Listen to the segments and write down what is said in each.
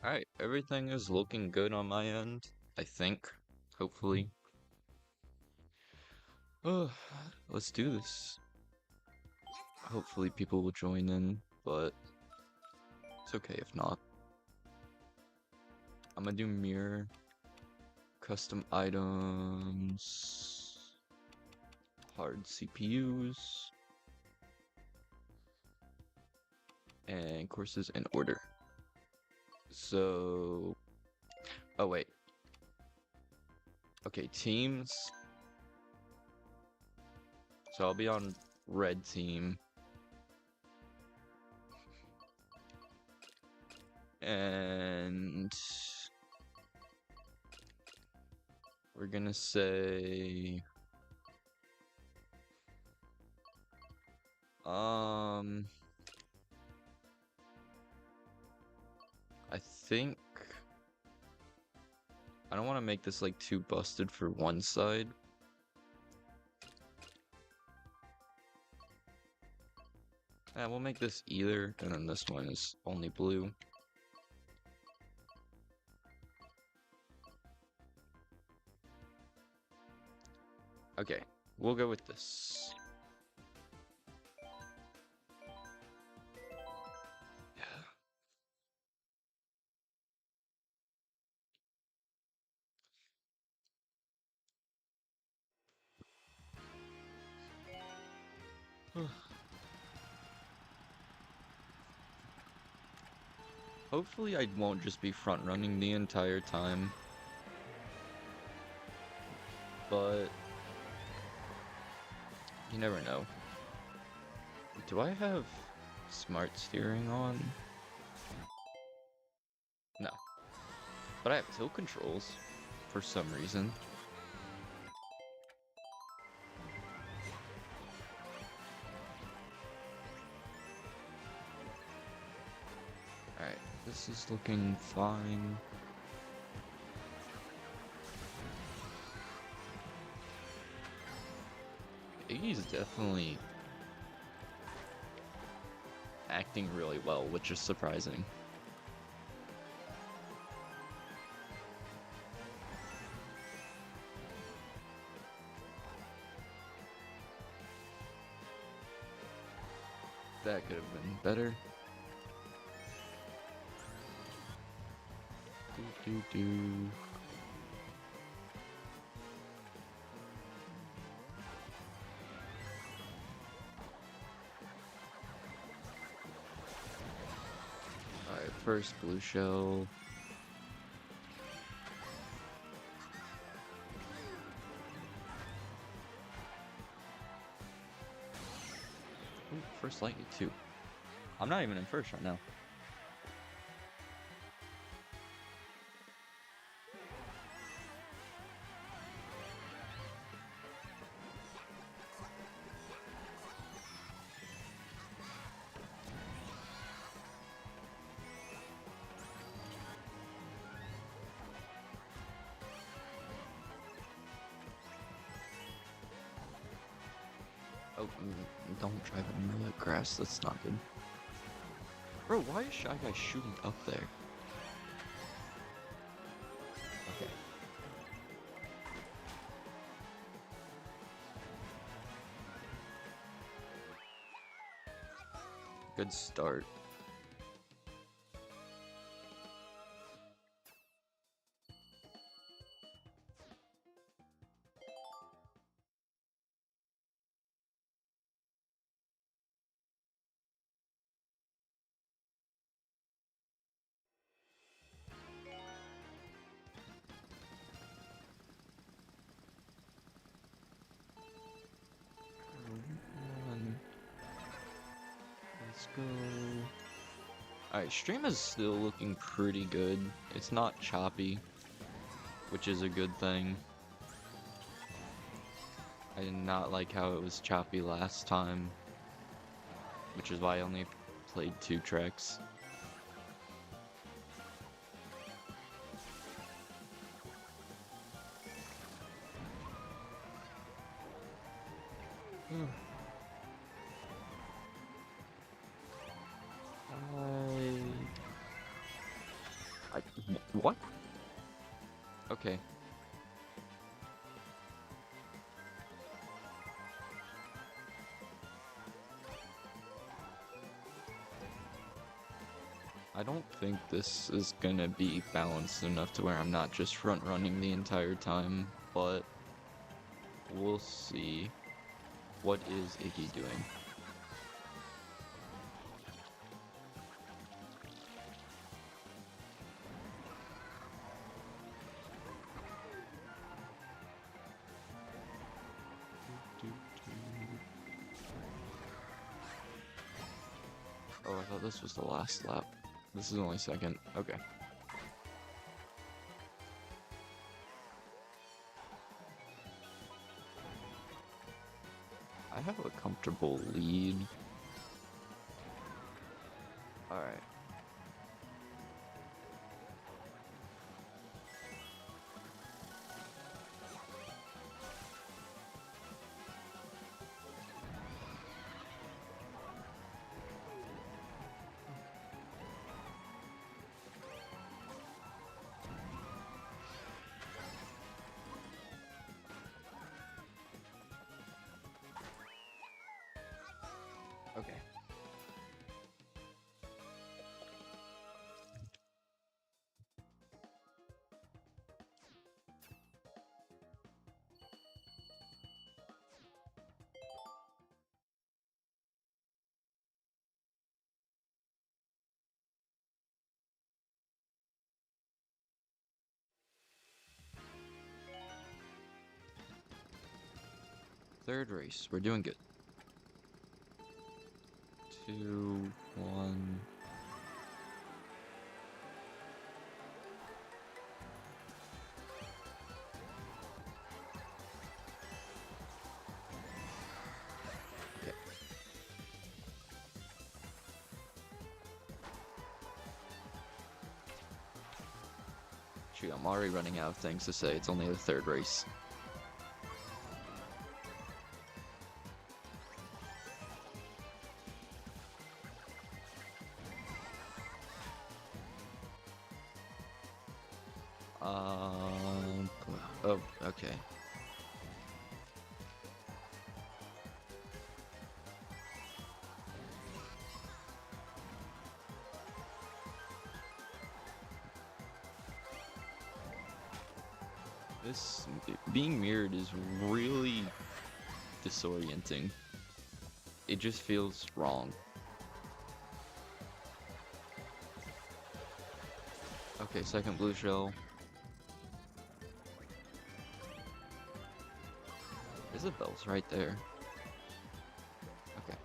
Alright, everything is looking good on my end, I think. Hopefully. Let's do this. Hopefully people will join in, but it's okay if not. I'm gonna do mirror, custom items, hard CPUs, and courses in order. So, oh wait. Okay, teams. So I'll be on red team. And we're gonna say I think I don't want to make this like too busted for one side. Yeah, we'll make this either, and then this one is only blue. Okay, we'll go with this. Yeah. Hopefully I won't just be front running the entire time. But you never know. Do I have smart steering on? No. But I have tilt controls for some reason. Alright, this is looking fine. Iggy's definitely acting really well, which is surprising. That could have been better. Do. Alright, first blue shell. Ooh, first lightning too. I'm not even in first right now. Oh, don't drive into the grass, that's not good. Bro, why is Shy Guy shooting up there? Okay. Good start. Let's go. Alright, stream is still looking pretty good. It's not choppy, which is a good thing. I did not like how it was choppy last time, which is why I only played 2 tracks. I What? Okay. I don't think this is gonna be balanced enough to where I'm not just front running the entire time, but we'll see. What is Iggy doing? Oh, I thought this was the last lap. This is only second. Okay. I have a comfortable lead. Alright. Okay. Third race. We're doing good. 2, 1. Okay. Shoot, I'm already running out of things to say. It's only the third race. Oh, okay. This being mirrored is really disorienting. It just feels wrong. Okay, second blue shell. Isabel's right there. Okay.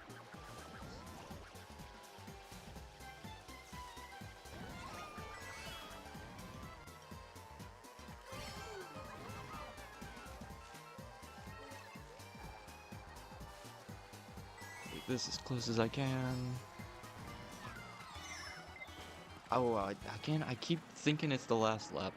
Make this as close as I can. Oh, I can't. I keep thinking it's the last lap.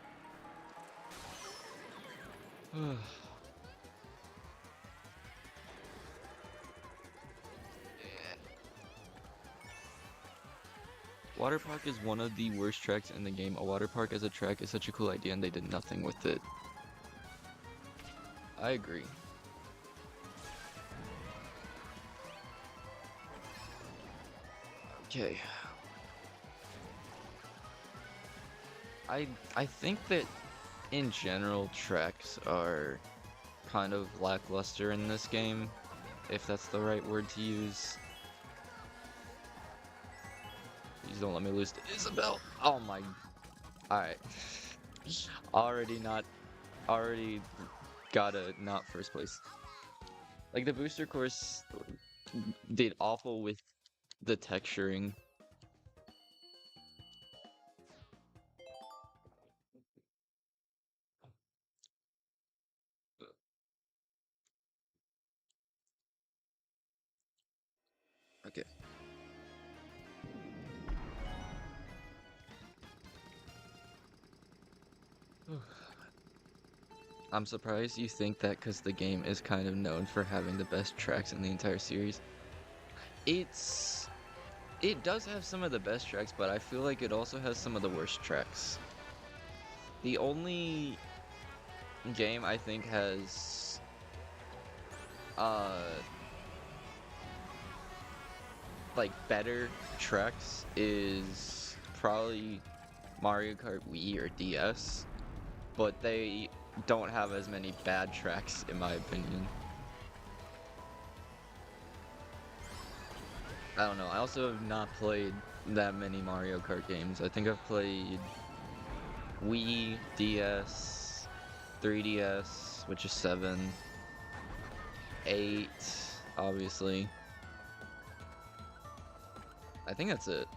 Water park is one of the worst tracks in the game. A water park as a track is such a cool idea and they did nothing with it. I agree. Okay. I think that in general tracks are kind of lackluster in this game, if that's the right word to use. Please don't let me lose to Isabel. Oh my. Alright. Already got a not first place. Like the booster course did awful with the texturing. Okay. I'm surprised you think that because the game is kind of known for having the best tracks in the entire series. It does have some of the best tracks, but I feel like it also has some of the worst tracks. The only game I think has uh like better treks is probably Mario Kart Wii or DS, but they don't have as many bad tracks in my opinion. I don't know. I also have not played that many Mario Kart games. I think I've played Wii, DS, 3DS, which is 7, 8, obviously. I think that's it.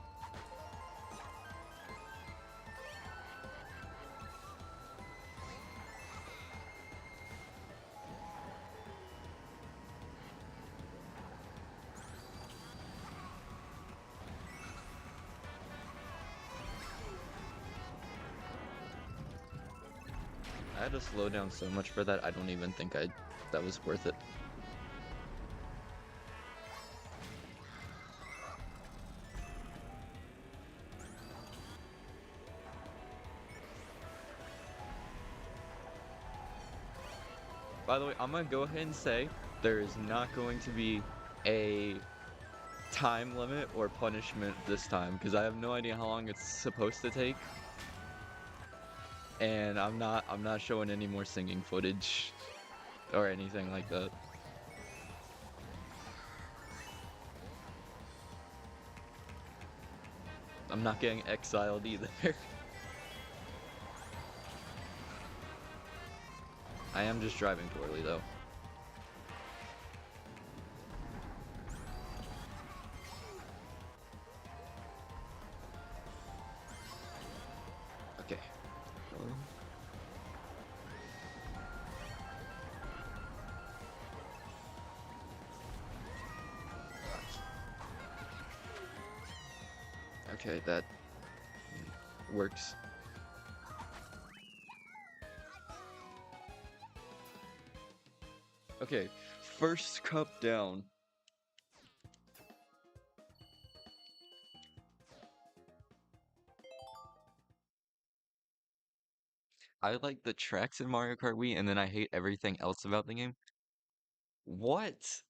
I had to slow down so much for that, I don't even think that was worth it. By the way, I'm gonna go ahead and say there is not going to be a time limit or punishment this time because I have no idea how long it's supposed to take. And I'm not showing any more singing footage or anything like that. I'm not getting exiled either. I am just driving poorly though. Okay. Okay, that works. Okay, first cup down. I like the tracks in Mario Kart Wii, and then I hate everything else about the game. What?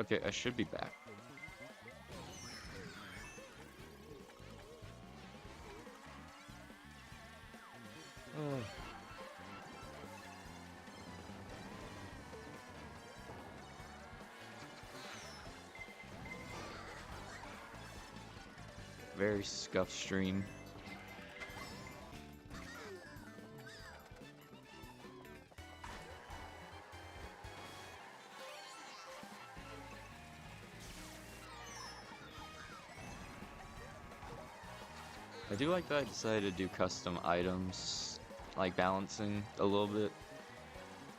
Okay, I should be back. Oh. Very scuffed stream. I do like that I decided to do custom items, like balancing a little bit,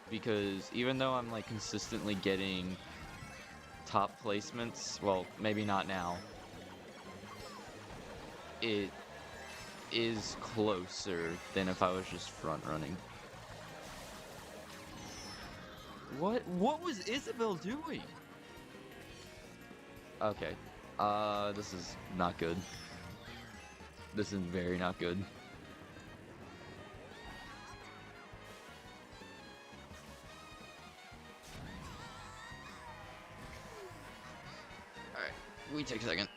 because even though I'm like consistently getting top placements, well, maybe not now, it is closer than if I was just front running. What was Isabel doing? Okay. This is not good. This is very not good. Alright, we take a second.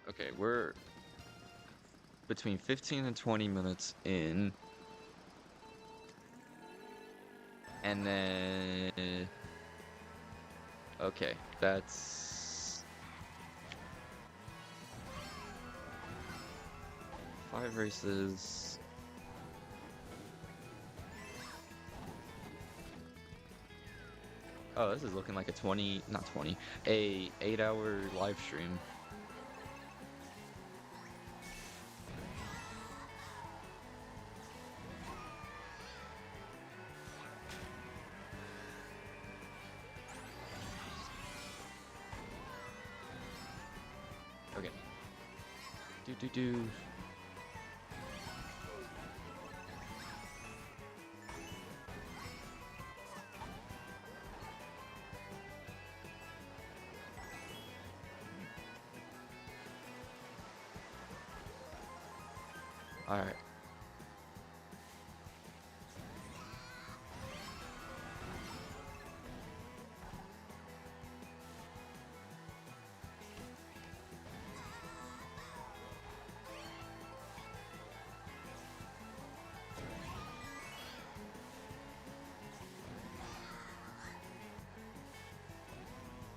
Okay, we're between 15 and 20 minutes in. And then... Okay, that's... 5 races... Oh, this is looking like a 20... Not 20. A 8-hour live stream. Okay. Do. Alright.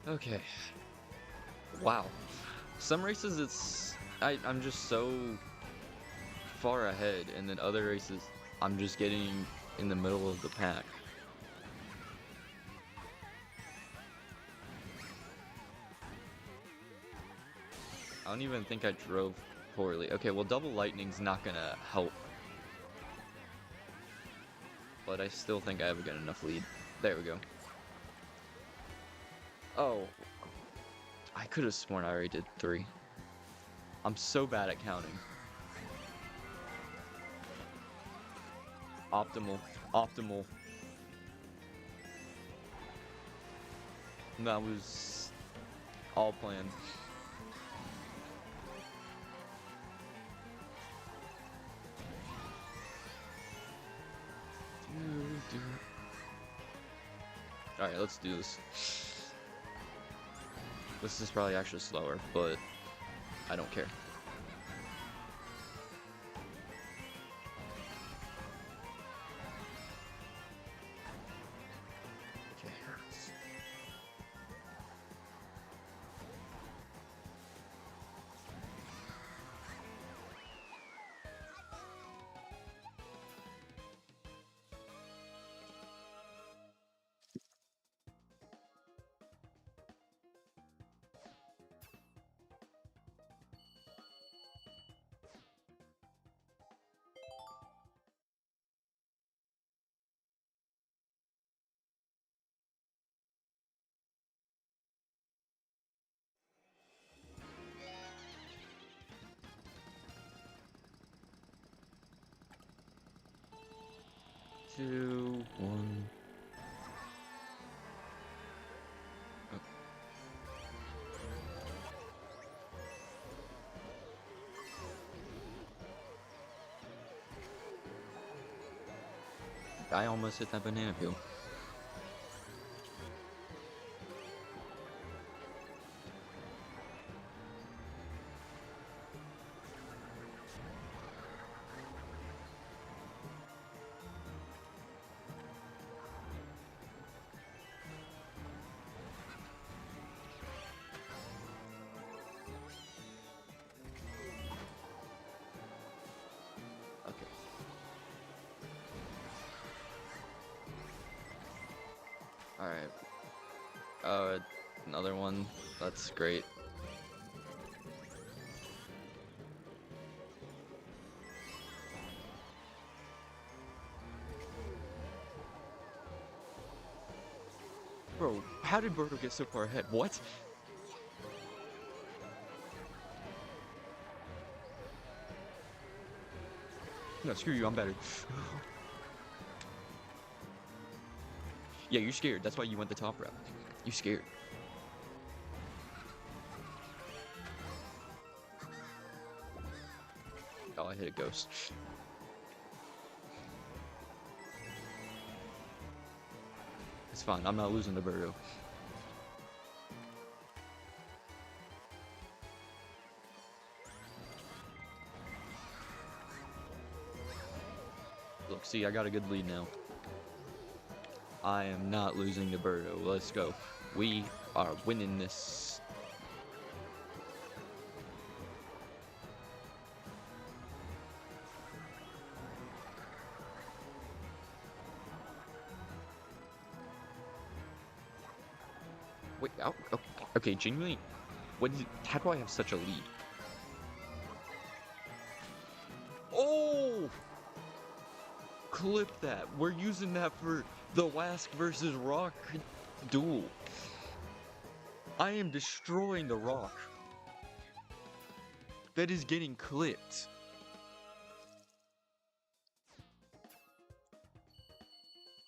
Okay. Wow. Some races I'm just so far ahead, and then other races I'm just getting in the middle of the pack. I don't even think I drove poorly. Okay, well, double lightning's not gonna help. But I still think I have a good enough lead. There we go. Oh. I could have sworn I already did 3. I'm so bad at counting. Optimal. Optimal. That was all planned. Alright, let's do this. This is probably actually slower, but I don't care. Okay. 2, 1. Oh. I almost hit that banana peel. Okay. Alright. Another one. That's great. Bro, how did Birdo get so far ahead? What? No, screw you, I'm better. Yeah, you're scared. That's why you went the top route. You scared. Oh, I hit a ghost. It's fine. I'm not losing to Birdo. Look, see, I got a good lead now. I am not losing to Birdo. Let's go. We are winning this. Wait, oh, okay, genuinely, how do I have such a lead? Oh! Clip that. We're using that for the Wask versus Rock duel. I am destroying the Rock. That is getting clipped.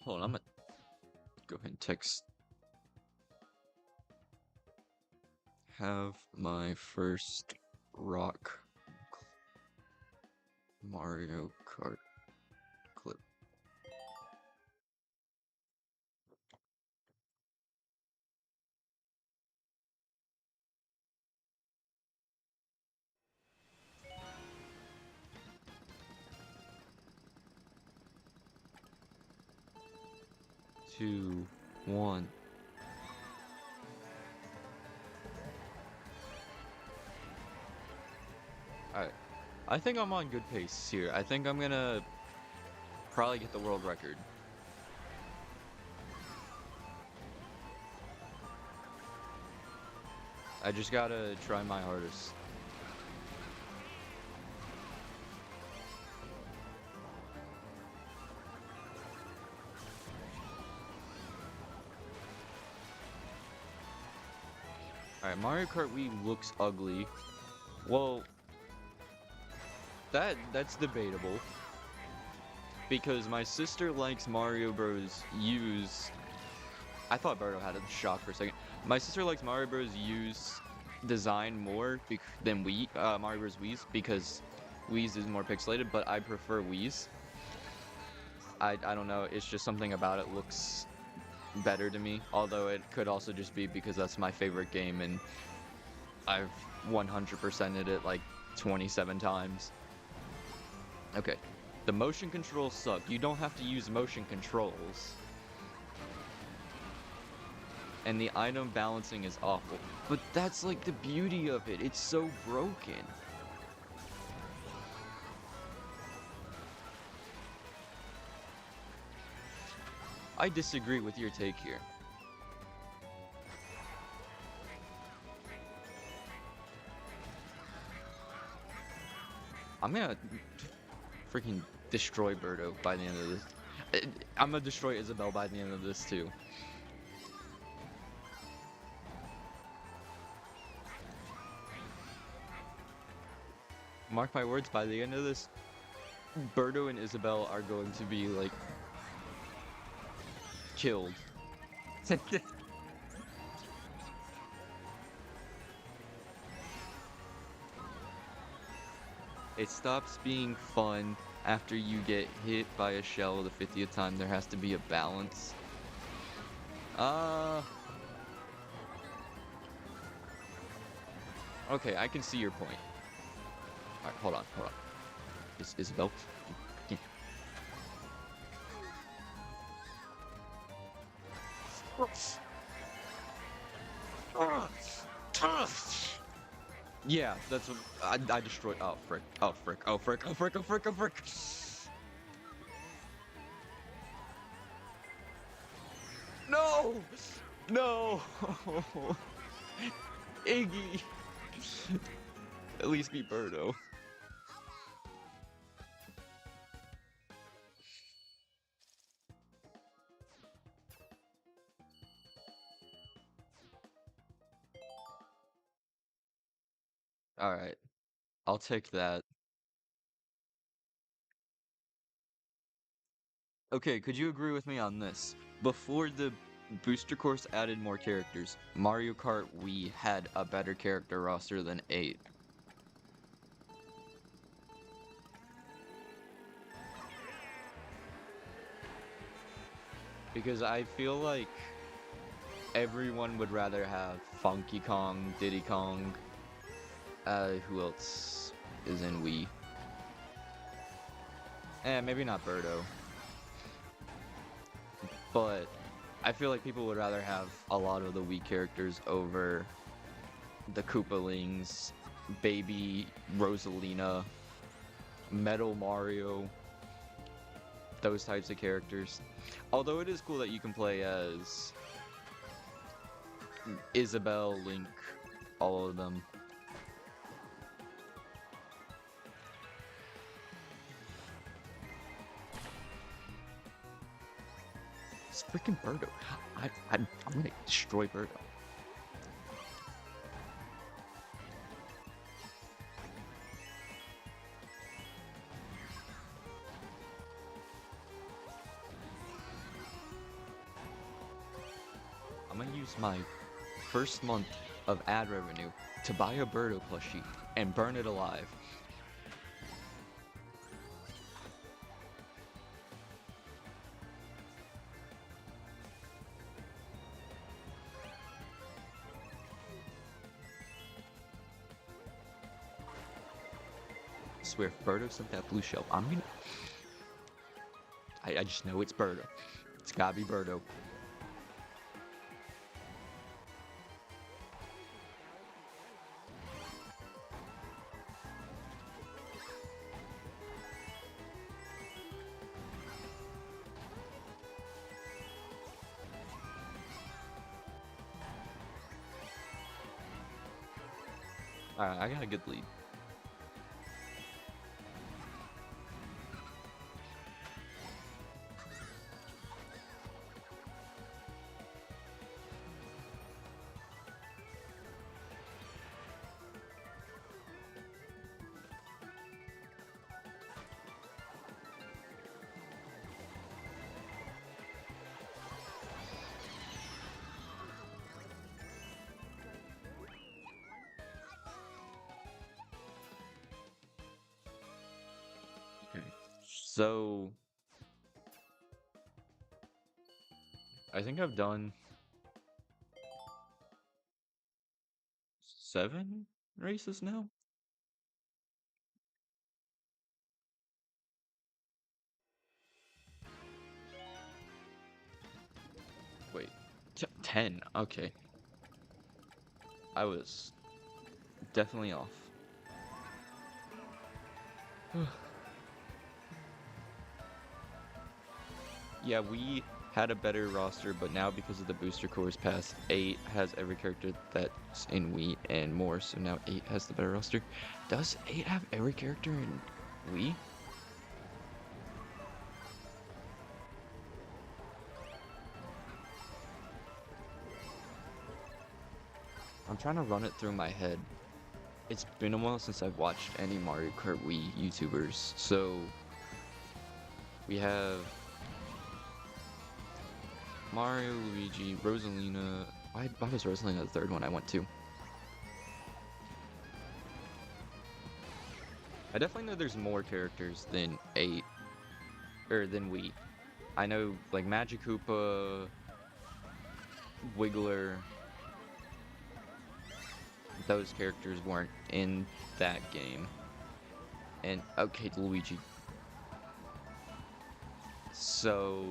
Hold on, I'm gonna go ahead and text. Have my first Rock Mario Kart clip. Two, one. Alright. I think I'm on good pace here. I think I'm gonna probably get the world record. I just gotta try my hardest. Alright, Mario Kart Wii looks ugly. Well, that's debatable. Because my sister likes Mario Bros. U's. I thought Birdo had a shock for a second. My sister likes Mario Bros. U's design more than Mario Bros. Wii's because Wii's is more pixelated, but I prefer Wii's. I don't know, it's just something about it looks better to me, although it could also just be because that's my favorite game and I've 100%ed it like 27 times. Okay, the motion controls suck. You don't have to use motion controls. And the item balancing is awful. But that's like the beauty of it. It's so broken. I disagree with your take here. I'm gonna freaking destroy Birdo by the end of this. I'm gonna destroy Isabelle by the end of this too. Mark my words, by the end of this, Birdo and Isabelle are going to be like killed. It stops being fun after you get hit by a shell the 50th time. There has to be a balance. Okay, I can see your point. Alright, hold on. Isabel? Yeah, that's what I destroyed. Oh frick! Oh frick! Oh frick! Oh frick! Oh frick! Oh frick! No! No! Iggy! At least be Birdo. Alright, I'll take that. Okay, could you agree with me on this? Before the booster course added more characters, Mario Kart Wii had a better character roster than 8. Because I feel like everyone would rather have Funky Kong, Diddy Kong, who else is in Wii? Maybe not Birdo. But I feel like people would rather have a lot of the Wii characters over the Koopalings, Baby Rosalina, Metal Mario, those types of characters. Although it is cool that you can play as Isabel, Link, all of them. It's freaking Birdo. I'm gonna destroy Birdo. I'm gonna use my first month of ad revenue to buy a Birdo plushie and burn it alive. I swear, if Birdo sent that blue shell, I'm gonna... I just know it's Birdo. It's gotta be Birdo. Alright, I got a good lead. Okay, so I think I've done 7 races now. Wait, 10. Okay, I was definitely off. Yeah, we had a better roster, but now because of the booster course pass, 8 has every character that's in Wii and more, so now 8 has the better roster. Does 8 have every character in Wii? I'm trying to run it through my head. It's been a while since I've watched any Mario Kart Wii YouTubers, so we have Mario, Luigi, Rosalina. Why was Rosalina the third one I went to? I definitely know there's more characters than 8, or than Wii. I know, like, Magic Koopa, Wiggler, those characters weren't in that game. And, okay, Luigi. So...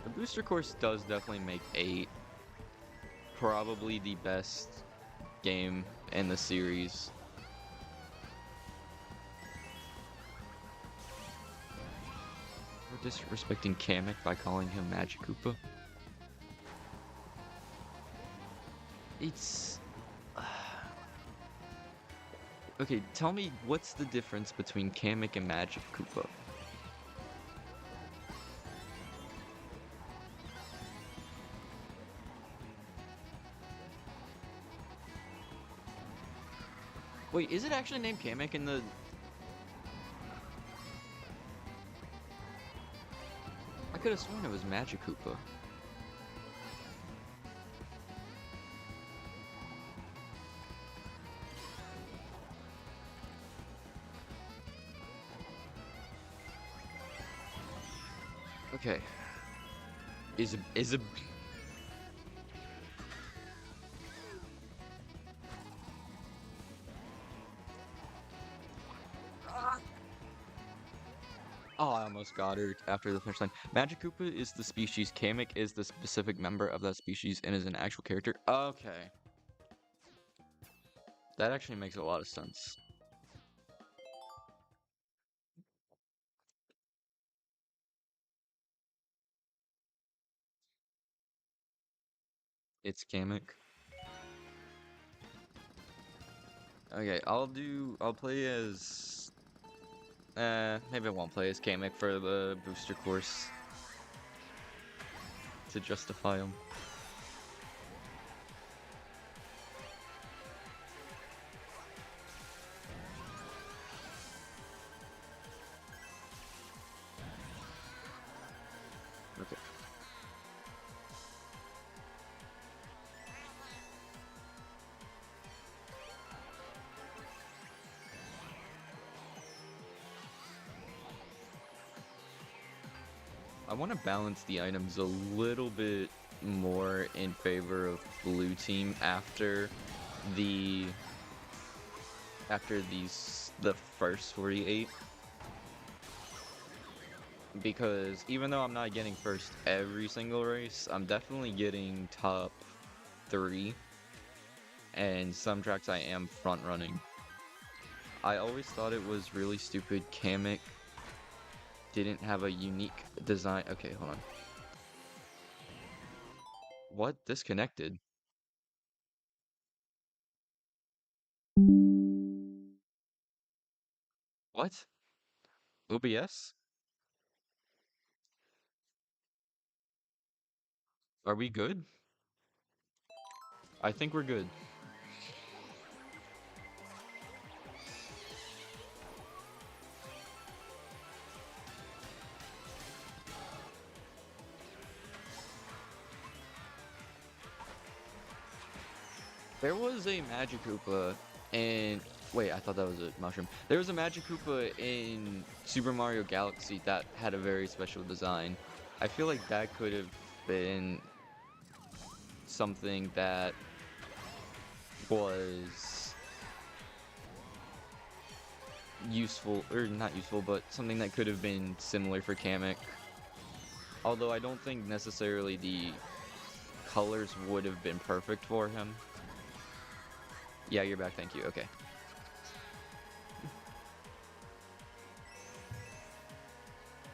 the booster course does definitely make 8 probably the best game in the series. We're disrespecting Kamek by calling him Magic Koopa. It's... okay, tell me what's the difference between Kamek and Magic Koopa? Wait, is it actually named Kamek in the... I could have sworn it was Magic Koopa. Okay. Is a... Oh, I almost got her after the finish line. Magic Koopa is the species. Kamek is the specific member of that species and is an actual character. Okay. That actually makes a lot of sense. It's Kamek. Okay, I'll play as... maybe I won't play as Kamek for the booster course. To justify him. Okay. I want to balance the items a little bit more in favor of blue team after the first 48, because even though I'm not getting first every single race, I'm definitely getting top 3, and some tracks I am front running. I always thought it was really stupid Kamek didn't have a unique design. Okay, hold on. What? Disconnected? What? OBS? Are we good? I think we're good. There was a Magic Koopa in... wait, I thought that was a mushroom. There was a Magic Koopa in Super Mario Galaxy that had a very special design. I feel like that could have been something that was useful, or not useful, but something that could have been similar for Kamek. Although I don't think necessarily the colors would have been perfect for him. Yeah, you're back, thank you, okay.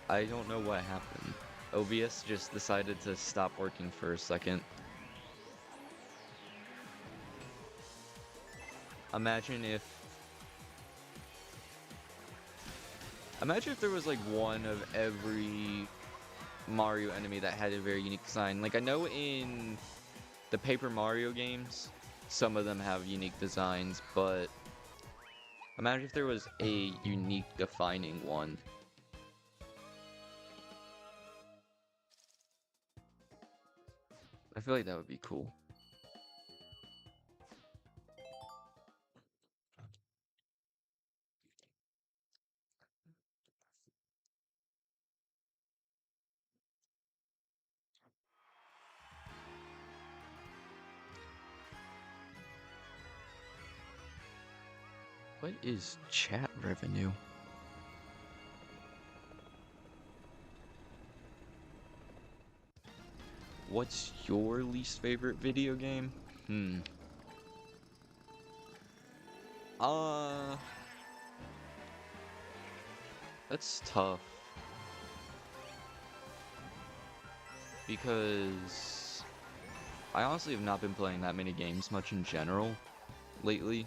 I don't know what happened. OBS just decided to stop working for a second. Imagine if there was like one of every Mario enemy that had a very unique design. Like, I know in the Paper Mario games, some of them have unique designs, but Imagine if there was a unique defining one. I feel like that would be cool. What is chat revenue? What's your least favorite video game? Uh, that's tough. Because I honestly have not been playing that many games much in general lately.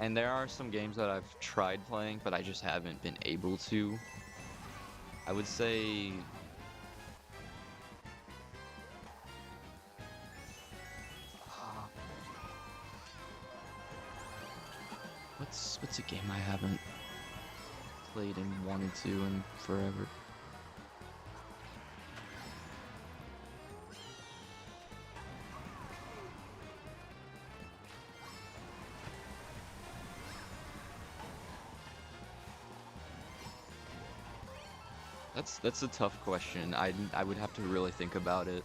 And there are some games that I've tried playing, but I just haven't been able to. I would say what's a game I haven't played and wanted to in forever? That's a tough question. I would have to really think about it.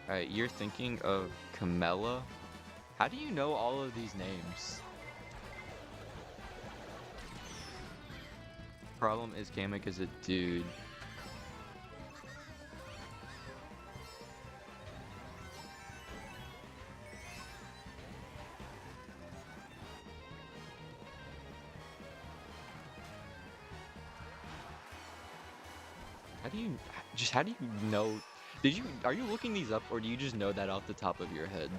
Alright, you're thinking of Camella? How do you know all of these names? Problem is Kamek is a dude. How do you know? Are you looking these up or do you just know that off the top of your head?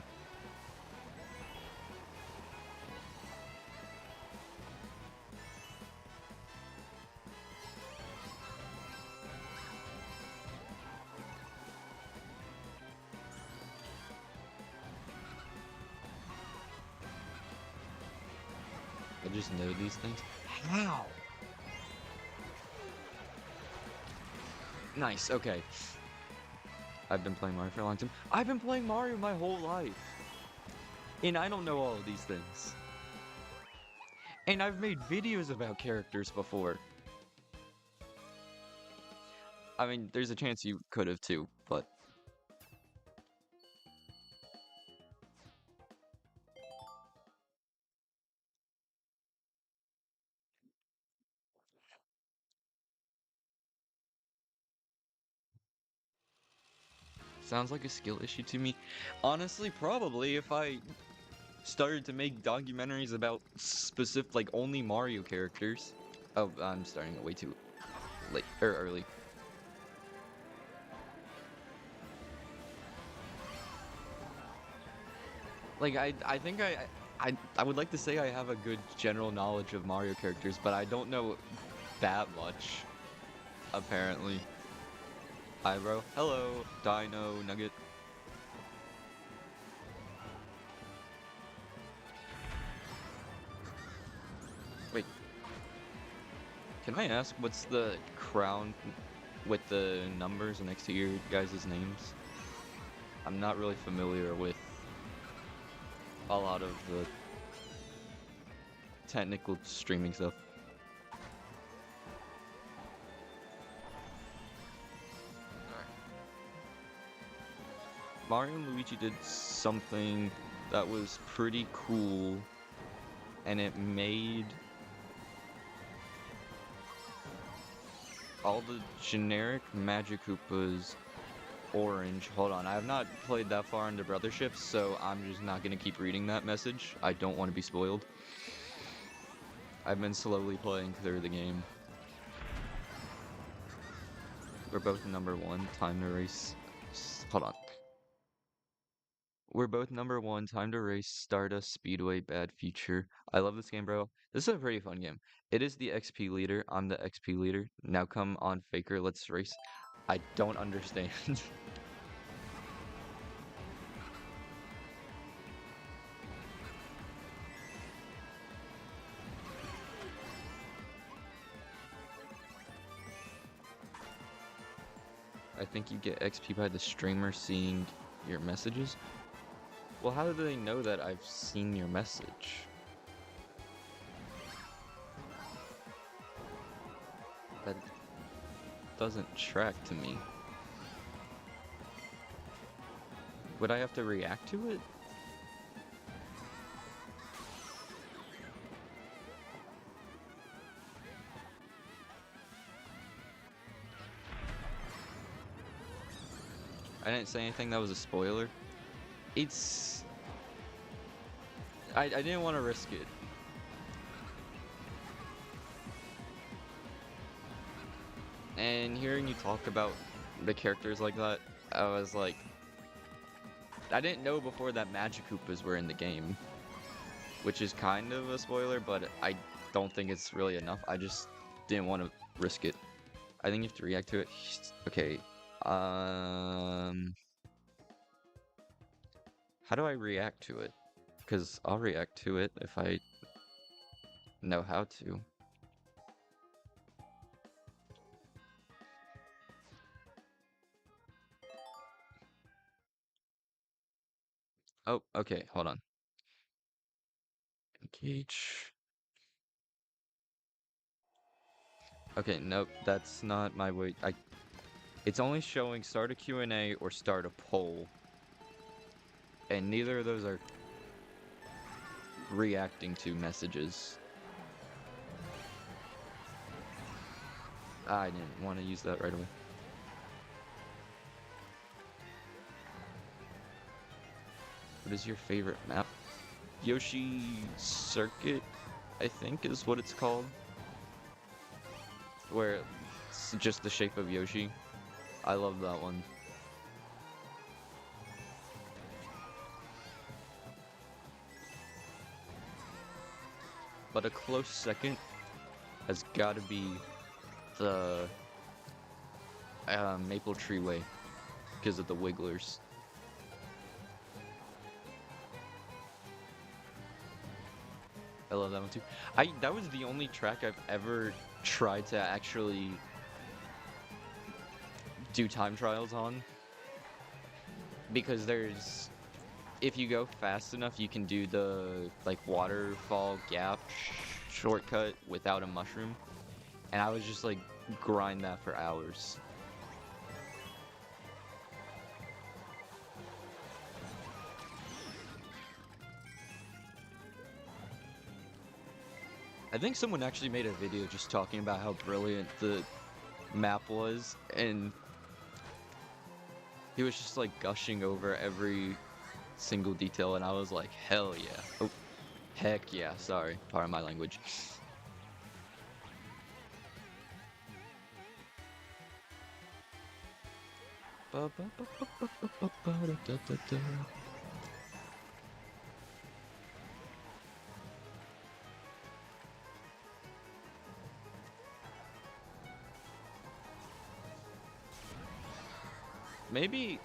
I just know these things. How? Nice, okay. I've been playing Mario for a long time. I've been playing Mario my whole life. And I don't know all of these things. And I've made videos about characters before. I mean, there's a chance you could have too, but... Sounds like a skill issue to me. Honestly, probably if I started to make documentaries about specific, like, only Mario characters. Oh, I'm starting it way too late, or early. Like, I think I would like to say I have a good general knowledge of Mario characters, but I don't know that much, apparently. Hi, bro. Hello, Dino Nugget. Wait, can I ask what's the crown with the numbers next to your guys' names? I'm not really familiar with a lot of the technical streaming stuff. Mario and Luigi did something that was pretty cool, and it made all the generic Magic Koopas orange. Hold on, I have not played that far into Brothership, so I'm just not gonna keep reading that message. I don't want to be spoiled. I've been slowly playing through the game. We're both number one, time to race. Hold on. We're both number one, time to race, Stardust, Speedway, Bad Future. I love this game, bro. This is a pretty fun game. It is the XP leader. I'm the XP leader. Now come on, Faker, let's race. I don't understand. I think you get XP by the streamer seeing your messages. Well, how do they know that I've seen your message? That doesn't track to me. Would I have to react to it? I didn't say anything that was a spoiler. It's... I didn't want to risk it. And hearing you talk about the characters like that, I was like... I didn't know before that Magic Koopas were in the game. Which is kind of a spoiler, but I don't think it's really enough. I just didn't want to risk it. I think you have to react to it. Okay. How do I react to it? Because I'll react to it if I know how to. Oh, okay, hold on. Engage. Okay, nope, that's not my way. It's only showing start a Q&A or start a poll. And neither of those are reacting to messages. I didn't want to use that right away. What is your favorite map? Yoshi Circuit, I think is what it's called. Where it's just the shape of Yoshi. I love that one. But a close second has got to be the Maple Tree Way because of the Wigglers. I love that one too. That was the only track I've ever tried to actually do time trials on. Because if you go fast enough, you can do the like waterfall gap shortcut without a mushroom. And I was just like grind that for hours. I think someone actually made a video just talking about how brilliant the map was, and he was just like gushing over every single detail, and I was like, hell yeah. Oh, heck yeah, sorry, pardon my language. Maybe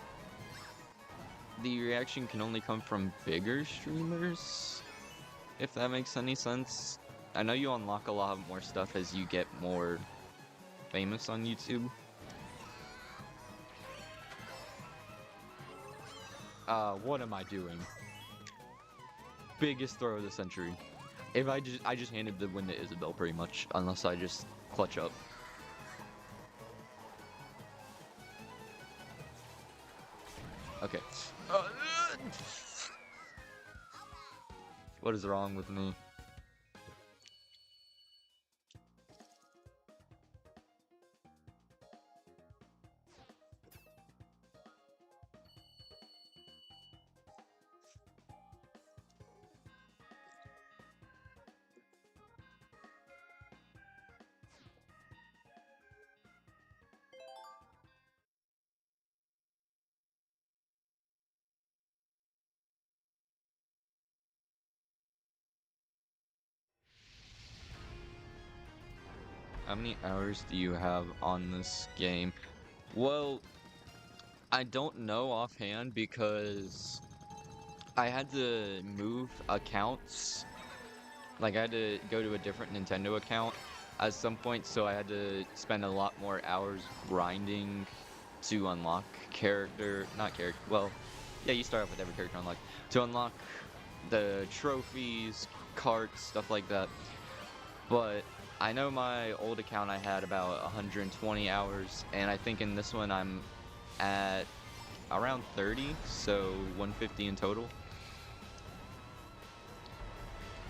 the reaction can only come from bigger streamers, if that makes any sense. I know you unlock a lot more stuff as you get more famous on YouTube. What am I doing? Biggest throw of the century. If I just handed the win to Isabel pretty much, unless I just clutch up. Okay. What is wrong with me? How many hours do you have on this game? Well, I don't know offhand because I had to move accounts. Like, I had to go to a different Nintendo account at some point, so I had to spend a lot more hours grinding to unlock not character, well, yeah, you start off with every character unlocked. To unlock the trophies, carts, stuff like that. But I know my old account I had about 120 hours, and I think in this one I'm at around 30, so 150 in total.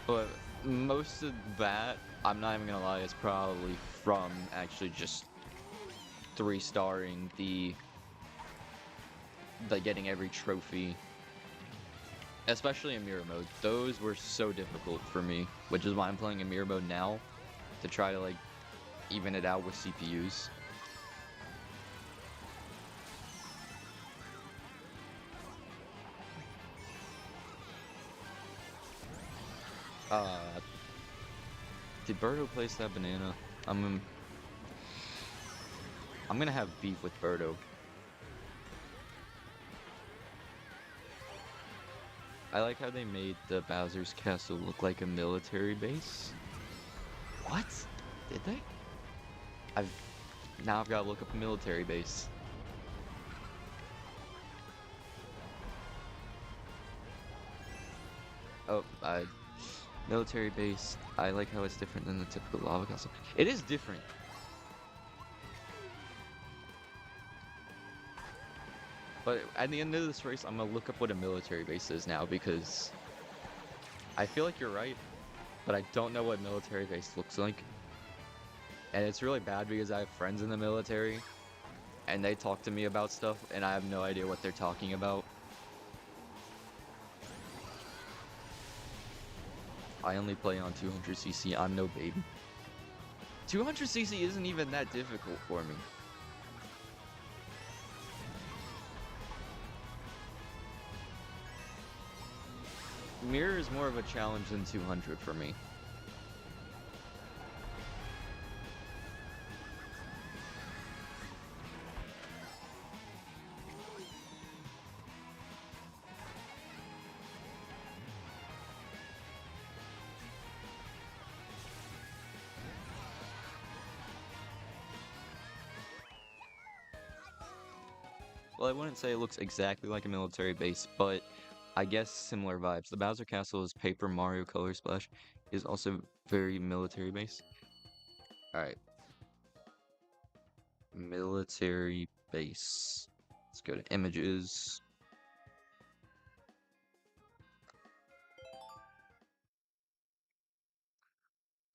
But most of that, I'm not even gonna lie, is probably from actually just 3-starring the getting every trophy, especially in mirror mode. Those were so difficult for me, which is why I'm playing in mirror mode now, to try to like even it out with CPUs. Did Birdo place that banana? I'm gonna have beef with Birdo. I like how they made the Bowser's castle look like a military base. What? Did they? Now I've got to look up a military base. Oh, military base. I like how it's different than the typical lava castle. It is different. But at the end of this race, I'm gonna look up what a military base is now because I feel like you're right, but I don't know what military base looks like. And it's really bad because I have friends in the military and they talk to me about stuff and I have no idea what they're talking about. I only play on 200cc. I'm no baby. 200cc isn't even that difficult for me. Mirror is more of a challenge than 200 for me. Well, I wouldn't say it looks exactly like a military base, but I guess similar vibes. The Bowser Castle is Paper Mario Color Splash is also very military base. Alright. Military base. Let's go to images.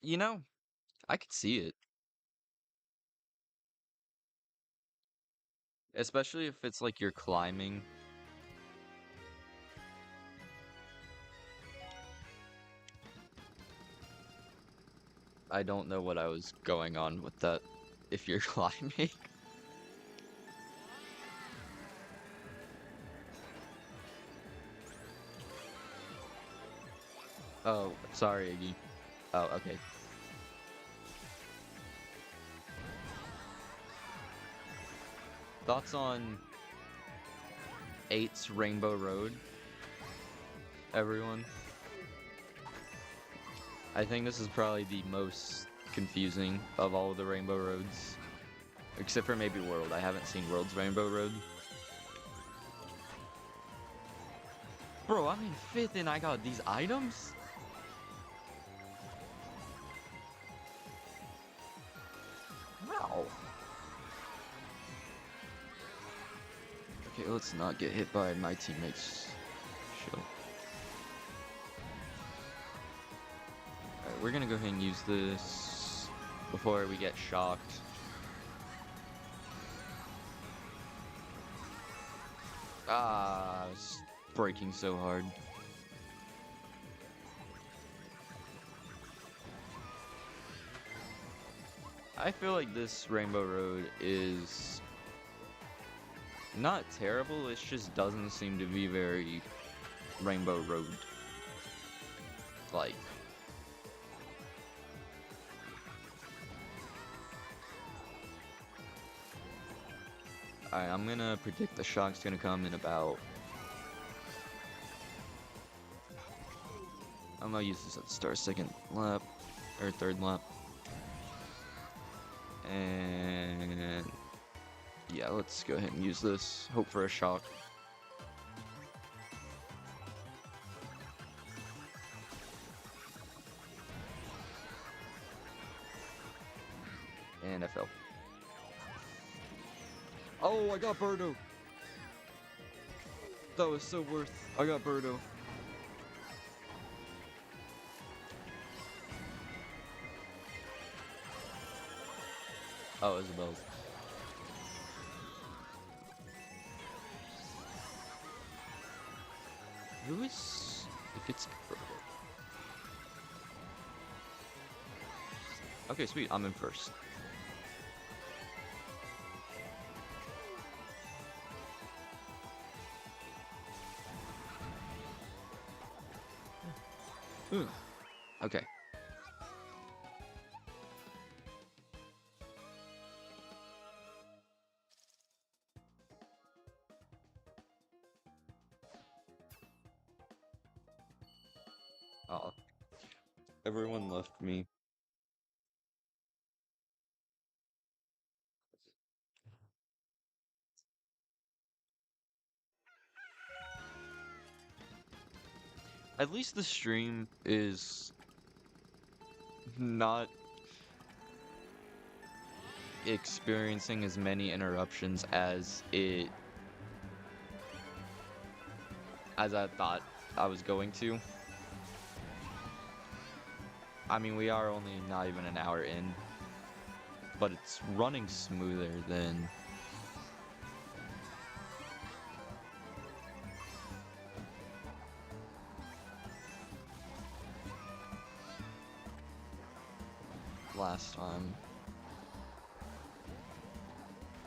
You know, I could see it. Especially if it's like you're climbing. I don't know what I was going on with that. If you're climbing. Oh, sorry, Iggy. Oh, okay. Thoughts on 8's Rainbow Road, everyone? I think this is probably the most confusing of all of the Rainbow Roads. Except for maybe World. I haven't seen World's Rainbow Road. Bro, I'm in 5th and I got these items? Wow. Okay, let's not get hit by my teammates. Chill. Alright, we're gonna go ahead and use this before we get shocked. Ah, it's breaking so hard. I feel like this Rainbow Road is not terrible, it just doesn't seem to be very Rainbow Road. Like, Alright, I'm gonna predict the shock's gonna come in about... I'm gonna use this at the start, second lap, or third lap. And... yeah, let's go ahead and use this. Hope for a shock. And I fell. Oh, I got Birdo! That was so worth. I got Birdo. Oh, Isabel's. Who is... if it's Birdo? Okay, sweet. I'm in first. Okay. Oh. Everyone left me. At least the stream is not experiencing as many interruptions as I thought I was going to. I mean, we are only not even an hour in, but it's running smoother than last time.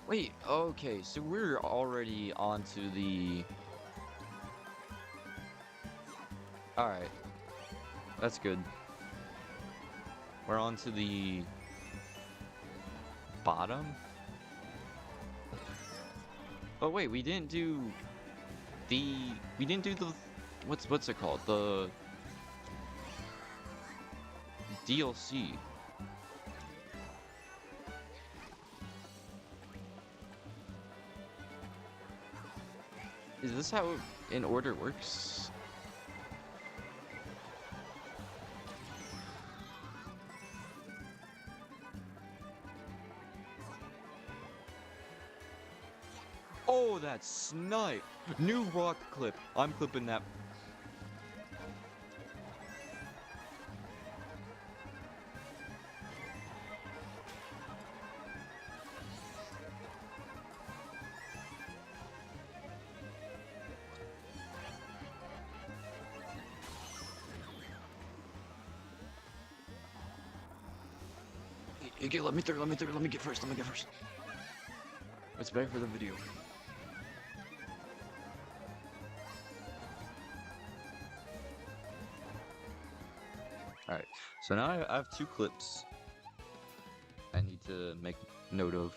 Wait, okay, so we're already onto the... alright. That's good. We're on to the bottom? But wait, we didn't do the... we didn't do the... what's it called? The... DLC. Is this how an order works? Oh, that's snipe! New rock clip. I'm clipping that. Okay, let me through, let me get first, It's better for the video. Alright, so now I have 2 clips I need to make note of.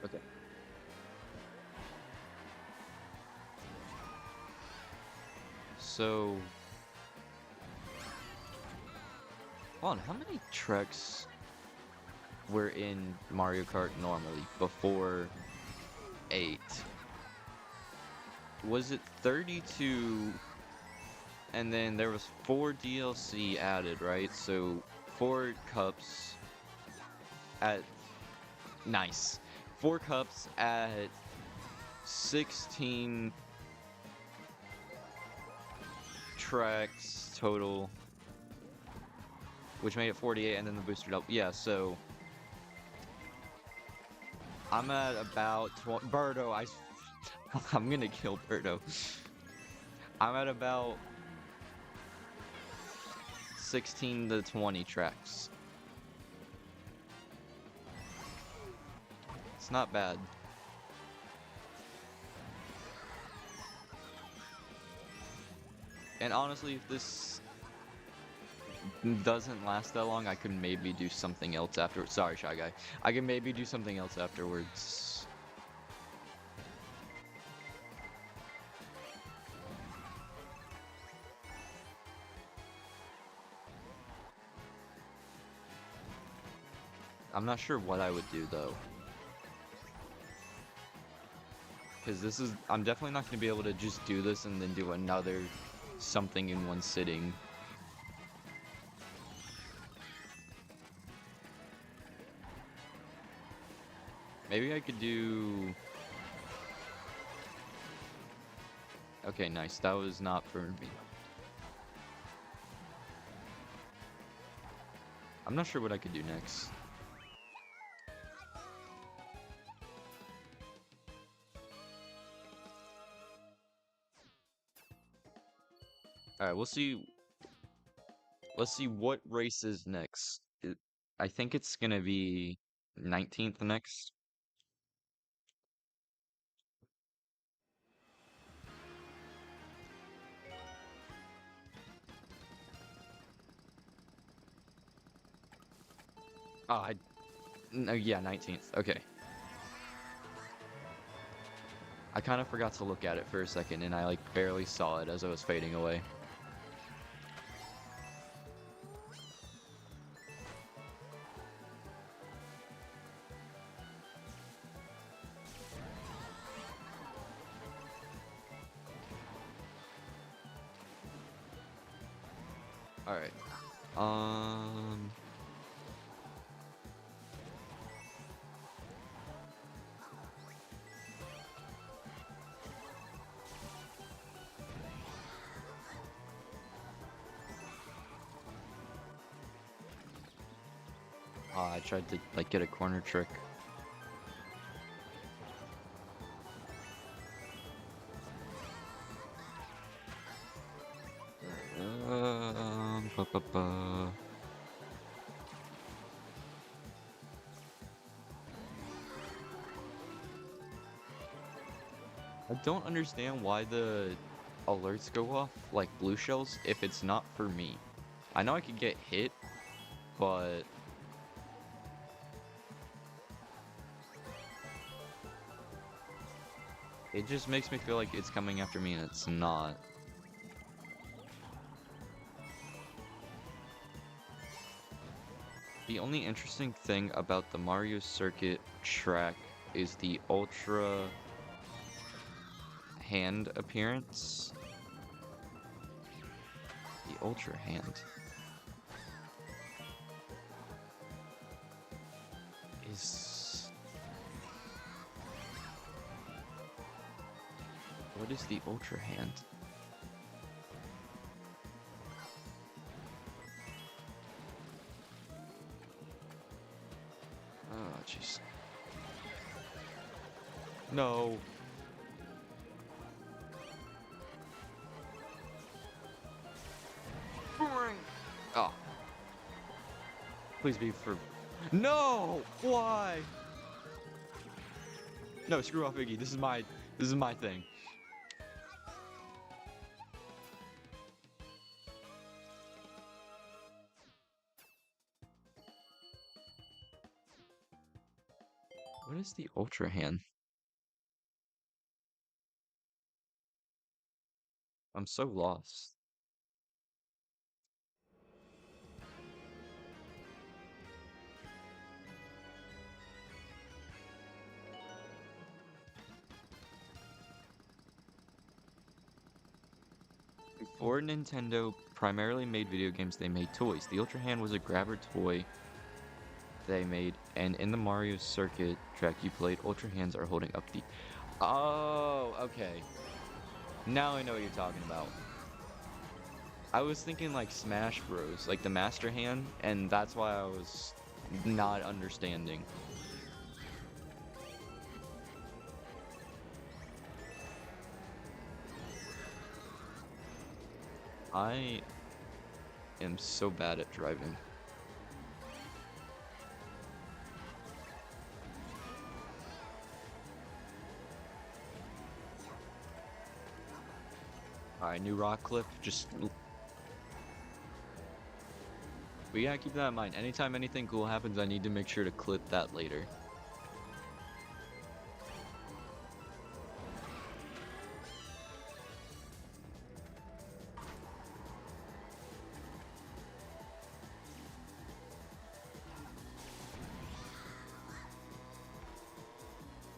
Okay. So, hold on, how many tracks were in Mario Kart normally before 8? Was it 32? And then there was 4 DLC added, right? So 4 cups at... nice. 4 cups at 16 tracks total, which made it 48, and then the booster double. Yeah, so I'm at about Birdo. I'm gonna kill Birdo. I'm at about 16 to 20 tracks. It's not bad. And honestly, if this doesn't last that long, I could maybe do something else afterwards. Sorry, Shy Guy. I can maybe do something else afterwards. I'm not sure what I would do though. Because I'm definitely not going to be able to just do this and then do another something in one sitting. Maybe I could do... Okay, nice. That was not for me. I'm not sure what I could do next. Alright, we'll see. Let's see what race is next. I think it's gonna be 19th next. Oh, no, yeah, 19th. Okay. I kind of forgot to look at it for a second, and I like barely saw it as I was fading away. Alright. I tried to like get a corner trick. Ba, ba, ba. I don't understand why the alerts go off like blue shells if it's not for me. I know I could get hit, but it just makes me feel like it's coming after me and it's not. The only interesting thing about the Mario Circuit track is the Ultra hand appearance. The Ultra hand is... What is the Ultra hand? Oh, jeez. No. Oh. Please be for... No! Why? No, screw off Iggy. This is my thing. What is the Ultra hand? I'm so lost. Before Nintendo primarily made video games, they made toys. The Ultra Hand was a grabber toy they made, and in the Mario Circuit track you played, Ultra Hands are holding up the... Oh, okay. Now I know what you're talking about. I was thinking like Smash Bros, like the Master Hand, and that's why I was not understanding. I am so bad at driving. Alright, new rock cliff. We gotta keep that in mind. Anytime anything cool happens, I need to make sure to clip that later.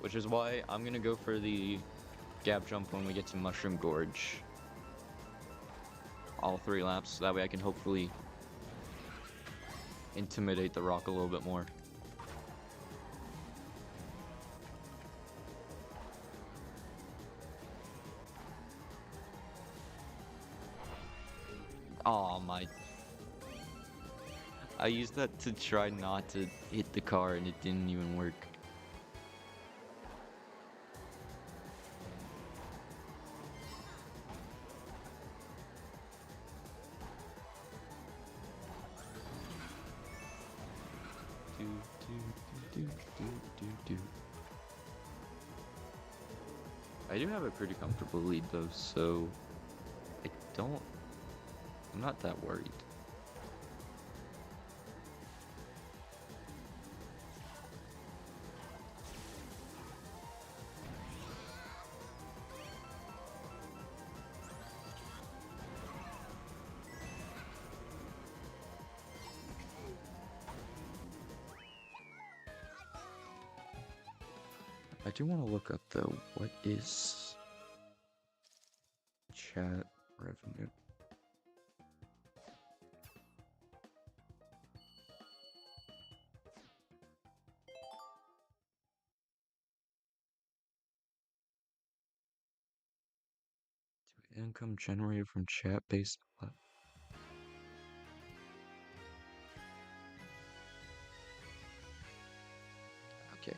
Which is why I'm gonna go for the gap jump when we get to Mushroom Gorge. All 3 laps, that way I can hopefully intimidate the rock a little bit more. Oh my. I used that to try not to hit the car and it didn't even work. I do have a pretty comfortable lead though, so I'm not that worried. I do want to look up though, what is chat revenue? Income generated from chat-based. Okay.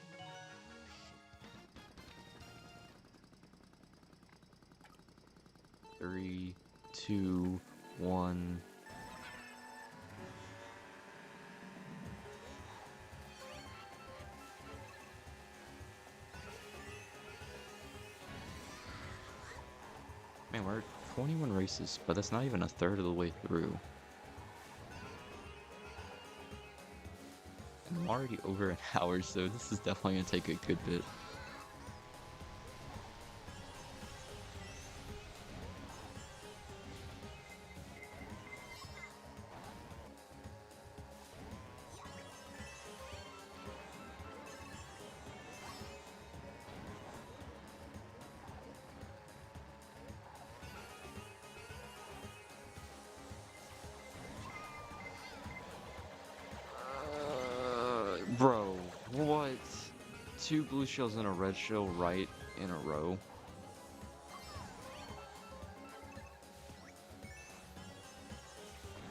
Three, two, one. Man, we're 21 races, but that's not even a third of the way through. I'm already over an hour, so this is definitely gonna take a good bit. Bro, what? 2 blue shells and a red shell right in a row.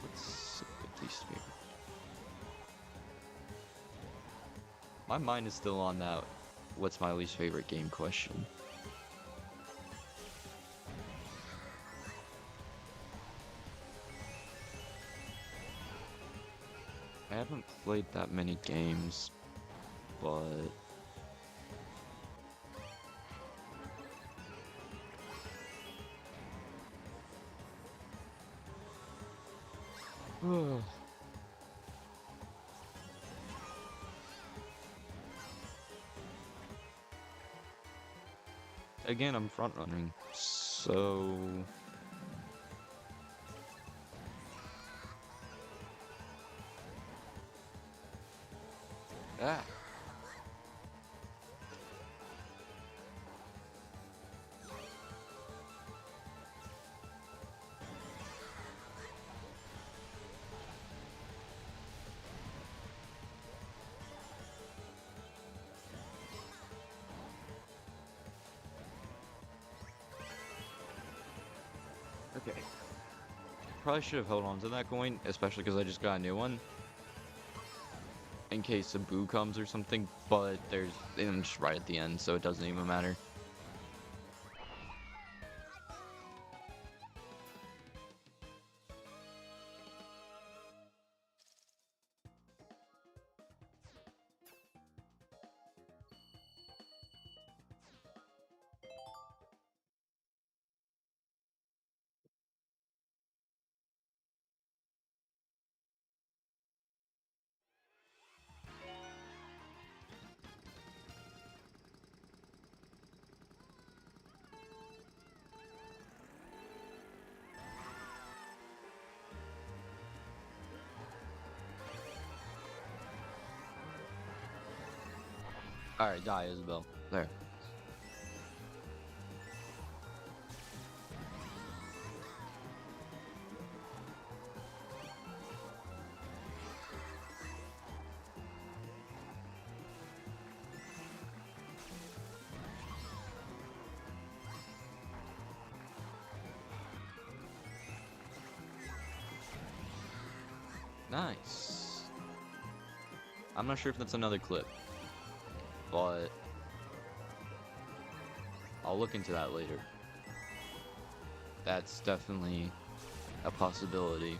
What's at least favorite? My mind is still on that. What's my least favorite game question? I haven't played that many games, but again, I'm front running, so ah. Okay. Probably should have held on to that coin, especially because I just got a new one. In case a boo comes or something, but I'm just right at the end, so it doesn't even matter. Alright, die, Isabel. There. Nice. I'm not sure if that's another clip, but I'll look into that later. That's definitely a possibility.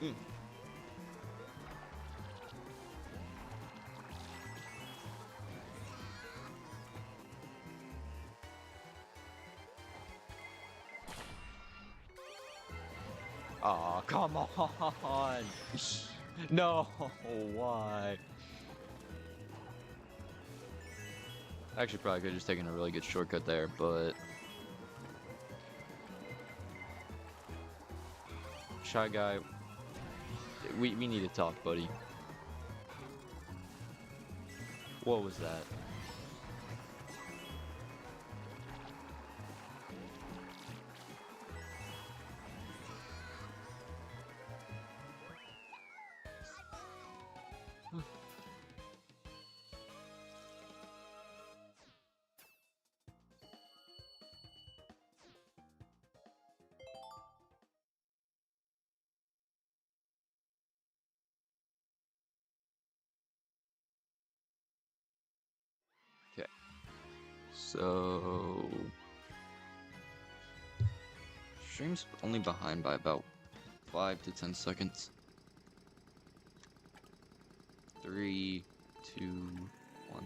Mm. Aw, come on! No, why? Actually, probably could have just taken a really good shortcut there, but Shy Guy, we need to talk, buddy. What was that? Okay, so stream's only behind by about 5 to 10 seconds. 3, 2, 1.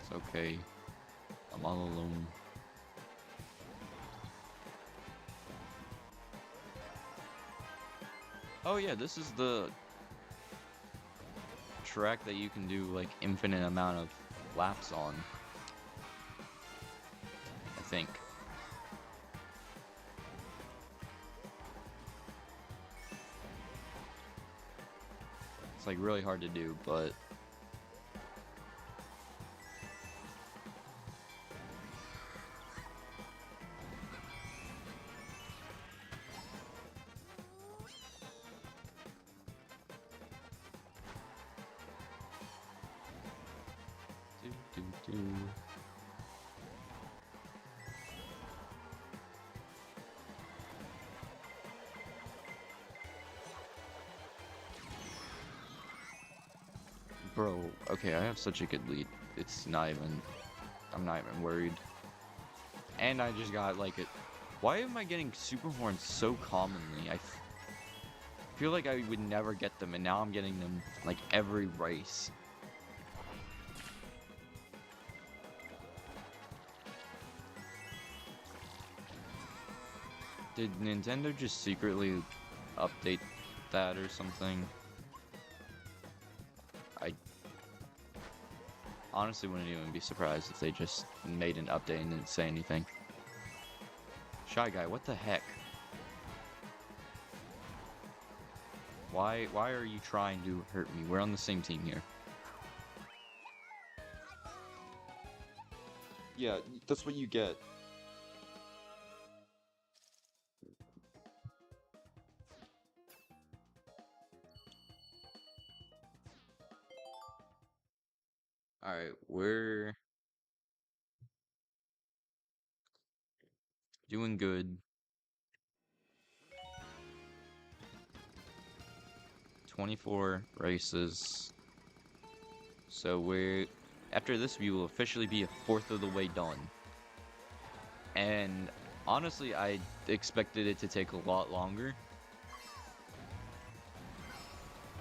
It's okay. I'm all alone. Oh yeah, this is the track that you can do like infinite amount of laps on. I think. It's like really hard to do, but do. Bro, okay, I have such a good lead. It's not even, I'm not even worried. And I just got like it. Why am I getting super horns so commonly? I feel like I would never get them, and now I'm getting them like every race. Did Nintendo just secretly update that or something? I honestly wouldn't even be surprised if they just made an update and didn't say anything. Shy Guy, what the heck? Why are you trying to hurt me? We're on the same team here. Yeah, that's what you get. Alright, we're doing good. 24 races. So after this, we will officially be a fourth of the way done. And honestly, I expected it to take a lot longer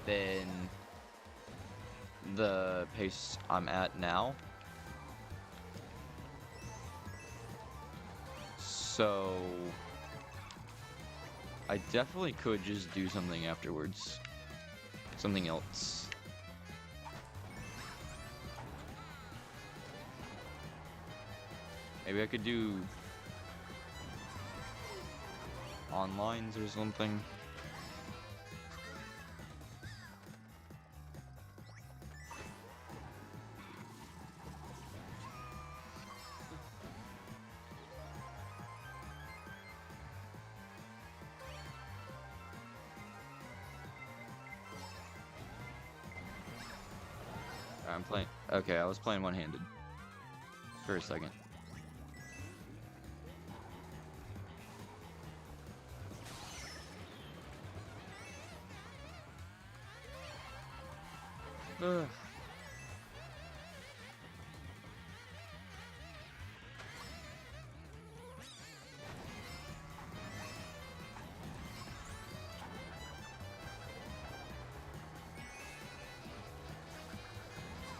than the pace I'm at now. So I definitely could just do something afterwards. Something else. Maybe I could do onlines or something. I'm playing. Okay, I was playing one-handed for a second. Ugh.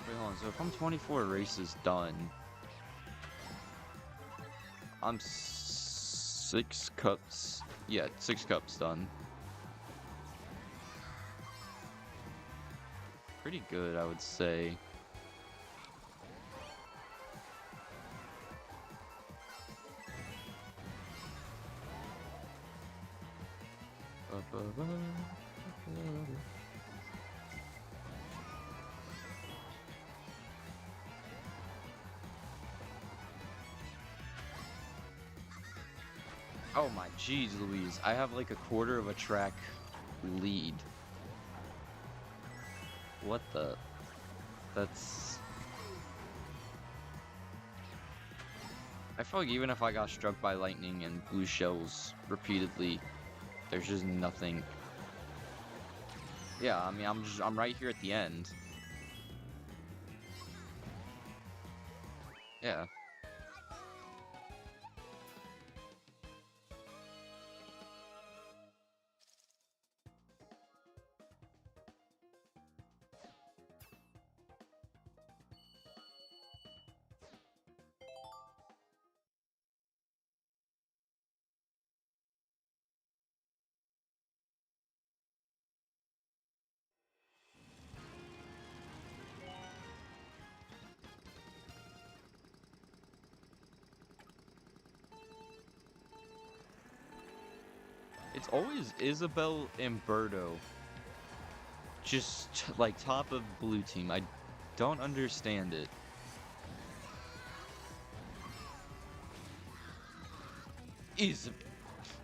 Wait, hold on. So if I'm 24 races done, I'm 6 cups. Yeah, 6 cups done. Pretty good, I would say. Oh my jeez Louise, I have like a quarter of a track lead. What the? That's... I feel like even if I got struck by lightning and blue shells repeatedly, there's just nothing. Yeah, I mean, I'm right here at the end. Yeah. It's always Isabel and Birdo. Just like top of blue team. I don't understand it.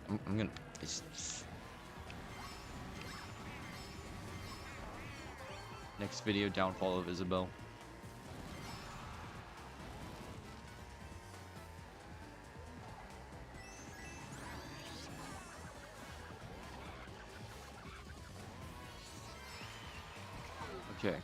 I'm gonna... Next video, downfall of Isabel. Okay.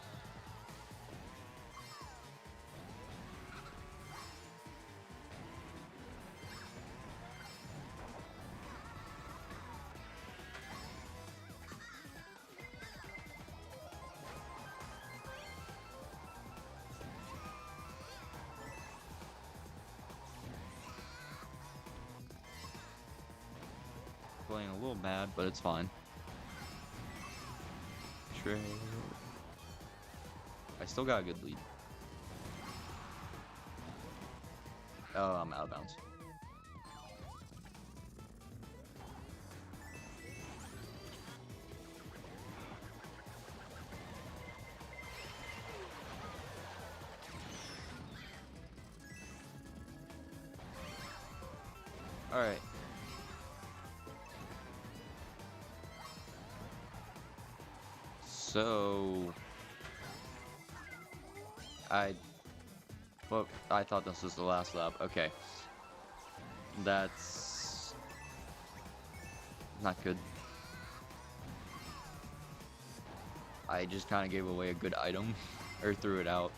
Playing a little mad, but it's fine. True. I still got a good lead. Oh, I'm out of bounds. Alright. So... Well, I thought this was the last lap. Okay. That's... not good. I just kind of gave away a good item, or threw it out.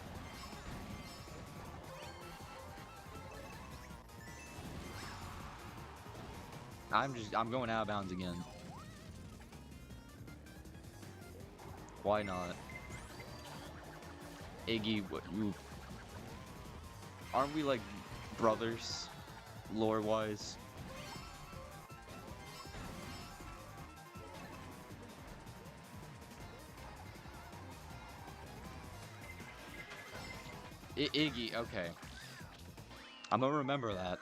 I'm going out of bounds again. Why not? Iggy, what you... Aren't we like brothers, lore-wise? Iggy, okay. I'm gonna remember that.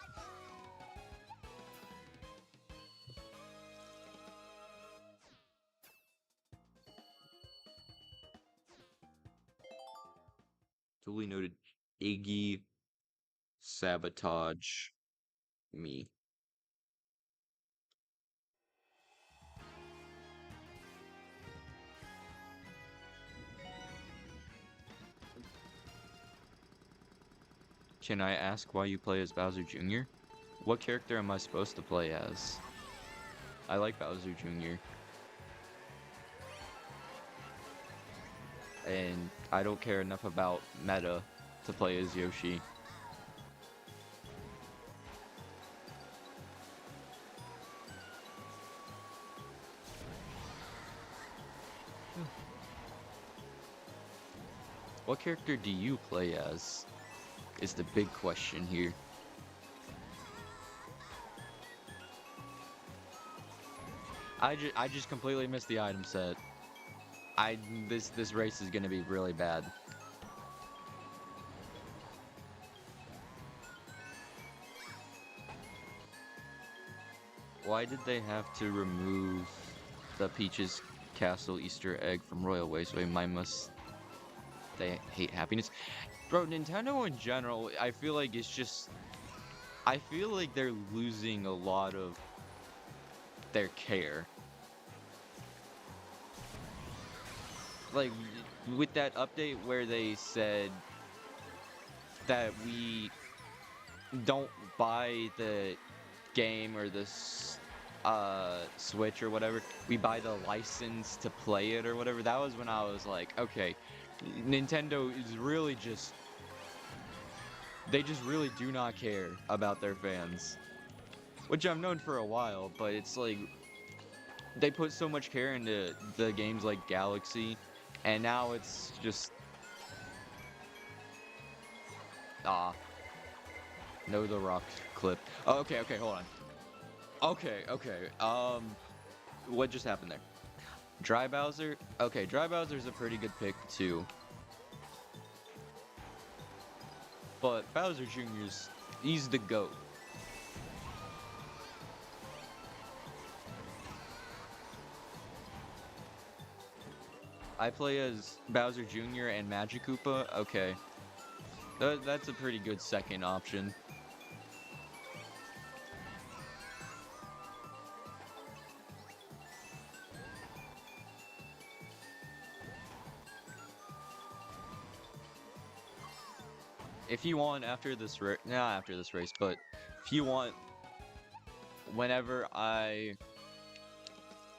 Duly noted, Iggy sabotage me. Can I ask why you play as Bowser Jr.? What character am I supposed to play as? I like Bowser Jr. And I don't care enough about meta to play as Yoshi. What character do you play as? Is the big question here. I just completely missed the item set. This race is gonna be really bad. Why did they have to remove the Peach's Castle Easter egg from Royal Raceway? They hate happiness? Bro, Nintendo in general, I feel like it's just... I feel like they're losing a lot of their care. Like, with that update where they said that we don't buy the game or the Switch or whatever, we buy the license to play it or whatever, that was when I was like, okay, Nintendo is really just... They just really do not care about their fans. Which I've known for a while, but it's like... They put so much care into the games like Galaxy, and now it's just... No, the rock clip. Oh, okay, hold on. Okay, what just happened there? Dry Bowser? Okay, Dry Bowser's a pretty good pick, too. But Bowser Jr.'s... He's the GOAT. I play as Bowser Jr. and Magic Koopa? Okay. That's a pretty good second option. If you want after this race, not after this race, but if you want, whenever I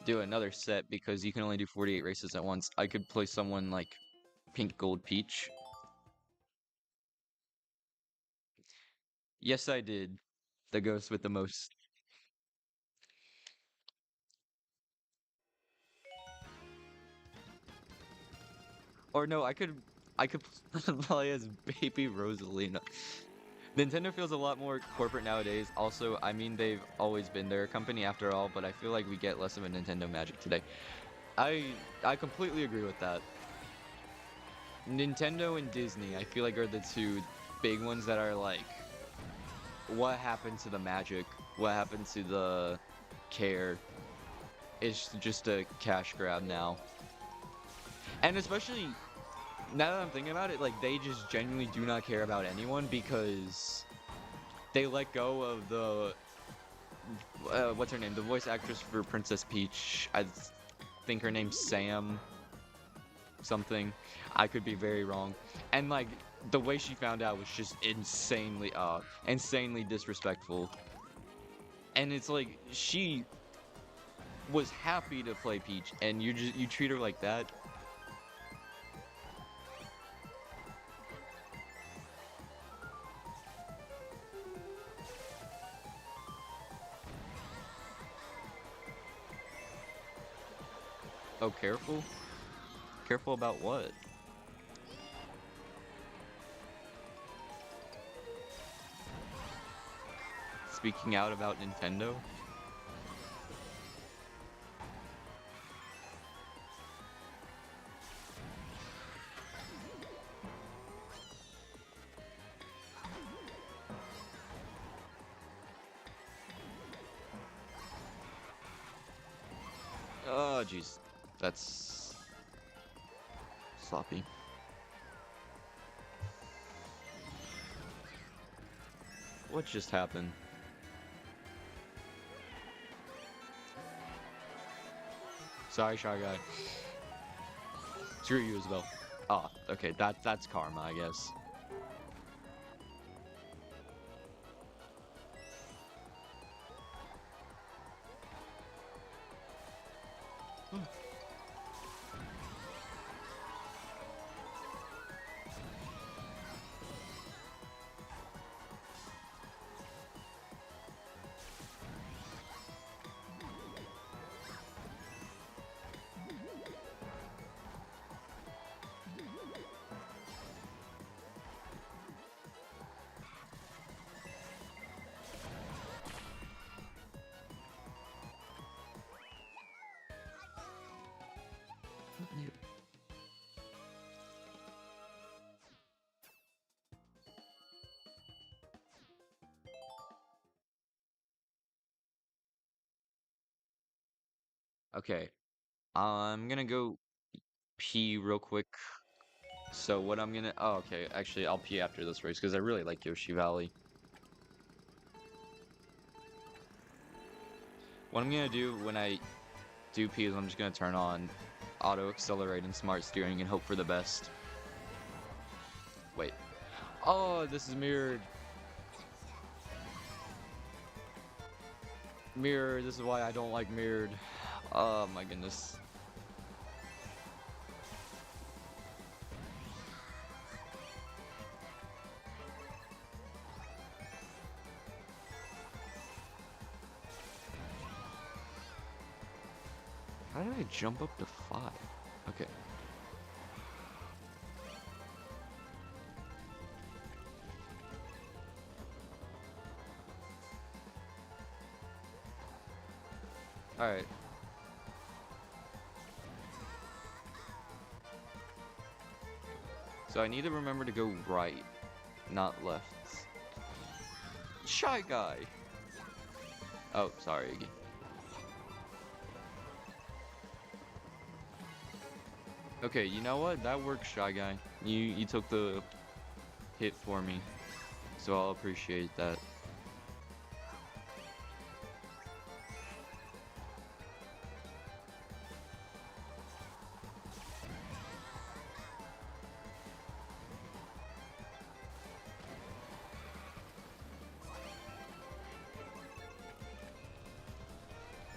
do another set, because you can only do 48 races at once, I could play someone like Pink Gold Peach. Yes, I did. The ghost with the most. Or no, I could play as Baby Rosalina. Nintendo feels a lot more corporate nowadays. Also, I mean, they've always been their company after all, but I feel like we get less of a Nintendo magic today. I completely agree with that. Nintendo and Disney, I feel like, are the two big ones that are like, what happened to the magic? What happened to the care? It's just a cash grab now. And especially, now that I'm thinking about it, like, they just genuinely do not care about anyone because they let go of the, what's her name? The voice actress for Princess Peach. I think her name's Sam something. I could be very wrong. And, like, the way she found out was just insanely disrespectful. And it's like, she was happy to play Peach, and you treat her like that. Oh, careful? Careful about what? Speaking out about Nintendo? Oh, jeez. That's sloppy. What just happened? Sorry, Shy Guy. Screw you as well. Ah, okay, that's karma, I guess. Okay, I'm gonna go pee real quick. So what I'm gonna, oh, okay, actually I'll pee after this race because I really like Yoshi Valley. What I'm gonna do when I do pee is I'm just gonna turn on auto accelerate and smart steering and hope for the best. Wait. Oh, this is mirrored. Mirror, this is why I don't like mirrored. Oh my goodness. How did I jump up to 5? Okay. Alright. So I need to remember to go right, not left. Shy Guy! Oh, sorry, Iggy. Okay, you know what? That works, Shy Guy. You took the hit for me, so I'll appreciate that.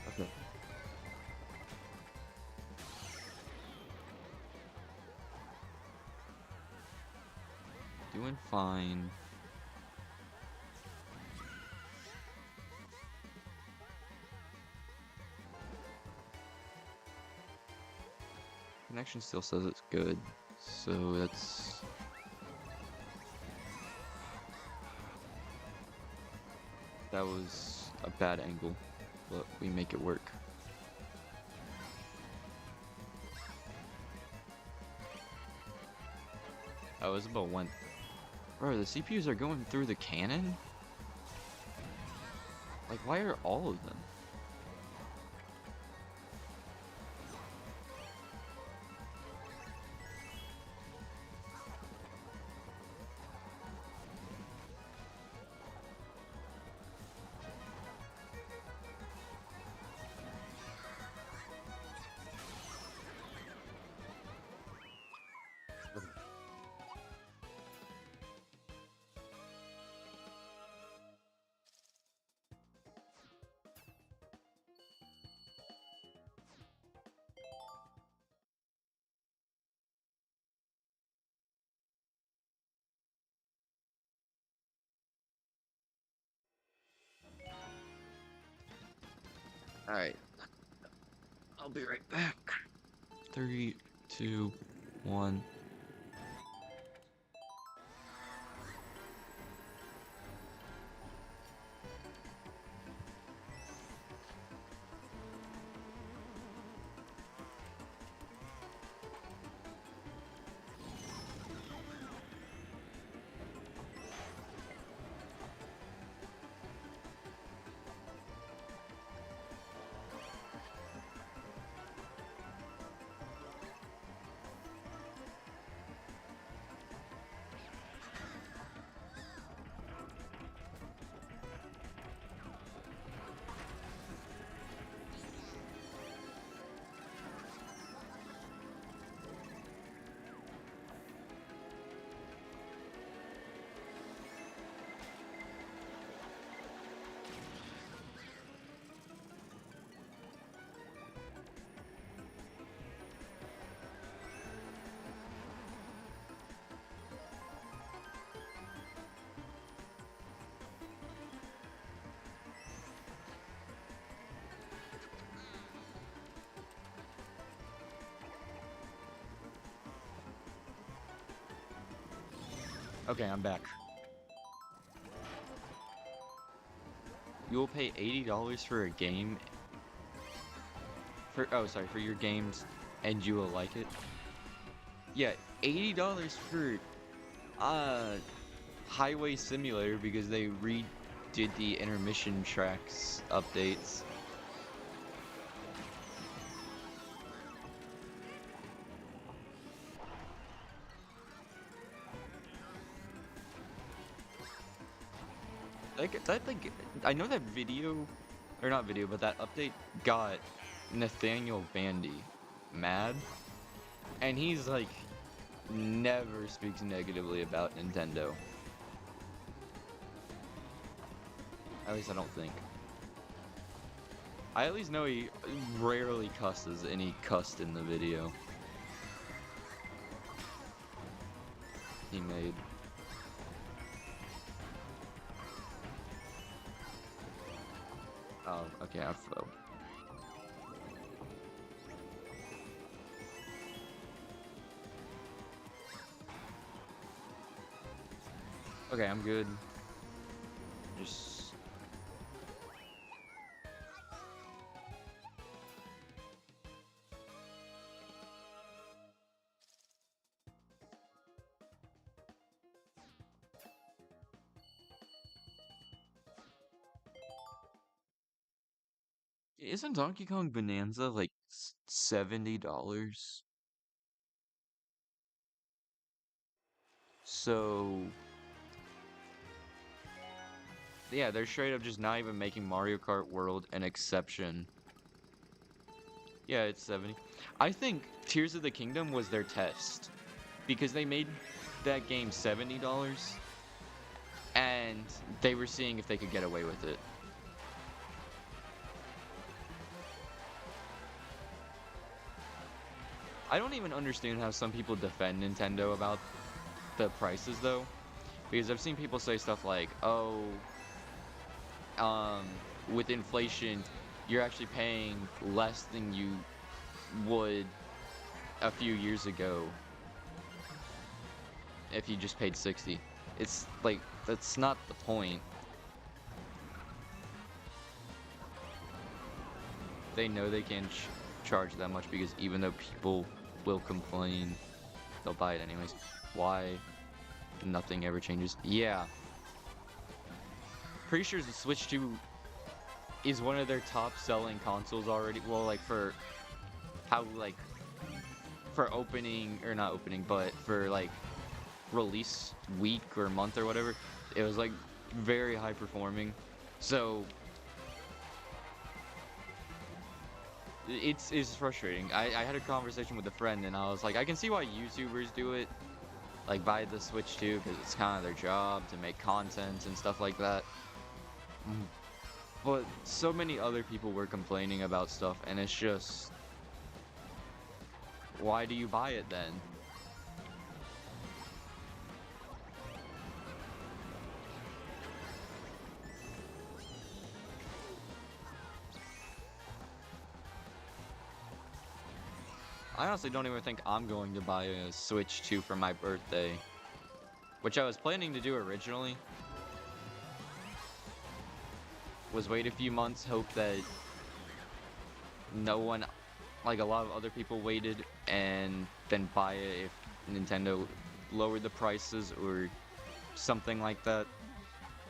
Okay. Doing fine. Connection still says it's good, so that's... That was a bad angle, but we make it work. Oh, Isabel went... Bro, the CPUs are going through the cannon? Like, why are all of them? Alright. I'll be right back. 3, 2, 1. Okay, I'm back. You will pay $80 for a game for your games and you will like it? Yeah, $80 for Highway Simulator because they redid the intermission tracks updates. Like, I know that video, or not video, but that update got Nathaniel Bandy mad, and he's like, never speaks negatively about Nintendo. At least I don't think. I at least know he rarely cusses, and he cussed in the video he made. Oh, okay, I fell. Okay, I'm good. Just... Isn't Donkey Kong Bonanza like $70? So... yeah, they're straight up just not even making Mario Kart World an exception. Yeah, it's 70. I think Tears of the Kingdom was their test. Because they made that game $70, and they were seeing if they could get away with it. I don't even understand how some people defend Nintendo about the prices, though. Because I've seen people say stuff like, oh, with inflation, you're actually paying less than you would a few years ago if you just paid 60. It's like, that's not the point. They know they can't charge that much because even though people will complain, they'll buy it anyways. Why nothing ever changes? Yeah. Pretty sure the Switch 2 is one of their top selling consoles already. Well, like for how, like, for opening, or not opening, but for like release week or month or whatever, it was like very high performing. So it's frustrating. I had a conversation with a friend and I was like, I can see why YouTubers do it, like buy the Switch 2 because it's kind of their job to make content and stuff like that. But so many other people were complaining about stuff, and it's just, why do you buy it then? I honestly don't even think I'm going to buy a Switch 2 for my birthday, which I was planning to do originally. Was wait a few months, hope that no one, like a lot of other people waited, and then buy it if Nintendo lowered the prices or something like that.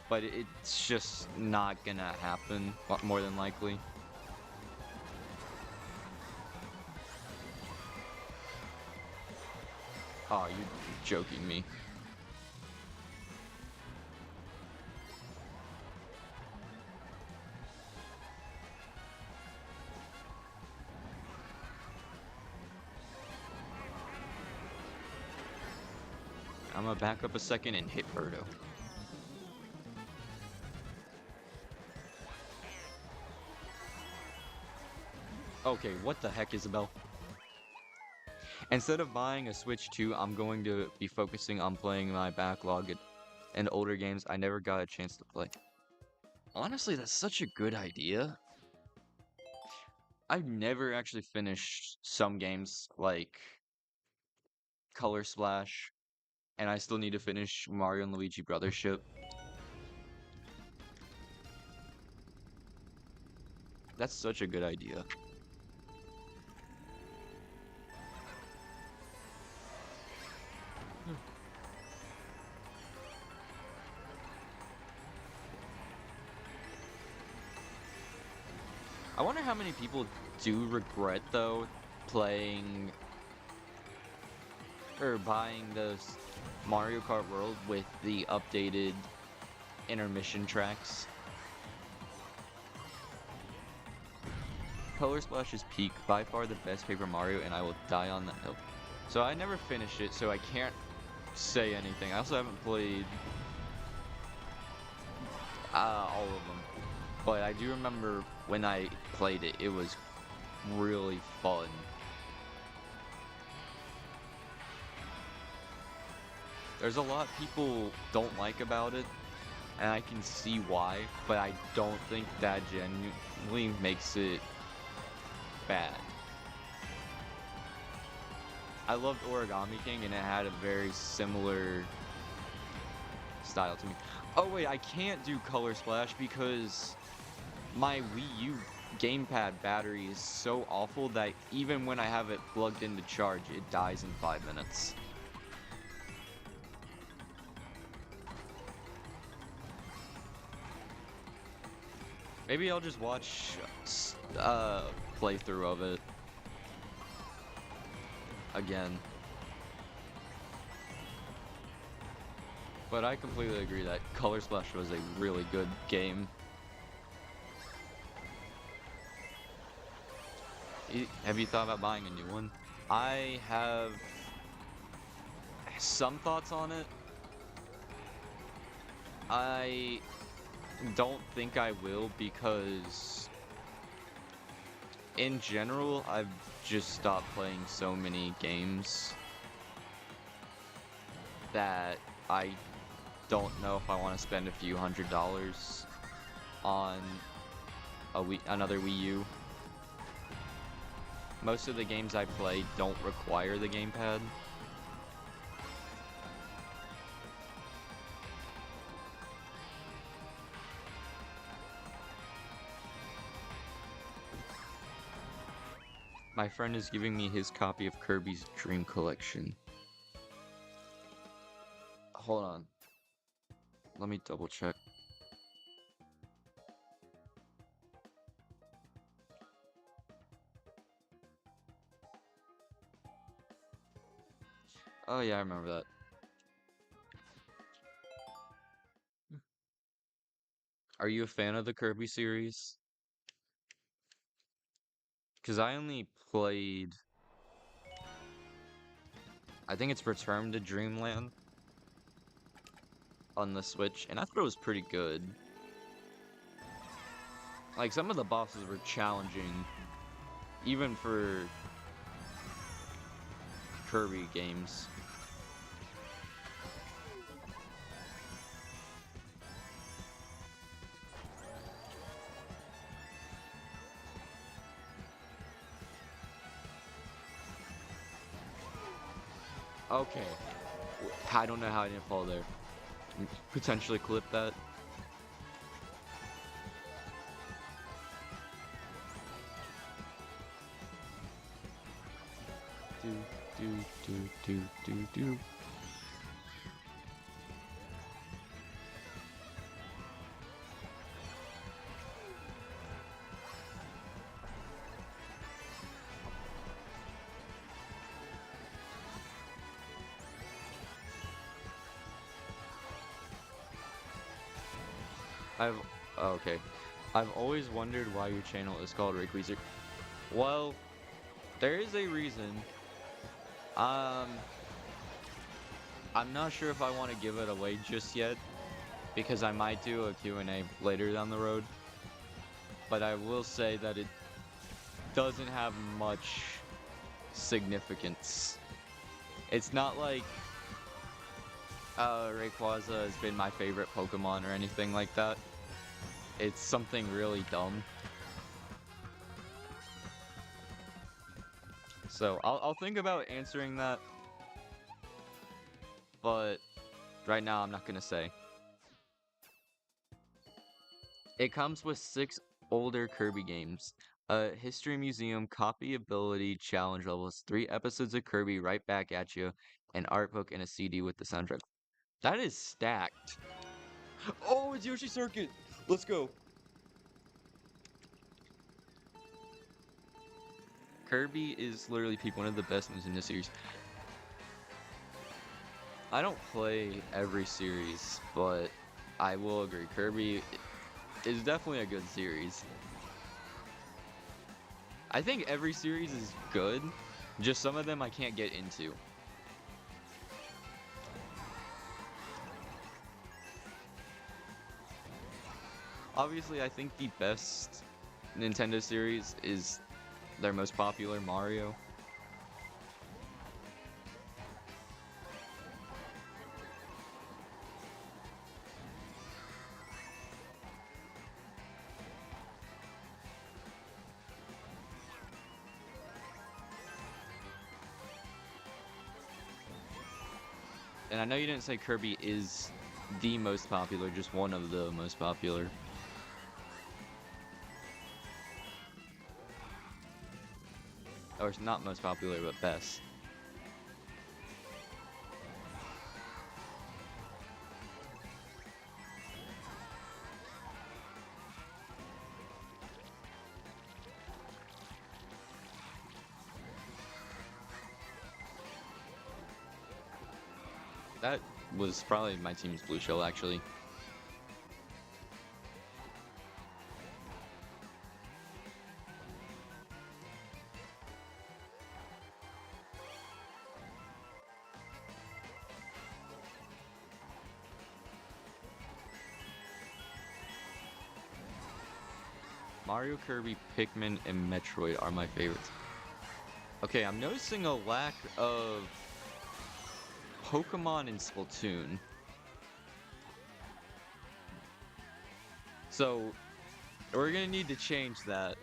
But it's just not gonna happen, more than likely. Oh, you're joking me. I'm gonna back up a second and hit Birdo. Okay, what the heck, Isabel? Instead of buying a Switch 2, I'm going to be focusing on playing my backlog and older games I never got a chance to play. Honestly, that's such a good idea. I've never actually finished some games like Color Splash, and I still need to finish Mario and Luigi Brothership. That's such a good idea. I wonder how many people do regret, though, playing or buying the Mario Kart World with the updated intermission tracks. Color Splash is peak, by far the best Paper Mario, and I will die on that hill. So I never finished it, so I can't say anything. I also haven't played all of them. But I do remember when I played it, it was really fun. There's a lot people don't like about it, and I can see why, but I don't think that genuinely makes it bad. I loved Origami King, and it had a very similar style to me. Oh wait, I can't do Color Splash because my Wii U gamepad battery is so awful that even when I have it plugged in to charge, it dies in 5 minutes. Maybe I'll just watch playthrough of it again. But I completely agree that Color Splash was a really good game. Have you thought about buying a new one? I have some thoughts on it. I don't think I will because in general, I've just stopped playing so many games that I don't know if I want to spend a few $100s on another Wii U. Most of the games I play don't require the gamepad. My friend is giving me his copy of Kirby's Dream Collection. Hold on. Let me double check. Oh yeah, I remember that. Are you a fan of the Kirby series? Because I only played... I think it's Return to Dreamland on the Switch, and I thought it was pretty good. Like, some of the bosses were challenging, even for Kirby games. Okay. I don't know how I didn't fall there. Potentially clip that. Do. I've okay. I've always wondered why your channel is called Rayqueezer. Well, there is a reason. Um, I'm not sure if I want to give it away just yet because I might do a Q&A later down the road. But I will say that it doesn't have much significance. It's not like Rayquaza has been my favorite Pokemon or anything like that. It's something really dumb. So I'll think about answering that, but right now I'm not gonna say. It comes with 6 older Kirby games, a history museum, copy ability, challenge levels, 3 episodes of Kirby right back at you, an art book, and a CD with the soundtrack. That is stacked. Oh, it's Yoshi Circuit! Let's go! Kirby is literally one of the best ones in the series. I don't play every series, but I will agree, Kirby is definitely a good series. I think every series is good, just some of them I can't get into. Obviously, I think the best Nintendo series is their most popular, Mario. And I know you didn't say Kirby is the most popular, just one of the most popular. Or it's not most popular, but best. That was probably my team's blue shell, actually. Mario, Kirby, Pikmin, and Metroid are my favorites. Okay, I'm noticing a lack of Pokemon in Splatoon. So, we're gonna need to change that.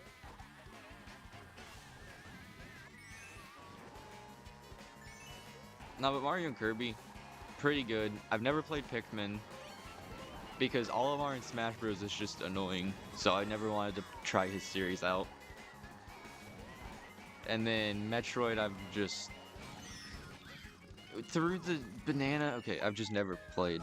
No, but Mario and Kirby, pretty good. I've never played Pikmin because all of our in Smash Bros is just annoying, so I never wanted to try his series out. And then Metroid, I've just through the banana. Okay, I've just never played.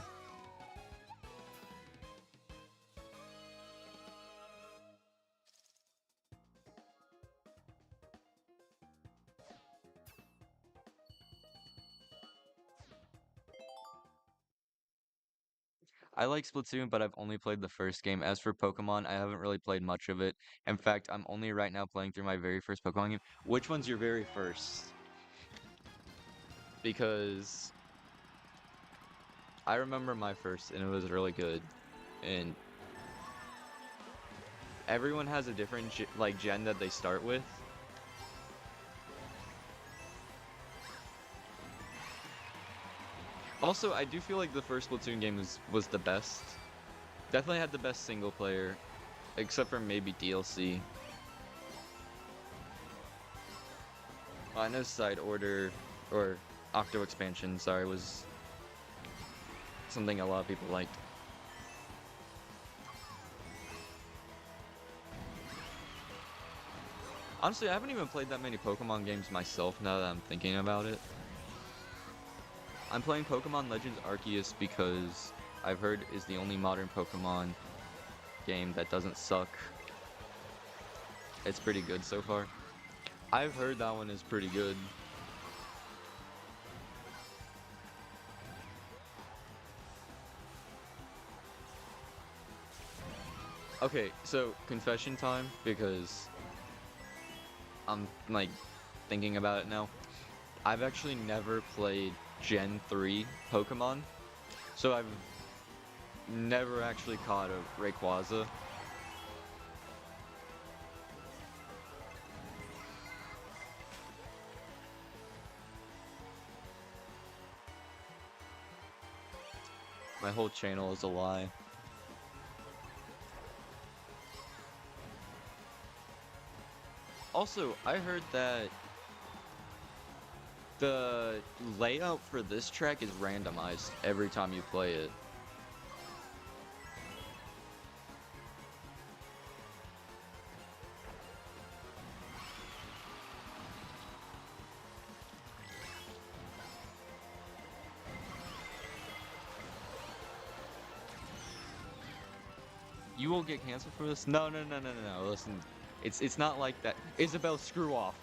I like Splatoon, but I've only played the first game. As for Pokemon, I haven't really played much of it. In fact, I'm only right now playing through my very first Pokemon game. Which one's your very first? Because I remember my first, and it was really good. And everyone has a different gen that they start with. Also, I do feel like the first Splatoon game was the best. Definitely had the best single player, except for maybe DLC. I know side order, or Octo expansion, sorry, was something a lot of people liked. Honestly, I haven't even played that many Pokemon games myself now that I'm thinking about it. I'm playing Pokemon Legends Arceus because I've heard is the only modern Pokemon game that doesn't suck. It's pretty good so far. I've heard that one is pretty good. Okay, so confession time, because I'm like thinking about it now. I've actually never played Gen 3 Pokemon, so I've never actually caught a Rayquaza. My whole channel is a lie. Also, I heard that the layout for this track is randomized every time you play it. You won't get canceled for this? No, no, no, no, no, no. Listen, it's not like that. Isabel, screw off.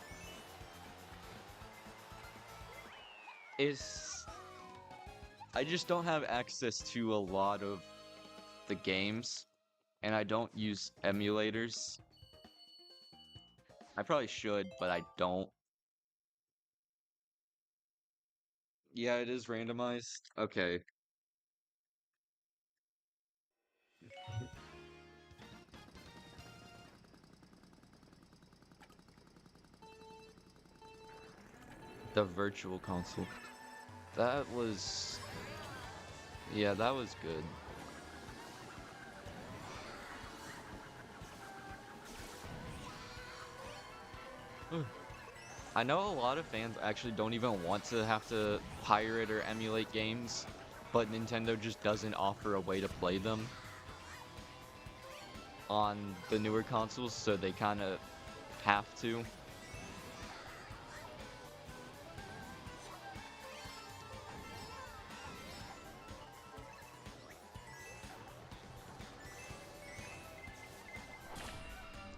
I just don't have access to a lot of the games, and I don't use emulators. I probably should, but I don't. Yeah, it is randomized. Okay. The virtual console. That was... Yeah, that was good. I know a lot of fans actually don't even want to have to pirate or emulate games, but Nintendo just doesn't offer a way to play them on the newer consoles, so they kind of have to.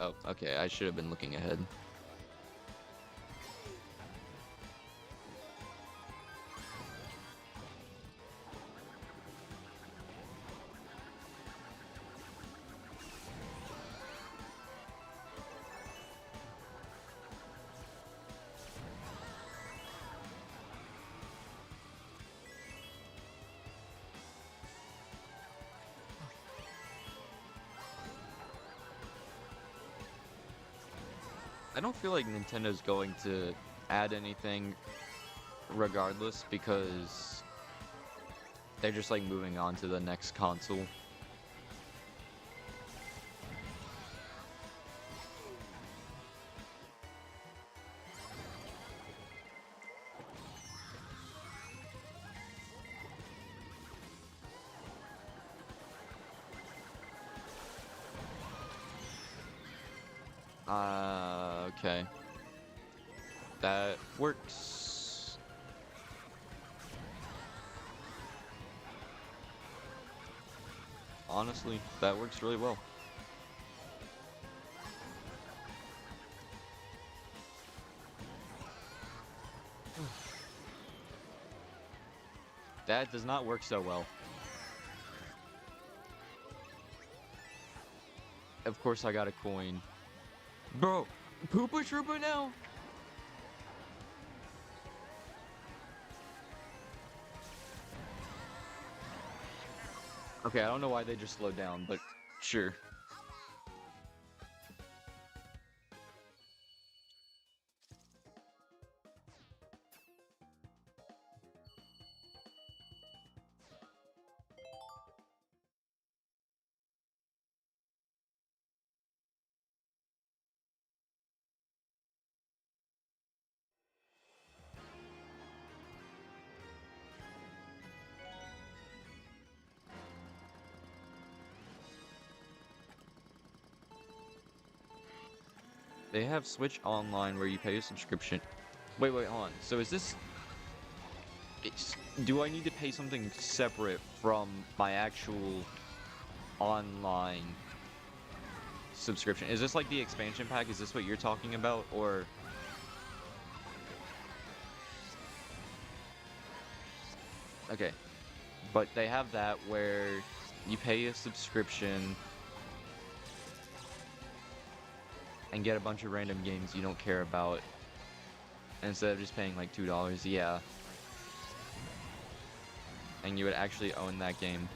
Oh, okay, I should have been looking ahead. I don't feel like Nintendo's going to add anything regardless, because they're just like moving on to the next console. Okay. That works. Honestly, that works really well. That does not work so well. Of course I got a coin. Bro, Poopa Troopa now? Okay, I don't know why they just slowed down, but sure. They have Switch Online where you pay a subscription. Wait, hold on. So is this... do I need to pay something separate from my actual online subscription? Is this like the expansion pack? Is this what you're talking about? Or... okay. But they have that where you pay a subscription and get a bunch of random games you don't care about instead of just paying like $2, yeah. And you would actually own that game.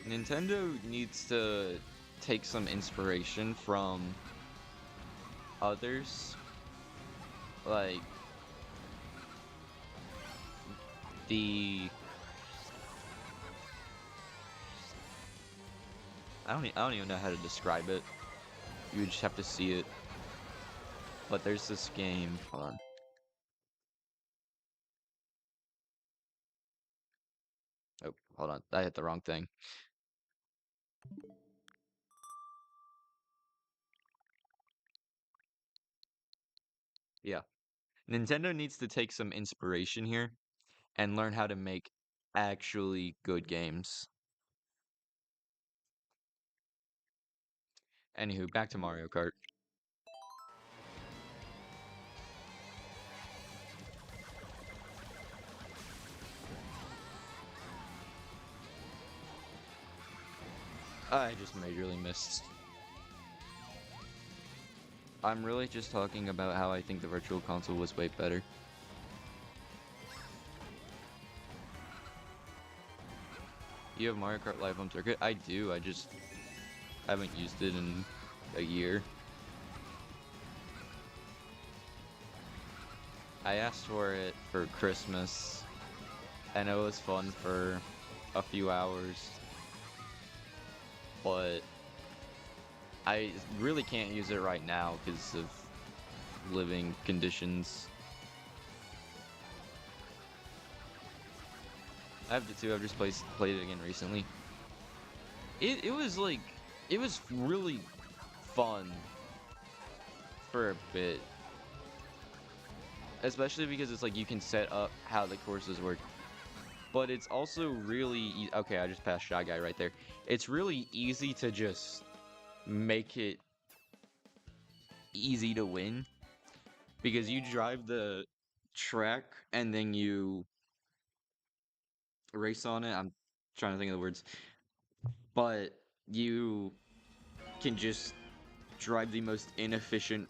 Nintendo needs to take some inspiration from others, like I don't even know how to describe it. You would just have to see it. But there's this game. Hold on. Oh, hold on. I hit the wrong thing. Yeah. Nintendo needs to take some inspiration here and learn how to make actually good games. Anywho, back to Mario Kart. I just majorly missed. I'm really just talking about how I think the Virtual Console was way better. You have Mario Kart Live Home Circuit? I do, I just haven't used it in a year. I asked for it for Christmas, and it was fun for a few hours, but I really can't use it right now because of living conditions. I have the two. I've just played it again recently. It was like, it was really fun for a bit, especially because it's like you can set up how the courses work. But it's also really okay. I just passed Shy Guy right there. It's really easy to just make it easy to win because you drive the track and then you race on it. I'm trying to think of the words, but you can just drive the most inefficient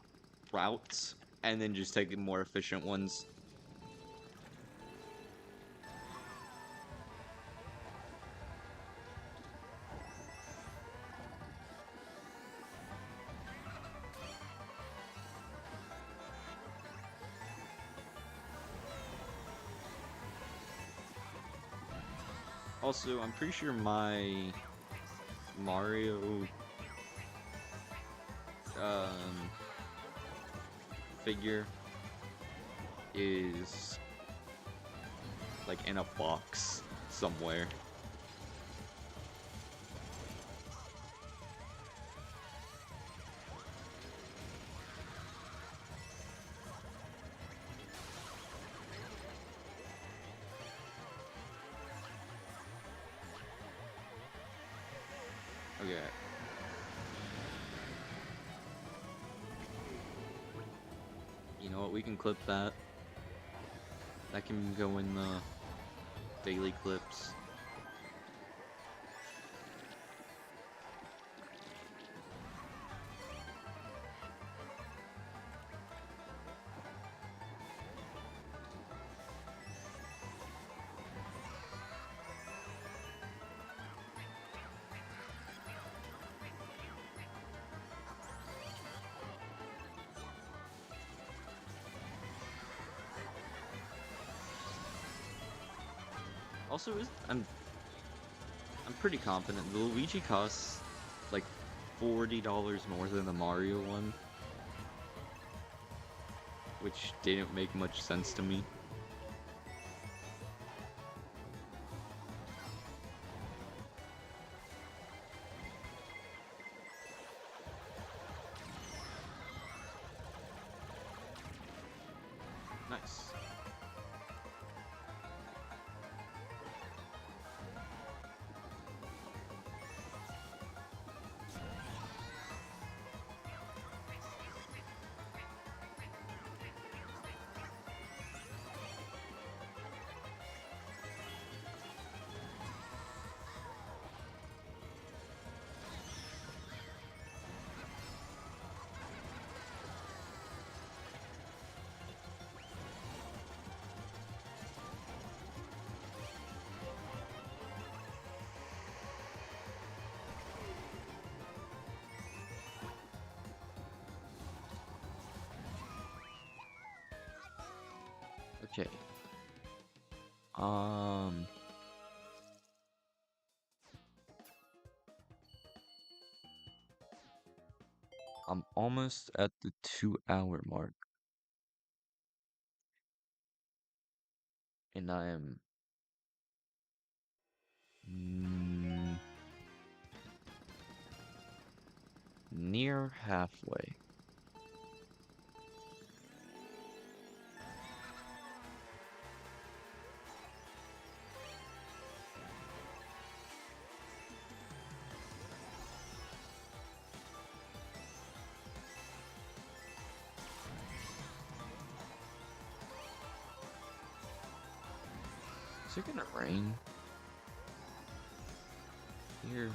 routes and then just take the more efficient ones. Also, I'm pretty sure my Mario figure is like in a box somewhere. Okay. You know what? We can clip that. That can go in the daily clips. Also, I'm pretty confident the Luigi costs like $40 more than the Mario one. which didn't make much sense to me. Nice. Okay. Um, I'm almost at the 2-hour mark, and I am near halfway. Is it gonna rain here?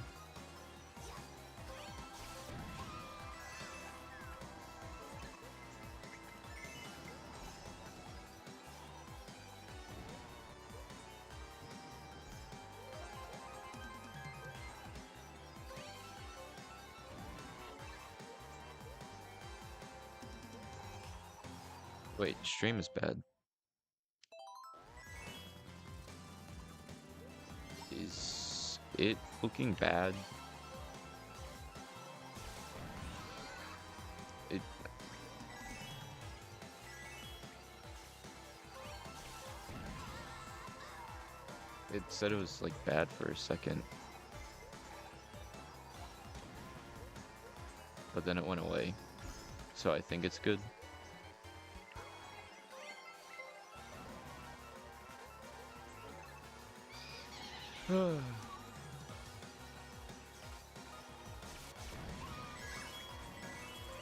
Wait, stream is bad. Is it looking bad? It it said it was like bad for a second, but then it went away. So I think it's good.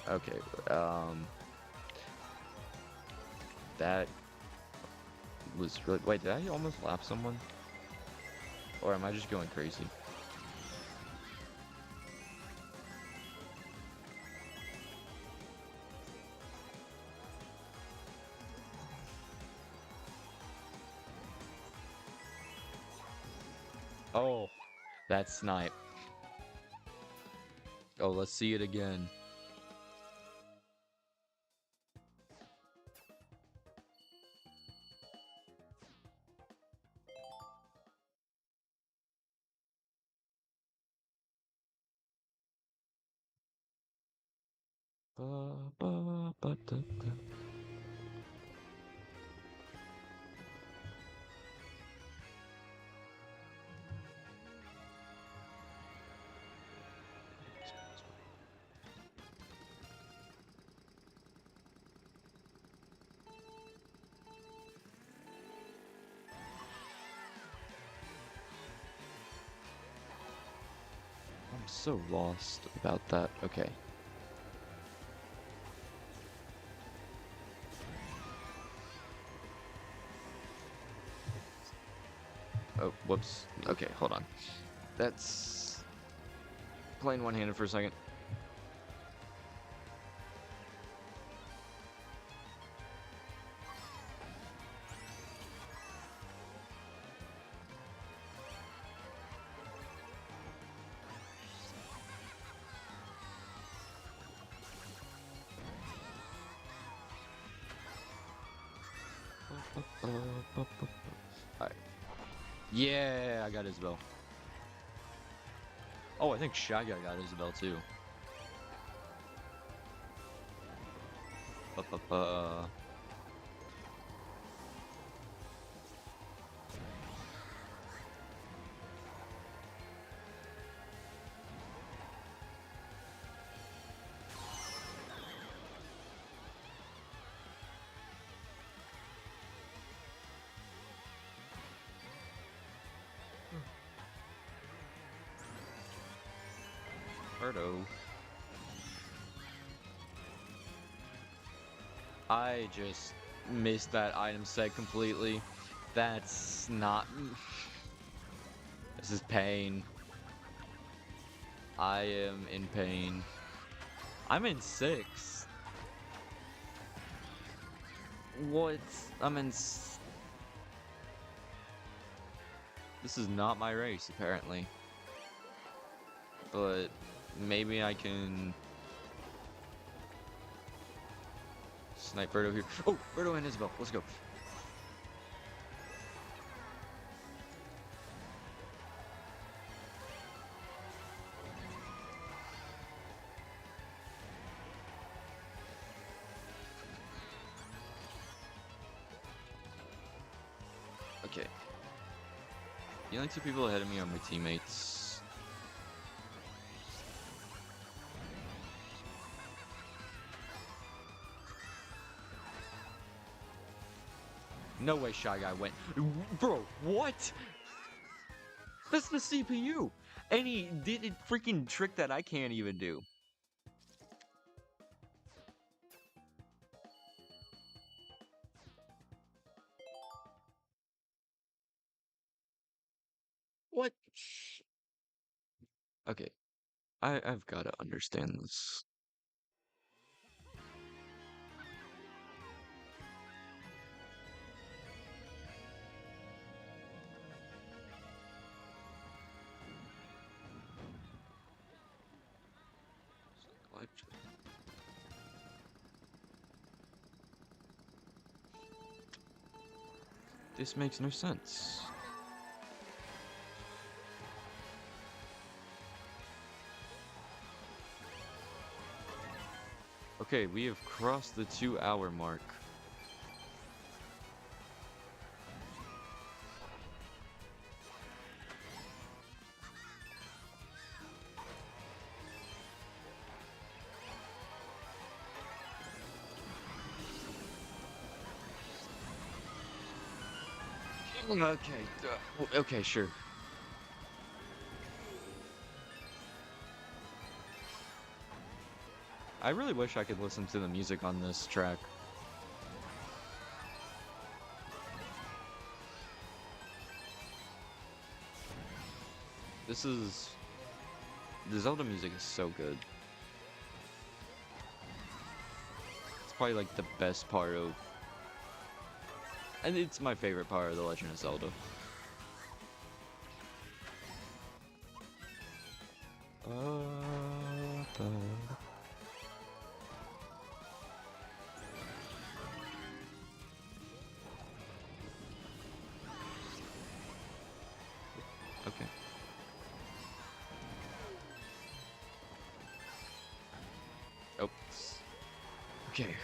Okay, that was really. Wait, did I almost lap someone? Or am I just going crazy? Oh, that snipe. Oh, let's see it again. Ba-ba-ba-da-da. I'm so lost about that. Okay. Oh, whoops. Okay, hold on. That's playing one-handed for a second. Alright. Yeah, I got Isabel. Oh, I think Shy Guy got Isabel too. Ba-ba-ba. Birdo. I just missed that item set completely. That's not... This is pain. I am in pain. I'm in 6. What? I'm in... This is not my race, apparently. But maybe I can... Snipe Birdo here. Oh, Birdo and Isabel. Let's go. Okay. The only 2 people ahead of me are my teammates. No way Shy Guy went. Bro, what? That's the CPU! And he did a freaking trick that I can't even do. What? Okay. I've got to understand this. This makes no sense. Okay, we have crossed the 2-hour mark. Okay, okay, sure. I really wish I could listen to the music on this track. The Zelda music is so good. It's probably like the best part of, and it's my favorite part of The Legend of Zelda. Okay. Oh. Okay.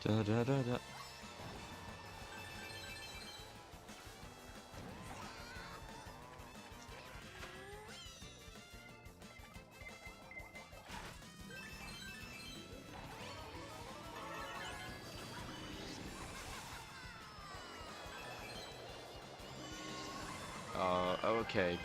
Da da da da. Okay.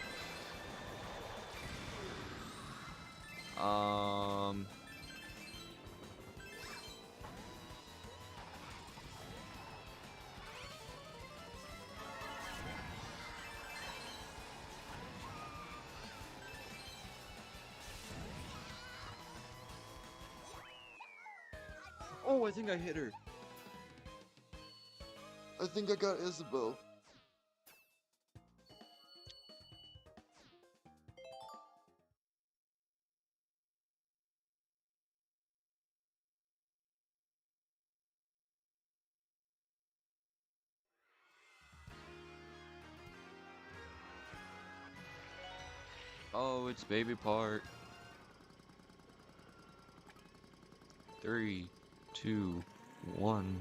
Oh, I think I hit her. I think I got Isabel. Oh, it's baby part. 3, 2, 1.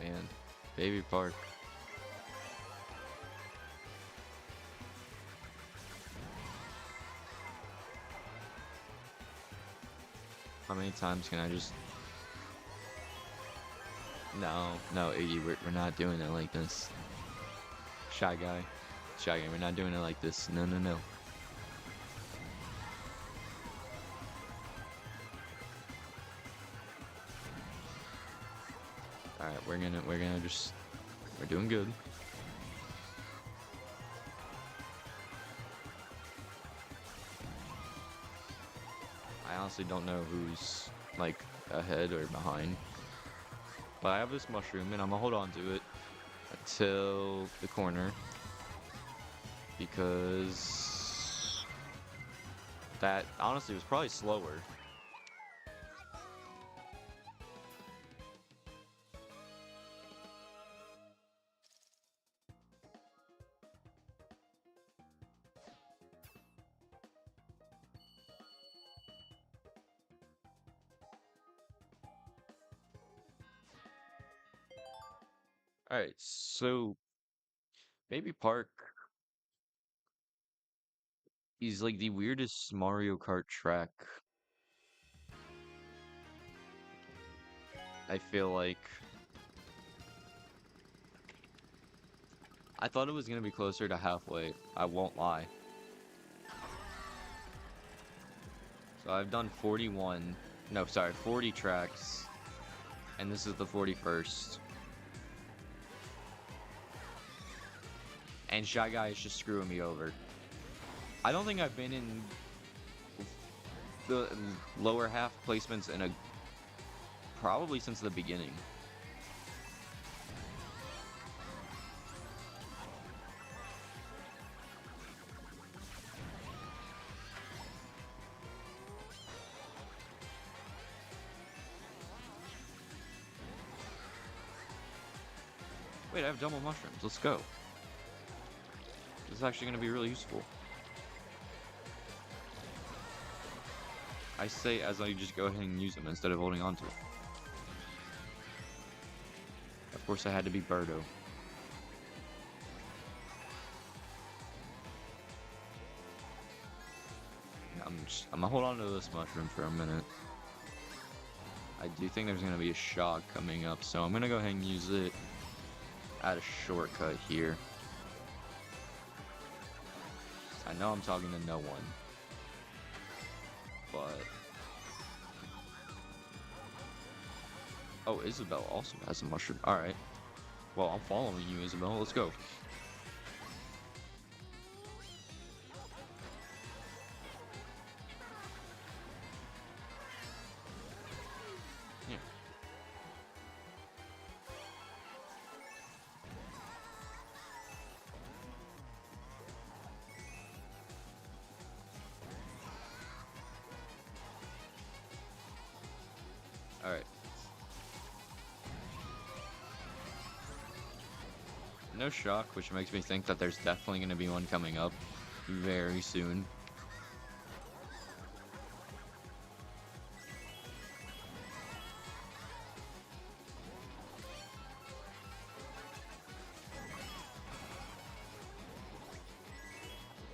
Man, Baby Park. How many times can I just... No, no, Iggy, we're not doing it like this. Shy Guy. Shy Guy, we're not doing it like this. No, no, no. Alright, we're gonna just... We're doing good. I honestly don't know who's, like, ahead or behind. But I have this mushroom, and I'm gonna hold on to it until the corner. Because... that, honestly, was probably slower. Alright, so... Baby Park is like the weirdest Mario Kart track. I feel like... I thought it was gonna be closer to halfway, I won't lie. So I've done 41... No, sorry, 40 tracks. And this is the 41st. And Shy Guy is just screwing me over. I don't think I've been in the lower half placements in probably since the beginning. Wait, I have double mushrooms. Let's go. This is actually going to be really useful. I say as I just go ahead and use them instead of holding on to it. Of course, I had to be Birdo. I'm gonna hold on to this mushroom for a minute. I do think there's gonna be a shock coming up, so I'm gonna go ahead and use it at a shortcut here. I know I'm talking to no one, but... Oh, Isabel also has a mushroom. Alright. Well, I'm following you, Isabel. Let's go. Yeah. Alright. No shock, which makes me think that there's definitely going to be one coming up very soon.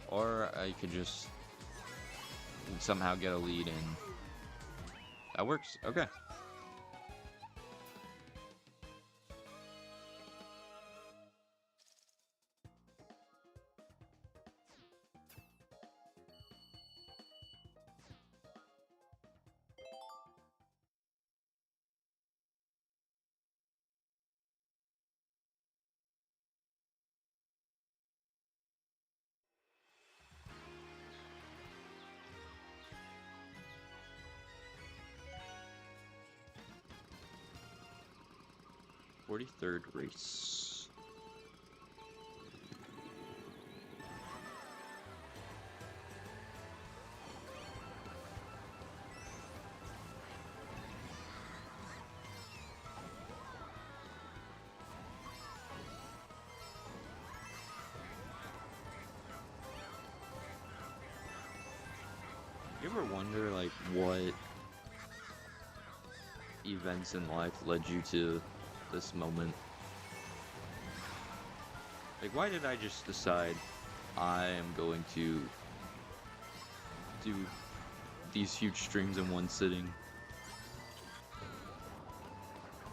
Or I could just somehow get a lead in. That works. Okay. .43rd race. ever wonder, like, what events in life led you to this moment? Like, why did I just decide I am going to do these huge streams in one sitting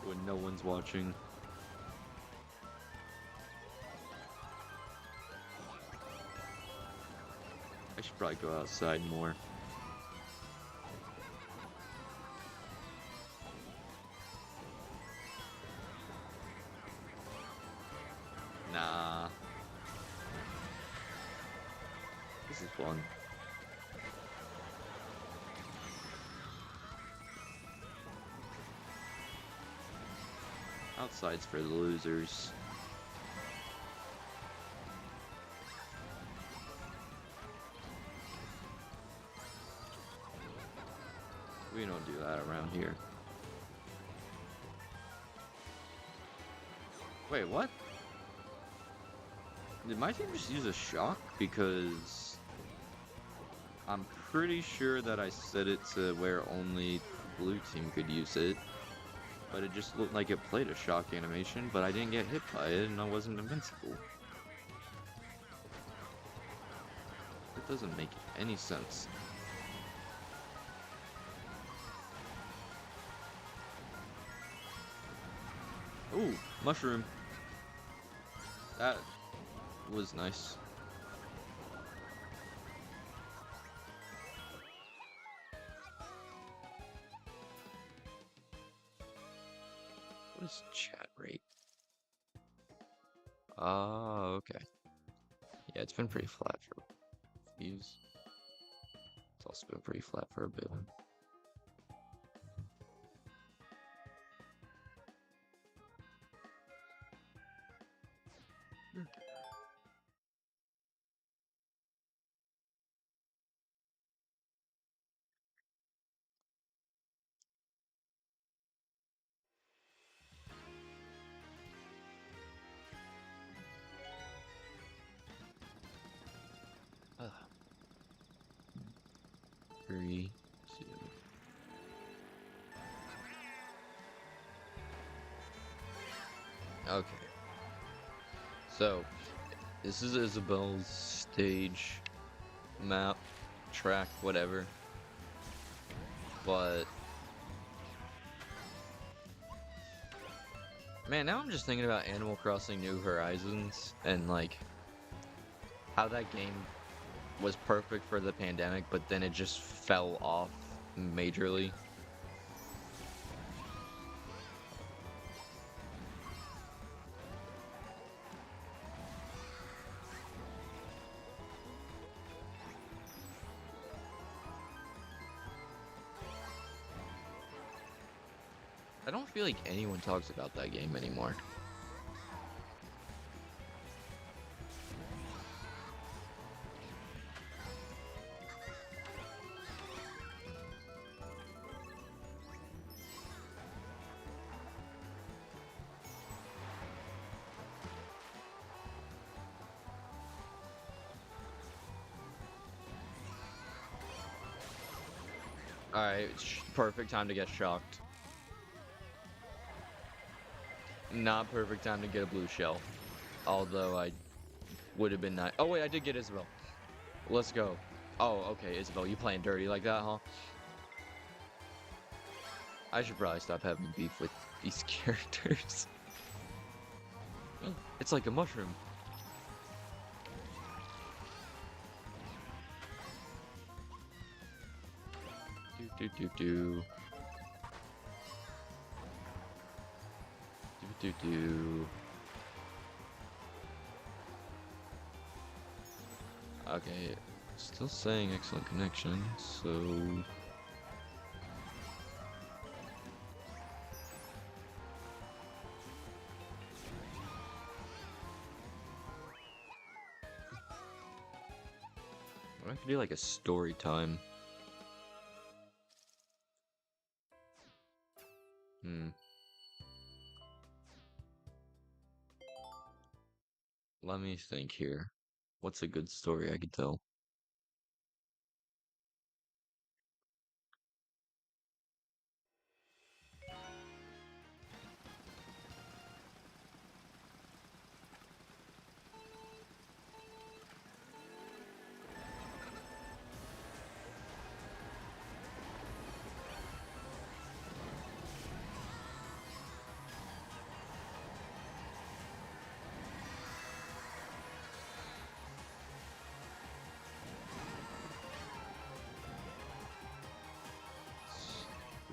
when no one's watching? I should probably go outside more. Nah. This is fun. Outside's for the losers. We don't do that around here. Wait, what? Did my team just use a shock? Because I'm pretty sure that I set it to where only blue team could use it. But it just looked like it played a shock animation, but I didn't get hit by it and I wasn't invincible. It doesn't make any sense. Ooh, mushroom. That was nice. What is chat rate? Oh, okay. Yeah, it's been pretty flat for views. It's also been pretty flat for a bit. Ah, 3, 2. Okay. So, this is Isabel's stage, map, track, whatever. But man, now I'm just thinking about Animal Crossing New Horizons and like how that game was perfect for the pandemic, but then it just fell off majorly. I don't feel like anyone talks about that game anymore. Alright, perfect time to get shocked. Not perfect time to get a blue shell. Although I would have been nice. Oh wait, I did get Isabel. Let's go. Oh, okay, Isabel, you playing dirty like that, huh? I should probably stop having beef with these characters. It's like a mushroom. Do do do do. Do do do. Okay, still saying excellent connection, so I could do like a story time. Let me think here. What's a good story I could tell?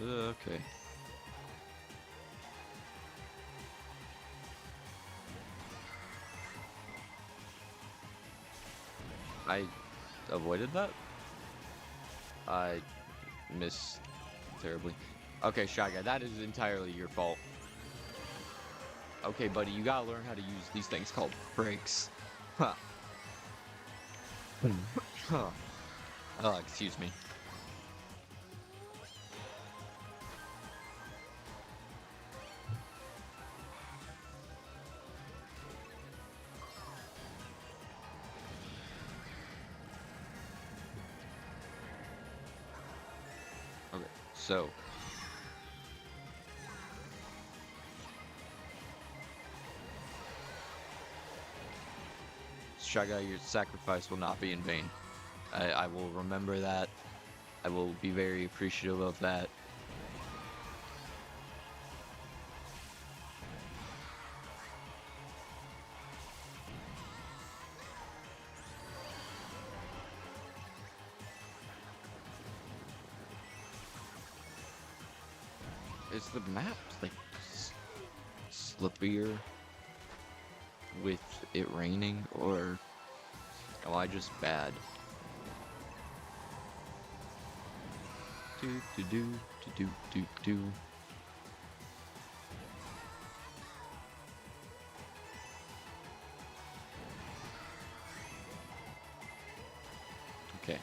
Okay. I avoided that? I missed terribly. Okay, Shy Guy, that is entirely your fault. Okay, buddy, you gotta learn how to use these things called brakes. Huh. Huh. Oh, excuse me. Okay, so Shy Guy, your sacrifice will not be in vain. I will remember that. I will be very appreciative of that. Is the map like slippier with it raining, or am I just bad? Do do do do do do do. Okay.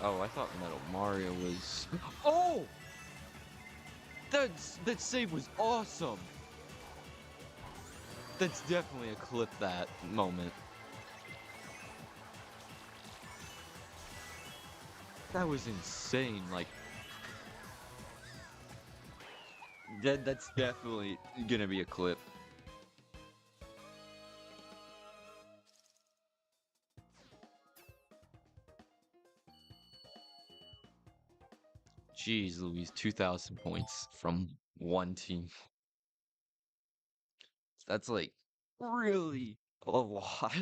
Oh, I thought Metal Mario was. Oh, that save was awesome. That's definitely a clip that moment. That was insane. Like that's definitely gonna be a clip. Jeez Louise, 2,000 points from one team. That's like really a lot.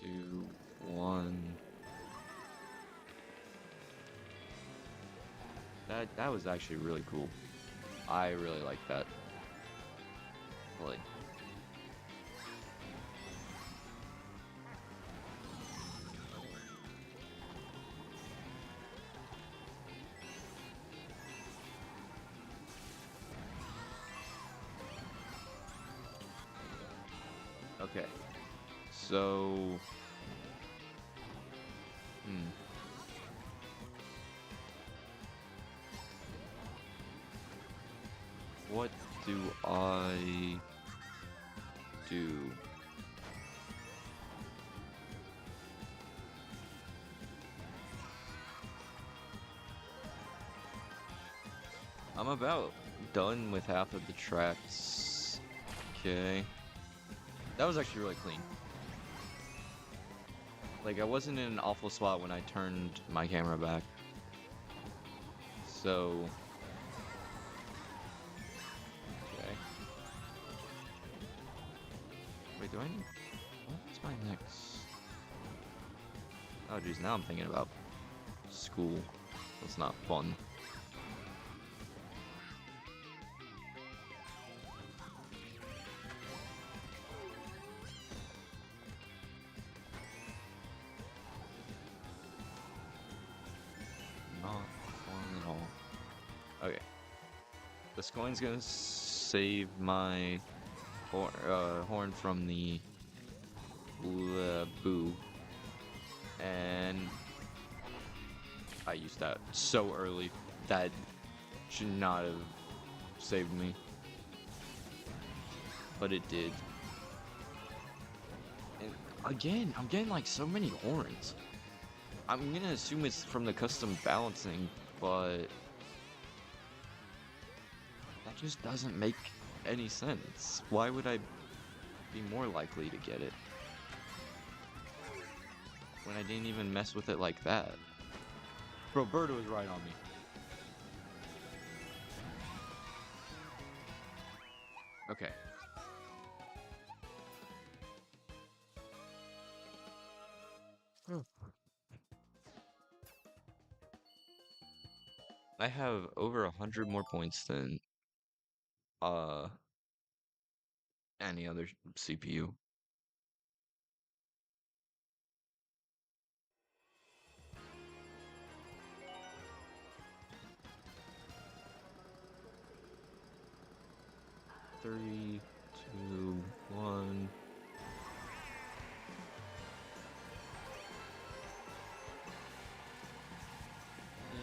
2, 1. That was actually really cool. I really like that. Like, okay. So, hmm. What do I do? I'm about done with half of the tracks. Okay. That was actually really clean. Like, I wasn't in an awful spot when I turned my camera back. So... Okay. Wait, do I need... What's my next... Oh, geez, now I'm thinking about school. That's not fun. Not fun at all. Okay. This coin's gonna save my horn from the boo. And I used that so early. That should not have saved me. But it did. And again, I'm getting like so many horns. I'm gonna assume it's from the custom balancing, but that just doesn't make any sense. Why would I be more likely to get it? when I didn't even mess with it like that. Bro, Birdo was right on me. Okay. I have over 100 more points than uh any other CPU. Three, two, one.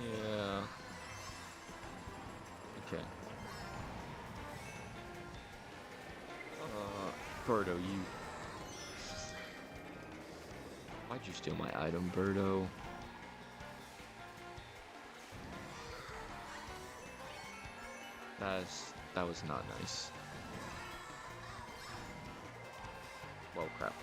Yeah. Okay. Birdo, you. Why'd you steal my item, Birdo? That was not nice. Well, crap.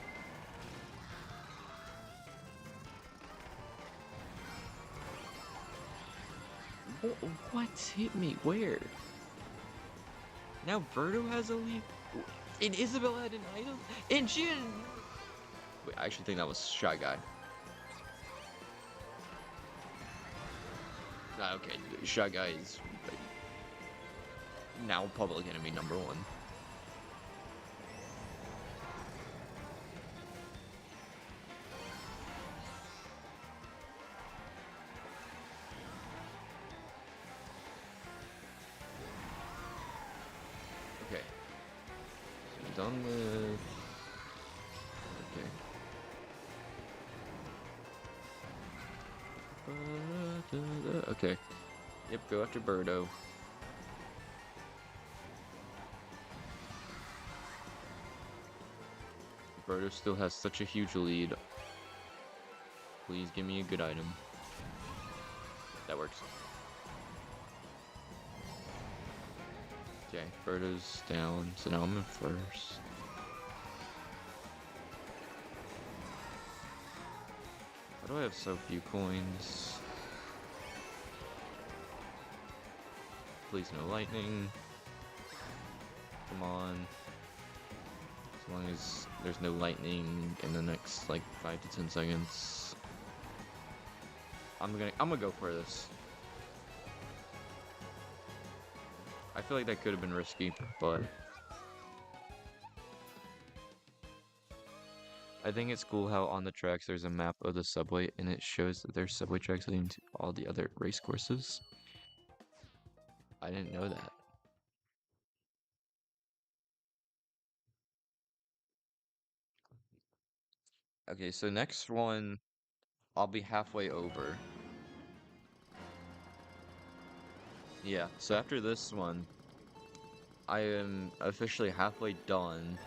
What hit me? Where? Now Birdo has a lead? And Isabel had an item? And Jin! Wait, I actually think that was Shy Guy. Okay, Shy Guy is now public enemy #1. Okay. So I'm done with... Okay. Okay. Yep, go after Birdo. Birdo still has such a huge lead. Please give me a good item. That works. Okay, Birdo's down, so now I'm in first. Why do I have so few coins? Please no lightning. Come on. As long as there's no lightning in the next like 5 to 10 seconds. I'm gonna go for this. I feel like that could have been risky, but I think it's cool how on the tracks there's a map of the subway and it shows that there's subway tracks leading to all the other race courses. I didn't know that. Okay, so next one, I'll be halfway over. Yeah, so after this one, I am officially halfway done.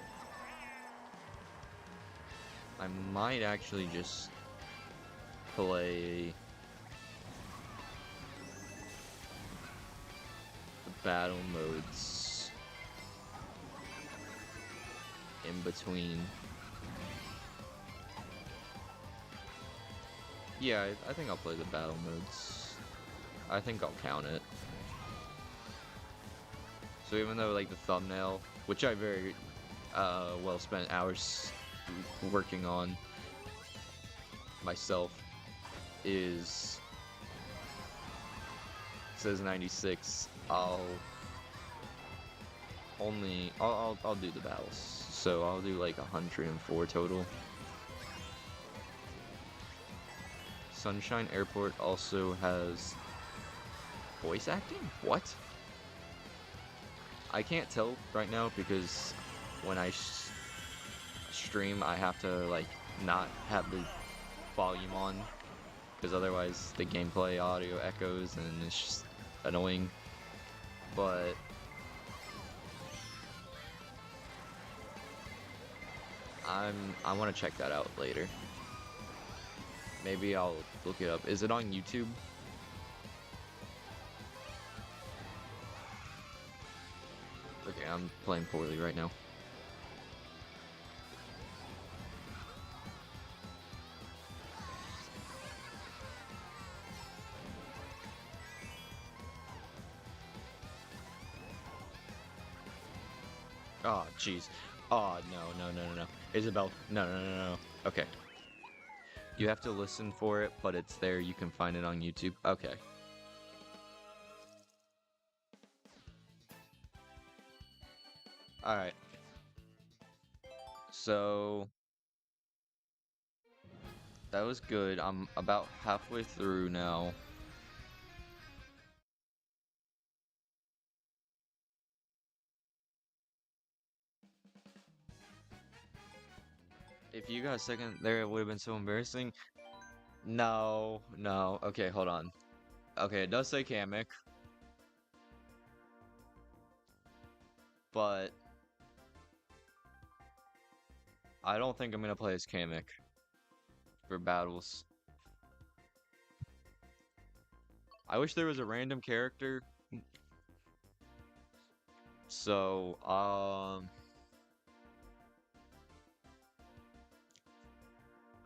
I might actually just play the battle modes in between. Yeah, I think I'll play the battle modes. I think I'll count it. So even though like the thumbnail, which I very well spent hours working on myself, says 96, I'll do the battles. So I'll do like 104 total. Sunshine Airport also has voice acting? What? I can't tell right now because when I stream, I have to like not have the volume on because otherwise the gameplay audio echoes and it's just annoying. But I want to check that out later. Maybe I'll look it up. Is it on YouTube? Okay, I'm playing poorly right now. Oh, jeez. Oh, no, no, no, no, no. Isabel, no, no, no, no. Okay. You have to listen for it, but it's there. You can find it on YouTube. Okay. Alright. So, that was good. I'm about halfway through now. If you got a second there, it would have been so embarrassing. No, no. Okay, hold on. Okay, it does say Kamek, but I don't think I'm gonna play as Kamek for battles. I wish there was a random character. So, I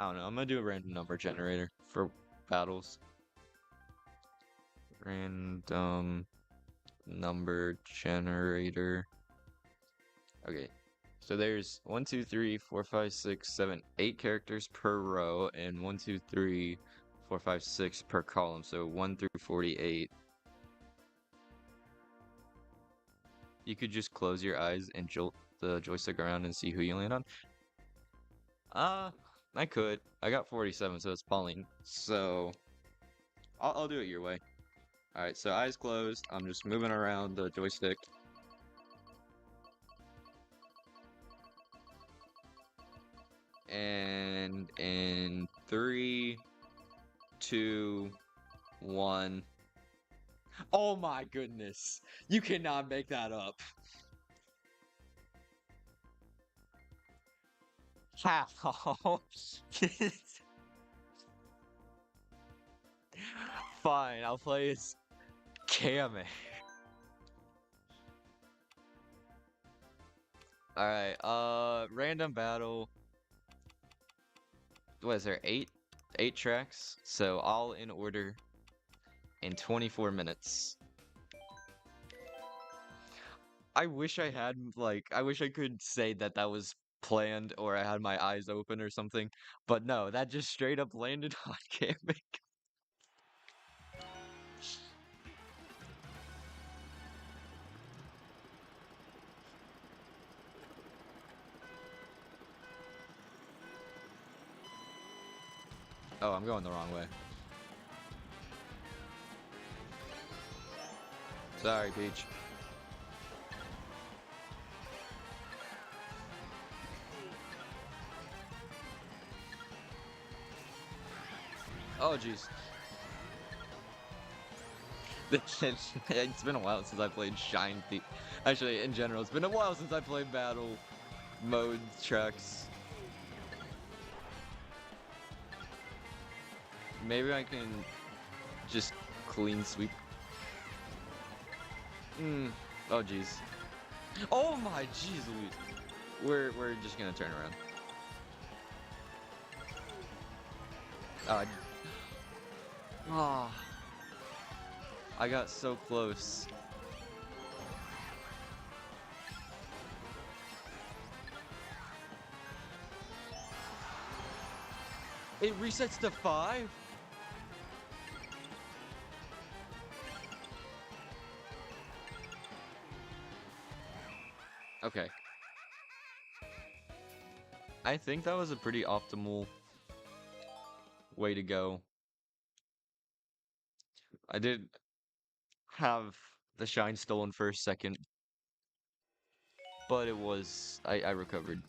don't know. I'm gonna do a random number generator for battles. Random number generator. Okay. So there's 1, 2, 3, 4, 5, 6, 7, 8 characters per row, and 1, 2, 3, 4, 5, 6 per column. So 1 through 48. You could just close your eyes and jolt the joystick around and see who you land on. I could. I got 47, so it's Pauline. So I'll do it your way. Alright, so eyes closed. I'm just moving around the joystick. And in 3, 2, 1. Oh my goodness! You cannot make that up. How? Fine, I'll play as Kame. Alright, random battle. What is there, 8? 8 tracks? So all in order in 24 minutes. I wish I had, like, I wish I could say that that was planned or I had my eyes open or something, but no, that just straight up landed on Kamek. Oh, I'm going the wrong way. Sorry, Peach. Oh, jeez. It's been a while since I played Shine Thief. Actually, in general, it's been a while since I played battle mode tracks. Maybe I can just clean sweep. Oh, jeez. Oh my jeez, Louise. We're just gonna turn around. Ah, I got so close. It resets to 5? Okay. I think that was a pretty optimal way to go. I did have the shine stolen for a second, but it was I recovered.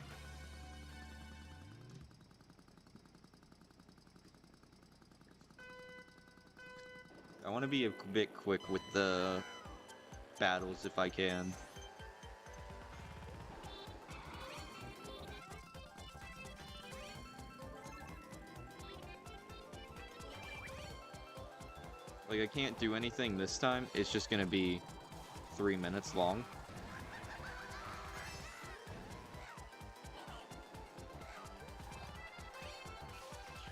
I want to be a bit quick with the battles if I can. Like, I can't do anything this time. It's just gonna be 3 minutes long.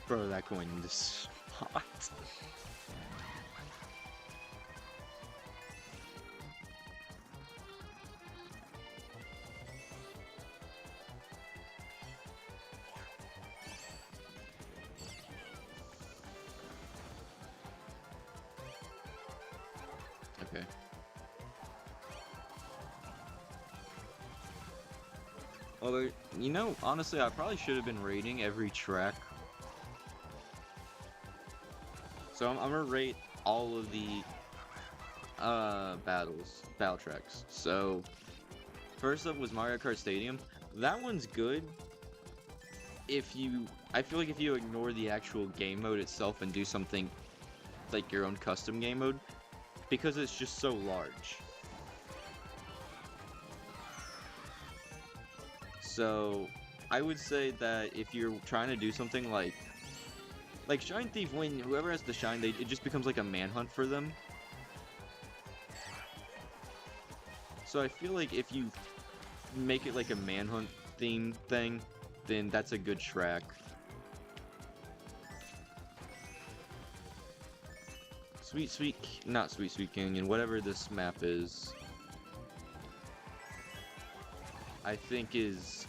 Throw that coin in this spot. Okay. Although, you know, honestly, I probably should have been rating every track. So I'm gonna rate all of the battle tracks. So first up was Mario Kart Stadium. That one's good if you, I feel like if you ignore the actual game mode itself and do something like your own custom game mode, because it's just so large. So I would say that if you're trying to do something like Shine Thief, when whoever has the shine, it just becomes like a manhunt for them. So I feel like if you make it like a manhunt theme thing, then that's a good track. Not Sweet Sweet Canyon, whatever this map is, I think is,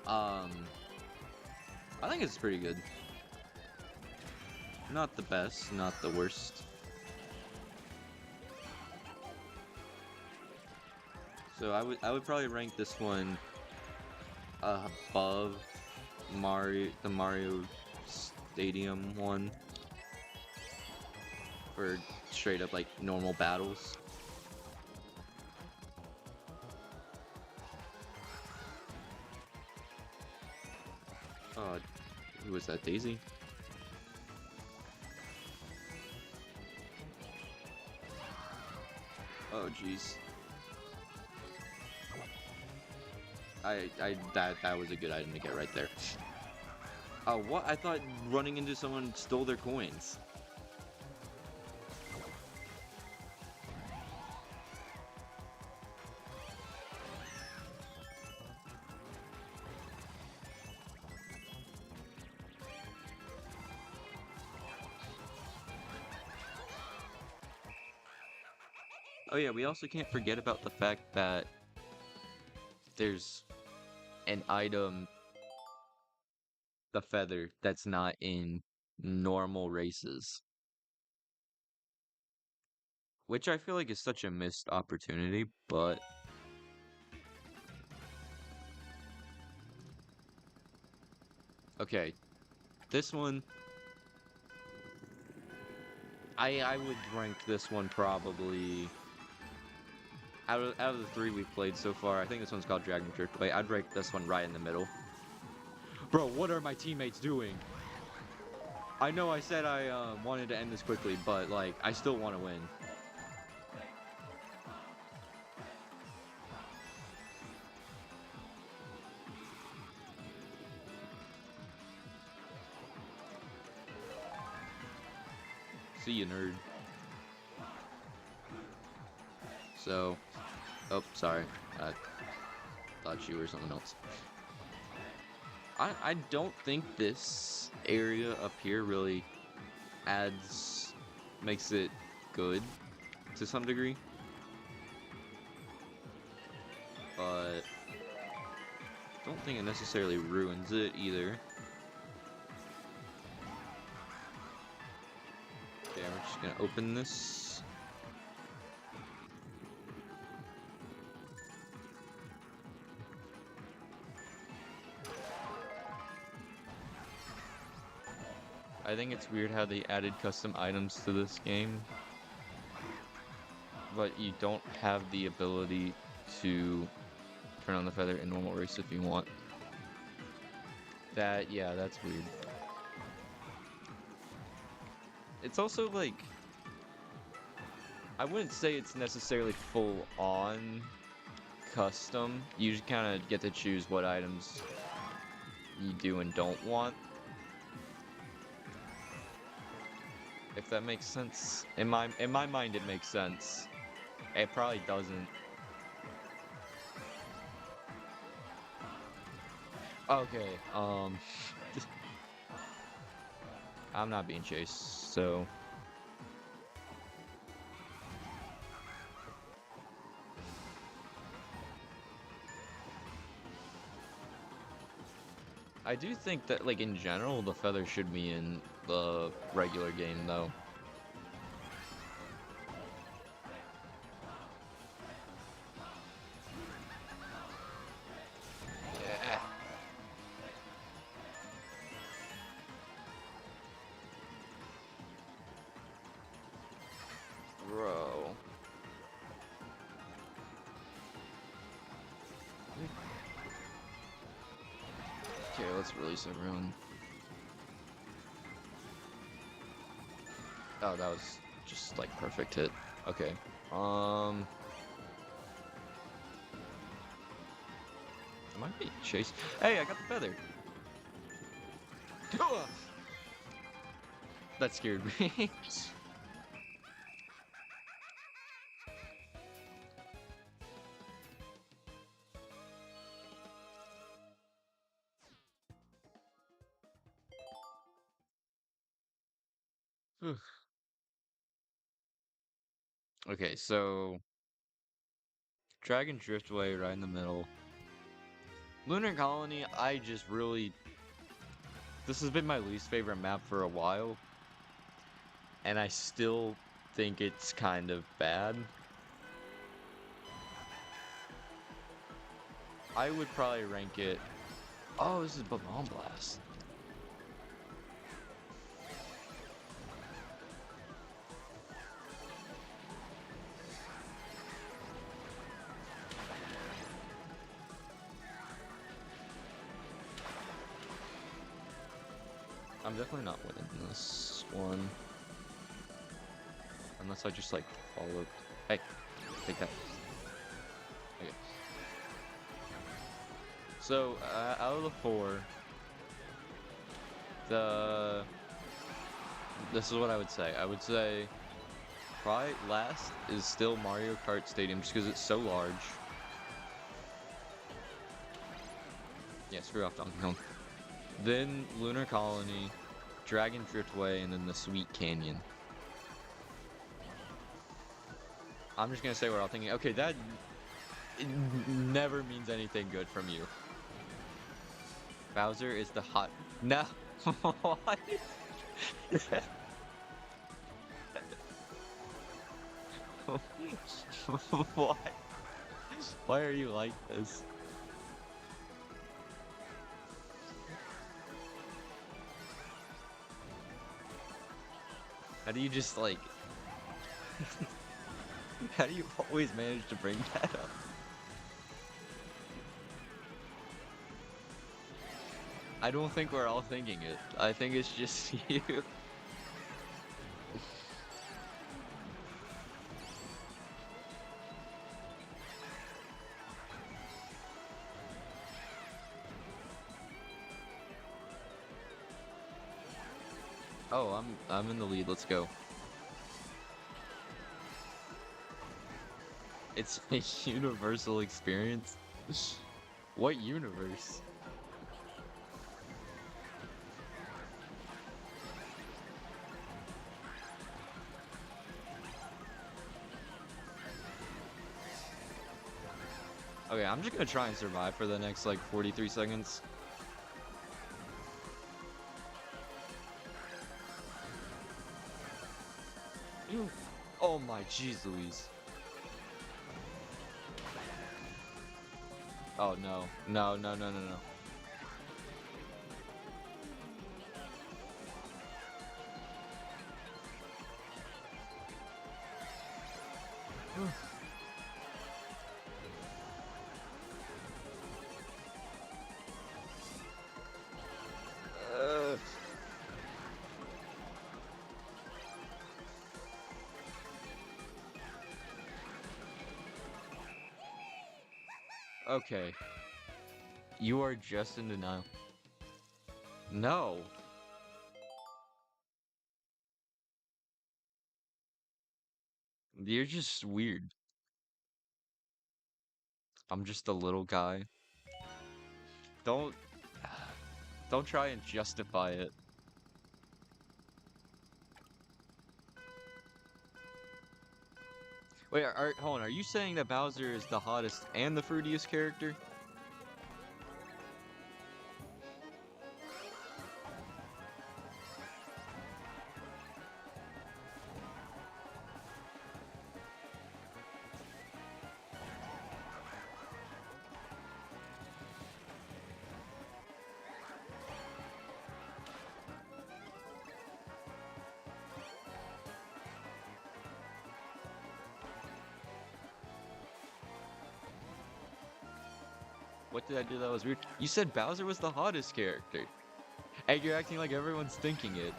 I think it's pretty good. Not the best, not the worst. So I would probably rank this one above the Mario Stadium one for straight up like normal battles. Who was that, Daisy? Oh jeez. That was a good item to get right there. Oh, what? I thought running into someone stole their coins. Oh yeah, we also can't forget about the fact that there's an item, the feather, that's not in normal races. Which I feel like is such a missed opportunity, but... Okay, this one... I would rank this one probably... Out of the three we've played so far, I think this one's called Dragon Drift. Wait, I'd rank this one right in the middle. Bro, what are my teammates doing? I know I said I wanted to end this quickly, but, like, I still want to win. See you, nerd. So... Oh, sorry. I thought you were something else. I don't think this area up here really makes it good to some degree. But don't think it necessarily ruins it either. Okay, we're just gonna open this. I think it's weird how they added custom items to this game, but you don't have the ability to turn on the feather in normal race if you want. Yeah, that's weird. It's also like, I wouldn't say it's necessarily full on custom. You just kind of get to choose what items you do and don't want. If that makes sense. In my mind it makes sense. It probably doesn't. Okay, I'm not being chased, so... I do think that, like, in general, the feather should be in the regular game, though. Okay, let's release everyone. Oh, that was just like perfect hit. Okay. I might be chased. Hey, I got the feather. That scared me. Okay, so Dragon Driftway right in the middle. Lunar Colony, I just really... This has been my least favorite map for a while. And I still think it's kind of bad. I would probably rank it... Oh, this is Bomb Blast. I'm definitely not winning this one. Unless I just like follow. Hey, take that. Okay. So out of the four, this is what I would say. I would say probably last is still Mario Kart Stadium just because it's so large. Yeah, screw off Donkey Kong. Then Lunar Colony, Dragon Driftway, and then the Sweet Canyon. I'm just gonna say what I'm thinking. Okay, that never means anything good from you. Bowser is the hot. No. What? Why? Why are you like this? How do you just like... How do you always manage to bring that up? I don't think we're all thinking it. I think it's just you. Oh, I'm in the lead. Let's go. It's a universal experience. What universe? Okay, I'm just gonna try and survive for the next like 43 seconds. Oh my jeez Louise. Oh no. No, no, no, no, no. Okay. You are just in denial. No. You're just weird. I'm just a little guy. Don't don't try and justify it. Wait, hold on. Are you saying that Bowser is the hottest and the fruitiest character? What did I do that was weird? You said Bowser was the hottest character. And you're acting like everyone's thinking it.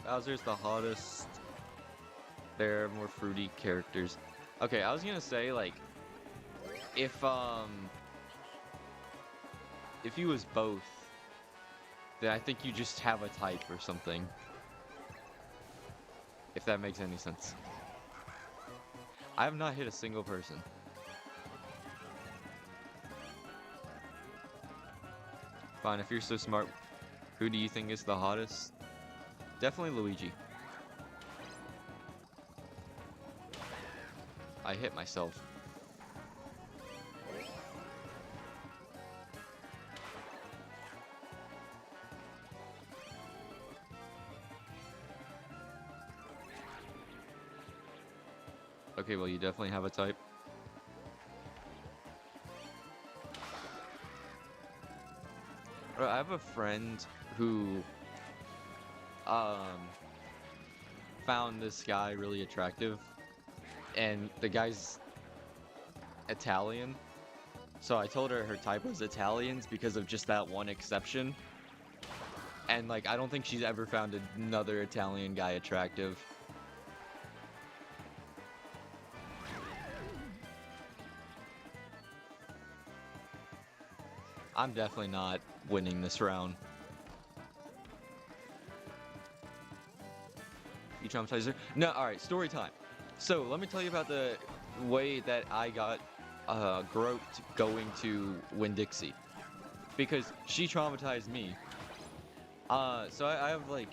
Bowser's the hottest. There are more fruity characters. Okay, I was gonna say, like, if he was both, then I think you just have a type or something. If that makes any sense. I have not hit a single person. Fine, if you're so smart, who do you think is the hottest? Definitely Luigi. I hit myself. Okay, well, you definitely have a type. I have a friend who found this guy really attractive, and the guy's Italian. So I told her type was Italians because of just that one exception. And like, I don't think she's ever found another Italian guy attractive. I'm definitely not winning this round. You traumatize her? No, alright, story time. So, let me tell you about the way that I got groped going to Winn-Dixie. Because she traumatized me. So I have, like,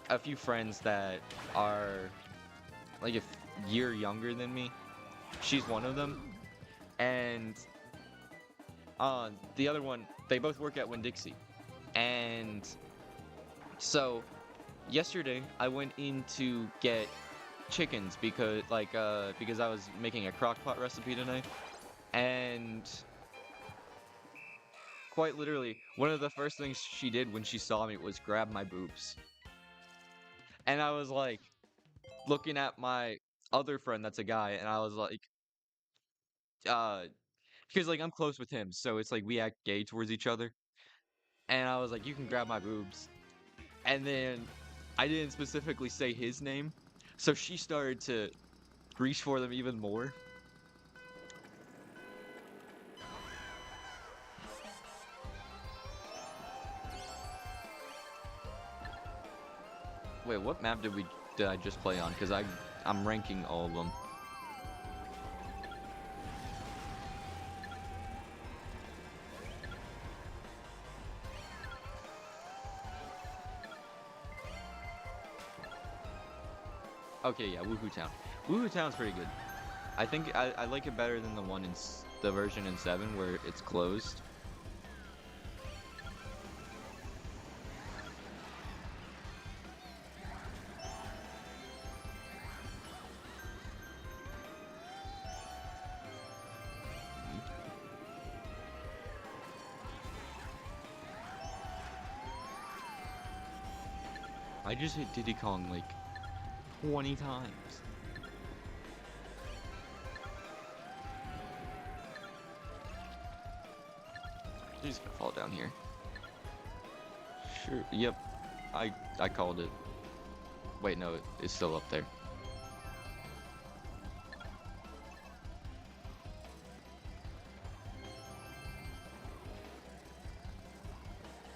a few friends that are, like, a year younger than me. She's one of them. And the other one, they both work at Winn-Dixie. And so yesterday I went in to get chickens because I was making a crock pot recipe tonight. And quite literally, one of the first things she did when she saw me was grab my boobs. And I was like looking at my other friend that's a guy, and I was like, because like I'm close with him, so it's like we act gay towards each other. And I was like, you can grab my boobs. And then I didn't specifically say his name, so she started to reach for them even more. Wait, what map did I just play on? Because I'm ranking all of them. Okay, yeah, Woohoo Town. Woohoo Town's pretty good. I think I like it better than the one in the version in 7 where it's closed. I just hit Diddy Kong like 20 times. He's gonna fall down here. Sure. Yep. I called it. Wait, no, it's still up there.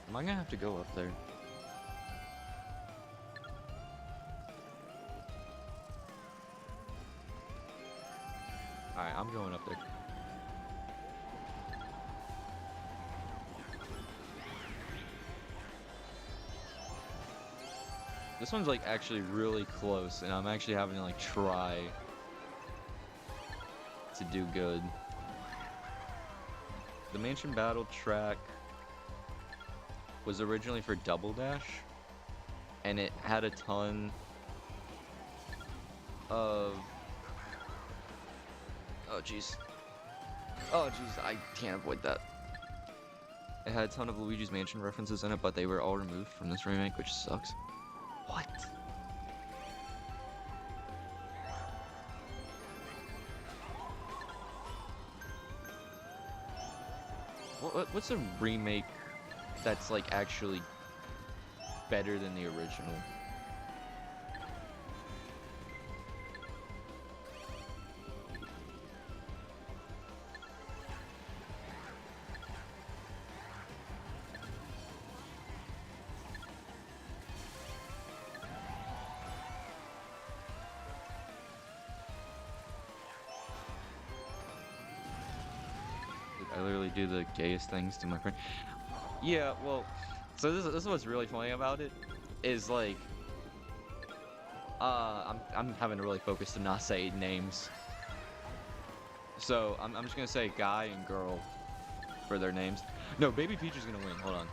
Am I gonna have to go up there? Alright, I'm going up there. This one's like actually really close, and I'm actually having to like try to do good. The Mansion Battle track was originally for Double Dash, and it had a ton of... Oh jeez. Oh jeez, I can't avoid that. It had a ton of Luigi's Mansion references in it, but they were all removed from this remake, which sucks. What? What's a remake that's like actually better than the original? I literally do the gayest things to my friend. Yeah, well, so this is what's really funny about it, is like, I'm having to really focus to not say names. So I'm just gonna say guy and girl for their names. No, Baby Peach is gonna win. Hold on.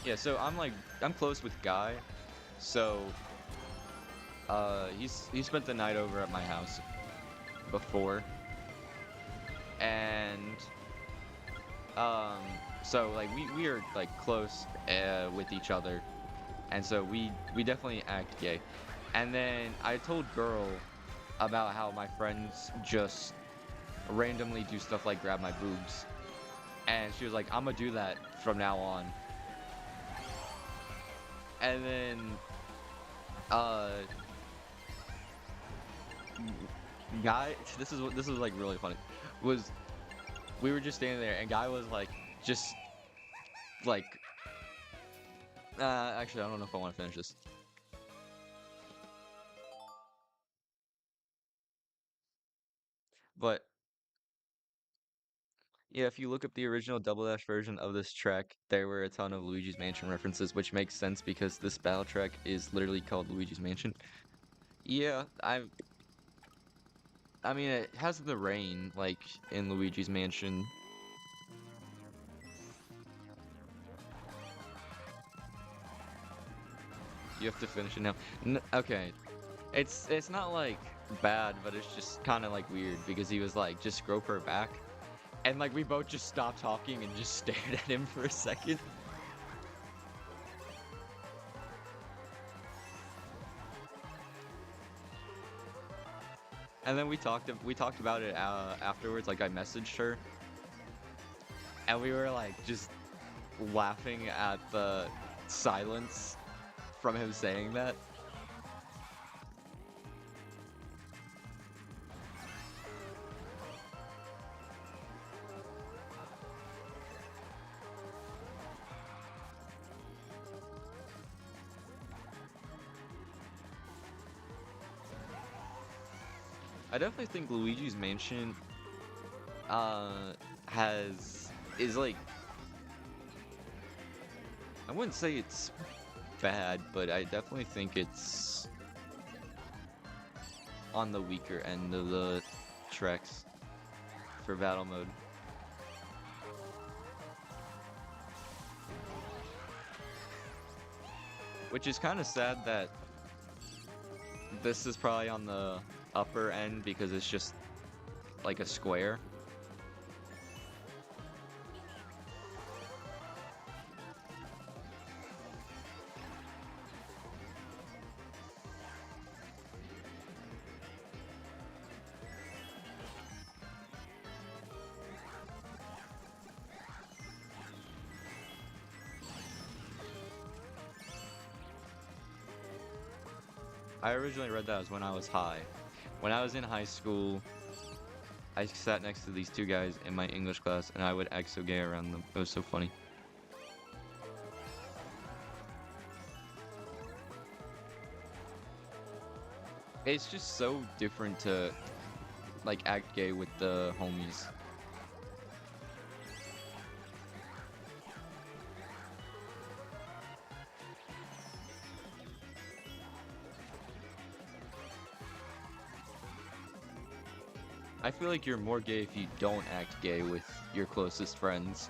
Yeah, so I'm close with Guy, so he spent the night over at my house before, and so like we are like close with each other, and so we definitely act gay. And then I told Girl about how my friends just randomly do stuff like grab my boobs, and she was like, I'm gonna do that from now on. And then uh Guy, this is like really funny, was we were just standing there and Guy was like just like actually I don't know if I want to finish this. But yeah, if you look up the original Double Dash version of this track, there were a ton of Luigi's Mansion references, which makes sense because this battle track is literally called Luigi's Mansion. Yeah, I mean it has the rain like in Luigi's Mansion. You have to finish it now. Okay. It's not like bad, but it's just kind of like weird because he was like, just grope her back. And like we both just stopped talking and just stared at him for a second. And then we talked about it afterwards, like I messaged her. And we were like just laughing at the silence from him saying that. I definitely think Luigi's Mansion is like, I wouldn't say it's bad, but I definitely think it's on the weaker end of the tracks for battle mode. Which is kind of sad that this is probably on the upper end because it's just like a square. I originally read that as when I was high. When I was in high school, I sat next to these two guys in my English class, and I would act so gay around them. It was so funny. It's just so different to, like, act gay with the homies. I feel like you're more gay if you don't act gay with your closest friends.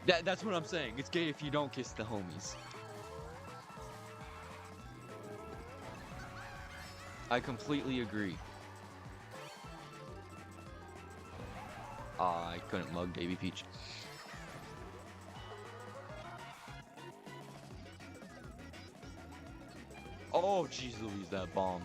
That's what I'm saying. It's gay if you don't kiss the homies. I completely agree. I couldn't mug Baby Peach. Oh, jeez Louise, that bomb.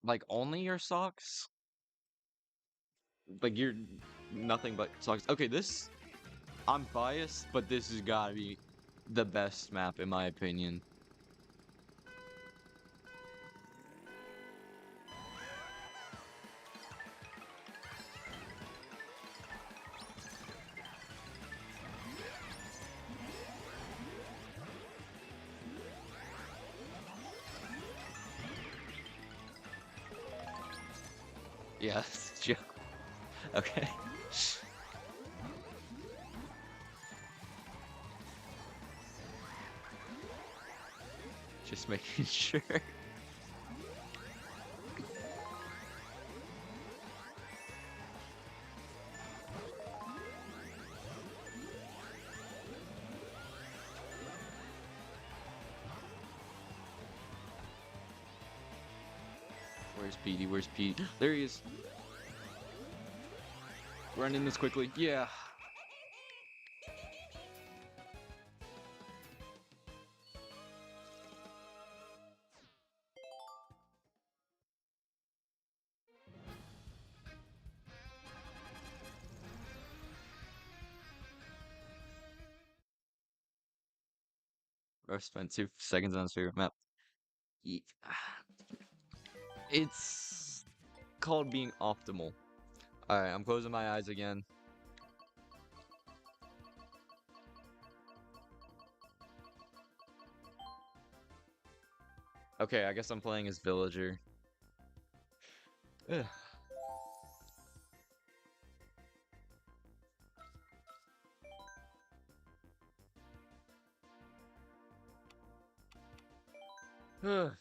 Like, only your socks? Like, you're nothing but socks. Okay, this... I'm biased, but this has gotta be the best map in my opinion. Yeah, it's a joke. Okay. Just making sure. Where's Petey? Where's Pete? There he is. We're ending this quickly. Yeah. I've spent 2 seconds on his favorite map. It's called being optimal. Alright, I'm closing my eyes again. Okay, I guess I'm playing as Villager. Ugh. Ugh.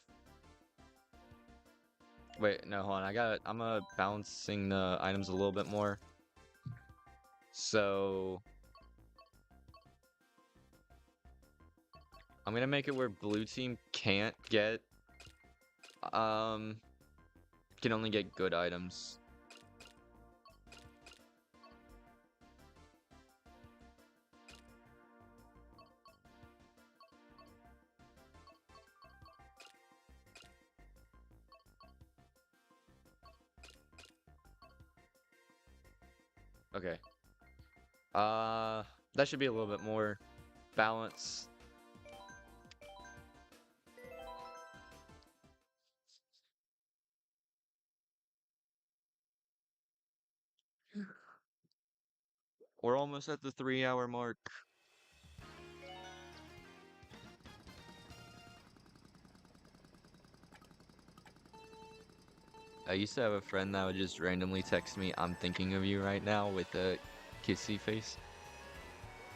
Wait, no, hold on. I'm balancing the items a little bit more. So I'm gonna make it where blue team can't get can only get good items. Okay. That should be a little bit more balance. We're almost at the 3-hour mark. I used to have a friend that would just randomly text me, "I'm thinking of you right now," with a kissy face.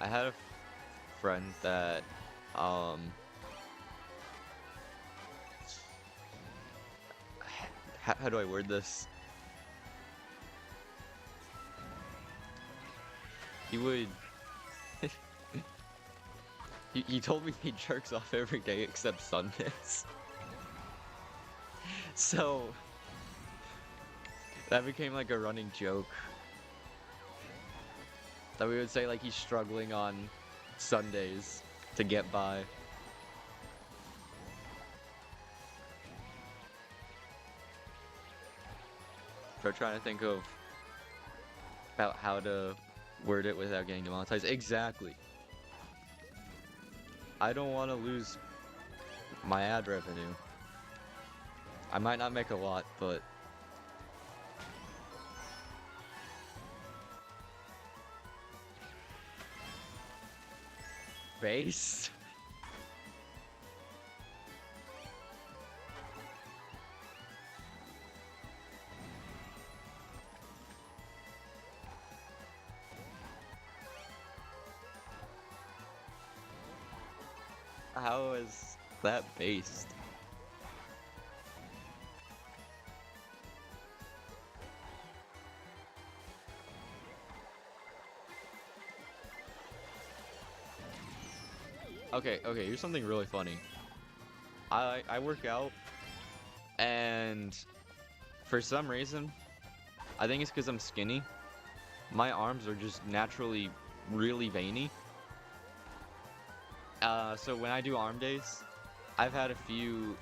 I had a friend that, how do I word this? He would, he told me he jerks off every day except Sundays. So, that became like a running joke. That we would say like he's struggling on Sundays to get by. So trying to think of about how to word it without getting demonetized. Exactly. I don't want to lose my ad revenue. I might not make a lot, but base? How is that based? Okay, here's something really funny. I work out, and for some reason, I think it's because I'm skinny, my arms are just naturally really veiny. So when I do arm days, I've had a few,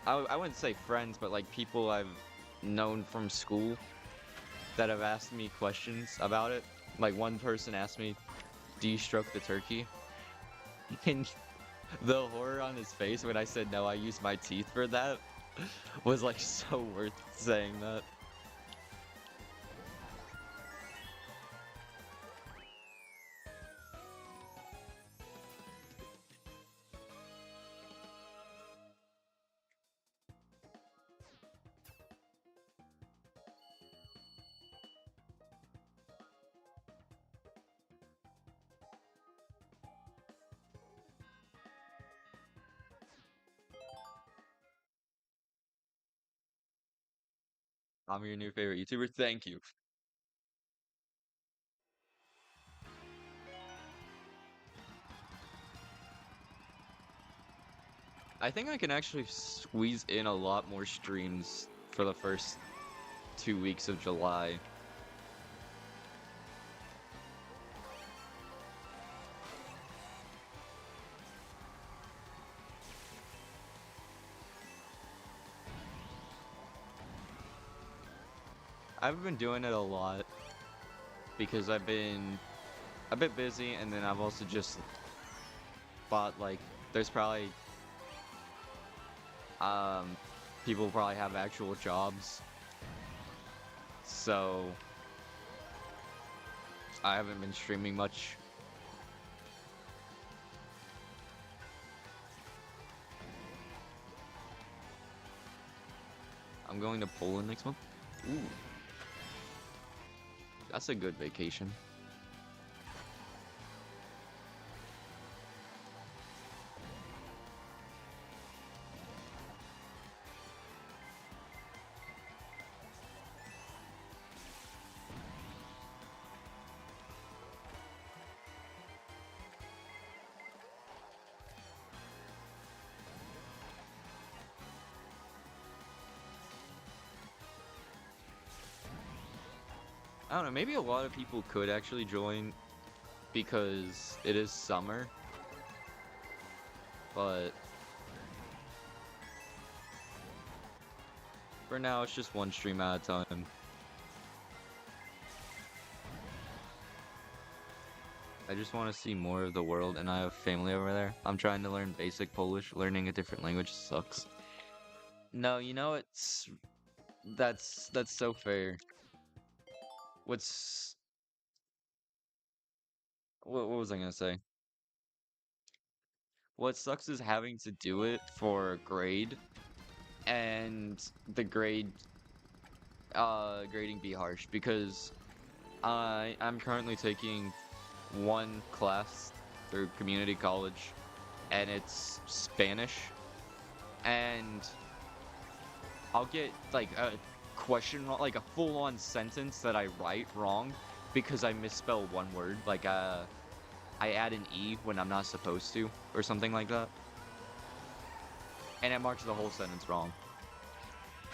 I wouldn't say friends, but like people I've known from school that have asked me questions about it. Like one person asked me, "Do you stroke the turkey?" And the horror on his face when I said no, I use my teeth for that was like so worth saying that. I'm your new favorite YouTuber. Thank you. I think I can actually squeeze in a lot more streams for the first 2 weeks of July. I haven't been doing it a lot because I've been a bit busy, and then I've also just thought like there's probably um people probably have actual jobs, so I haven't been streaming much. I'm going to Poland next month. Ooh, that's a good vacation. I don't know, maybe a lot of people could actually join because it is summer, but for now it's just one stream at a time. I just want to see more of the world, and I have family over there. I'm trying to learn basic Polish. Learning a different language sucks. No, you know, that's so fair. What's what was I gonna say? What sucks is having to do it for a grade, and the grading be harsh because I'm currently taking one class through community college, and it's Spanish, and I'll get like a question like a full-on sentence that I write wrong because I misspell one word, like I add an E when I'm not supposed to, or something like that, and it marks the whole sentence wrong,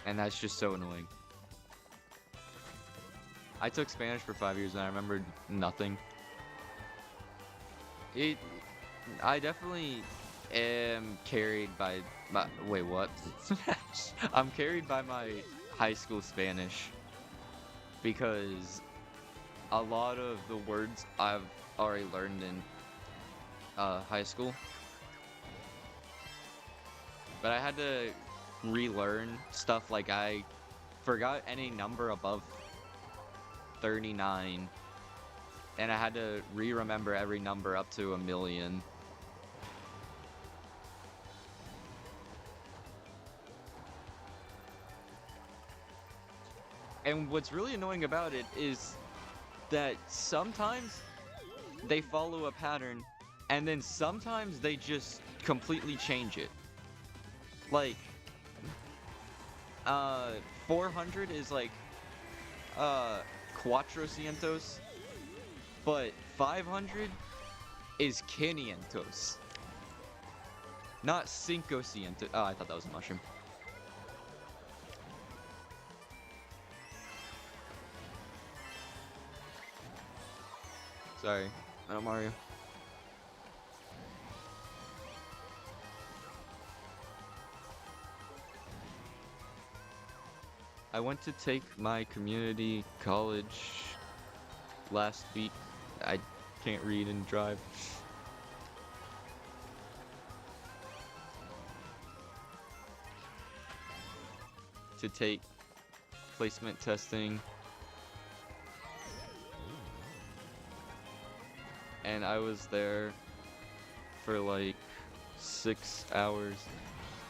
and that's just so annoying. I took Spanish for 5 years and I remembered nothing. It, I definitely am carried by my, wait, what? I'm carried by my high school Spanish because a lot of the words I've already learned in high school, but I had to relearn stuff like I forgot any number above 39, and I had to re-remember every number up to 1,000,000. And what's really annoying about it is that sometimes they follow a pattern, and then sometimes they just completely change it. Like, 400 is like, cuatrocientos, but 500 is quinientos. Not cinco ciento. Oh, I thought that was a mushroom. Sorry, I don't Mario. I went to take my community college last week. I can't read and drive. To take placement testing. And I was there for like 6 hours.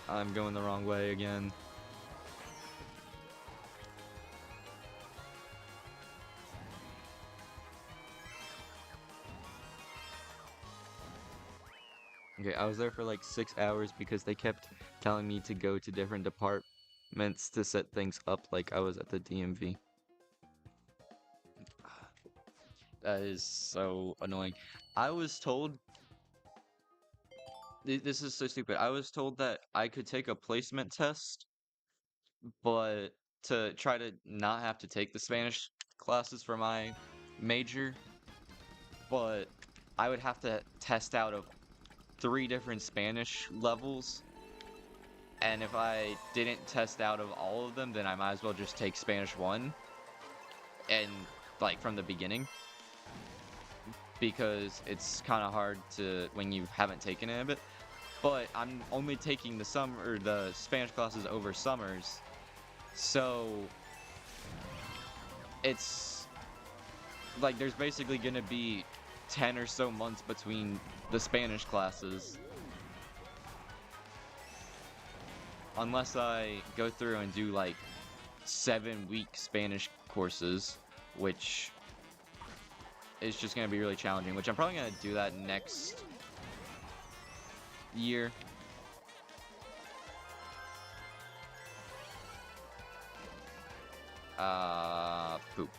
I'm going the wrong way again. Okay, I was there for like 6 hours because they kept telling me to go to different departments to set things up like I was at the DMV. That is so annoying. I was told, this is so stupid. I was told that I could take a placement test, but to try to not have to take the Spanish classes for my major, but I would have to test out of 3 different Spanish levels. And if I didn't test out of all of them, then I might as well just take Spanish 1 and like from the beginning, because it's kind of hard to when you haven't taken it a bit. But I'm only taking the Spanish classes over summers, so it's like there's basically gonna be 10 or so months between the Spanish classes. Unless I go through and do like 7-week Spanish courses, which is just going to be really challenging, which I'm probably going to do that next year. Poop.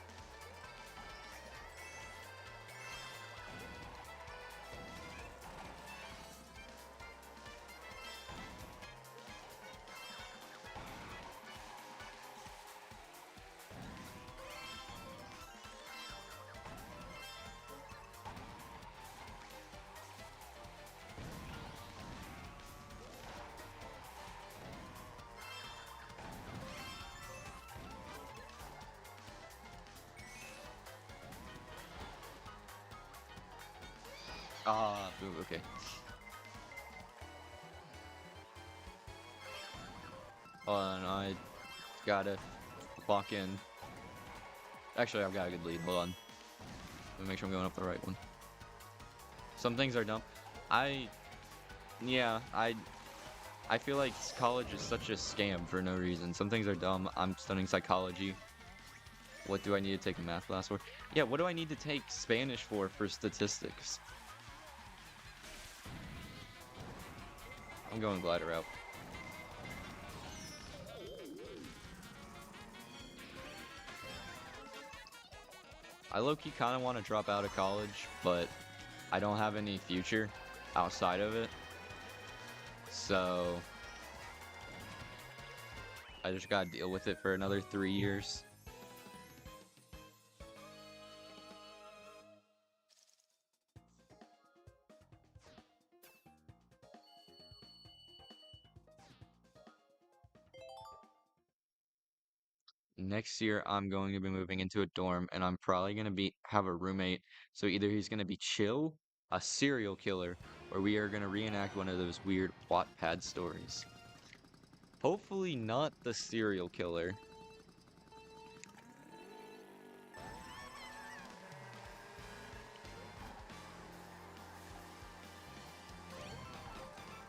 Poop, okay. Hold on, I gotta lock in. Actually, I've got a good lead, hold on. Let me make sure I'm going up the right one. Some things are dumb. Yeah, I feel like college is such a scam for no reason. Some things are dumb. I'm studying psychology. What do I need to take a math class for? Yeah, what do I need to take Spanish for statistics? I'm going glider route. I low-key kind of want to drop out of college, but I don't have any future outside of it. So I just gotta deal with it for another 3 years. Next year, I'm going to be moving into a dorm, and I'm probably going to have a roommate. So either he's going to be chill, a serial killer, or we are going to reenact one of those weird Wattpad stories. Hopefully not the serial killer.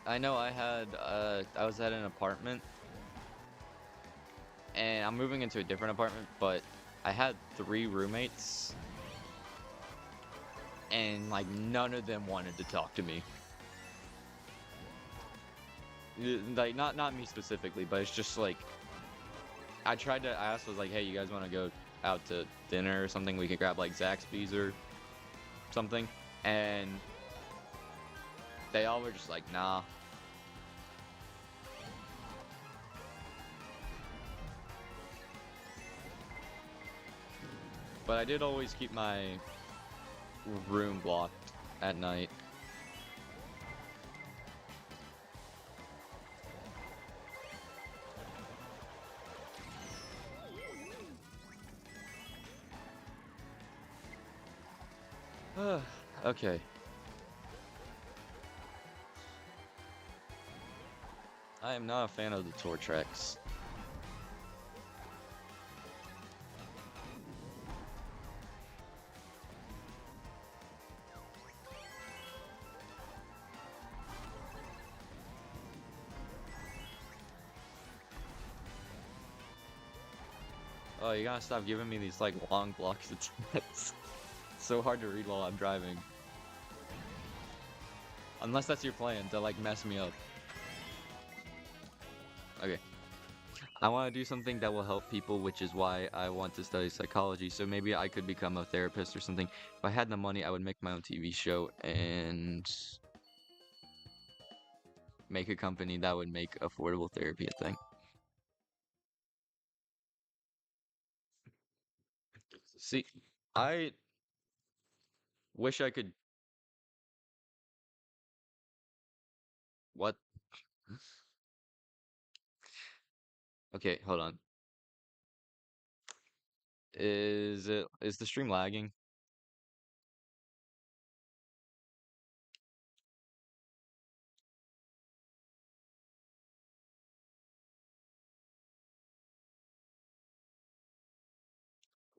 I know I was at an apartment, and I'm moving into a different apartment, but I had 3 roommates, and like none of them wanted to talk to me. Like not me specifically, but it's just like I asked, was like, hey, you guys want to go out to dinner or something? We could grab like Zaxby's or something, and they all were just like, nah. But I did always keep my room blocked at night. Okay. I am not a fan of the tour tracks. Oh, you gotta stop giving me these like long blocks of text. So hard to read while I'm driving. Unless that's your plan, to like mess me up. Okay. I want to do something that will help people, which is why I want to study psychology. So maybe I could become a therapist or something. If I had the money, I would make my own TV show and make a company that would make affordable therapy a thing. See, I wish I could. What? Okay, hold on. Is the stream lagging?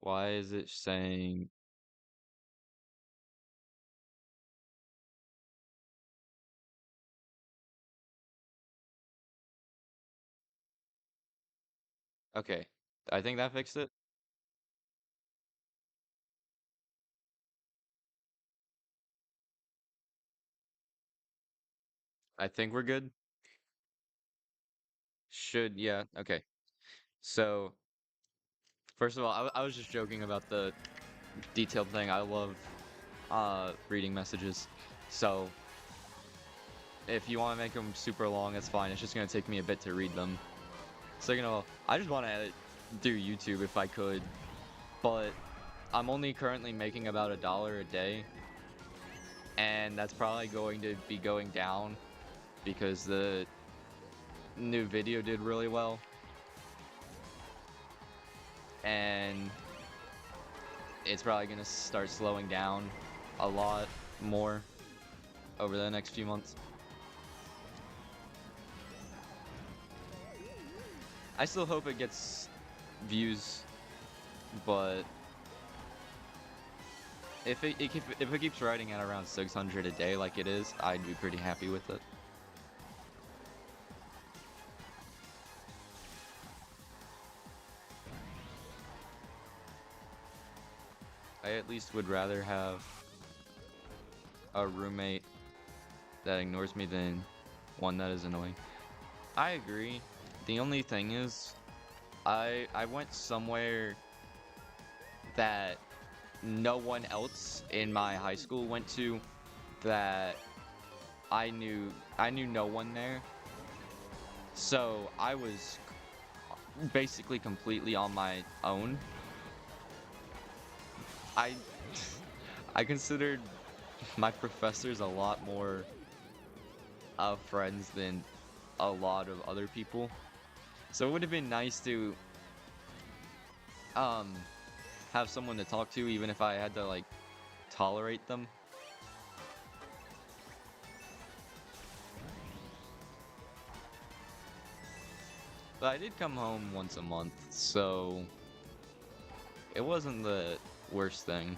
Why is it saying okay? I think that fixed it. I think we're good. Should, yeah, okay. So, first of all, I was just joking about the detailed thing. I love reading messages. So, if you want to make them super long, that's fine. It's just gonna take me a bit to read them. So, I just want to do YouTube if I could, but I'm only currently making about $1 a day, and that's probably going to be going down because the new video did really well, and it's probably gonna start slowing down a lot more over the next few months. I still hope it gets views, but if it keeps riding at around 600 a day like it is, I'd be pretty happy with it. I at least would rather have a roommate that ignores me than one that is annoying. I agree. The only thing is, I went somewhere that no one else in my high school went to, that I knew no one there. So I was basically completely on my own. I I considered my professors a lot more of friends than a lot of other people. So it would have been nice to um have someone to talk to, even if I had to like tolerate them. But I did come home once a month, so it wasn't the worst thing.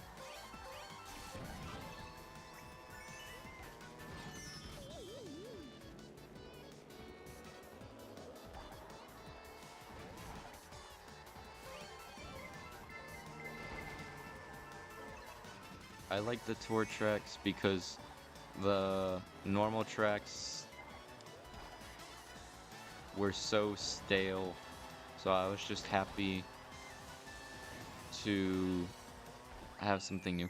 I like the tour tracks because the normal tracks were so stale, so I was just happy to have something new.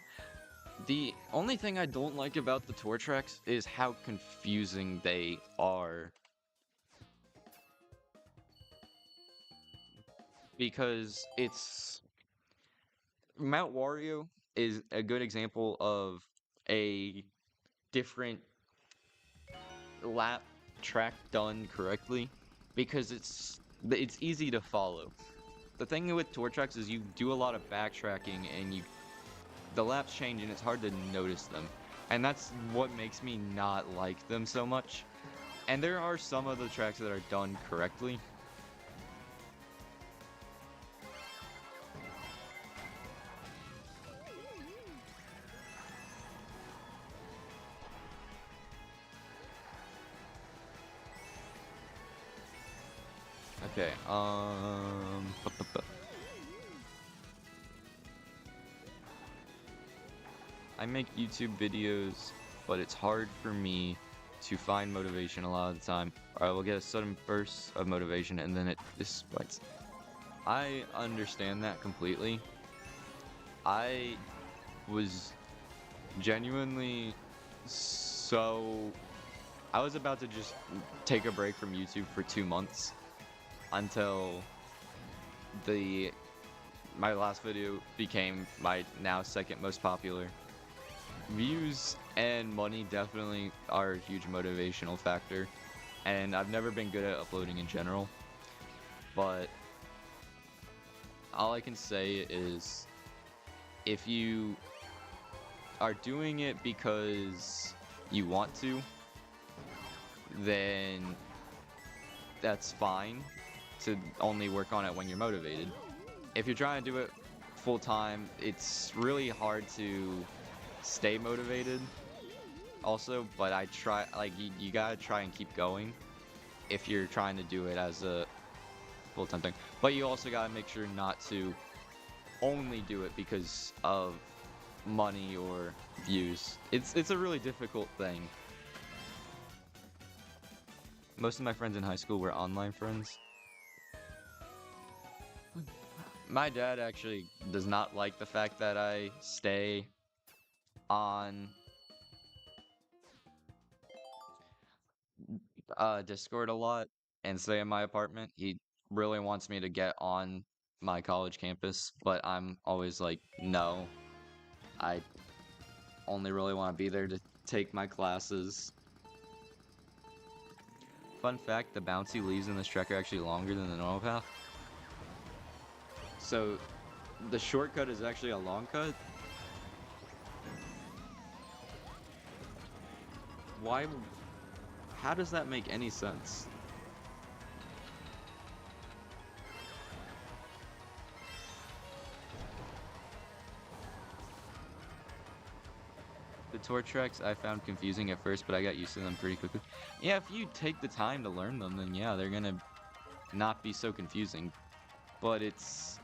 The only thing I don't like about the tour tracks is how confusing they are. Because Mount Wario is a good example of a different lap track done correctly because it's easy to follow. The thing with tour tracks is you do a lot of backtracking and the laps change and it's hard to notice them. And that's what makes me not like them so much. And there are some of the tracks that are done correctly. Okay, I make YouTube videos, but it's hard for me to find motivation a lot of the time. Or I will get a sudden burst of motivation and then it dissipates. I understand that completely. I was genuinely so... I was about to just take a break from YouTube for 2 months until my last video became my now second most popular. Views and money definitely are a huge motivational factor, and I've never been good at uploading in general, but all I can say is if you are doing it because you want to, then that's fine to only work on it when you're motivated. If you're trying to do it full time, it's really hard to stay motivated also, but I try, like, you gotta try and keep going if you're trying to do it as a full-time thing. But you also gotta make sure not to only do it because of money or views. It's a really difficult thing. Most of my friends in high school were online friends. My dad actually does not like the fact that I stay on Discord a lot and stay in my apartment. He really wants me to get on my college campus, but I'm always like, no. I only really want to be there to take my classes. Fun fact, the bouncy leaves in this track are actually longer than the normal path. So, the shortcut is actually a long cut? Why? How does that make any sense? The tour tracks I found confusing at first, but I got used to them pretty quickly. Yeah, if you take the time to learn them, then yeah, they're gonna not be so confusing. But it's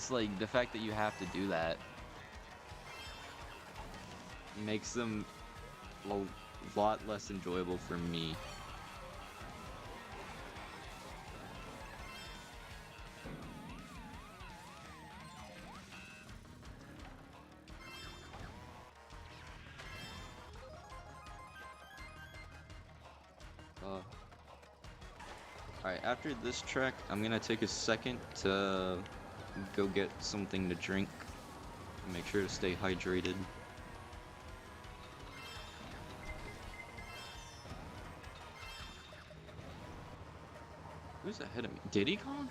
like the fact that you have to do that makes them a lot less enjoyable for me. Alright, after this track, I'm gonna take a second to go get something to drink. Make sure to stay hydrated. Who's ahead of me? Diddy Kong?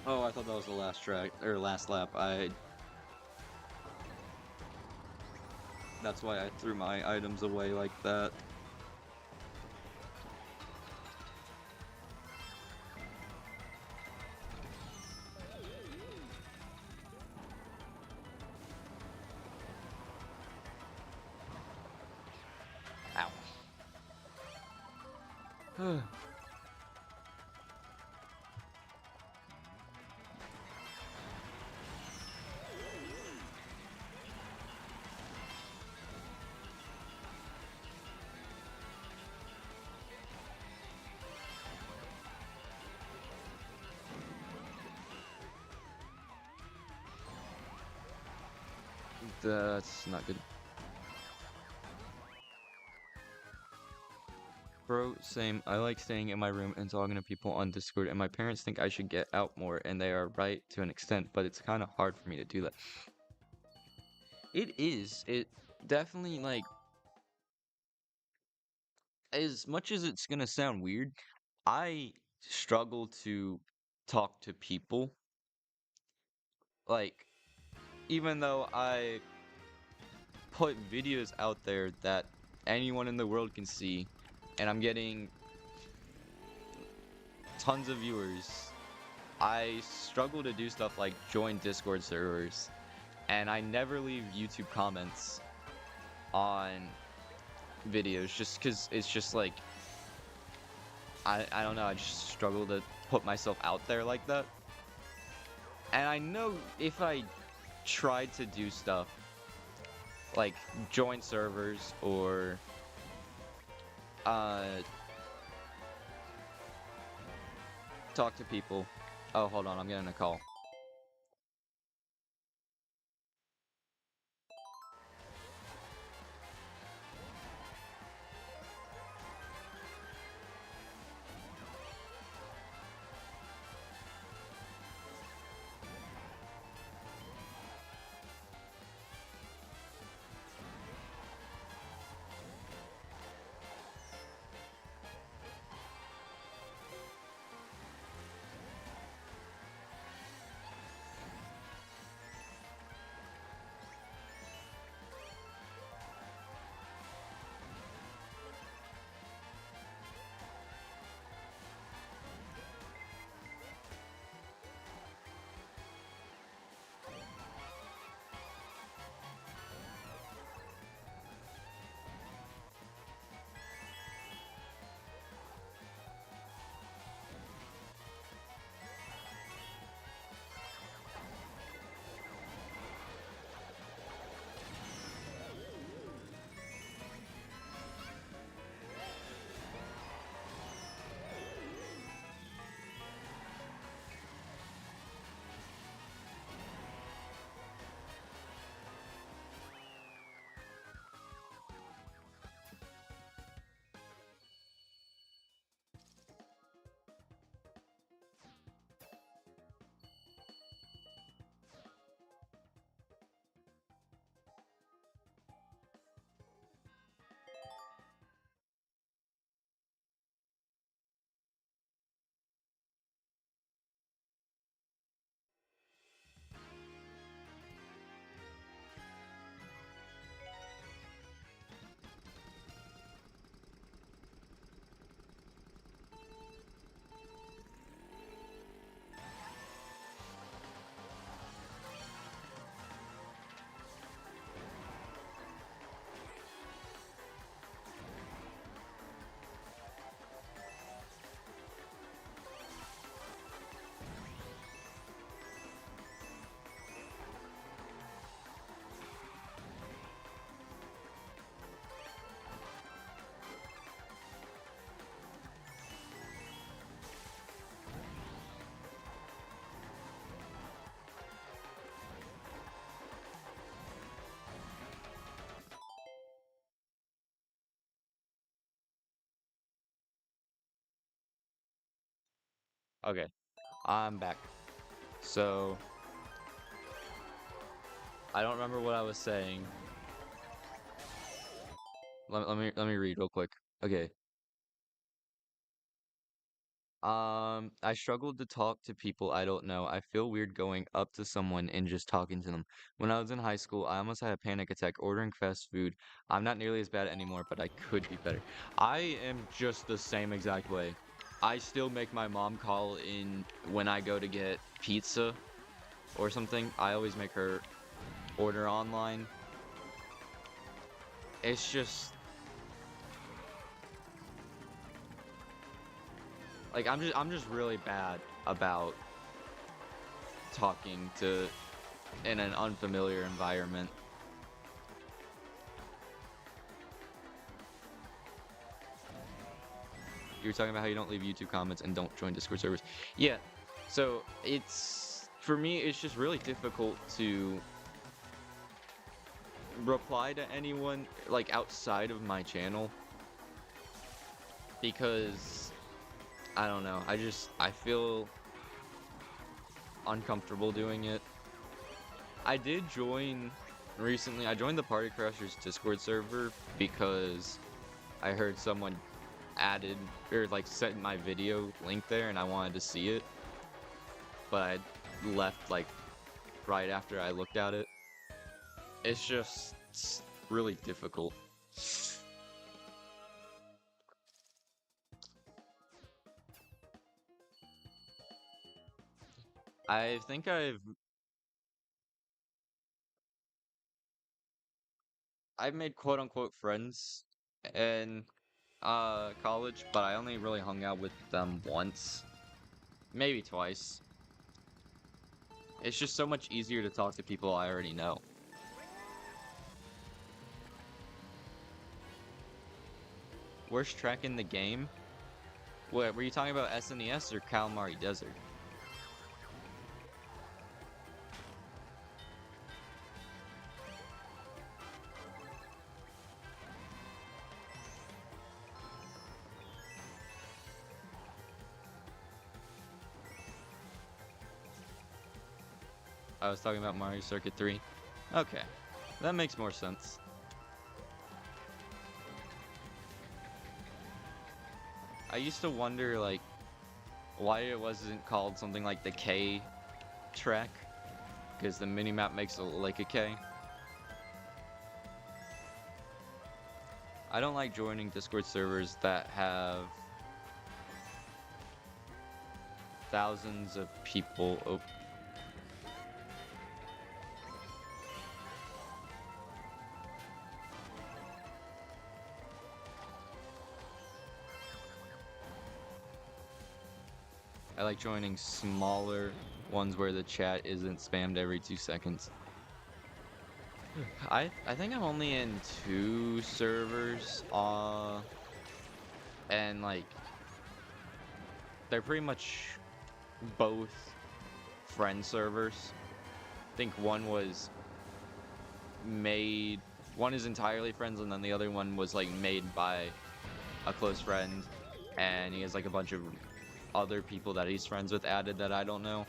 Oh, I thought that was the last track, or last lap. That's why I threw my items away like that. Ow. That's not good. Bro, same. I like staying in my room and talking to people on Discord, and my parents think I should get out more, and they are right to an extent, but it's kind of hard for me to do that. It is. It definitely, like, as much as it's gonna sound weird, I struggle to talk to people. Like, even though I put videos out there that anyone in the world can see, and I'm getting tons of viewers, I struggle to do stuff like join Discord servers, and I never leave YouTube comments on videos just because it's just like, I don't know, I just struggle to put myself out there like that. And I know if I tried to do stuff like join servers or talk to people. Oh, hold on, I'm getting a call. Okay, I'm back. So, I don't remember what I was saying. Let me read real quick. Okay. I struggled to talk to people I don't know. I feel weird going up to someone and just talking to them. When I was in high school, I almost had a panic attack ordering fast food. I'm not nearly as bad anymore, but I could be better. I am just the same exact way. I still make my mom call in when I go to get pizza or something. I always make her order online. It's just like I'm just really bad about talking to in an unfamiliar environment. You were talking about how you don't leave YouTube comments and don't join Discord servers. Yeah, so it's for me it's just really difficult to reply to anyone like outside of my channel because I don't know. I feel uncomfortable doing it. I did join recently. I joined the Party Crashers Discord server because I heard someone added or like sent my video link there and I wanted to see it. But I left like right after I looked at it. It's just really difficult. I think I've made quote unquote friends in college, but I only really hung out with them once, maybe twice. It's just so much easier to talk to people I already know. Worst track in the game? What, were you talking about SNES or Calamari Desert? I was talking about Mario Circuit 3. Okay, that makes more sense. I used to wonder, like, why it wasn't called something like the K track, because the minimap makes it look like a K. I don't like joining Discord servers that have thousands of people open. I like joining smaller ones where the chat isn't spammed every 2 seconds. I think I'm only in 2 servers, and like they're pretty much both friend servers. I think one was made, one is entirely friends, and then the other one was like made by a close friend, and he has like a bunch of other people that he's friends with added that I don't know.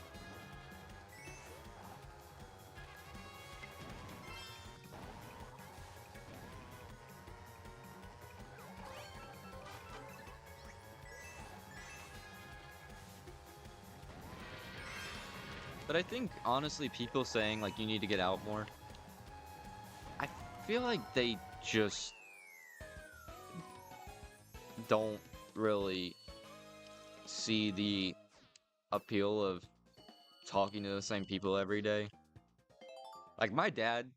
But I think, honestly, people saying, like, you need to get out more, I feel like they just don't really see the appeal of talking to the same people every day. Like, my dad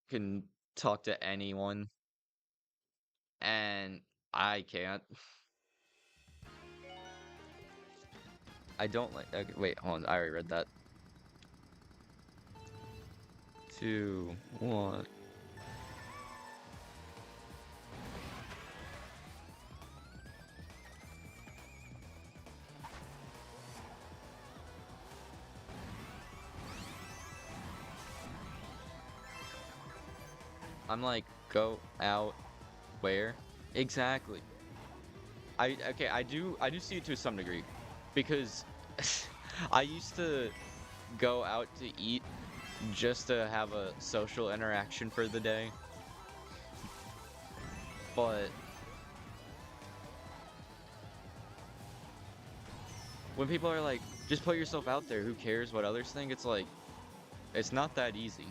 can talk to anyone, and I can't. I don't like... Okay, wait, hold on, I already read that. 2, 1... I'm like, go out where? Exactly. Okay, I do see it to some degree, because I used to go out to eat just to have a social interaction for the day, but when people are like, just put yourself out there, who cares what others think, it's like, it's not that easy.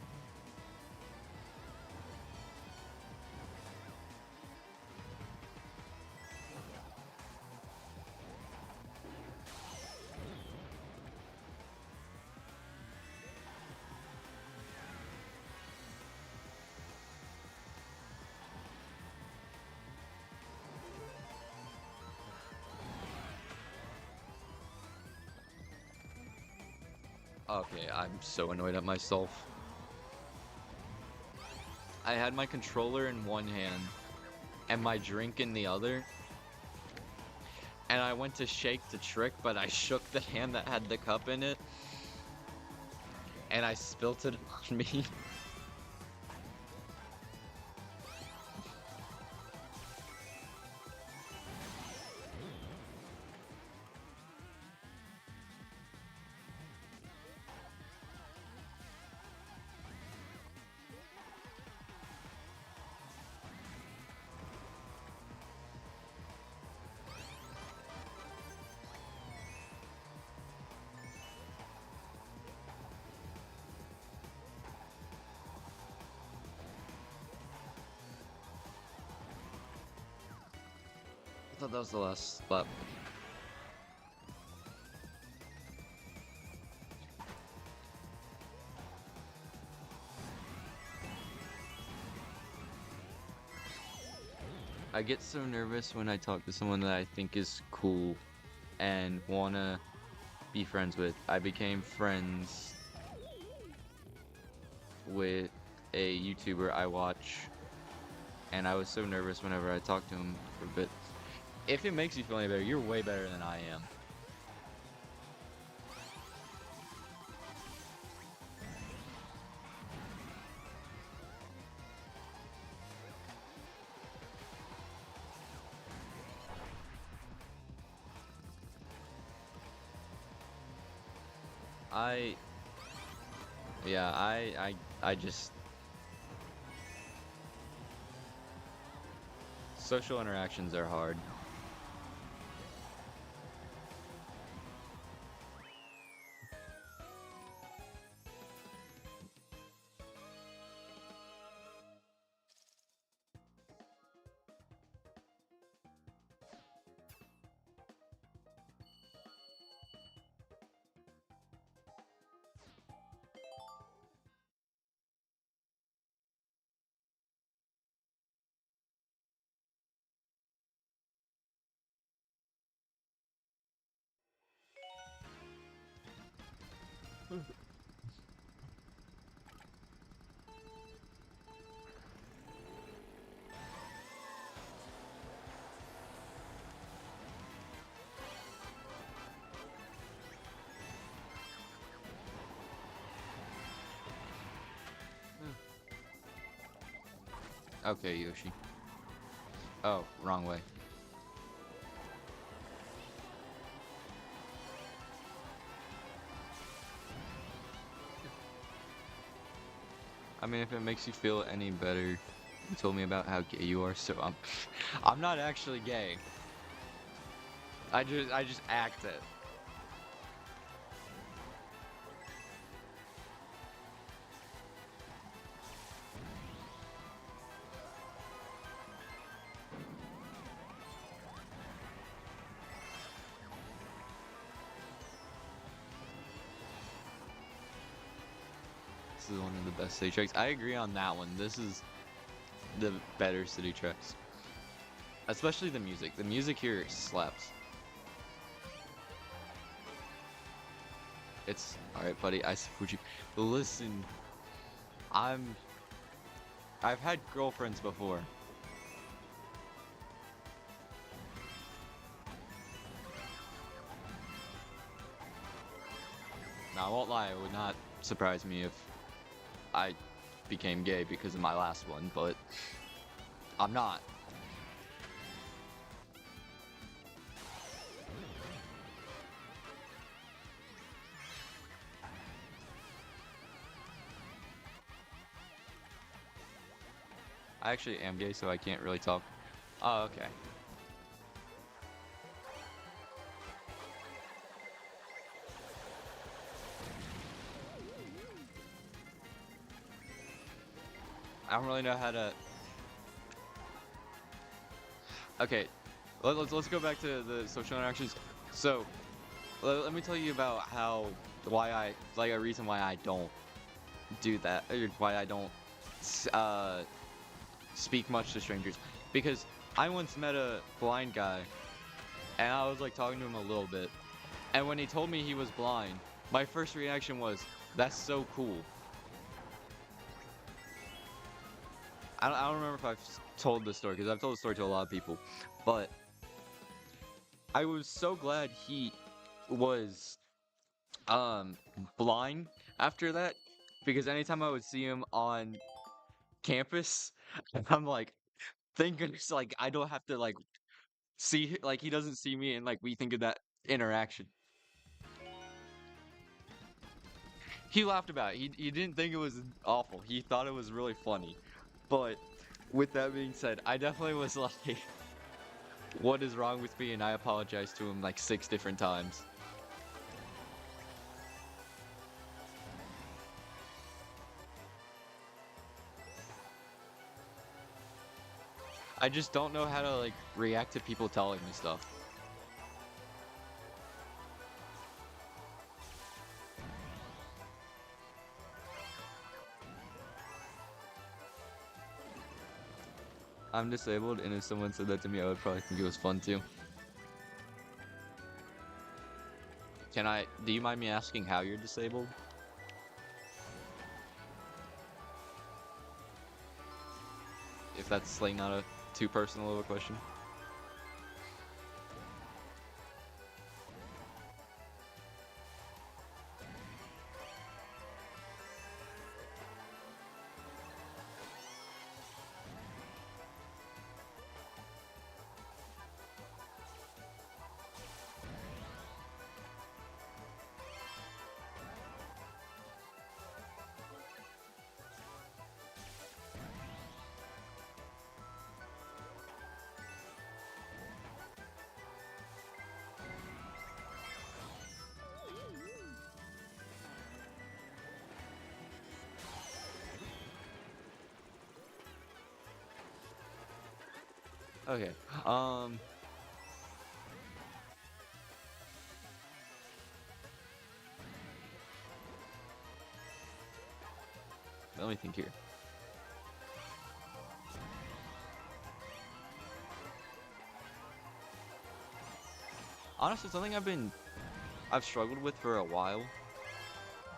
Okay, I'm so annoyed at myself. I had my controller in one hand and my drink in the other, and I went to shake the trick, but I shook the hand that had the cup in it, and I spilt it on me. thought that was the last lap. I get so nervous when I talk to someone that I think is cool and wanna be friends with. I became friends with a YouTuber I watch, and I was so nervous whenever I talked to him for a bit. If it makes you feel any better, you're way better than I am. I, yeah, I just, social interactions are hard. Okay, Yoshi. Oh, wrong way. I mean, if it makes you feel any better, you told me about how gay you are, so I'm not actually gay. I just act it. This is one of the best city tracks. I agree on that one. This is the better city tracks. Especially the music. The music here slaps. It's alright, buddy. I support you. Listen, I'm. I've had girlfriends before. Now, I won't lie. It would not surprise me if I became gay because of my last one, but I'm not. I actually am gay, so I can't really talk. Oh, okay. I don't really know how to. Okay, let's go back to the social interactions. So, let me tell you about why I like a reason why I don't do that, or why I don't speak much to strangers. Because I once met a blind guy, and I was like talking to him a little bit, and when he told me he was blind, my first reaction was, "That's so cool." I don't remember if I've told this story because I've told the story to a lot of people, but I was so glad he was um blind after that because anytime I would see him on campus, I'm like, thank goodness, like I don't have to like see like he doesn't see me and like we think of that interaction. He laughed about it. He didn't think it was awful. He thought it was really funny. But with that being said, I definitely was like, what is wrong with me? And I apologized to him like 6 different times. I just don't know how to like react to people telling me stuff. I'm disabled, and if someone said that to me, I would probably think it was fun too. Do you mind me asking how you're disabled? If that's like not a too personal of a question. Okay. Let me think here. Honestly, something I've struggled with for a while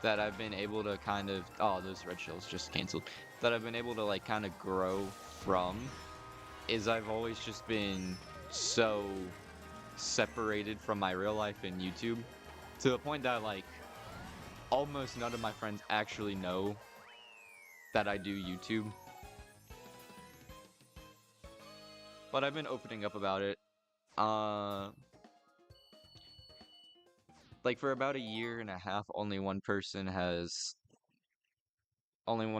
that I've been able to kind of, oh, those red shells just canceled. That I've been able to like kind of grow from is I've always just been so separated from my real life in YouTube to the point that like almost none of my friends actually know that I do YouTube. But I've been opening up about it. Uh, like for about a year and a half, only one of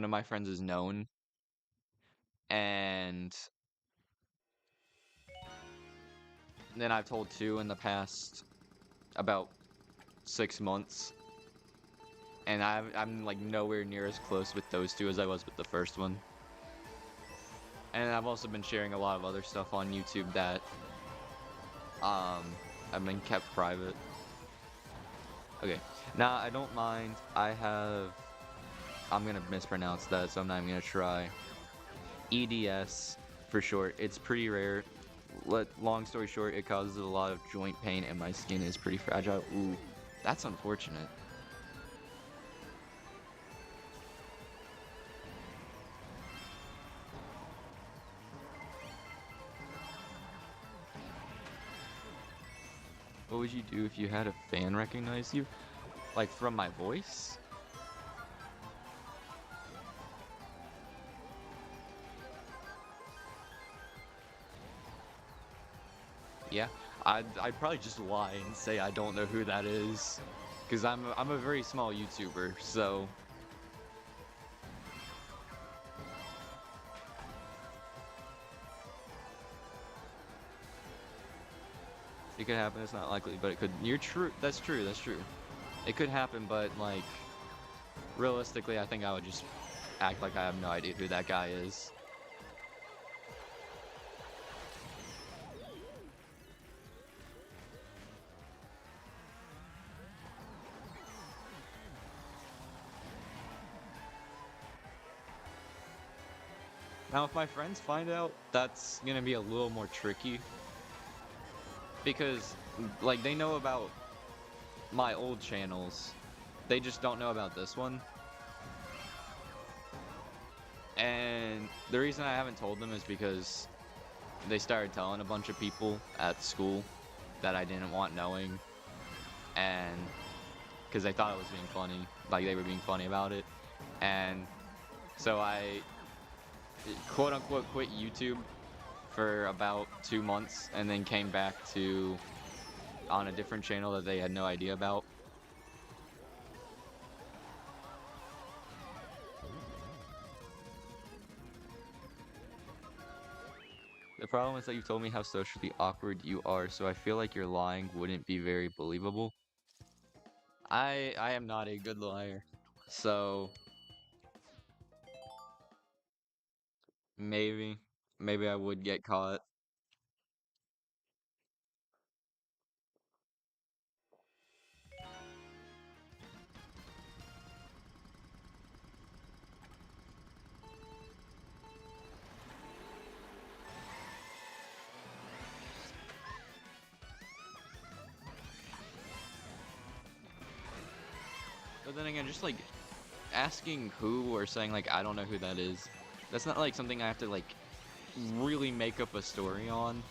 my friends is known, and then I've told two in the past about 6 months, and I'm like nowhere near as close with those two as I was with the first one. And I've also been sharing a lot of other stuff on YouTube that um have been kept private. Okay, now I don't mind. I'm gonna mispronounce that, so I'm not even gonna try. EDS for short. It's pretty rare. Long story short, it causes a lot of joint pain, and my skin is pretty fragile. Ooh, that's unfortunate. What would you do if you had a fan recognize you? Like from my voice? Yeah, I'd probably just lie and say I don't know who that is, because I'm a very small YouTuber, so it could happen. It's not likely, but it could. You're true. That's true. That's true. It could happen, but like realistically, I think I would just act like I have no idea who that guy is. Now, if my friends find out, that's gonna be a little more tricky because, like, they know about my old channels, they just don't know about this one. And the reason I haven't told them is because they started telling a bunch of people at school that I didn't want knowing, and because they thought it was being funny, like they were being funny about it, and so I quote unquote quit YouTube for about 2 months and then came back to on a different channel that they had no idea about. The problem is that you told me how socially awkward you are, so I feel like your lying wouldn't be very believable. I am not a good liar, so maybe. maybe I would get caught. But then again, just like asking who or saying like I don't know who that is, that's not like something I have to like really make up a story on.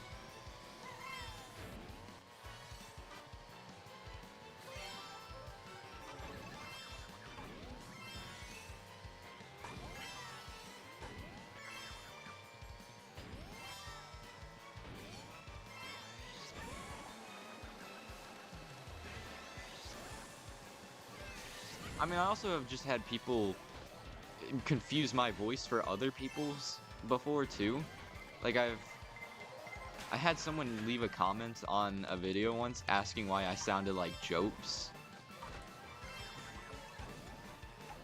I mean, I also have just had people confuse my voice for other people's before too. Like I had someone leave a comment on a video once asking why I sounded like Jopes.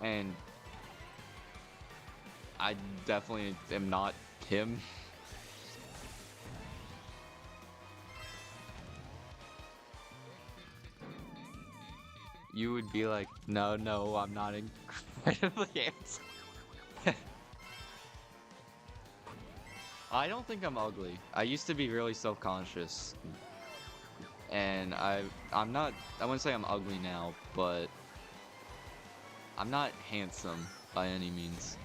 And I definitely am not him. You would be like, no, no, I'm not incredibly handsome. I don't think I'm ugly. I used to be really self-conscious. And I'm not, I wouldn't say I'm ugly now, but I'm not handsome by any means.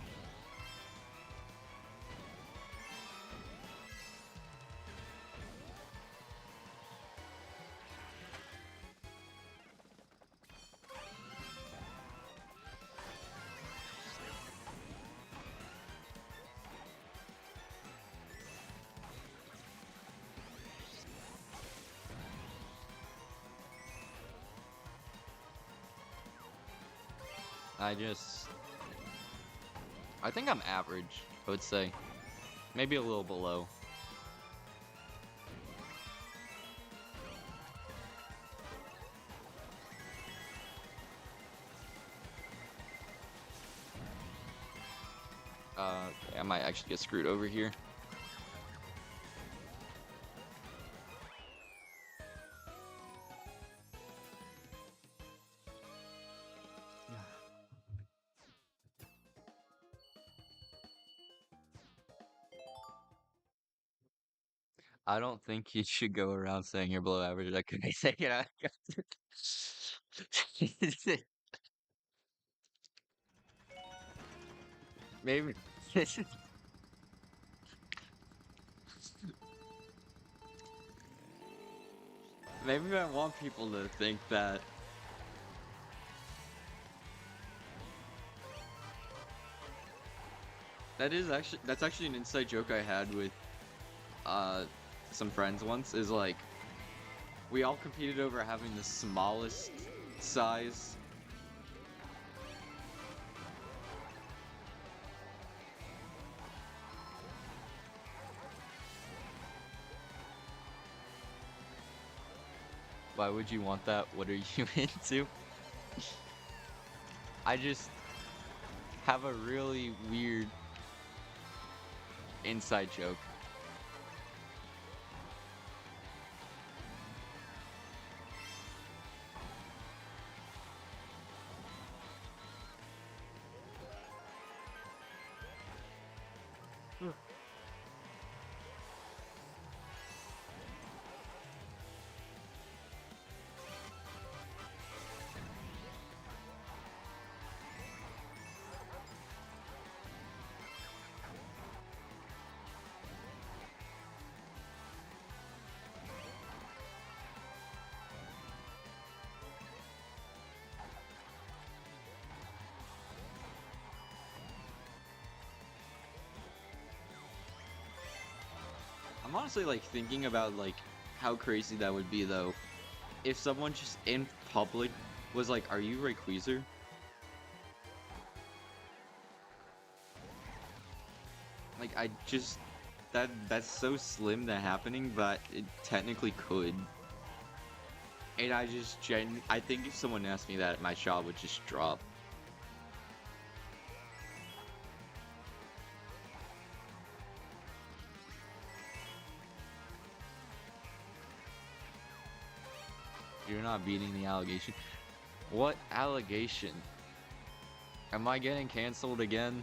I think I'm average, I would say. Maybe a little below. Okay, I might actually get screwed over here. I don't think you should go around saying you're below average. I could be saying it. Maybe. Maybe I want people to think that. That's actually an inside joke I had with uh some friends once. Is like we all competed over having the smallest size. Why would you want that? What are you into? I just have a really weird inside joke. I'm honestly like thinking about like how crazy that would be though if someone just in public was like, "Are you Rayqueezer?" Like I just that's so slim to happening, but it technically could. And I think if someone asked me that, my jaw would just drop. you're not beating the allegation. What allegation? Am I getting canceled again?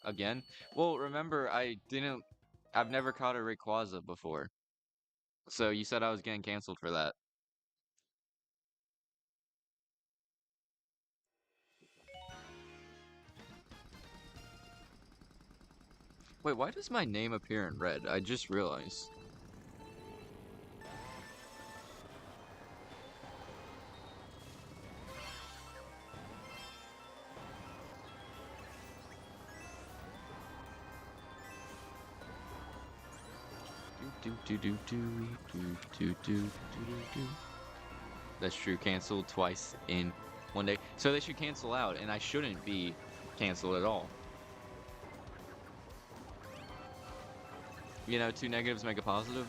Again? Well, remember, I've never caught a Rayquaza before. So you said I was getting canceled for that. Wait, why does my name appear in red? I just realized. That's true. Cancel twice in one day. So they should cancel out, and I shouldn't be canceled at all. You know, two negatives make a positive.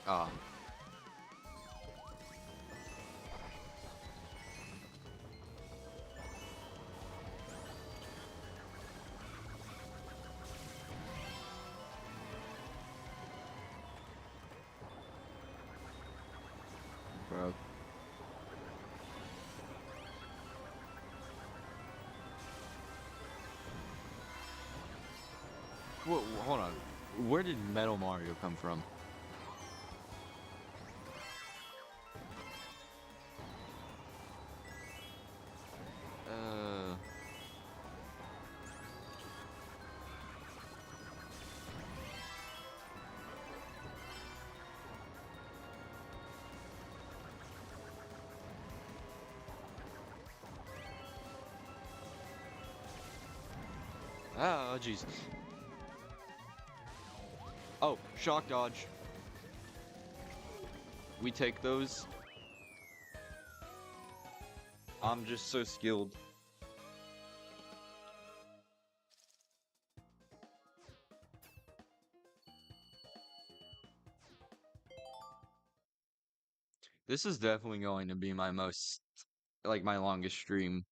Ah. Bro. Whoa, hold on. Where did Metal Mario come from? Uh. Oh, jeez. Oh, shock dodge. We take those. I'm just so skilled. This is definitely going to be my most, like, my longest stream.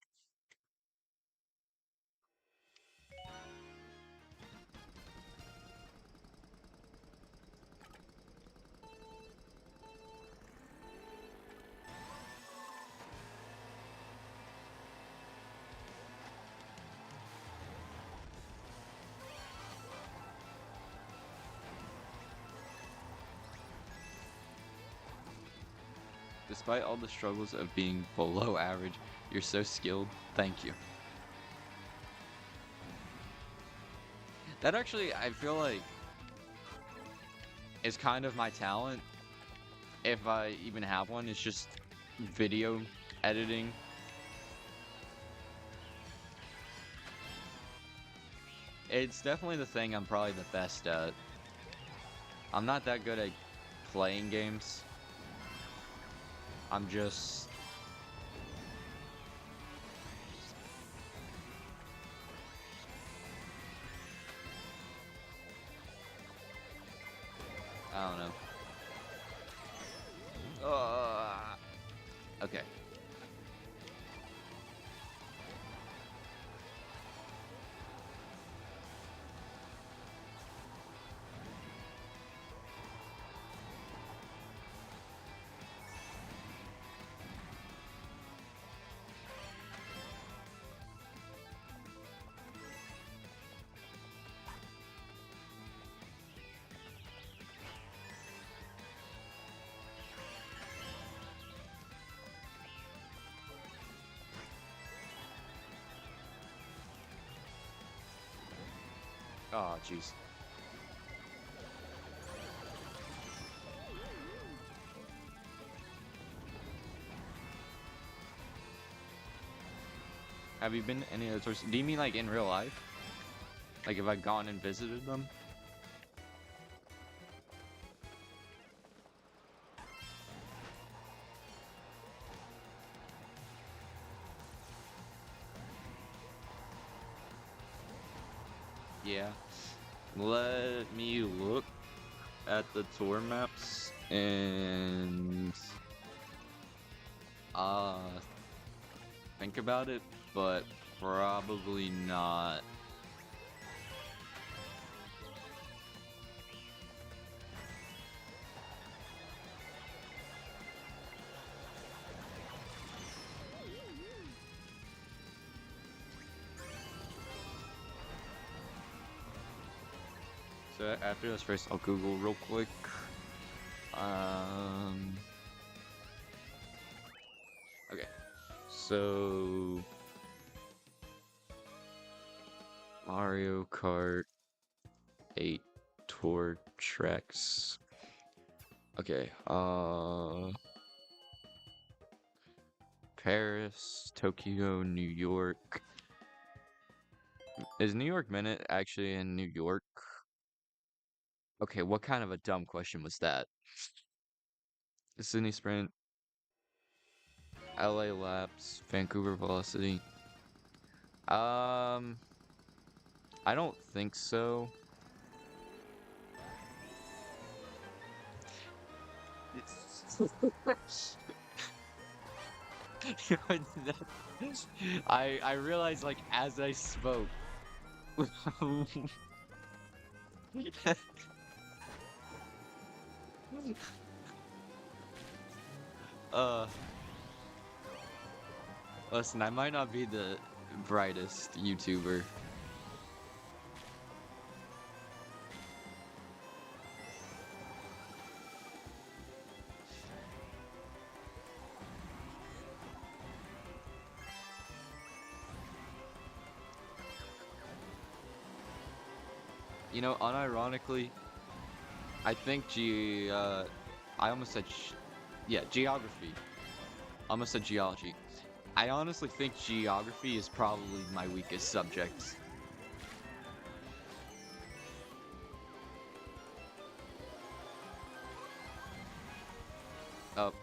Despite all the struggles of being below average, you're so skilled. Thank you. That actually, I feel like, is kind of my talent. If I even have one, it's just video editing. It's definitely the thing I'm probably the best at. I'm not that good at playing games. I'm just... I don't know. Okay. Oh, jeez. Have you been to any of the tours? Do you mean like in real life? Like if I've gone and visited them? Yeah. Let me look at the tour maps and uh think about it, but probably not. So after this first, I'll Google real quick. Um, okay. So Mario Kart 8 tour tracks. Okay. Paris, Tokyo, New York. Is New York Minute actually in New York? Okay, what kind of a dumb question was that? Sydney Sprint, LA Laps, Vancouver Velocity. I don't think so. I realized like as I spoke. uh Listen, I might not be the brightest YouTuber. You know, unironically, I think I almost said yeah, geography. I almost said geology. I honestly think geography is probably my weakest subject. Oh,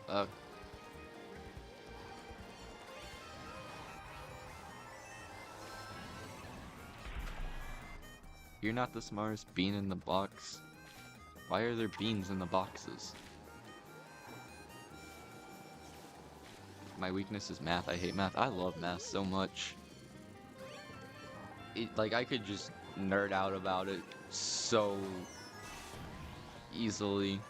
you're not the smartest bean in the box. Why are there beans in the boxes? My weakness is math. I hate math. I love math so much. Like, I could just nerd out about it so easily.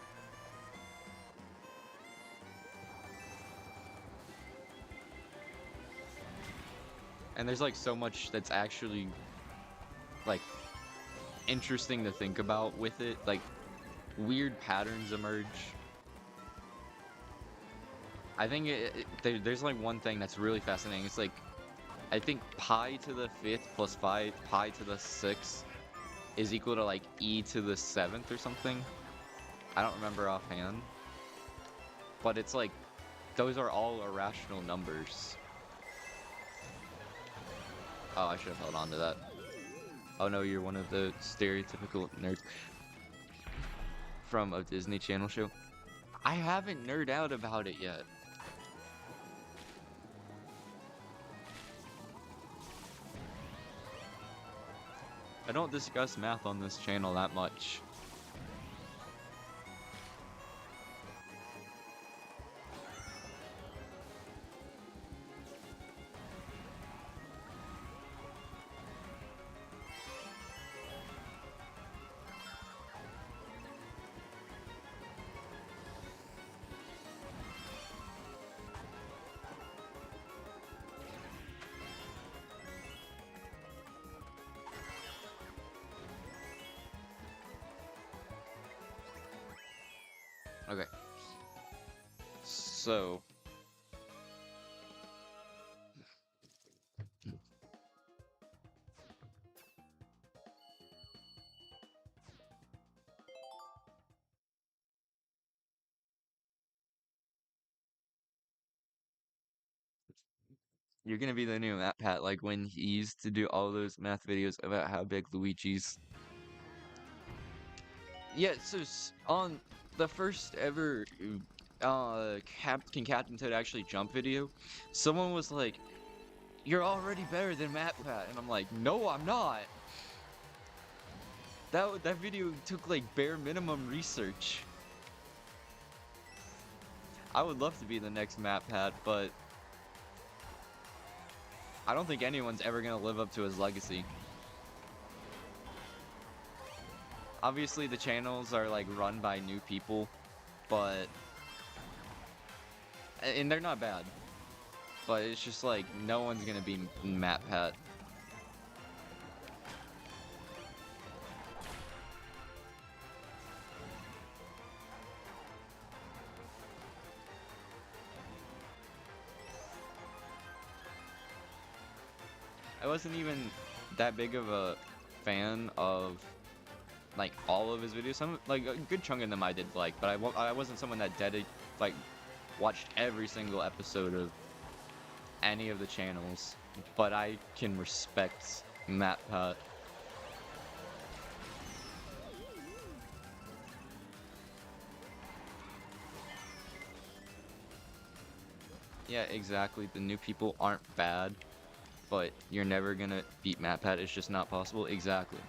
And there's like so much that's actually like interesting to think about with it. Like weird patterns emerge. I think there's like one thing that's really fascinating. It's like I think pi to the 5th plus pi to the 6th is equal to like e to the 7th or something. I don't remember offhand. But it's like those are all irrational numbers. Oh, I should have held on to that. Oh no, you're one of the stereotypical nerds from a Disney Channel show. I haven't nerd out about it yet. I don't discuss math on this channel that much. Okay. So, You're gonna be the new Matt Pat, like when he used to do all those math videos about how big Luigi's. Yeah, so on the first ever Captain Toad actually jump video, someone was like, "You're already better than Matt Pat," and I'm like, "No, I'm not." That video took like bare minimum research. I would love to be the next Matt Pat, but I don't think anyone's ever gonna live up to his legacy. Obviously, the channels are like run by new people, but and they're not bad. But it's just like no one's gonna be Matt Pat. I wasn't even that big of a fan of like all of his videos. Some like a good chunk of them I did like, but I wasn't someone that like watched every single episode of any of the channels. But I can respect Matt Pat. Yeah, exactly. The new people aren't bad, but you're never gonna beat Matt Pat. It's just not possible. Exactly.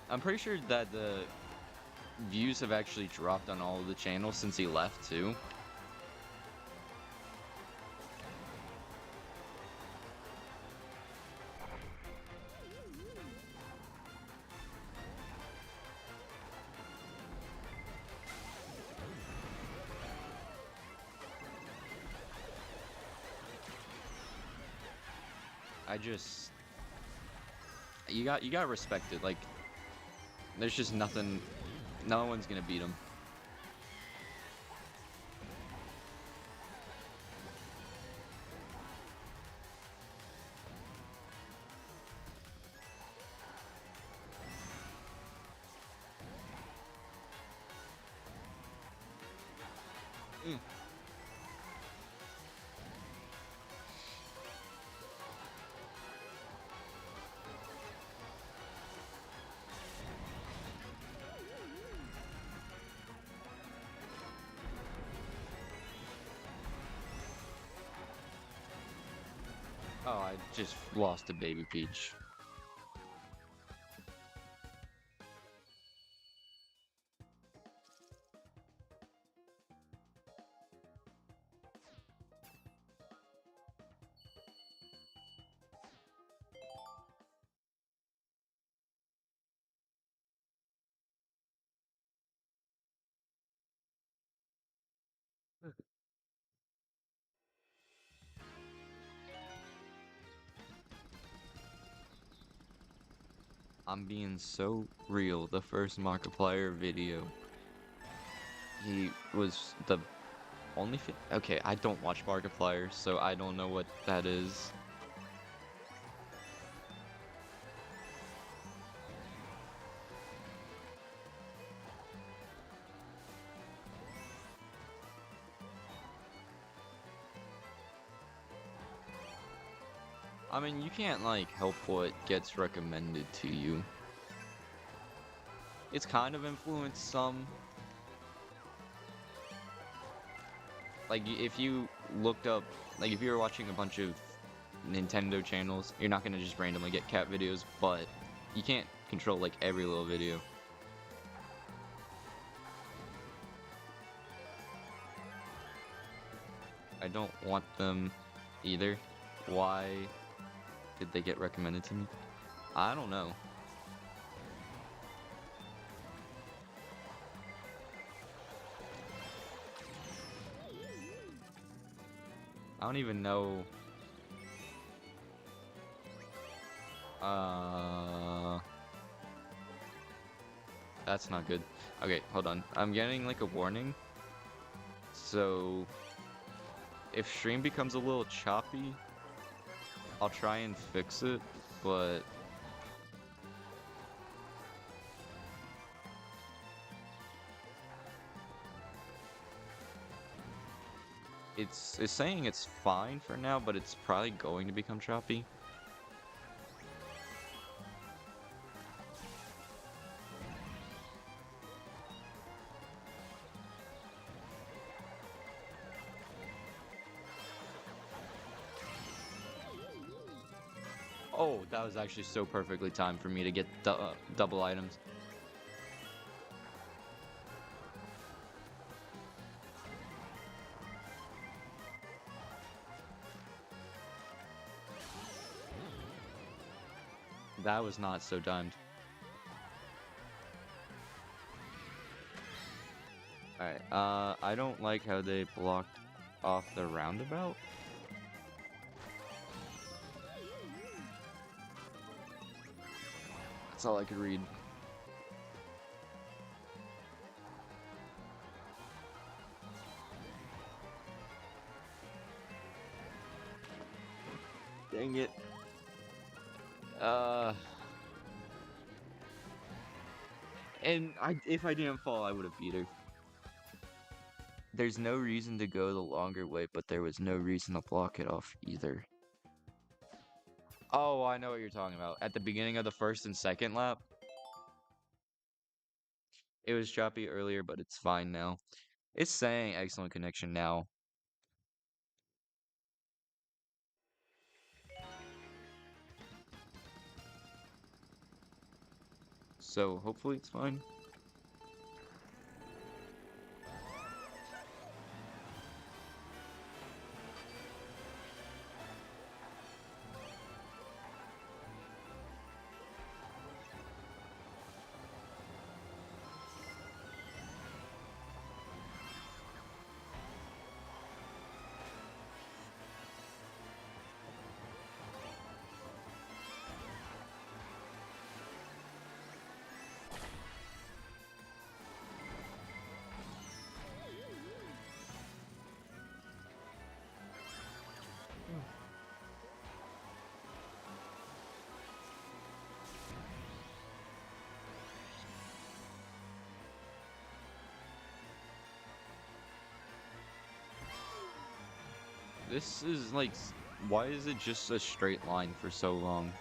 I'm pretty sure that the views have actually dropped on all of the channels since he left too. I just you got respect it. Like there's just nothing. No one's gonna beat him. Mm. Oh, I just lost to Baby Peach. I'm being so real. The first Markiplier video, he was the only. Okay, I don't watch Markiplier, so I don't know what that is. I mean, you can't like help what gets recommended to you. It's kind of influenced some. Like if you looked up, like if you were watching a bunch of Nintendo channels, you're not gonna just randomly get cat videos, but you can't control like every little video. I don't want them either. Why did they get recommended to me? I don't know. I don't even know. That's not good. Okay, hold on. I'm getting like a warning. So if stream becomes a little choppy, I'll try and fix it, but It's saying it's fine for now, but it's probably going to become choppy. Oh, that was actually so perfectly timed for me to get double items. That was not so timed. Alright, I don't like how they blocked off the roundabout. That's all I could read. Dang it. And if I didn't fall, I would have beat her. There's no reason to go the longer way, but there was no reason to block it off either. Oh, I know what you're talking about. At the beginning of the first and second lap, it was choppy earlier, but it's fine now. It's saying excellent connection now. So hopefully it's fine. This is like, why is it just a straight line for so long?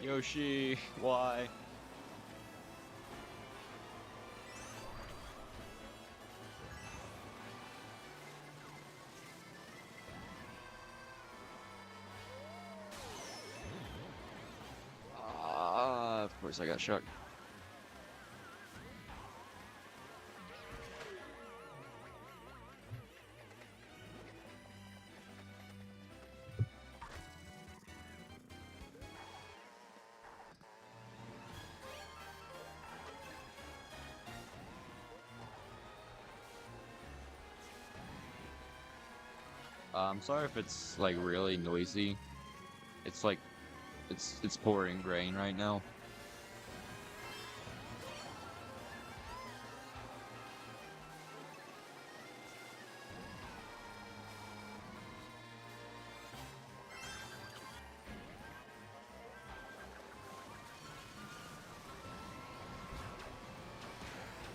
Yoshi, why? Of course I got shocked. I'm sorry if it's like really noisy. It's like it's pouring rain right now.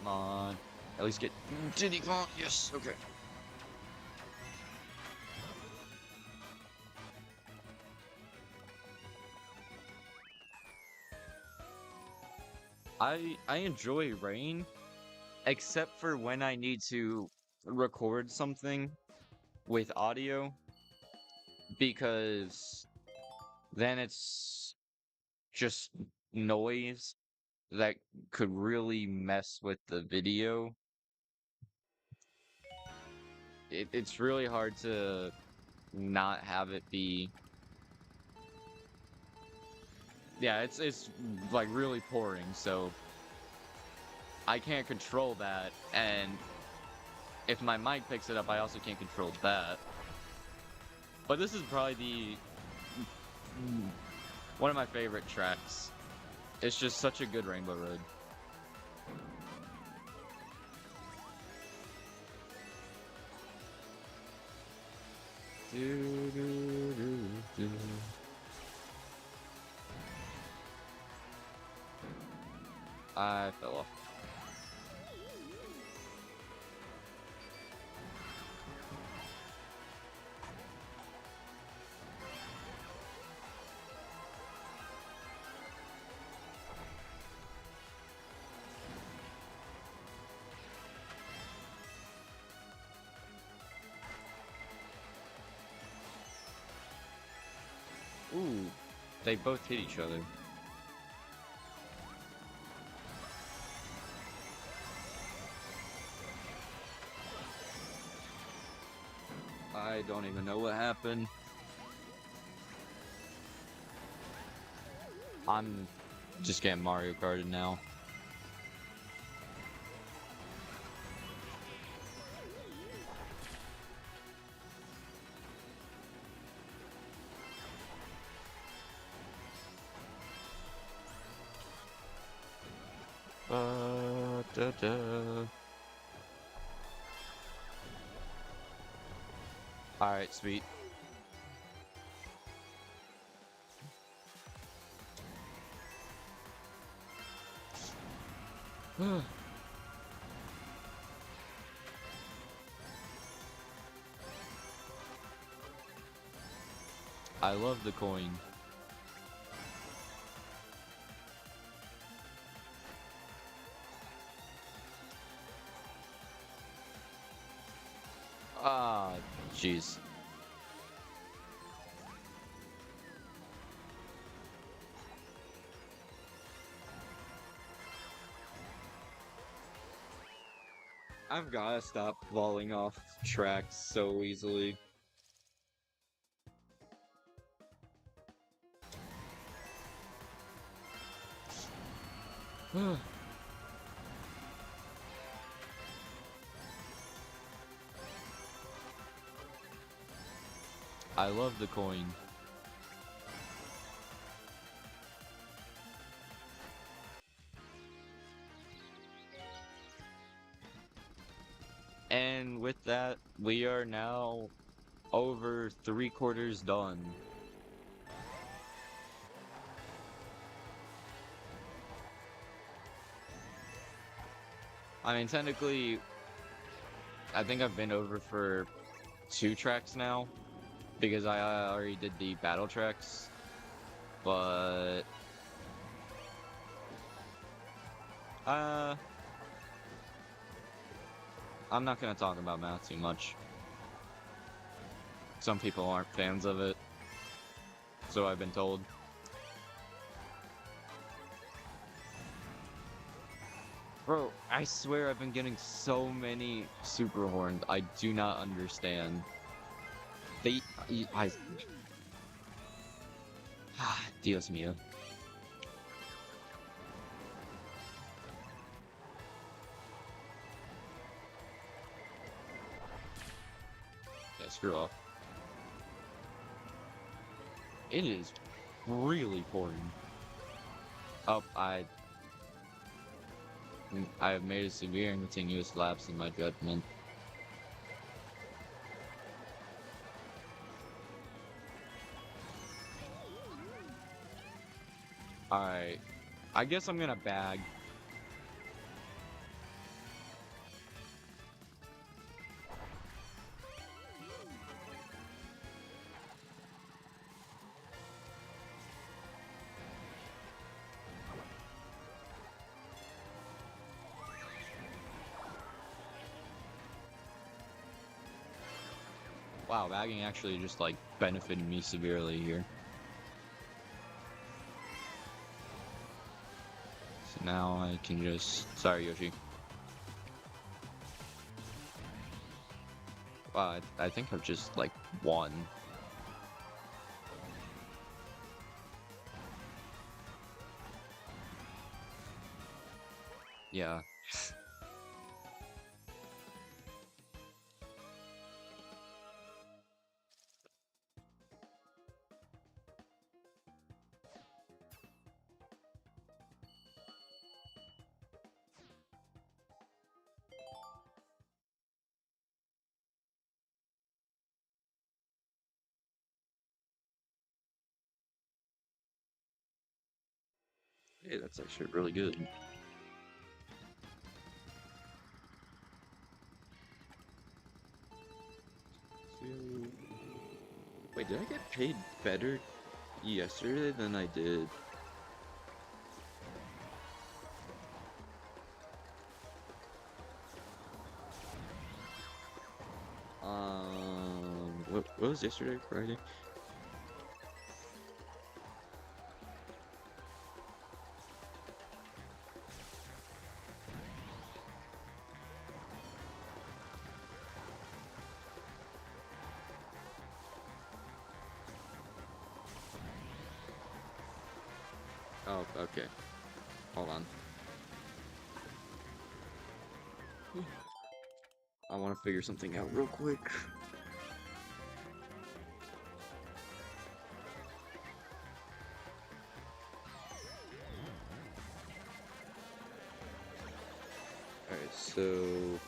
Come on. At least get Diddy Kong. Yes, okay. I enjoy rain, except for when I need to record something with audio, because then it's just noise that could really mess with the video. It's really hard to not have it be. Yeah, it's like really pouring, so I can't control that, and if my mic picks it up, I also can't control that. But this is probably one of my favorite tracks. It's just such a good Rainbow Road. I fell off. Ooh, they both hit each other. I don't even know what happened. I'm just getting Mario Karted now. Da, da. Alright, sweet. I love the coin. Ah, jeez. I've gotta stop falling off tracks so easily. I love the coin. And with that, we are now over 3/4 done. I mean, technically, I think I've been over for 2 tracks now, because I already did the battle tracks, but I'm not gonna talk about math too much. Some people aren't fans of it, so I've been told. Bro, I swear I've been getting so many super horns. I do not understand. Dios mío. Yeah, screw off. It is really pouring. Oh, I have made a severe and continuous lapse in my judgment. Alright. I guess I'm gonna bag. Wow, bagging actually just like benefited me severely here. So now I can just... Sorry, Yoshi. Wow, I think I've just like won. Yeah. Hey, that's actually really good. So, wait, did I get paid better yesterday than I did? What was yesterday? Friday? Oh, okay. Hold on. I want to figure something out real quick. Alright, so...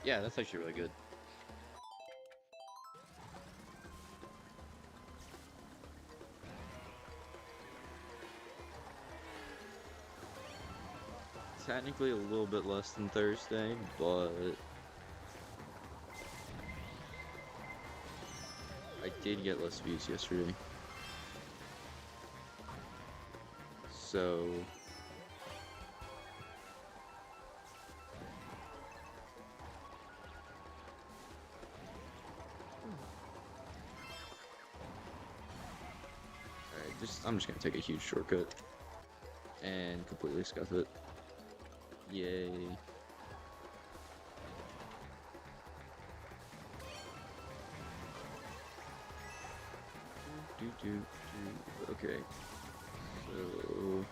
Yeah, that's actually really good. Technically a little bit less than Thursday, but I did get less views yesterday. So... Alright, I'm just gonna take a huge shortcut and completely scuff it. Yay. Okay. So...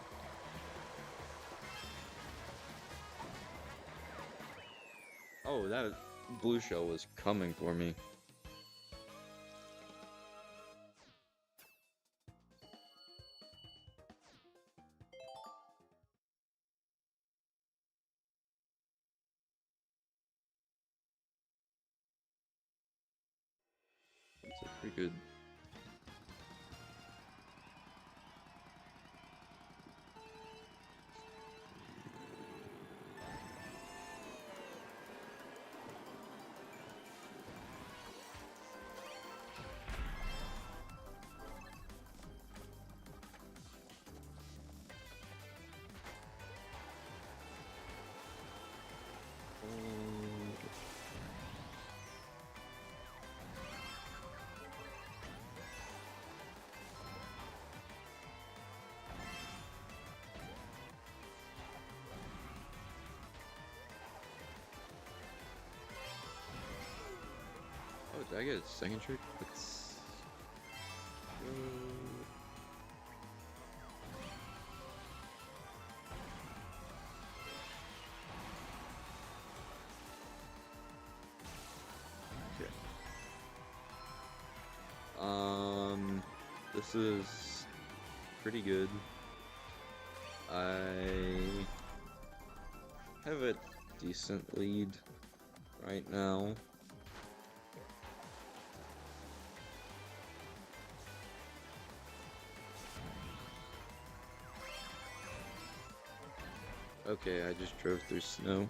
Oh, that blue shell was coming for me. That's pretty good. Oh, did I get a second trick? Let's go. Okay. This is pretty good. I have a decent lead right now. Okay, I just drove through snow.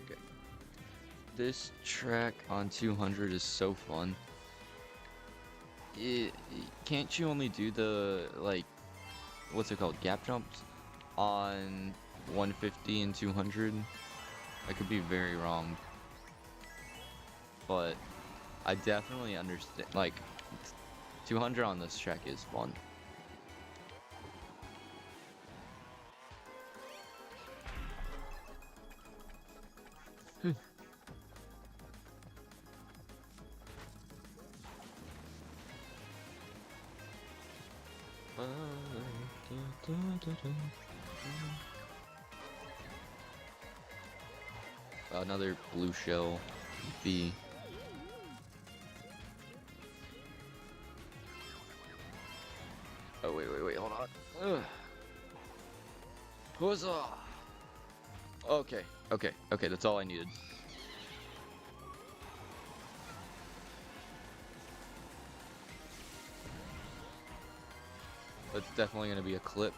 Okay. This track on 200 is so fun. Can't you only do the, like, what's it called, gap jumps on 150 and 200? I could be very wrong, but I definitely understand, like, 200 on this track is fun. Another blue shell B. Oh wait, hold on. Ugh. Huzzah! Okay, that's all I needed. That's definitely gonna be a clip.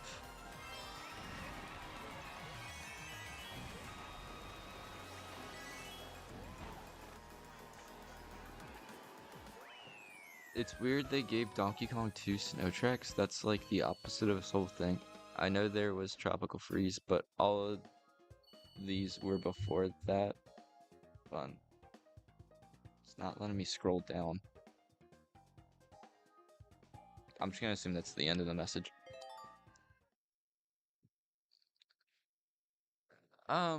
It's weird they gave Donkey Kong 2 snow tracks. That's like the opposite of this whole thing. I know there was Tropical Freeze, but all of these were before that. Fun. It's not letting me scroll down. I'm just gonna assume that's the end of the message. I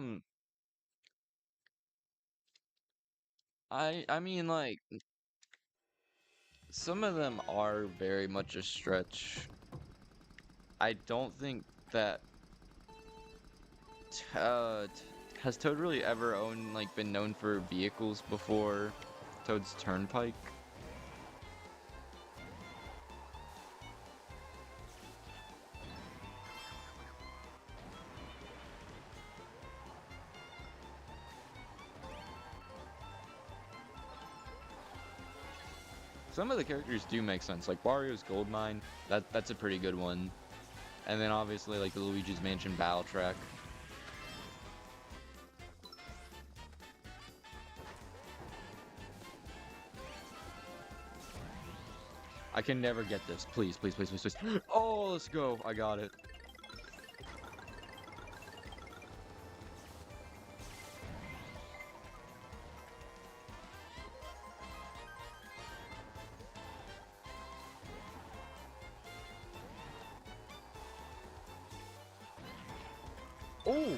mean, like, some of them are very much a stretch. I don't think that has Toad really ever been known for vehicles before Toad's Turnpike? Some of the characters do make sense, like Wario's Gold Mine, that's a pretty good one. And then obviously like the Luigi's Mansion Battle Track. I can never get this. Please. Oh, let's go. I got it. Oh!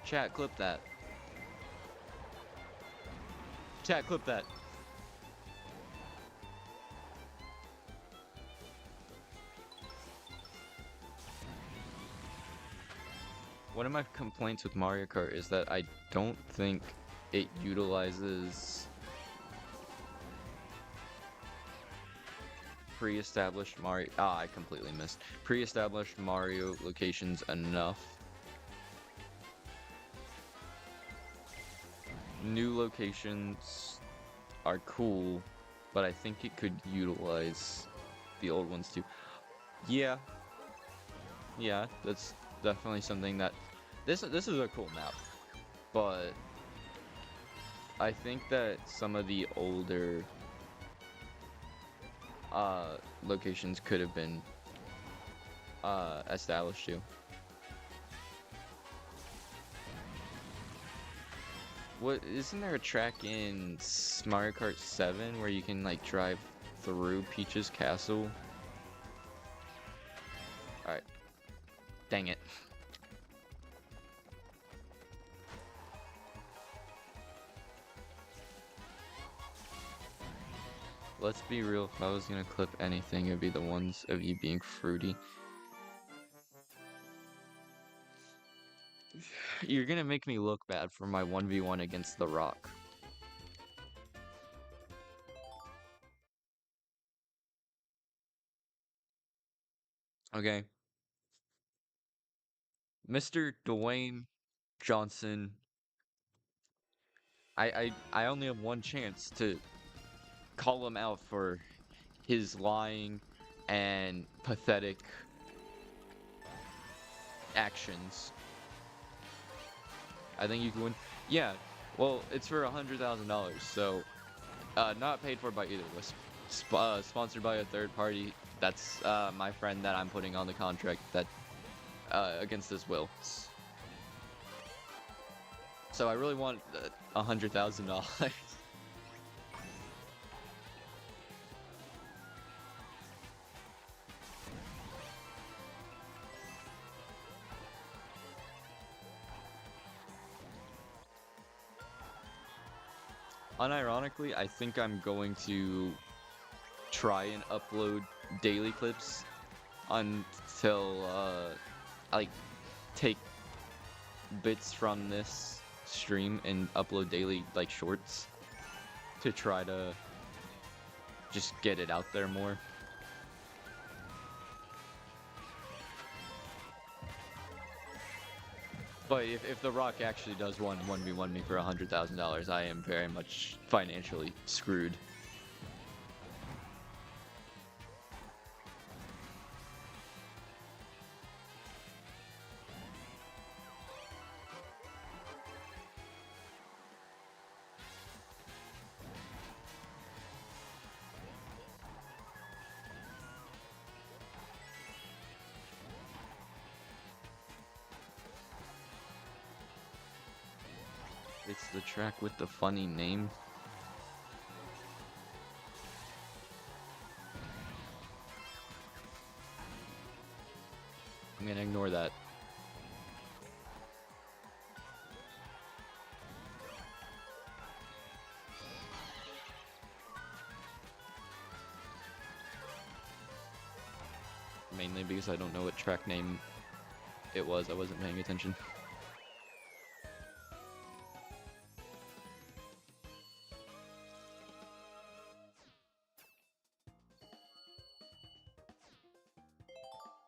Chat, clip that. Chat, clip that. One of my complaints with Mario Kart is that I don't think it utilizes pre-established Mario. I completely missed. Pre-established Mario locations enough. New locations are cool, but I think it could utilize the old ones too. Yeah, that's definitely something that this is a cool map, but I think that some of the older locations could have been established too. What, isn't there a track in Mario Kart 7 where you can like drive through Peach's castle? Alright. Dang it. Let's be real, if I was gonna clip anything, it'd be the ones of you being fruity. You're gonna make me look bad for my 1v1 against The Rock. Okay. Mr. Dwayne Johnson. I only have one chance to call him out for his lying and pathetic actions. I think you can win. Yeah, well, it's for $100,000, so not paid for by either of us. Sponsored by a third party. That's my friend that I'm putting on the contract that against his will. So I really want $100,000. Unironically, I think I'm going to try and upload daily clips until I like take bits from this stream and upload daily like shorts to try to just get it out there more. But if The Rock actually does 1v1 me for $100,000, I am very much financially screwed. It's the track with the funny name. I'm gonna ignore that. Mainly because I don't know what track name it was. I wasn't paying attention.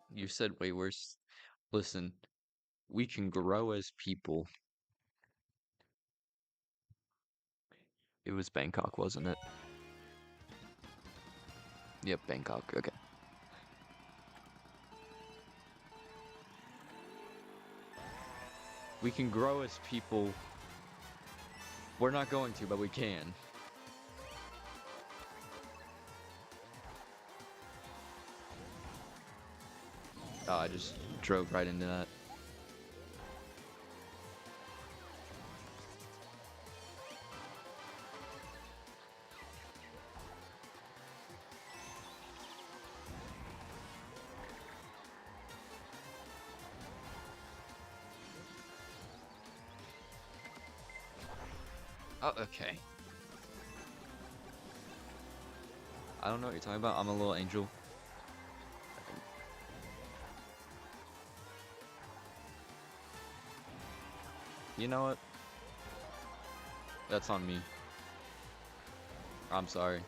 You said way worse. Listen, we can grow as people. It was Bangkok, wasn't it? Yep, Bangkok. Okay. We can grow as people. We're not going to, but we can. Oh, I just drove right into that. Oh, okay. I don't know what you're talking about. I'm a little angel. You know what? That's on me. I'm sorry.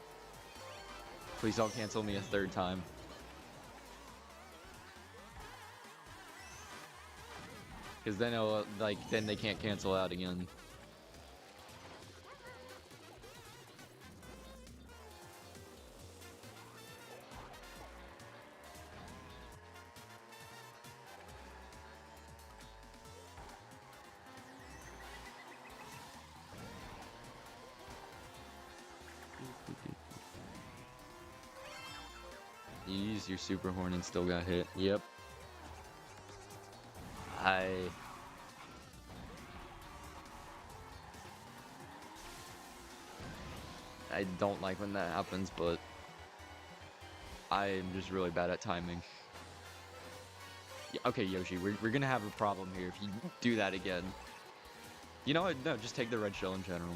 Please don't cancel me a third time. Because then it'll, then they can't cancel out again. You used your super horn and still got hit. Yep. I don't like when that happens, but I am just really bad at timing. Yeah, okay, Yoshi, we're gonna have a problem here if you do that again. You know what? No, just take the red shell in general.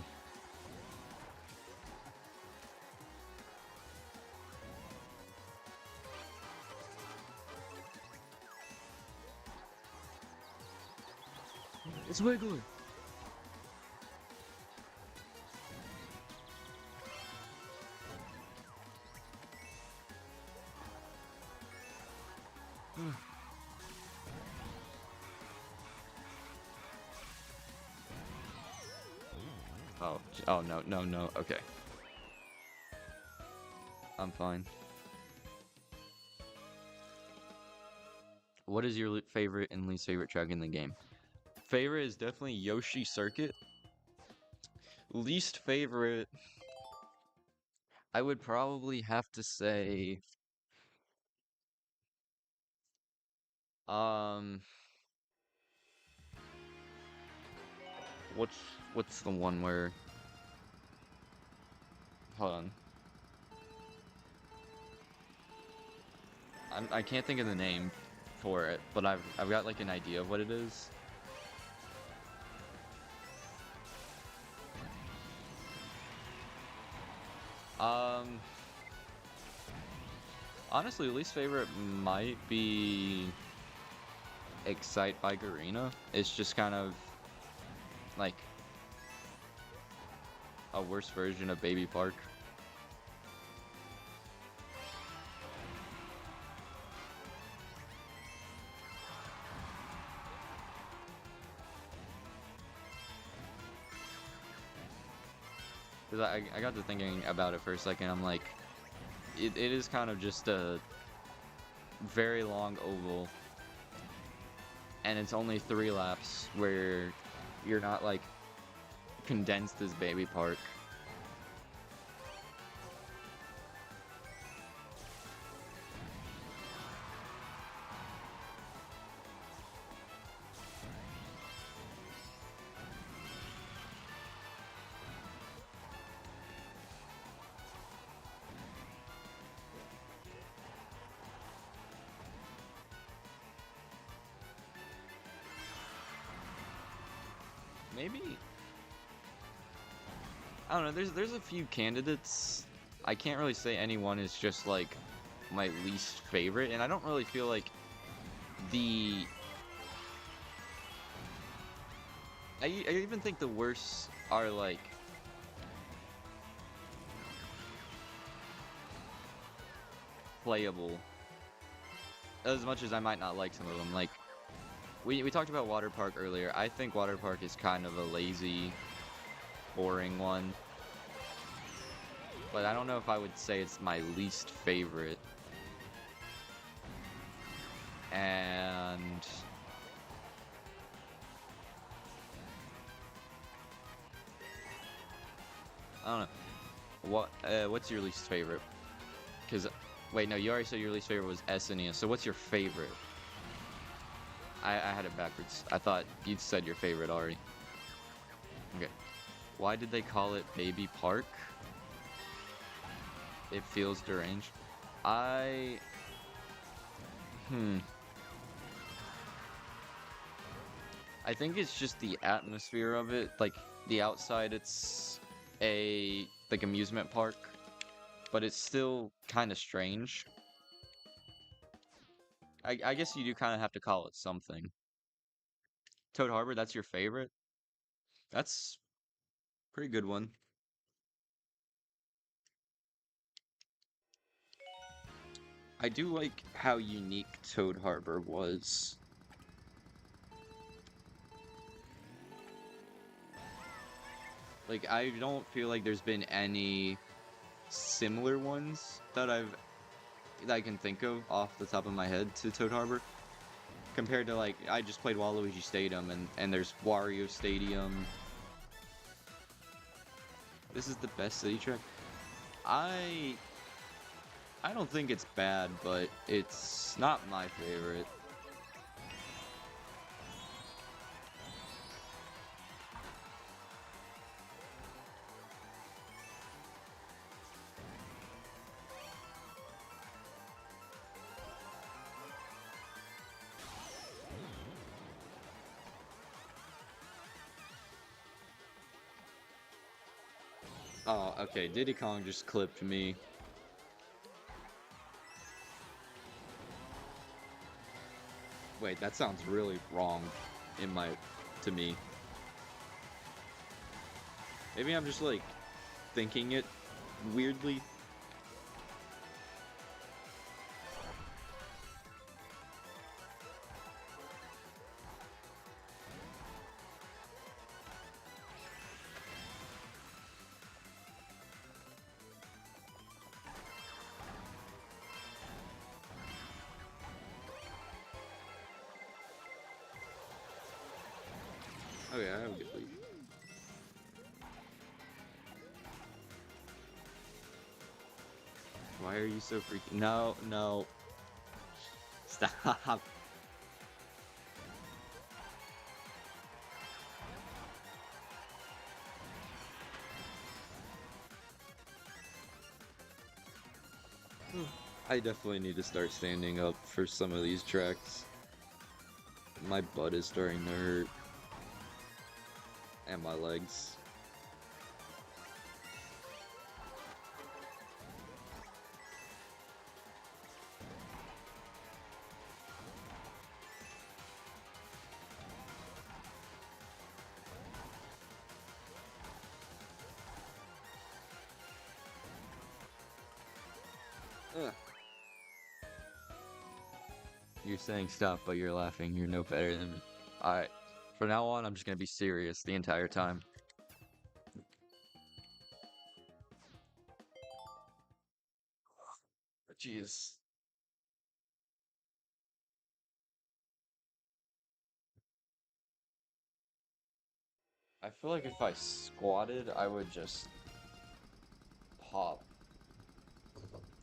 It's Wiggler! Oh, no, okay. I'm fine. What is your favorite and least favorite track in the game? Favorite is definitely Yoshi Circuit. Least favorite, I would probably have to say, um, what's the one where, hold on. I can't think of the name for it, but I've got like an idea of what it is. Honestly, least favorite might be Excite by Garena. It's just kind of like a worse version of Baby Park. Because I got to thinking about it for a second. I'm like, it is kind of just a very long oval, and it's only 3 laps where you're not like condensed as Baby Park. Maybe, I don't know. There's a few candidates. I can't really say anyone is just like my least favorite, and I don't really feel like the. I even think the worst are like playable, as much as I might not like some of them. Like we talked about Water Park earlier. I think Water Park is kind of a lazy, boring one. But I don't know if I would say it's my least favorite. And I don't know. What's your least favorite? Because wait, no, you already said your least favorite was SNES. So what's your favorite? I had it backwards. I thought you said your favorite already. Okay. Why did they call it Baby Park? It feels deranged. I I think it's just the atmosphere of it. Like the outside, it's a like amusement park, but it's still kind of strange. I guess you do kind of have to call it something. Toad Harbor, that's your favorite? That's a pretty good one. I do like how unique Toad Harbor was. Like, I don't feel like there's been any similar ones that I can think of off the top of my head to Toad Harbor. Compared to like, I just played Waluigi Stadium and there's Wario Stadium. This is the best city track. I don't think it's bad, but it's not my favorite. Oh, okay, Diddy Kong just clipped me. Wait, that sounds really wrong to me. Maybe I'm just like thinking it weirdly. Okay, I have a good lead. Why are you so freaking? No, no. Stop. I definitely need to start standing up for some of these tracks. My butt is starting to hurt. And my legs. Ugh. You're saying stop, but you're laughing. You're no better than me. Alright. From now on, I'm just gonna be serious the entire time. Jeez. I feel like if I squatted, I would just pop.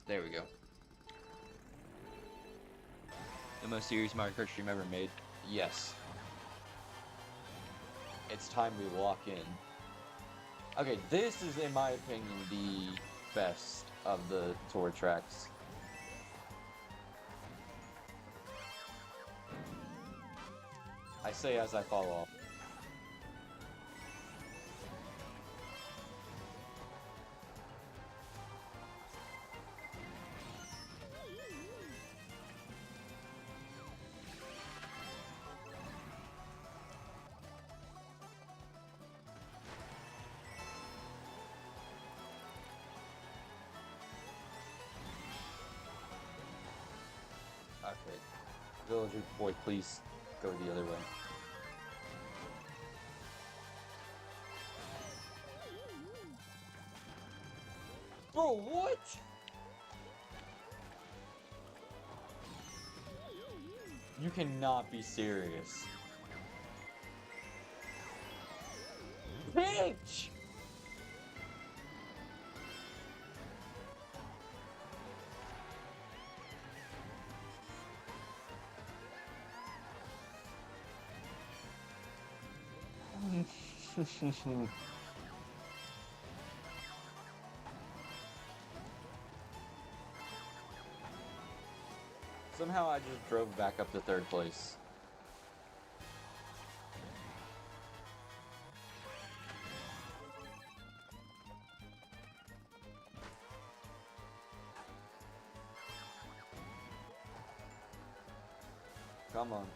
There we go. The most serious Mario Kart stream ever made? Yes. It's time we lock in. Okay, this is, in my opinion, the best of the tour tracks. I say as I fall off. Okay. Villager boy, please go the other way. Bro, what? You cannot be serious. Bitch! Somehow I just drove back up to third place. Come on.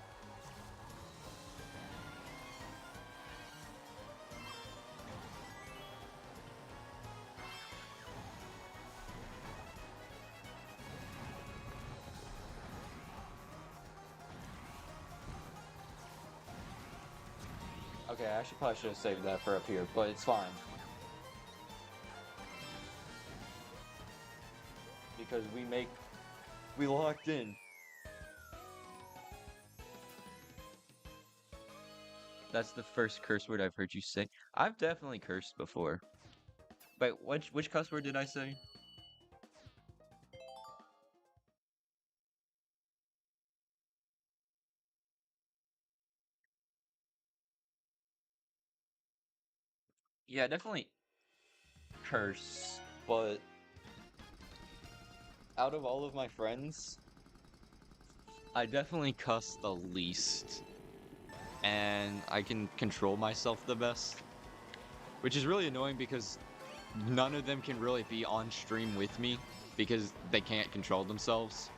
Okay, I probably should have saved that for up here, but it's fine. Because we locked in. That's the first curse word I've heard you say. I've definitely cursed before. Wait, which cuss word did I say? Yeah, definitely curse, but out of all of my friends, I definitely cuss the least. And I can control myself the best. Which is really annoying because none of them can really be on stream with me because they can't control themselves.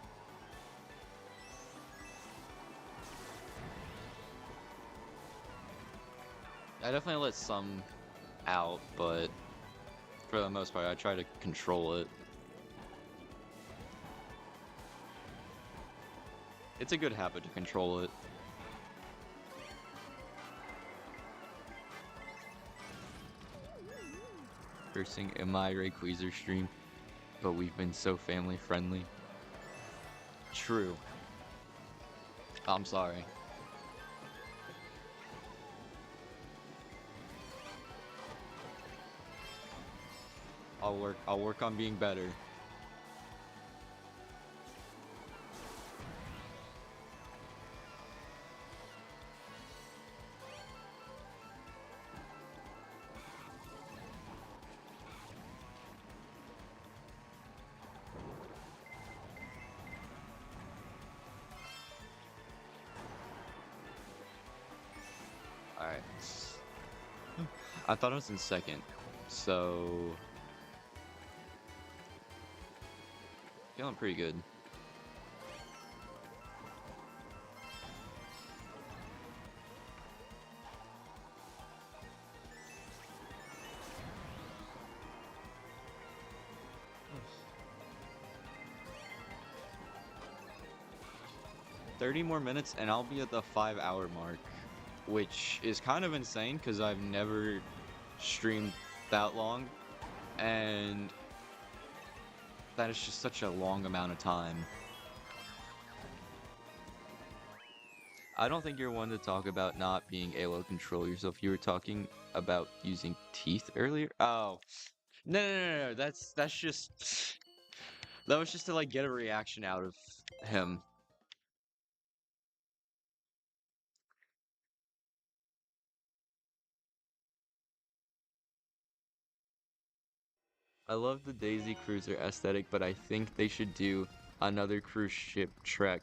I definitely let some out, but for the most part, I try to control it. It's a good habit to control it. Cursing in my Rayqueezer stream, but we've been so family friendly. True. I'm sorry. I'll work on being better. Alright. I thought I was in second, so feeling pretty good. "30 more minutes and I'll be at the 5-hour mark," which is kind of insane because I've never streamed that long, and That is just such a long amount of time. I don't think you're one to talk about not being able to control yourself. You were talking about using teeth earlier? Oh. No. That's just that was just to like get a reaction out of him. I love the Daisy Cruiser aesthetic, but I think they should do another cruise ship trek.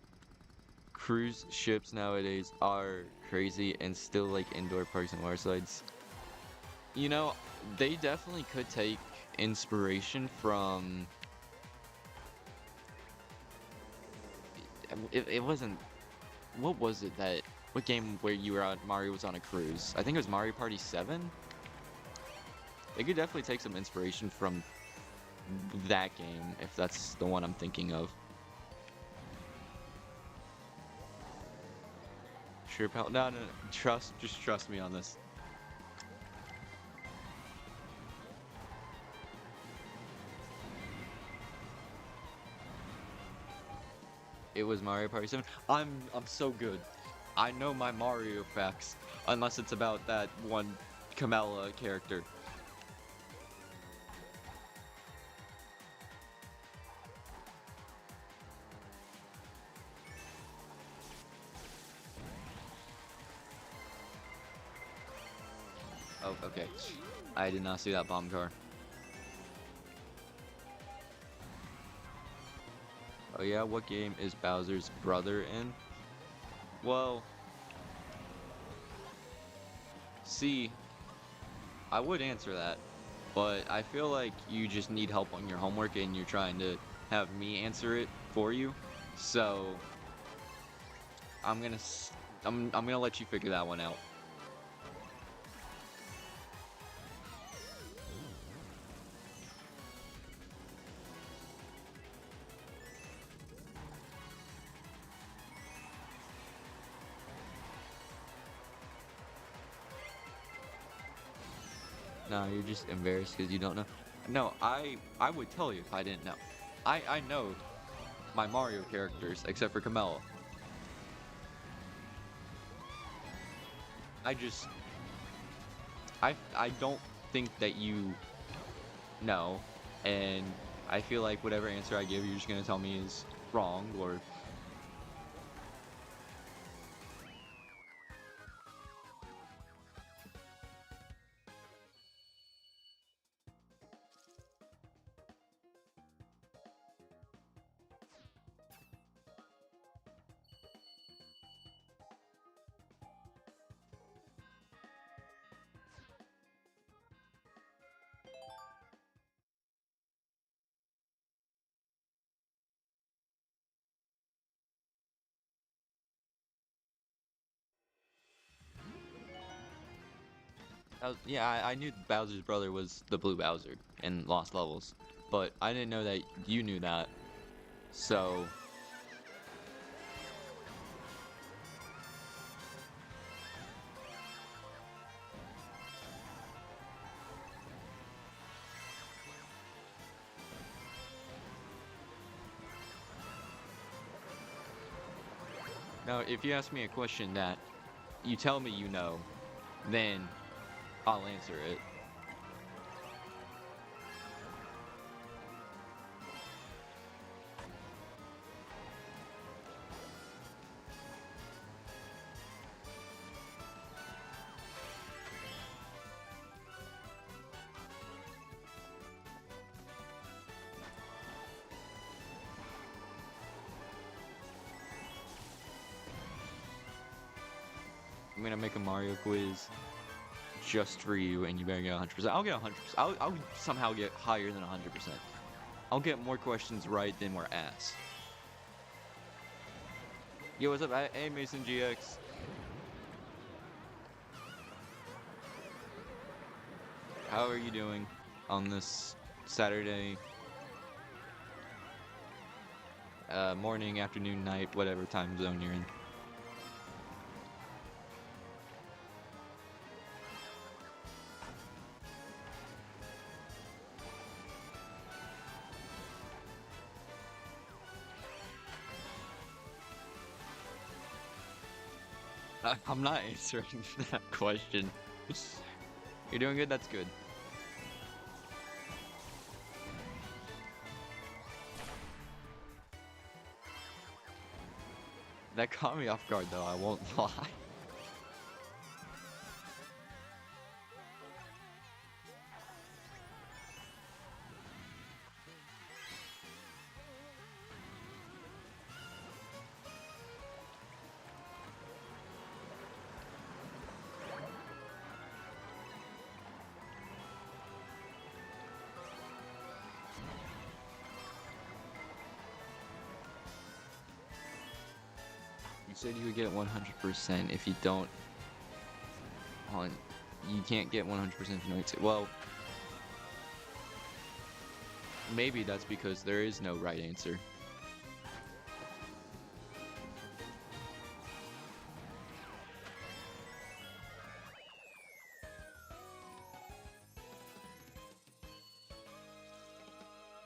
Cruise ships nowadays are crazy and still like indoor parks and water slides. You know, they definitely could take inspiration from. It wasn't. What was it that? What game where you were on Mario was on a cruise? I think it was Mario Party 7. They could definitely take some inspiration from that game if that's the one I'm thinking of. Sure, pal. No. Just trust me on this. It was Mario Party 7. I'm so good. I know my Mario facts, unless it's about that one Kamala character. Oh, okay. I did not see that bomb car. Oh yeah, what game is Bowser's brother in? Well, see, I would answer that, but I feel like you just need help on your homework and you're trying to have me answer it for you. So, I'm gonna I'm gonna let you figure that one out. No, you're just embarrassed because you don't know. No, I would tell you if I didn't know. I know my Mario characters except for Kamala. I just I don't think that you know, and I feel like whatever answer I give, you're just gonna tell me is wrong or. Yeah, I knew Bowser's brother was the Blue Bowser in Lost Levels, but I didn't know that you knew that. So, now if you ask me a question that you tell me you know, then I'll answer it. I'm gonna make a Mario quiz just for you, and you better get 100%. I'll get 100%. I'll somehow get higher than 100%. I'll get more questions right than were asked. Yo, what's up? Hey, Mason GX. How are you doing on this Saturday morning, afternoon, night, whatever time zone you're in? I'm not answering that question. You're doing good, that's good. That caught me off guard though, I won't lie. You said you would get 100% if you don't on you can't get 100% if you don't answer. Well, maybe that's because there is no right answer.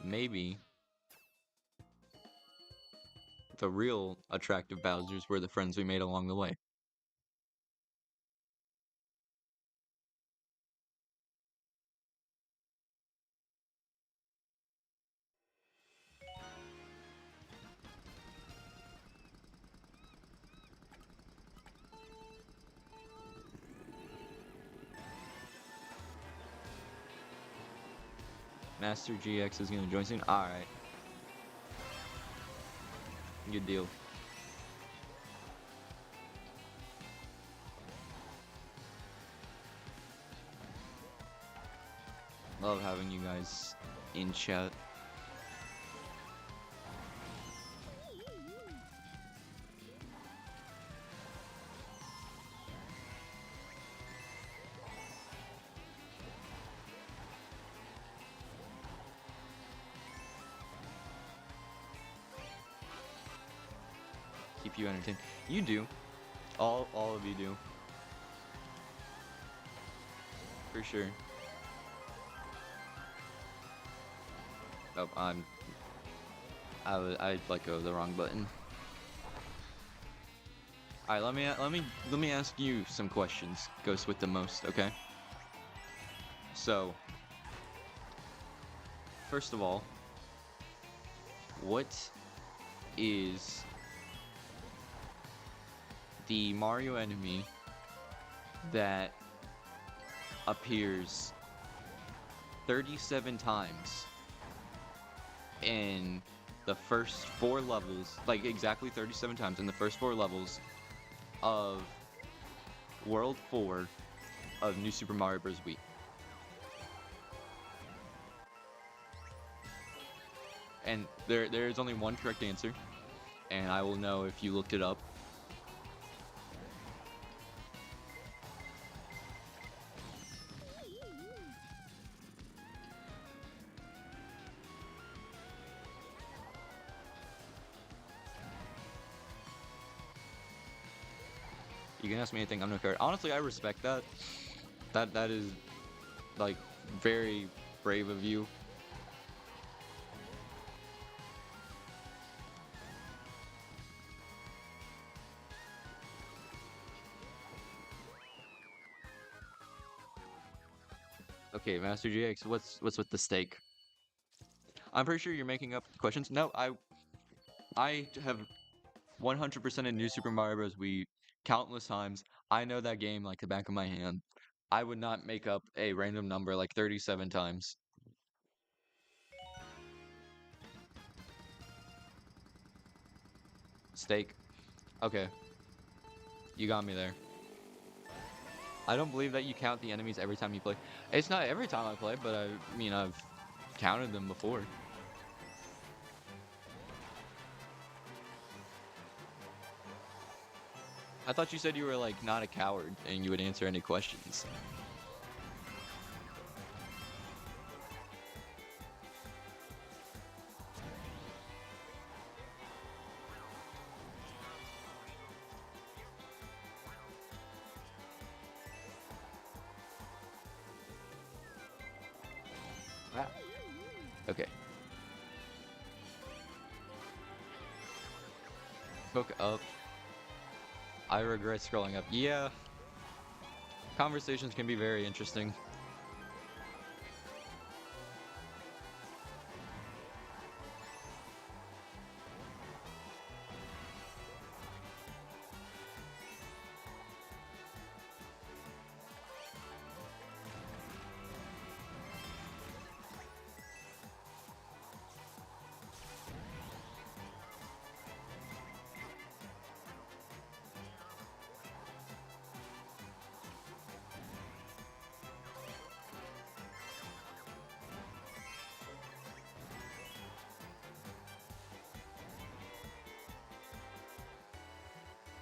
Maybe the real attractive Bowsers were the friends we made along the way. Master GX is gonna join soon. Alright. Good deal. Love having you guys in chat. Keep you entertained. You do. All of you do. For sure. Oh, I let go of the wrong button. All right, let me ask you some questions. Ghost with the most, okay? So, first of all, what is the Mario enemy that appears 37 times in the first 4 levels, like exactly 37 times in the first 4 levels of World 4 of New Super Mario Bros. Wii? And there is only one correct answer, and I will know if you looked it up. You can ask me anything, I'm no care. Honestly, I respect that. That is, like, very brave of you. Okay, Master GX, what's with the steak? I'm pretty sure you're making up questions. No, I have 100% in New Super Mario Bros. Wii countless times. I know that game like the back of my hand. I would not make up a random number like 37 times. Steak. Okay, you got me there. I don't believe that you count the enemies every time you play. It's not every time I play, but I mean, I've counted them before. I thought you said you were like not a coward and you would answer any questions. Wow. Okay. Hook up. I regret scrolling up. Yeah, conversations can be very interesting.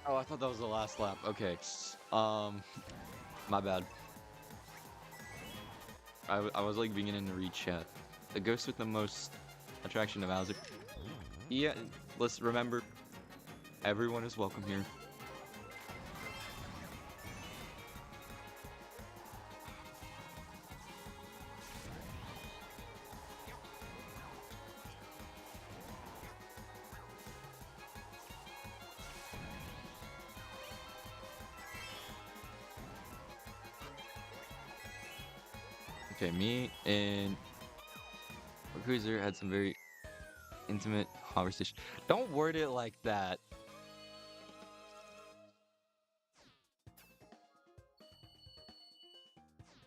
Oh, I thought that was the last lap. Okay. Um, my bad. I was like beginning to read chat. The ghost with the most attraction to Bowser. Yeah, let's remember, everyone is welcome here. Okay, me and Cruiser had some very intimate conversation. Don't word it like that.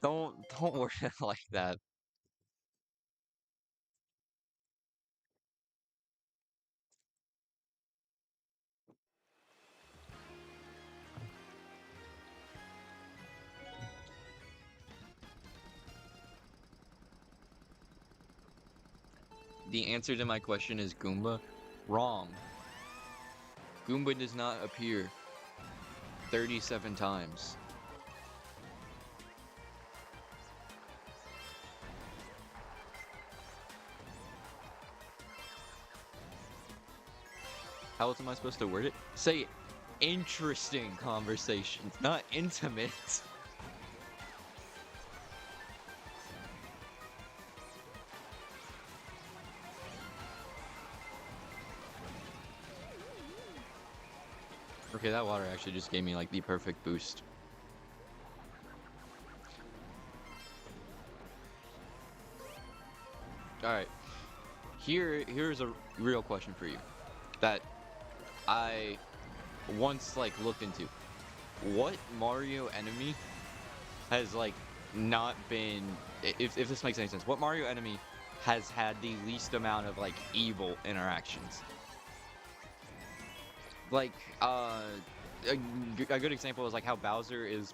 Don't word it like that. The answer to my question is Goomba. Wrong. Goomba does not appear 37 times. How else am I supposed to word it? Say interesting conversations, not intimate. Okay, that water actually just gave me like the perfect boost. Alright, here's a real question for you that I once like looked into. What Mario enemy has like not been, if this makes any sense, what Mario enemy has had the least amount of like evil interactions? Like a good example is like how Bowser is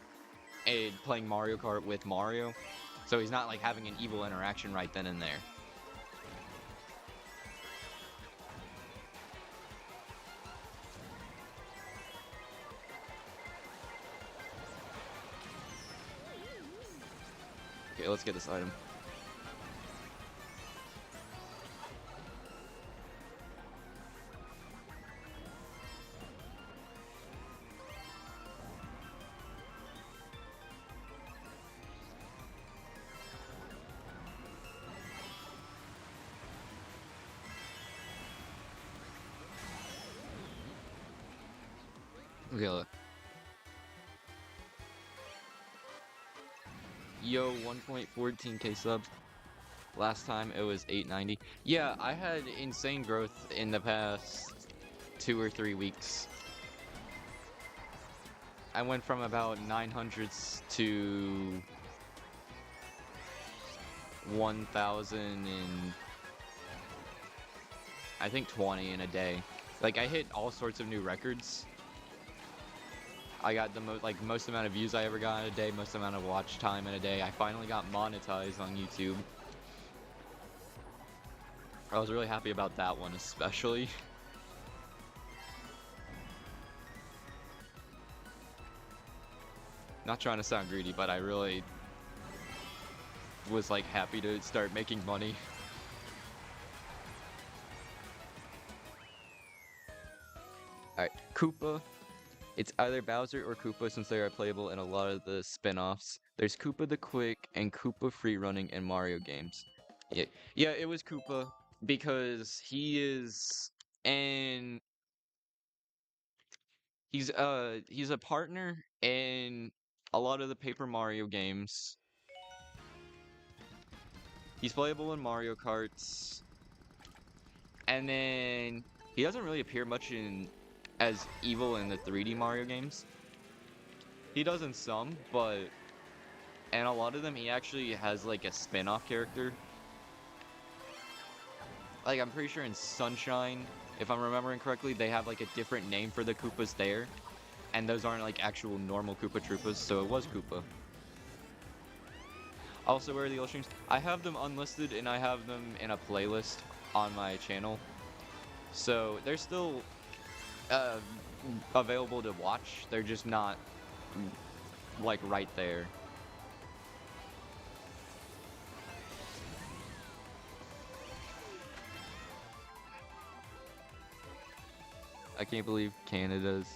playing Mario Kart with Mario, so he's not like having an evil interaction right then and there. Okay, let's get this item. Okay, look. Yo, 1.14k subs. Last time it was 890. Yeah, I had insane growth in the past 2 or 3 weeks. I went from about 900s to 1,000 and I think 20 in a day. Like I hit all sorts of new records. I got the most amount of views I ever got in a day, most amount of watch time in a day. I finally got monetized on YouTube. I was really happy about that one especially. Not trying to sound greedy, but I really was like happy to start making money. Alright, Koopa. It's either Bowser or Koopa since they are playable in a lot of the spin-offs. There's Koopa the Quick and Koopa Free Running in Mario games. Yeah, it was Koopa because He's a partner in a lot of the Paper Mario games. He's playable in Mario Karts. And then he doesn't really appear much in as evil in the 3D Mario games. He does in some, but and a lot of them he actually has like a spin-off character. Like I'm pretty sure in Sunshine, if I'm remembering correctly, they have like a different name for the Koopas there. And those aren't like actual normal Koopa Troopas, so it was Koopa. Also, where are the old streams? I have them unlisted and I have them in a playlist on my channel. So they're still uh, available to watch. They're just not like right there. I can't believe Canada's...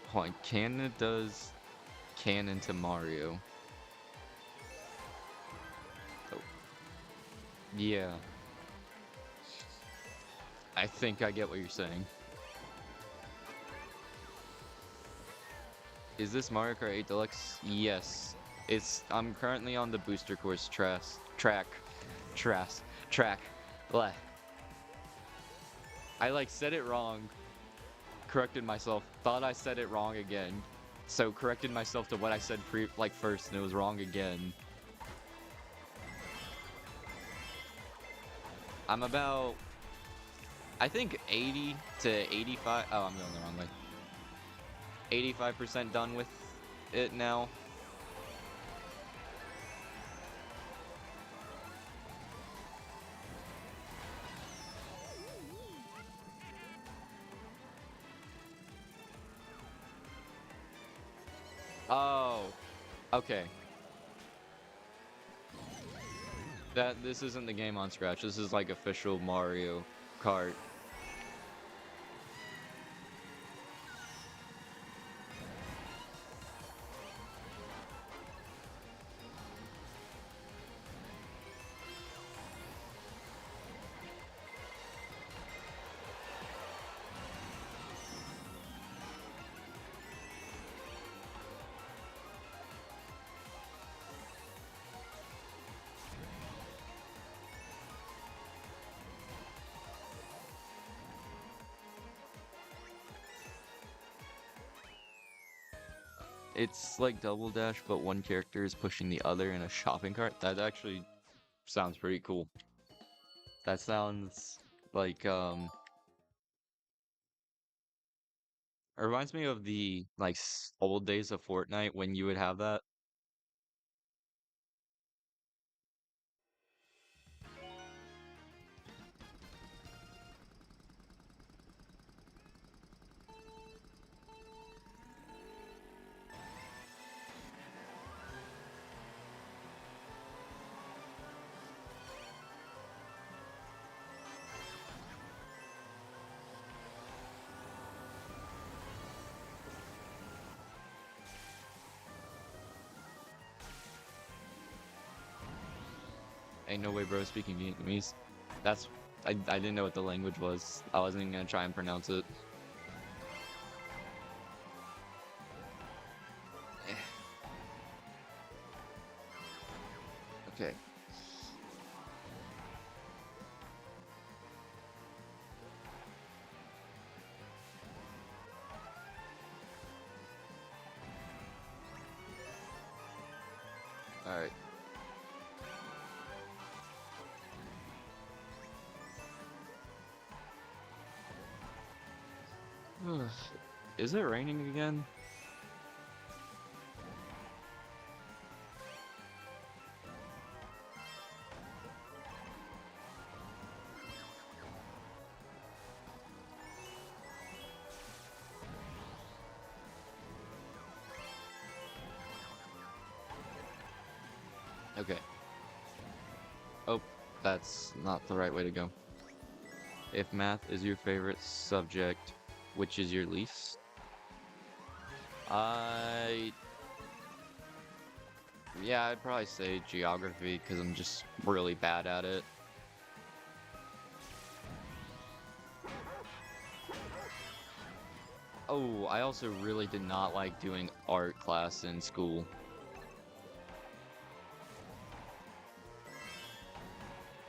Hold on, Canada's canon to Mario. Oh. Yeah. I think I get what you're saying. Is this Mario Kart 8 Deluxe? Yes. I'm currently on the booster course track. Bleh. I like said it wrong. Corrected myself. Thought I said it wrong again. So corrected myself to what I said first and it was wrong again. I'm about I think 80 to 85. Oh, I'm going the wrong way. 85% done with it now. Oh, okay. This isn't the game on Scratch. This is like official Mario Kart. It's like Double Dash, but one character is pushing the other in a shopping cart. That actually sounds pretty cool. That sounds like, it reminds me of the, like, old days of Fortnite when you would have that. Ain't no way, bro, speaking Vietnamese. I didn't know what the language was. I wasn't even gonna try and pronounce it. Okay. Alright. Is it raining again? Okay. Oh, that's not the right way to go. If math is your favorite subject, which is your least? Yeah, I'd probably say geography because I'm just really bad at it. Oh, I also really did not like doing art class in school.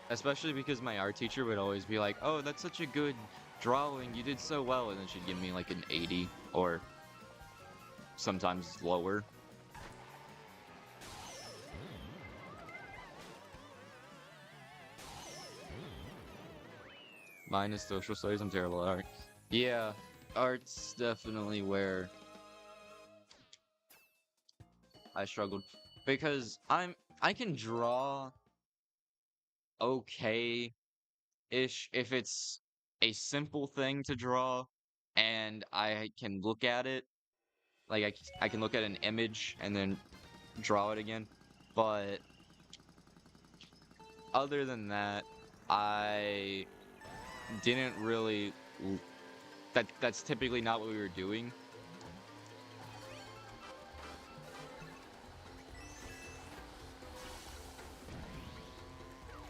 Especially because my art teacher would always be like, "Oh, that's such a good drawing. You did so well." And then she'd give me like an 80 or sometimes lower. Mine is social studies. I'm terrible at art. Yeah, art's definitely where I struggled because I can draw okay-ish if it's a simple thing to draw and I can look at it. Like I can look at an image and then draw it again. But other than that, I didn't really that's typically not what we were doing.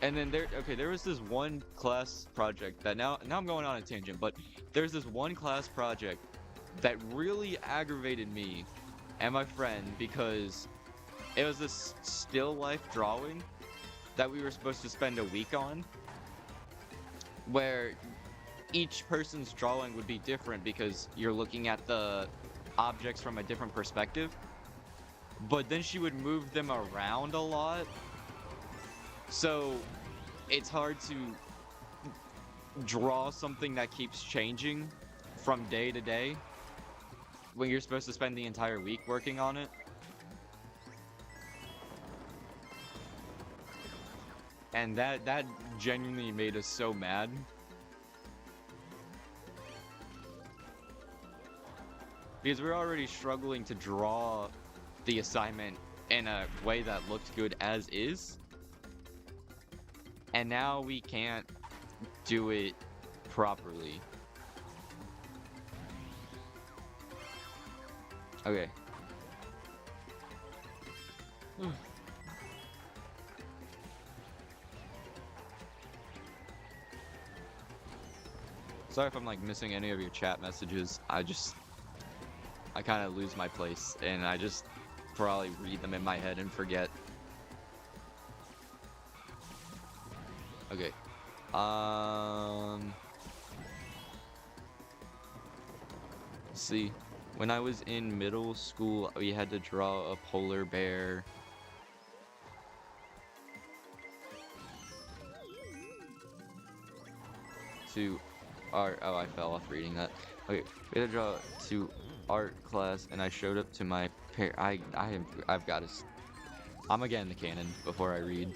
And then there was this one class project that now I'm going on a tangent, but there's this one class project that really aggravated me and my friend because it was this still life drawing that we were supposed to spend a week on, where each person's drawing would be different because you're looking at the objects from a different perspective. But then she would move them around a lot, so it's hard to draw something that keeps changing from day to day when you're supposed to spend the entire week working on it. And that genuinely made us so mad. Because we're already struggling to draw the assignment in a way that looked good as is. And now we can't do it properly. Okay. Sorry if I'm like missing any of your chat messages. I kind of lose my place and I just probably read them in my head and forget. Okay. See, when I was in middle school, we had to draw a polar bear. To art. Oh, I fell off reading that. Okay, we had to draw to art class, and I showed up to my I've got to. I'm gonna get in the canon before I read.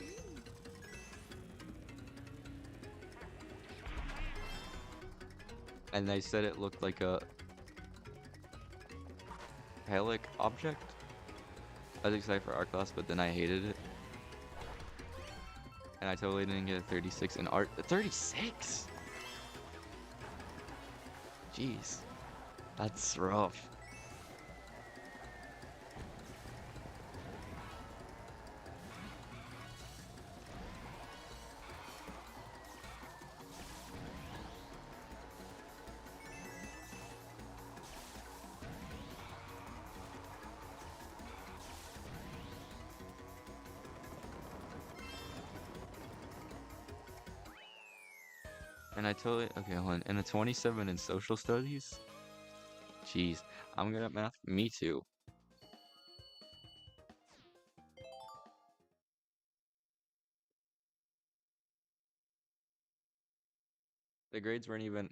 And they said it looked like a Helic object. I was excited for art class, but then I hated it. And I totally didn't get a 36 in art. 36? Jeez. That's rough. And I totally, okay, hold on. And a 27 in social studies? Jeez, I'm good at math. Me too. The grades weren't even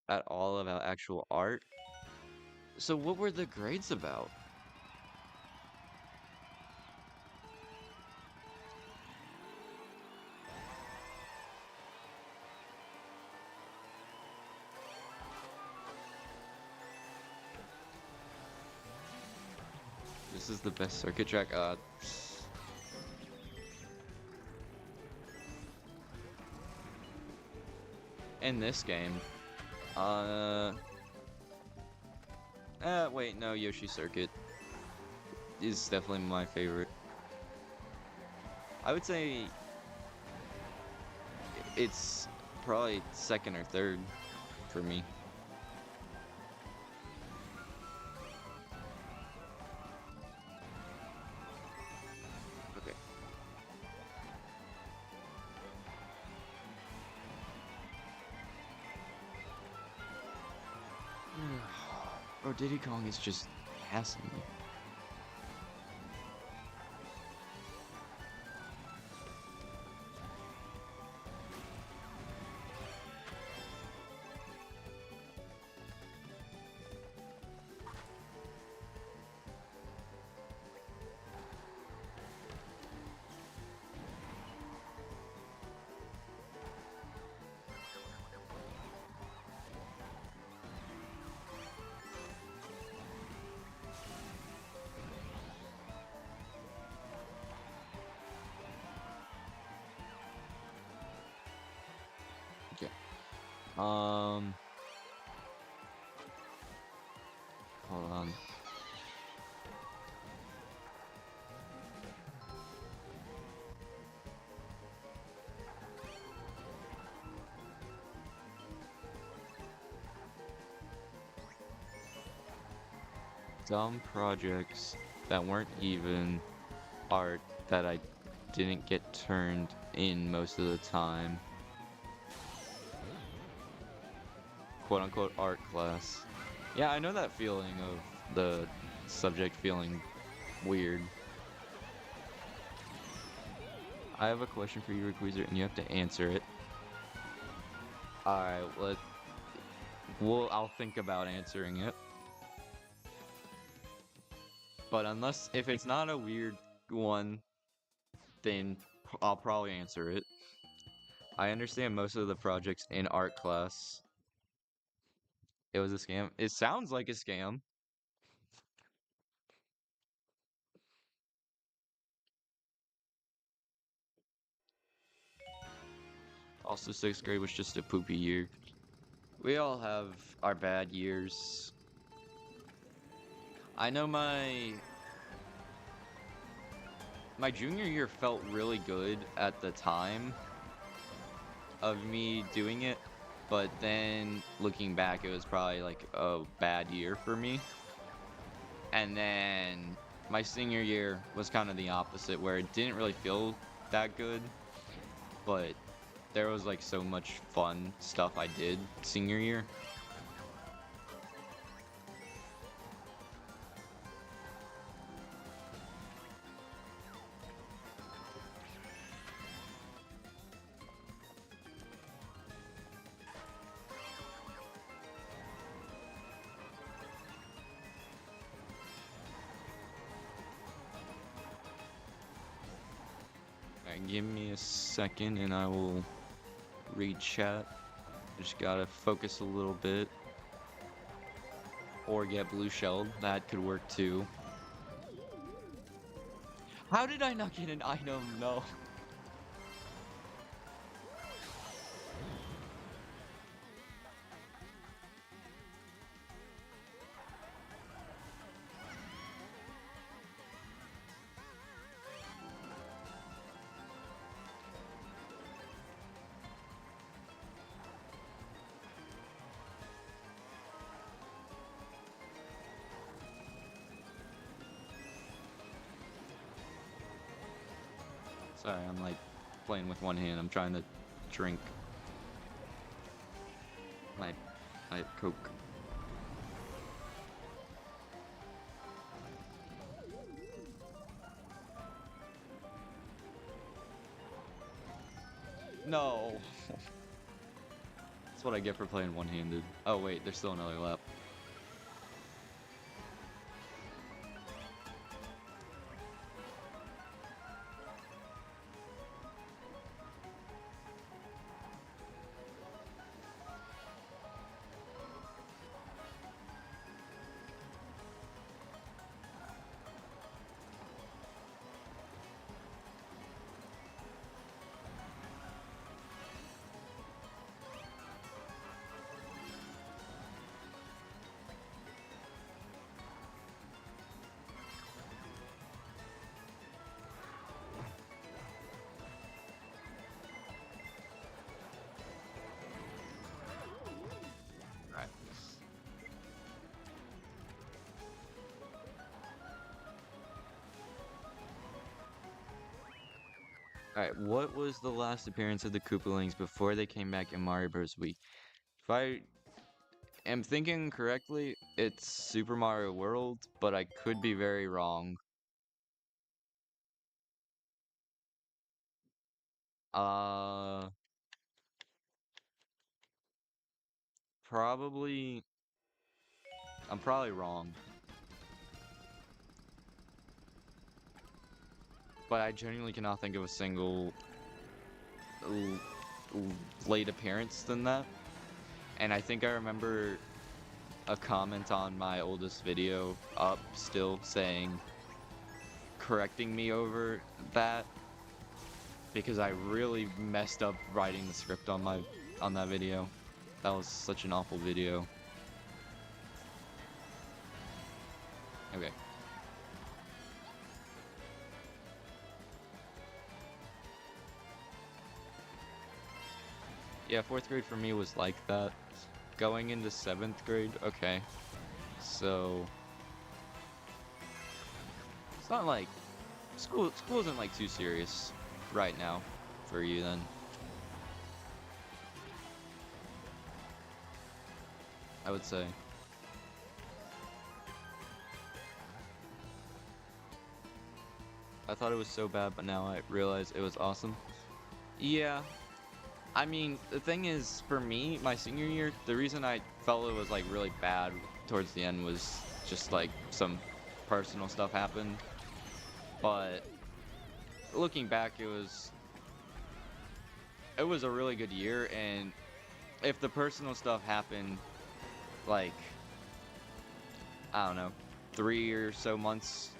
at all about actual art. So what were the grades about? This is the best circuit track. In this game. Wait, no, Yoshi Circuit is definitely my favorite. I would say it's probably second or third for me. Bro, Diddy Kong is just gassing me. Okay. Hold on. Some projects that weren't even art that I didn't get turned in most of the time. Quote unquote art class. Yeah, I know that feeling of the subject feeling weird. I have a question for you, Requeezer, and you have to answer it. Alright, I'll think about answering it. But if it's not a weird one, then I'll probably answer it. I understand most of the projects in art class. It was a scam. It sounds like a scam. Also, 6th grade was just a poopy year. We all have our bad years. I know my junior year felt really good at the time of me doing it, but then looking back, it was probably like a bad year for me. And then my senior year was kind of the opposite, where it didn't really feel that good, but there was like so much fun stuff I did senior year. Alright, give me a second and I will read chat. Just gotta focus a little bit. Or get blue shelled. That could work too. How did I not get an item? No. Sorry, I'm like playing with one hand. I'm trying to drink my Coke. No. That's what I get for playing one-handed. Oh wait, there's still another lap. Right. Alright, what was the last appearance of the Koopalings before they came back in Mario Bros. Wii? If I am thinking correctly, it's Super Mario World, but I could be very wrong. Uh, probably, I'm probably wrong, but I genuinely cannot think of a single l- late appearance than that. And I think I remember a comment on my oldest video up still saying, correcting me over that, because I really messed up writing the script on that video. That was such an awful video. Okay. Yeah, 4th grade for me was like that. Going into 7th grade, okay. So it's not like school isn't like too serious right now for you then. I would say. I thought it was so bad, but now I realize it was awesome. Yeah, I mean, the thing is, for me, my senior year, the reason I felt it was like really bad towards the end was just like some personal stuff happened. But looking back, it was a really good year, and if the personal stuff happened like, I don't know, 3 or so months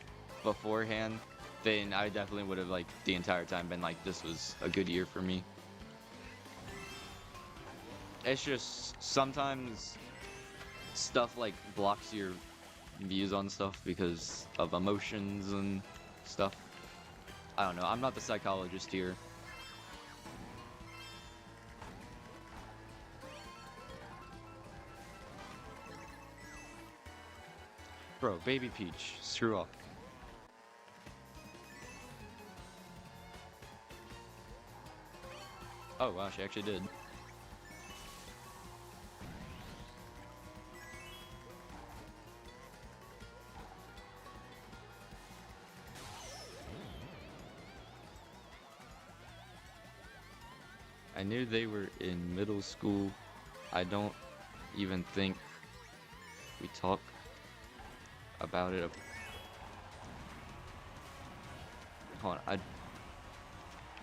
beforehand, then I definitely would have like the entire time been like, this was a good year for me. It's just sometimes stuff like blocks your views on stuff because of emotions and stuff. I don't know. I'm not the psychologist here. Bro, Baby Peach, screw off. Oh wow, she actually did. I knew they were in middle school. I don't even think we talk about it. Hold on,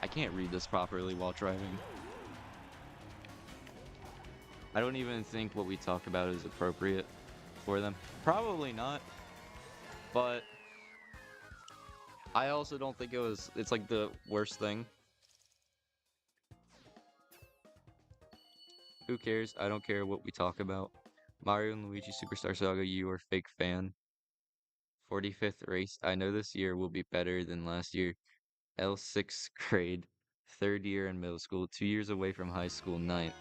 I can't read this properly while driving. I don't even think what we talk about is appropriate for them. Probably not, but I also don't think it's like the worst thing. Who cares? I don't care what we talk about. Mario and Luigi Superstar Saga, you are fake fan. 45th race. I know this year will be better than last year. L 6th grade, 3rd year in middle school, 2 years away from high school, 9th.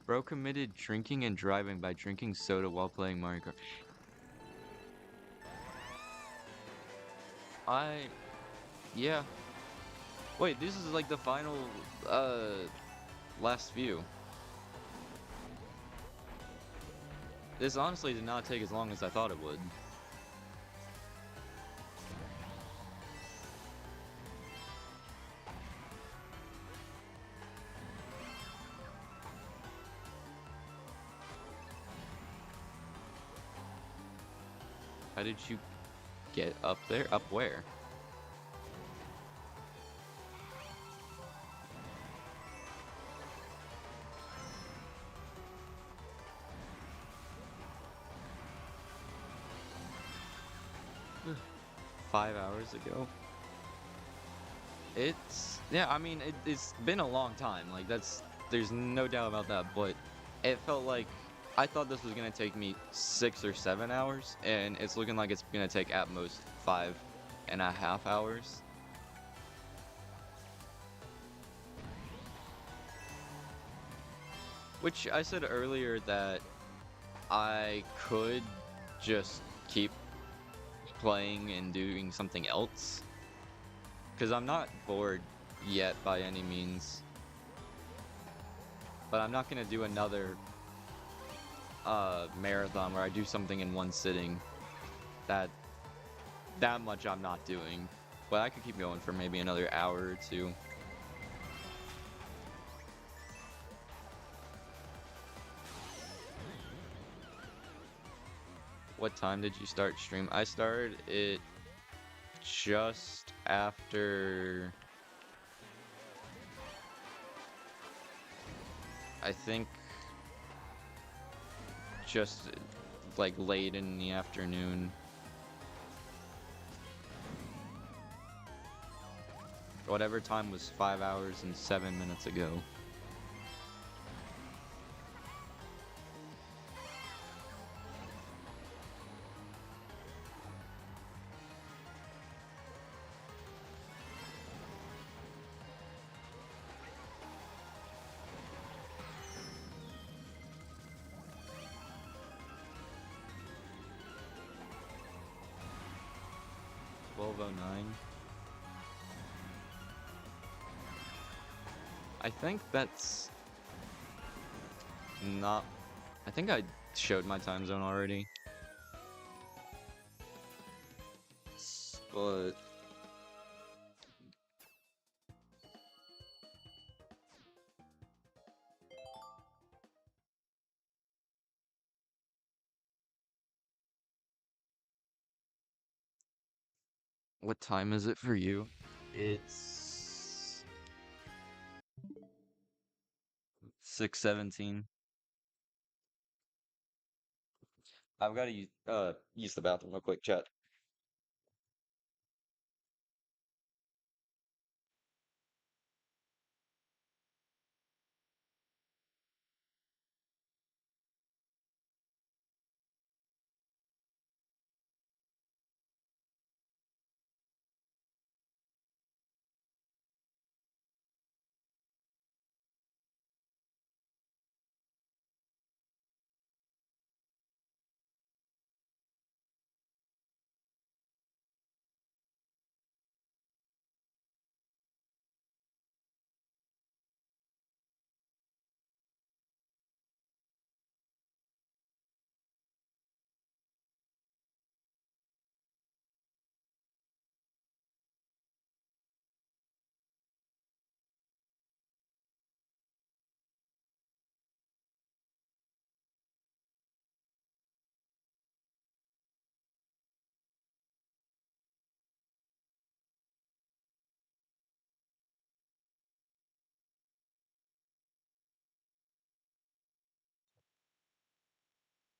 Bro committed drinking and driving by drinking soda while playing Mario Kart. Yeah. Wait, this is like the final, last few. This honestly did not take as long as I thought it would. How did you get up there? Up where? Ugh. 5 hours ago. Yeah, I mean, it's been a long time. Like, there's no doubt about that, but it felt like I thought this was gonna take me 6 or 7 hours, and it's looking like it's gonna take at most 5.5 hours. Which I said earlier that I could just keep playing and doing something else, because I'm not bored yet by any means. but I'm not gonna do another marathon where I do something in one sitting. That much I'm not doing. But I could keep going for maybe another hour or two. What time did you start stream? I started it just after, I think, just like late in the afternoon. Whatever time was 5 hours and 7 minutes ago. I think that's not... I think I showed my time zone already. But... What time is it for you? It's 6:17. I've got to use the bathroom real quick, chat.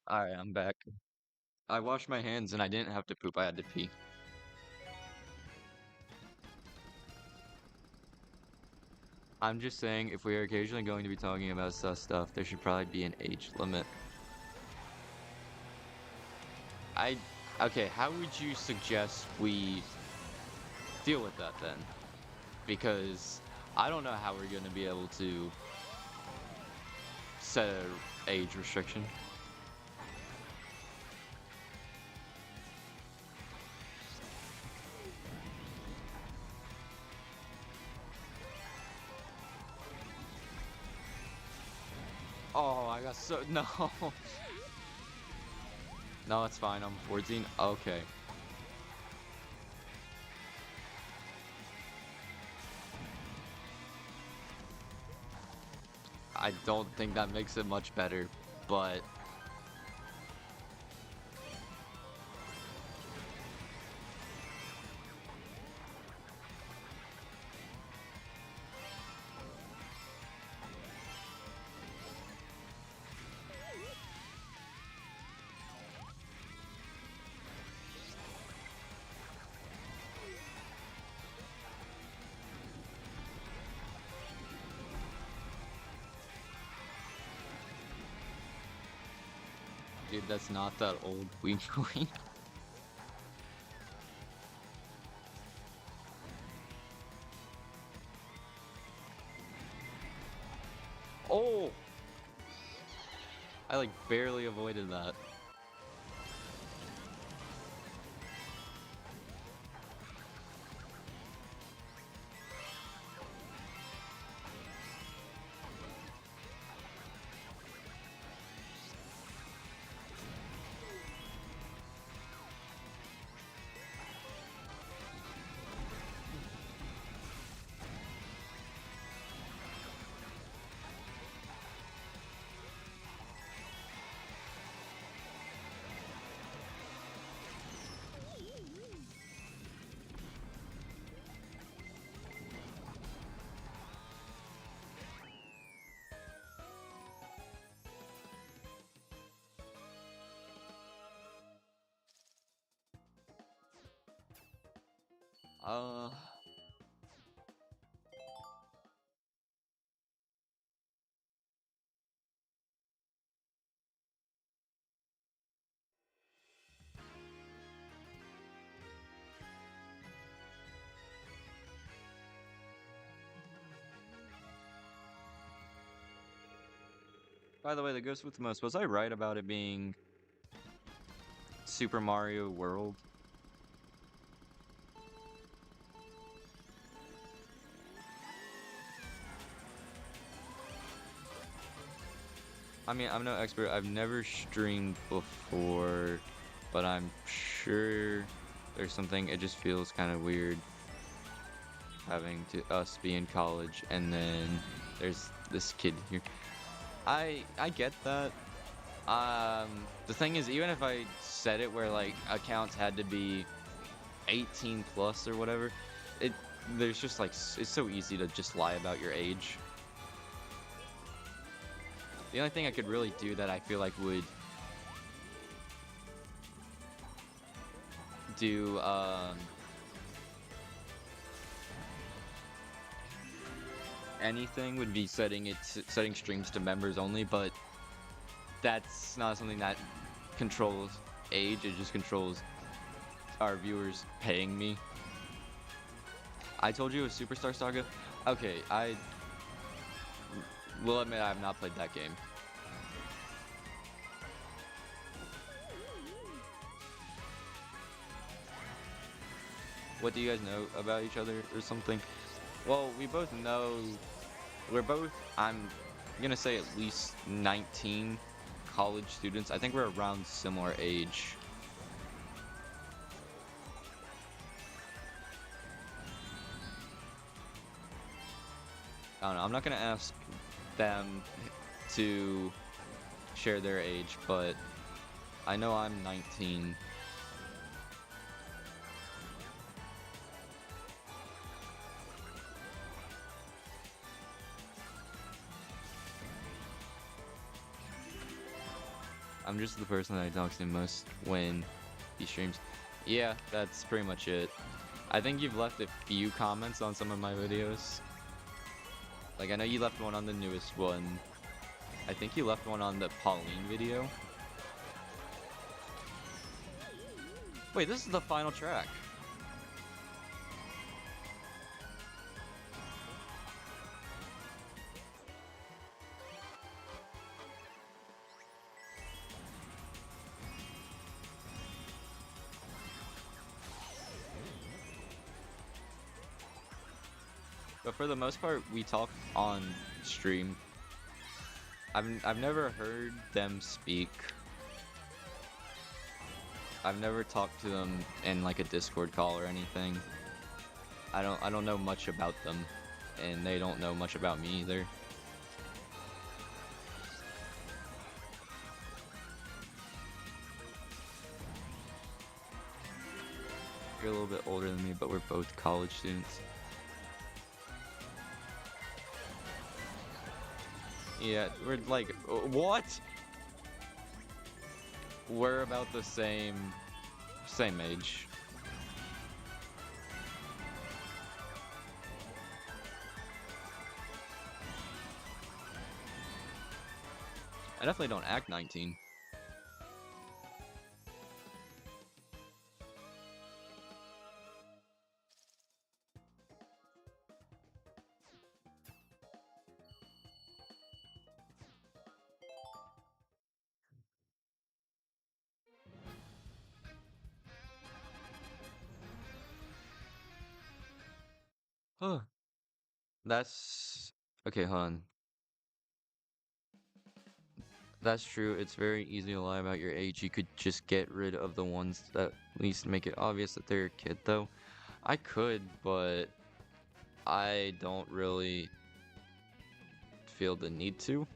Alright, I'm back. I washed my hands and I didn't have to poop, I had to pee. I'm just saying, if we are occasionally going to be talking about sus stuff, there should probably be an age limit. Okay, how would you suggest we deal with that then? Because I don't know how we're going to be able to set an age restriction. Oh, I got so... No. No, it's fine. I'm 14. Okay. I don't think that makes it much better, but... Dude, that's not that old. Wink wink. Oh! I like barely avoided that. Uh, by the way, the Ghost with the Most, was I right about it being Super Mario World? I mean, I'm no expert. I've never streamed before, but I'm sure there's something. It just feels kind of weird having to us be in college and then there's this kid here. I get that. The thing is, even if I said it where like accounts had to be 18 plus or whatever, there's just like it's so easy to just lie about your age. The only thing I could really do that I feel like would do anything would be setting streams to members only, but that's not something that controls age. It just controls our viewers paying me. I told you it was Superstar Saga. Okay, I will admit I have not played that game. What do you guys know about each other or something? Well, we both know, we're both, I'm gonna say at least 19 college students. I think we're around similar age. I don't know, I'm not gonna ask them to share their age, but I know I'm 19. I'm just the person that I talk to most when he streams. Yeah, that's pretty much it. I think you've left a few comments on some of my videos. Like, I know you left one on the newest one. I think you left one on the Pauline video. Wait, this is the final track. But for the most part, we talk on stream. I've never heard them speak. I've never talked to them in like a Discord call or anything. I don't know much about them, and they don't know much about me either. You're a little bit older than me, but we're both college students. Yeah, we're like, what? We're about the same age. I definitely don't act 19. Huh. That's okay, hold on. That's true. It's very easy to lie about your age. You could just get rid of the ones that at least make it obvious that they're a kid, though. I could, but I don't really feel the need to.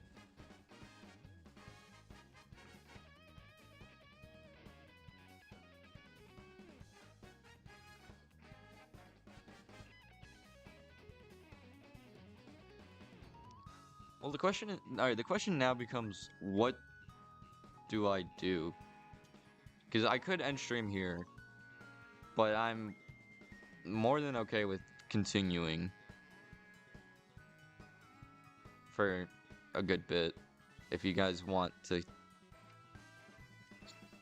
Well, the question is, alright, the question now becomes, what do I do? Because I could end stream here, but I'm more than okay with continuing for a good bit if you guys want to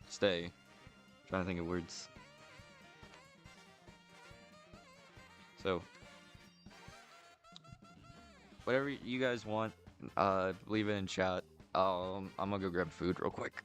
stay. Trying to think of words. So, whatever you guys want, leave it in chat. I'm gonna go grab food real quick.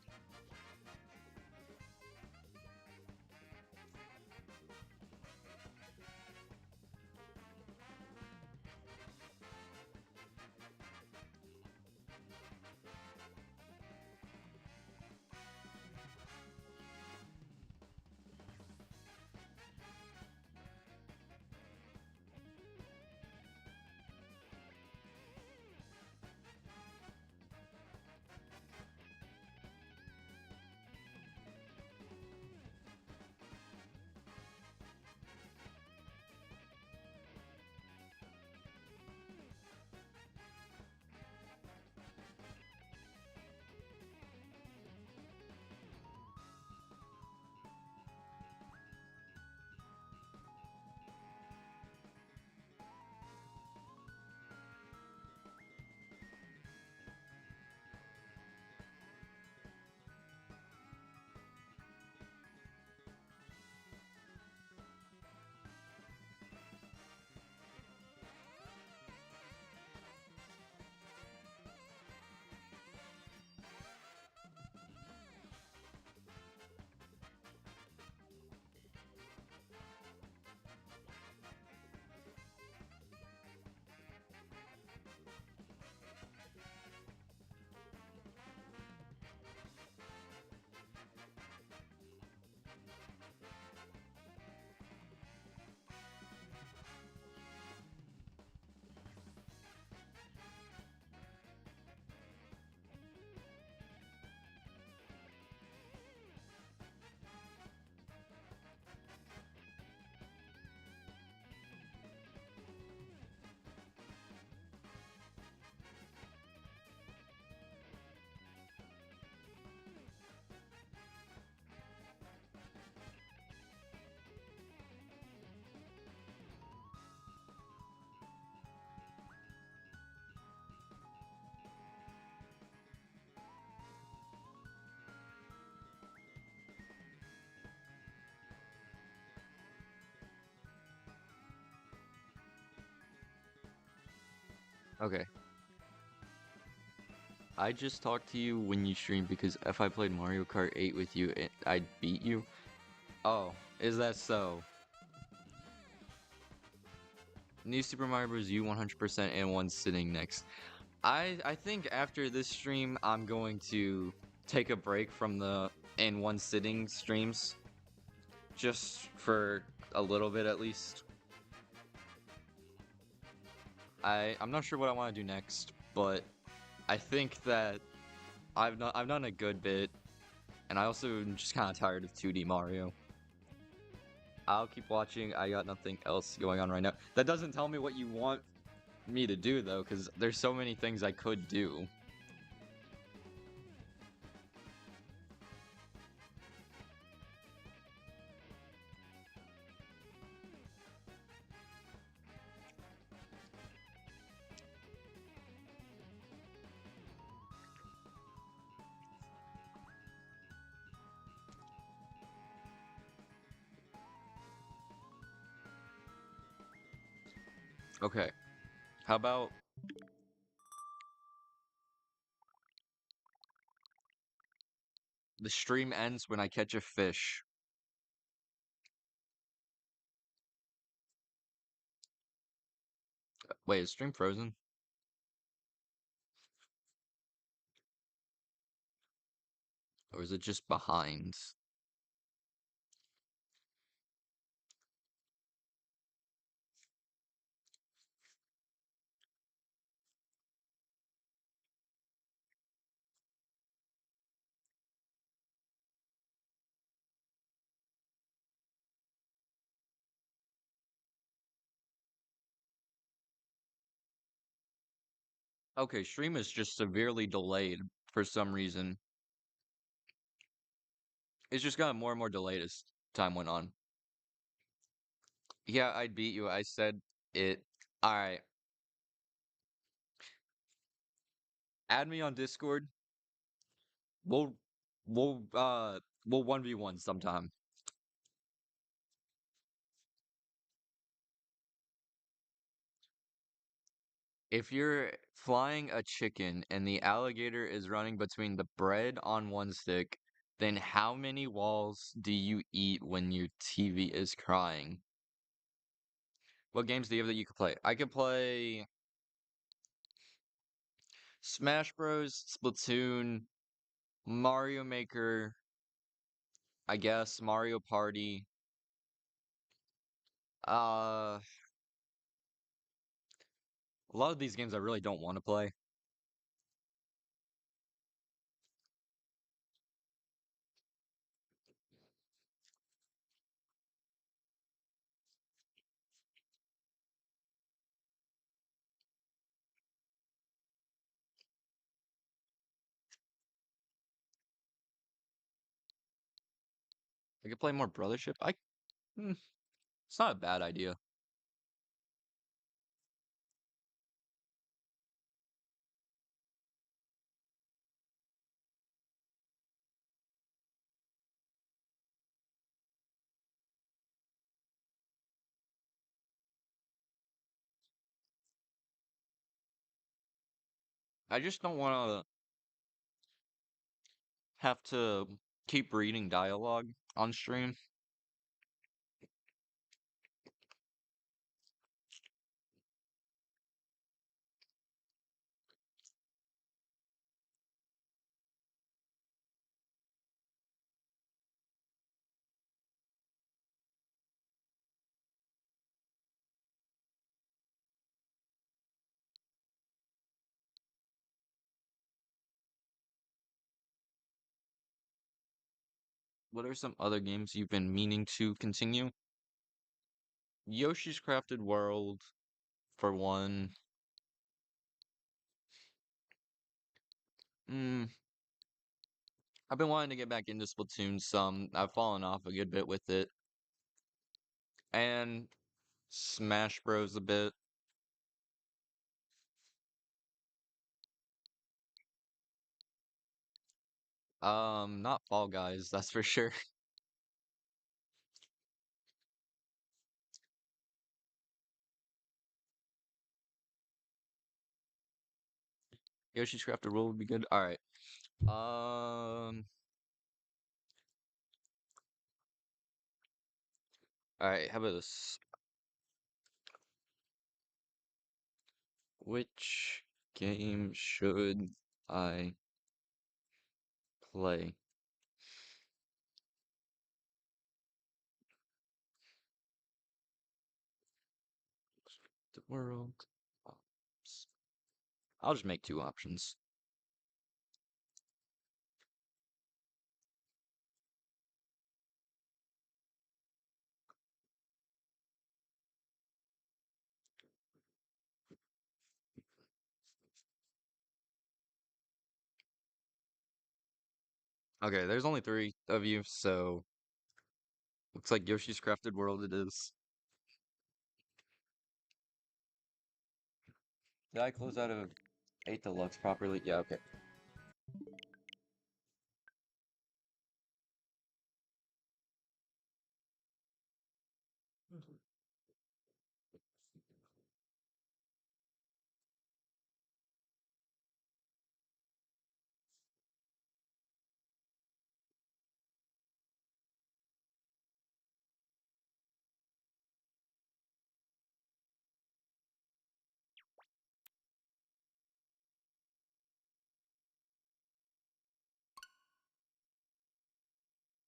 Okay. I just talked to you when you streamed because if I played Mario Kart 8 with you, I'd beat you. Oh, is that so? New Super Mario Bros. U 100% and one sitting next. I think after this stream, I'm going to take a break from the in one sitting streams. Just for a little bit at least. I'm not sure what I want to do next, but I think that I've done a good bit, and I also am just kind of tired of 2D Mario. I'll keep watching. I got nothing else going on right now. That doesn't tell me what you want me to do though, because there's so many things I could do. Okay, how about the stream ends when I catch a fish? Wait, is stream frozen? Or is it just behind? Okay, stream is just severely delayed for some reason. It's just got more and more delayed as time went on. Yeah, I'd beat you. I said it. All right. Add me on Discord. We'll we'll 1v1 sometime. If you're flying a chicken and the alligator is running between the bread on one stick, then how many walls do you eat when your TV is crying? What games do you have that you could play? I could play Smash Bros, Splatoon, Mario Maker, I guess, Mario Party. A lot of these games I really don't want to play. I could play more Brothership. Hmm, it's not a bad idea. I just don't want to have to keep reading dialogue on stream. What are some other games you've been meaning to continue? Yoshi's Crafted World, for one. Mm, I've been wanting to get back into Splatoon some. I've fallen off a good bit with it. And Smash Bros. A bit. Not Fall Guys, that's for sure. Yoshi's Crafted World would be good. Alright. Alright, how about this? Which game should I play? The world. Ops. I'll just make two options. Okay, there's only three of you, so looks like Yoshi's Crafted World it is. Did I close out of 8 Deluxe properly? Yeah, okay.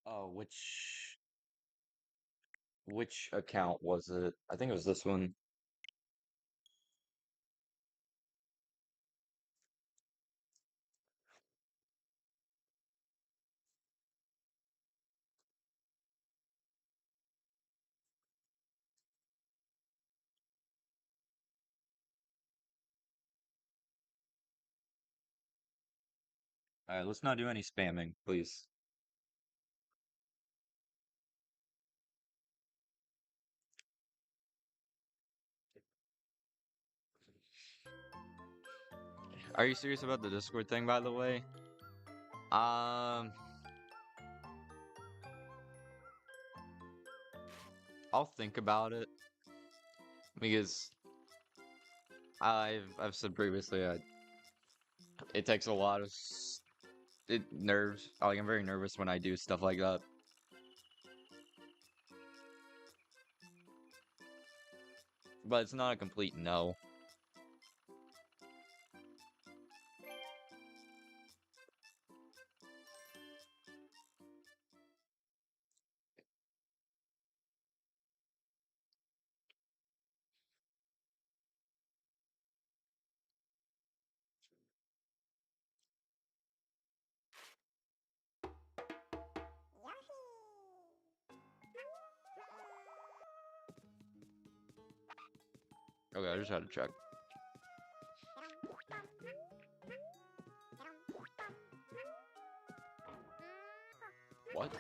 Oh, which account was it? I think it was this one. Alright, let's not do any spamming, please. Are you serious about the Discord thing, by the way? I'll think about it because I've said previously it takes a lot of nerves. Like I'm very nervous when I do stuff like that. But it's not a complete no. Okay, I just had to check. What?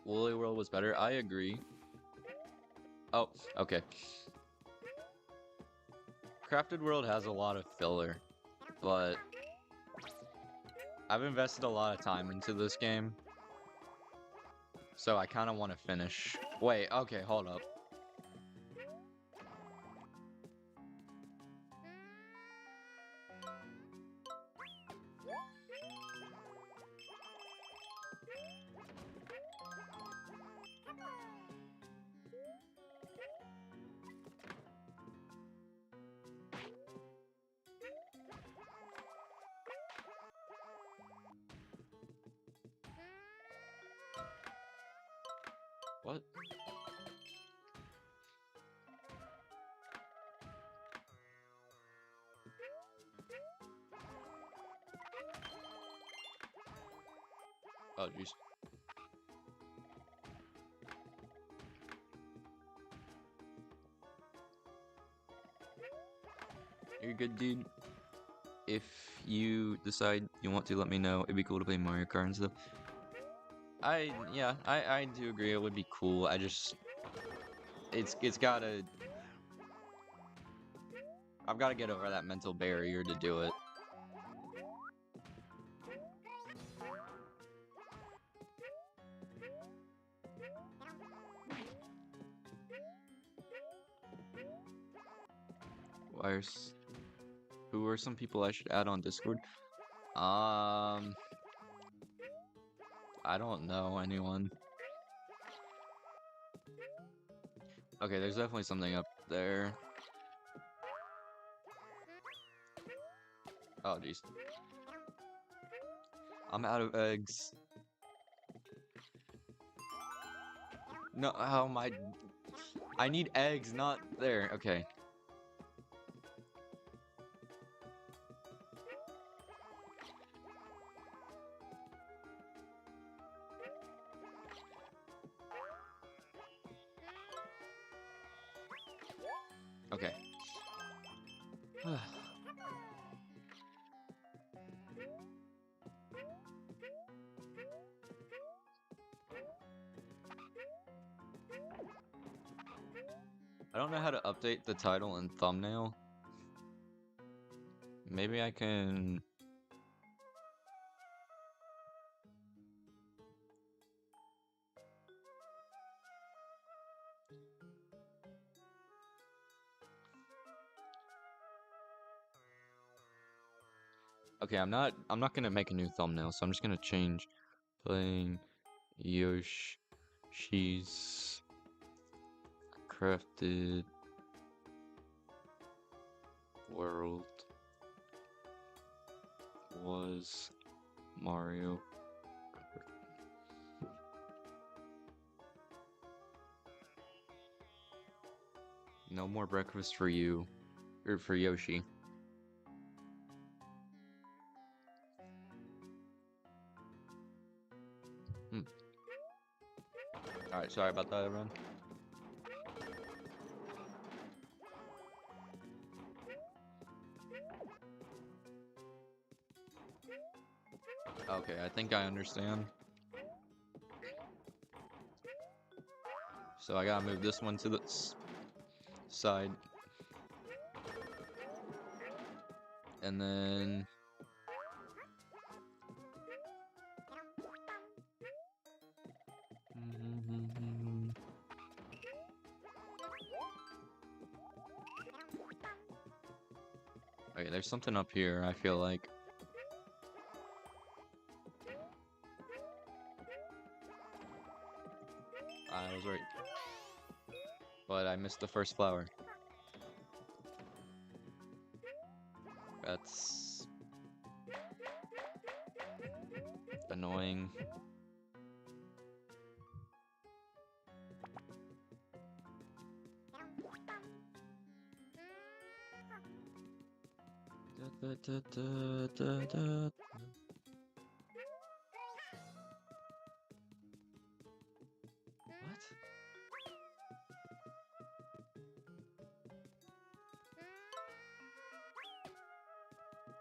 Woolly World was better. I agree. Oh, okay. Crafted World has a lot of filler, but I've invested a lot of time into this game, so I kind of want to finish. Wait, okay, hold up. What? Oh, jeez. You're good, dude. If you decide you want to, let me know. It'd be cool to play Mario Kart and stuff. Yeah, I do agree. It would be cool. It's gotta. I've got to get over that mental barrier to do it. Who are some people I should add on Discord? I don't know anyone. Okay, there's definitely something up there. Oh, jeez. I'm out of eggs. No, oh my... I need eggs, not there. Okay. Okay. I don't know how to update the title and thumbnail. Maybe I can... Okay, I'm not gonna make a new thumbnail, so I'm just gonna change playing Yoshi's Crafted World was Mario Kart. No more breakfast for you, or for Yoshi. Alright, sorry about that, everyone. Okay, I think I understand. So I gotta move this one to the side. And then... Okay, there's something up here, I feel like. I was right. But I missed the first flower. That's... annoying. What?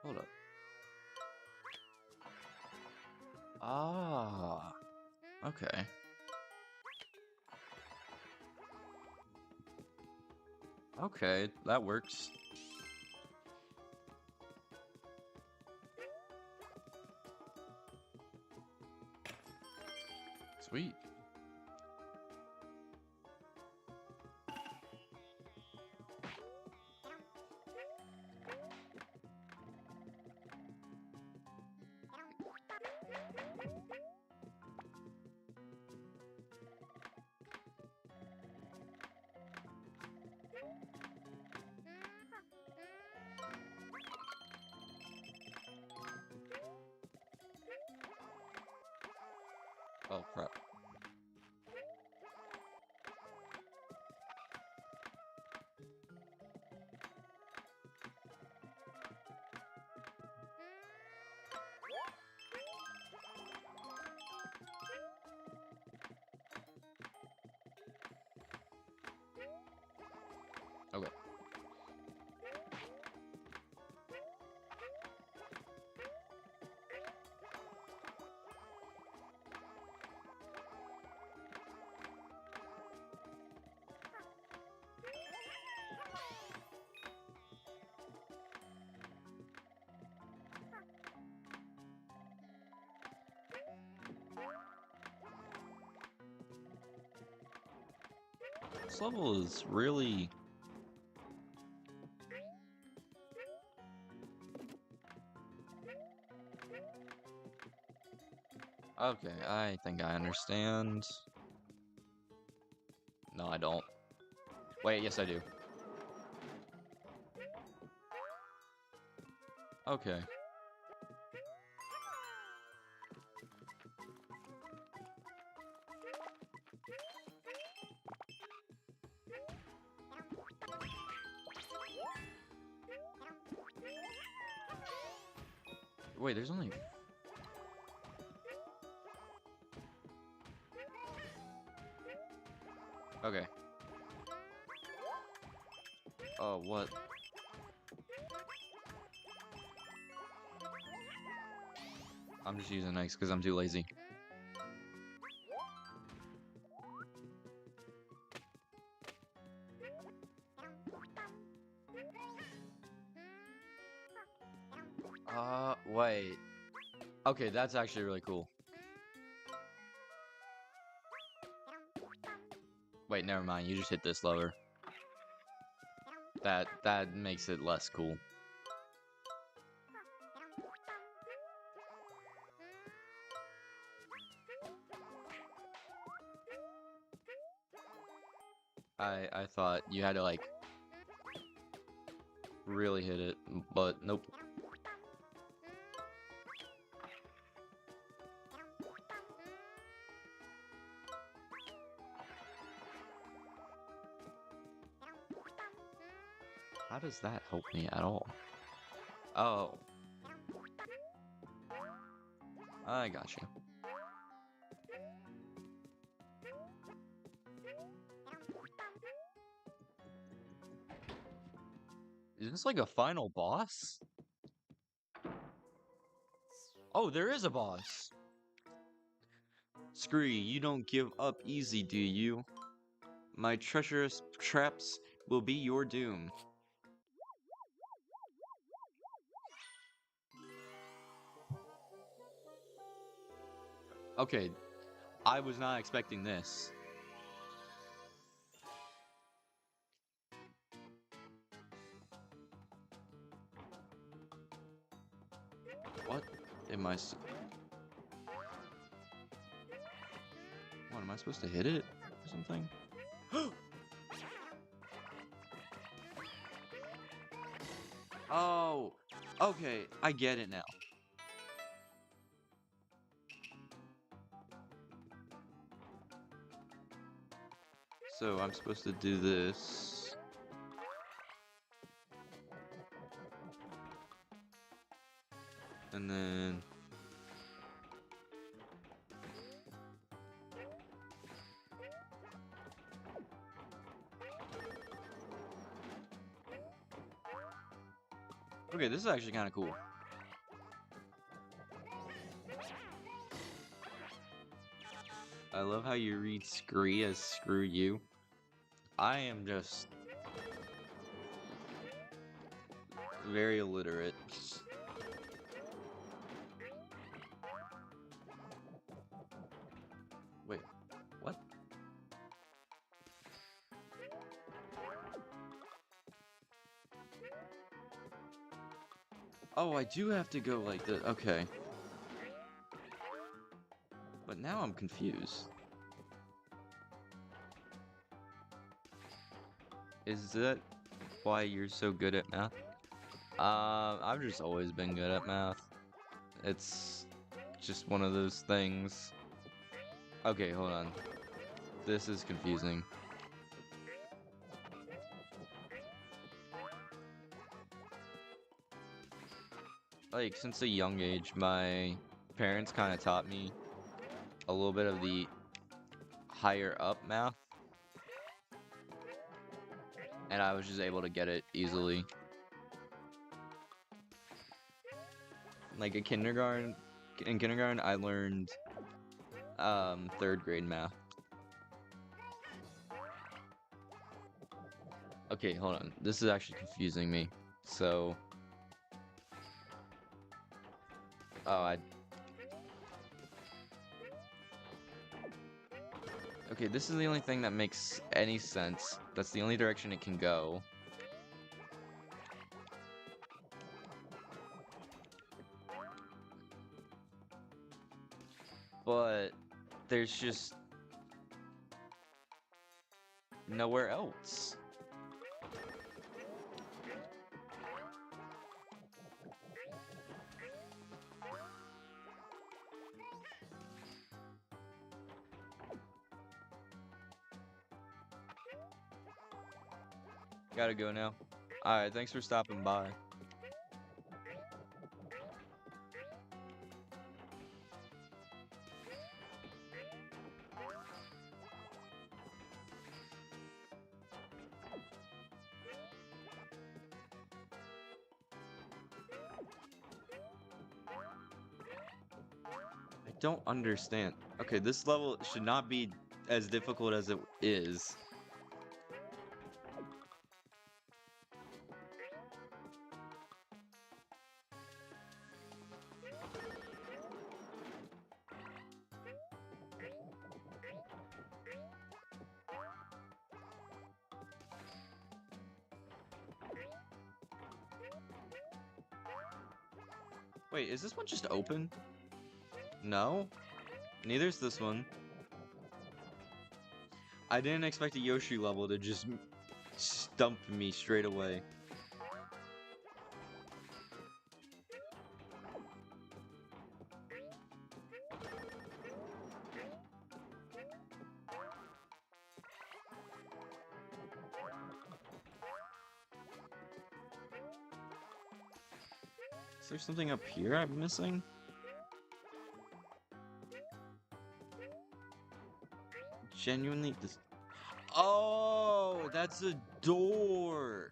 Hold up. Ah, okay. Okay, that works. Sweet. Oh, crap. Okay. This level is really... Okay, I think I understand. No, I don't. Wait, yes I do. Okay. Wait, there's only... Okay. Oh, what? I'm just using X because I'm too lazy. Wait. Okay, that's actually really cool. Wait, never mind. You just hit this lever. That makes it less cool. I thought you had to like really hit it, but nope. How does that help me at all? Oh. I got you. Is this like a final boss? Oh, there is a boss. Scree, you don't give up easy, do you? My treacherous traps will be your doom. Okay, I was not expecting this. What am I? What, am I supposed to hit it or something? Oh, okay, I get it now. So I'm supposed to do this. And then... Okay, this is actually kind of cool. I love how you read scree as screw you. I am just very illiterate. Wait, what? Oh, I do have to go like this. Okay. But now I'm confused. Is that why you're so good at math? I've just always been good at math. It's just one of those things. Okay, hold on. This is confusing. Like, since a young age, my parents kind of taught me a little bit of the higher up math. And I was just able to get it easily. Like, in kindergarten, I learned, 3rd grade math. Okay, hold on. This is actually confusing me. So... Oh, Okay, this is the only thing that makes any sense. That's the only direction it can go. But there's just nowhere else. Gotta go now. Alright, thanks for stopping by. I don't understand. Okay, this level should not be as difficult as it is. Wait, is this one just open? No? Neither is this one. I didn't expect a Yoshi level to just stump me straight away. Is there something up here I'm missing? Genuinely, this... Oh, that's a door!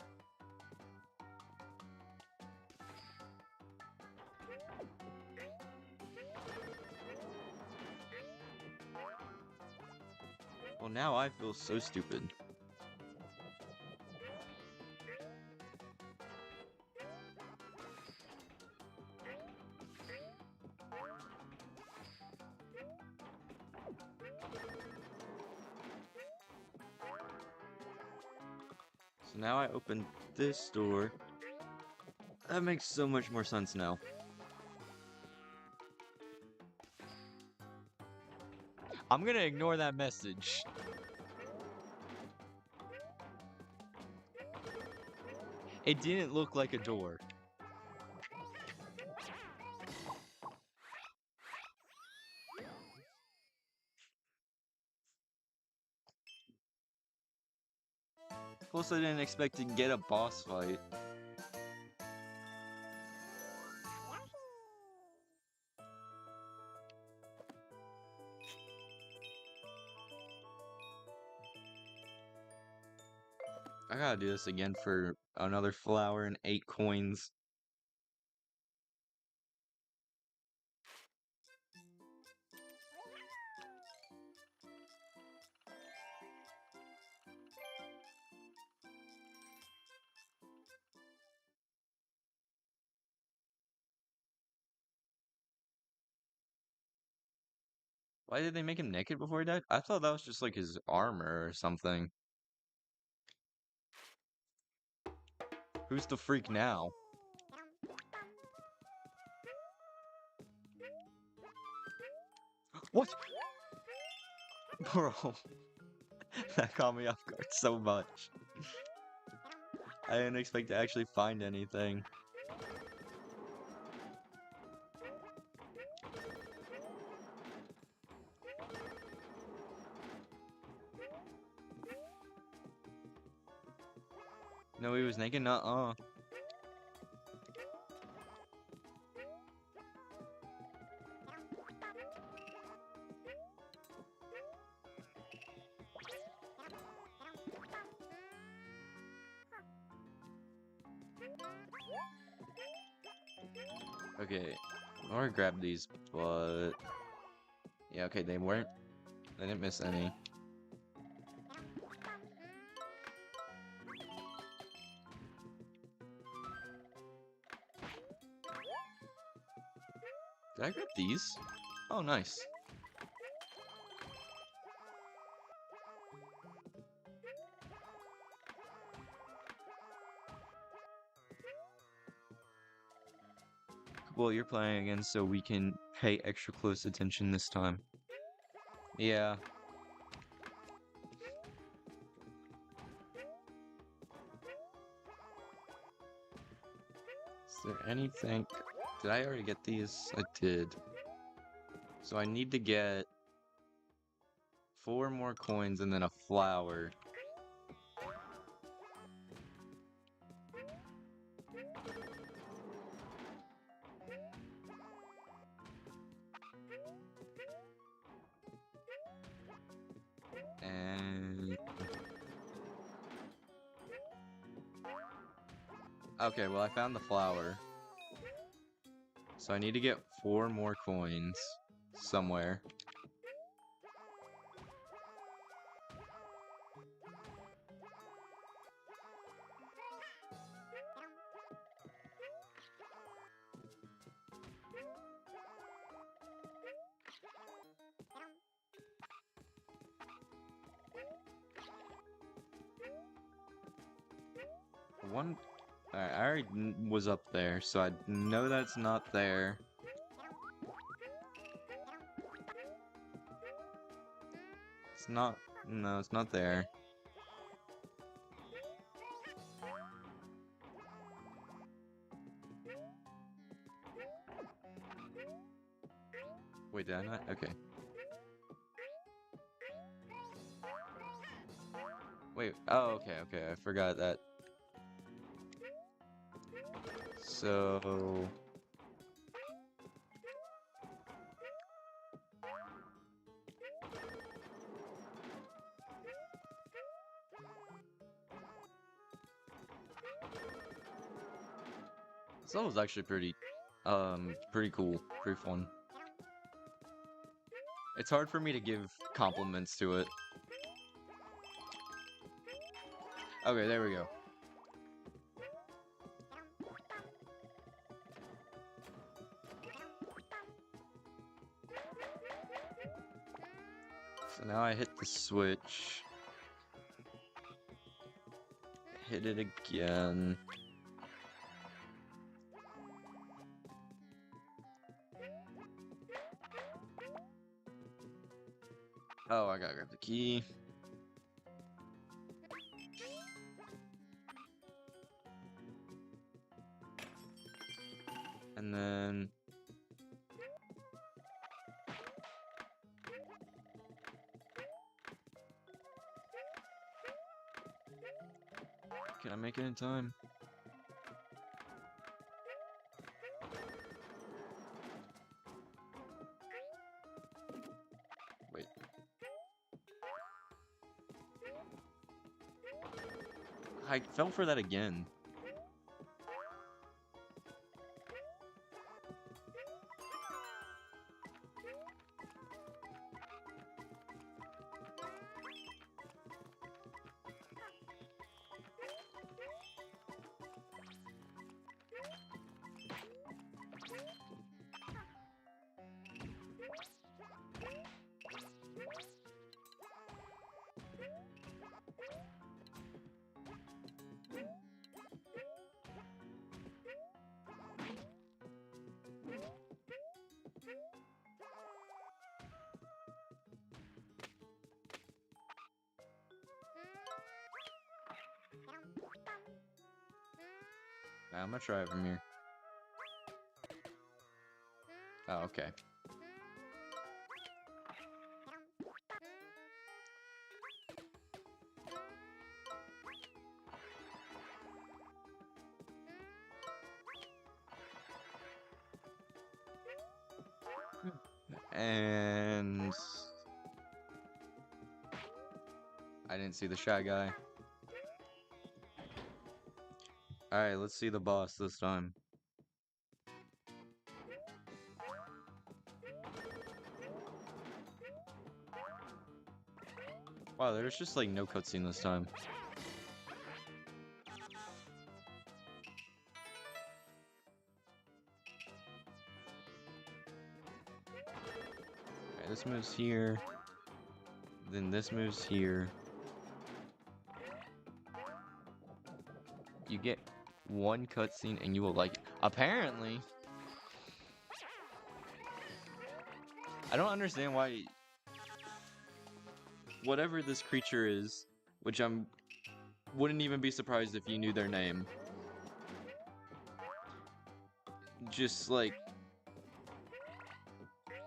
Well, now I feel so stupid. So now I open this door. That makes so much more sense now. I'm gonna ignore that message. It didn't look like a door. Plus, I didn't expect to get a boss fight. I gotta do this again for another flower and 8 coins. Why did they make him naked before he died? I thought that was just like his armor or something. Who's the freak now? What? Bro, that caught me off guard so much. I didn't expect to actually find anything. No, he was naked? Nuh-uh. Okay, I want to grab these, but... Yeah, okay, they didn't miss any. Did I grab these? Oh, nice. Well, you're playing again, so we can pay extra close attention this time. Yeah. Is there anything... Did I already get these? I did. So I need to get 4 more coins and then a flower. And... Okay, well I found the flower. So I need to get 4 more coins somewhere. One... Alright, I already was up there, so I know that's not there. It's not... No, it's not there. Wait, did I not? Okay. Wait, oh, okay, I forgot that. So... This level was actually pretty cool, pretty fun. It's hard for me to give compliments to it. Okay, there we go. So now I hit the switch. Hit it again. Oh, I gotta grab the key. And then... Can I make it in time? Wait. I fell for that again. I'm gonna try it from here. Oh, okay. And... I didn't see the Shy Guy. Alright, let's see the boss this time. Wow, there's just like no cutscene this time. Okay, this moves here. Then this moves here. You get one cutscene and you will like it. Apparently. I don't understand why... Whatever this creature is, which wouldn't even be surprised if you knew their name. Just like...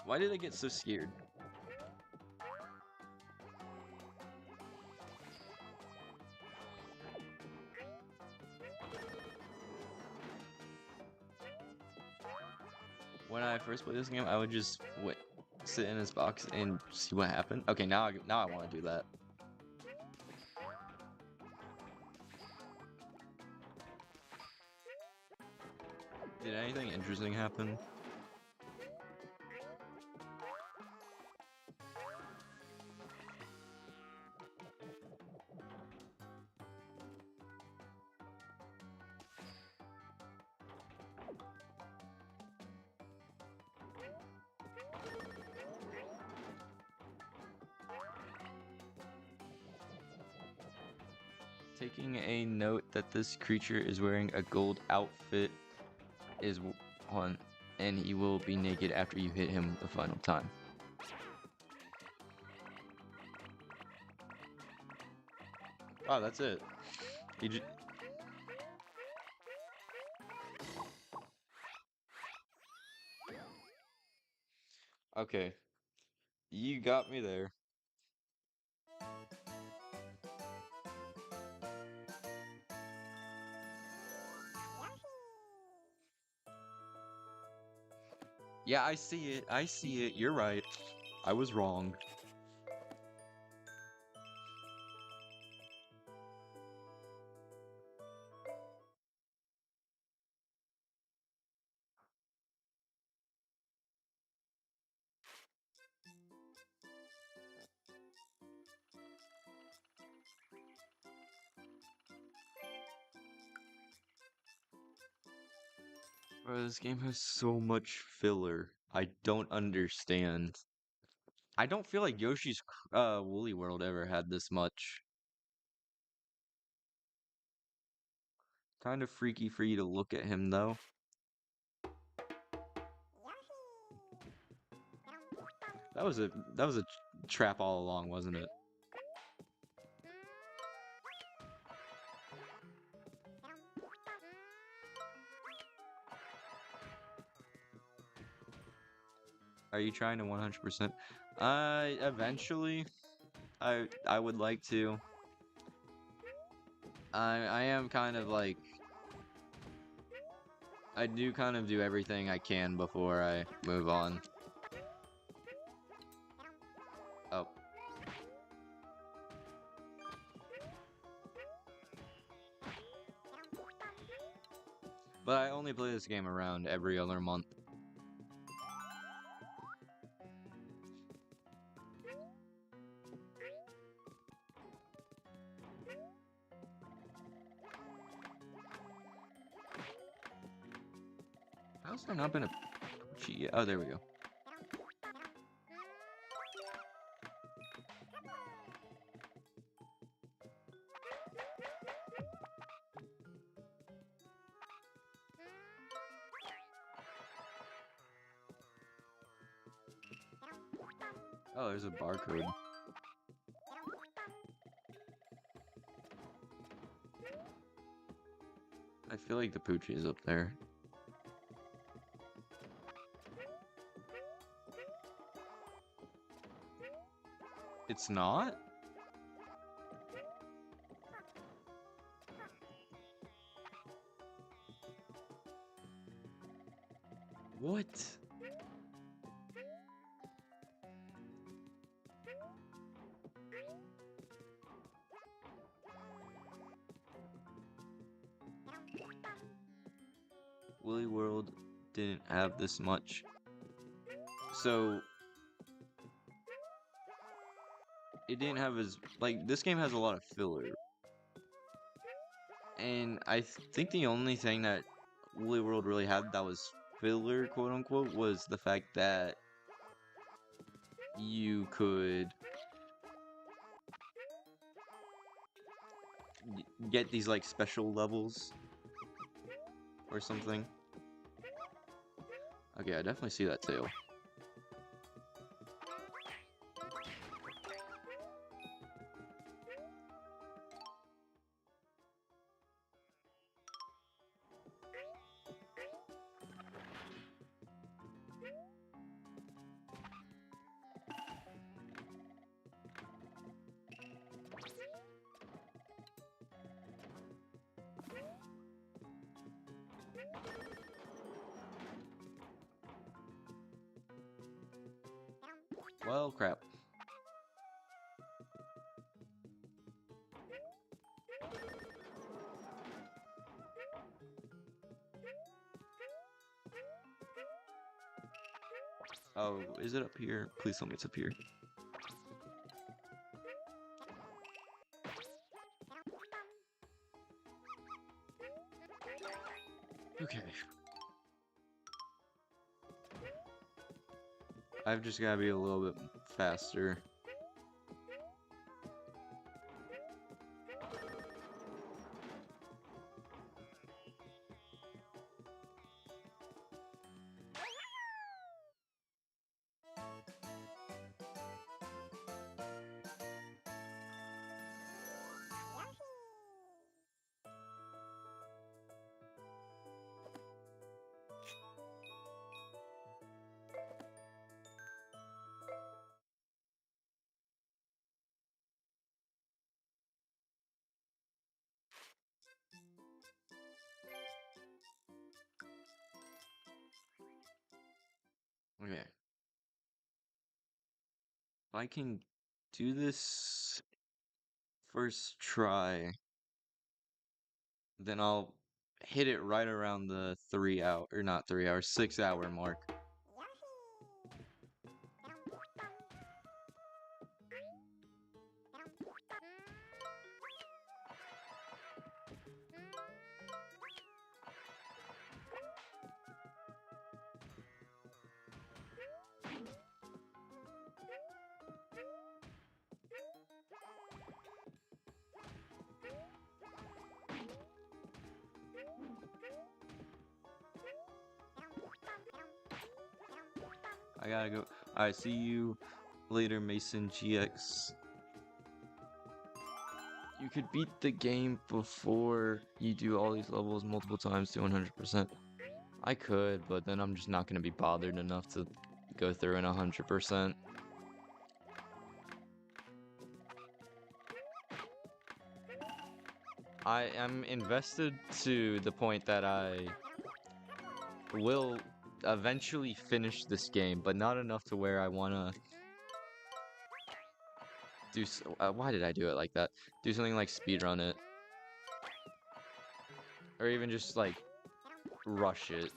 Why did I get so scared? When I first played this game, I would just sit in this box and see what happened. Okay, now I want to do that. Did anything interesting happen? Taking a note that this creature is wearing a gold outfit is one, and he will be naked after you hit him the final time. Wow, that's it. He just... Okay. You got me there. Yeah, I see it. I see it. You're right. I was wrong. Bro, this game has so much filler. I don't understand. I don't feel like Yoshi's Woolly World ever had this much. Kind of freaky for you to look at him though. That was a trap all along, wasn't it? Are you trying to 100%? Eventually, I would like to. I am kind of like I do kind of do everything I can before I move on. Oh. But I only play this game around every other month. How's there not been a Poochie yet? Oh, there we go. Oh, there's a barcode. I feel like the Poochie is up there. It's not? What? Woolly World didn't have this much. So it didn't have as like this game has a lot of filler. And I think the only thing that Woolly World really had that was filler, quote unquote, was the fact that you could get these like special levels or something. Okay, I definitely see that too. Well, crap. Oh, is it up here? Please tell me it's up here. Okay. I've just gotta be a little bit faster. Okay. If I can do this first try, then I'll hit it right around the 3 hour, or not 3 hour, 6 hour mark. I gotta go. Alright, see you later, Mason GX. You could beat the game before you do all these levels multiple times to 100%. I could, but then I'm just not gonna be bothered enough to go through in 100%. I am invested to the point that I will eventually finish this game, but not enough to where I wanna do. Why did I do it like that? Do something like speedrun it, or even just like rush it.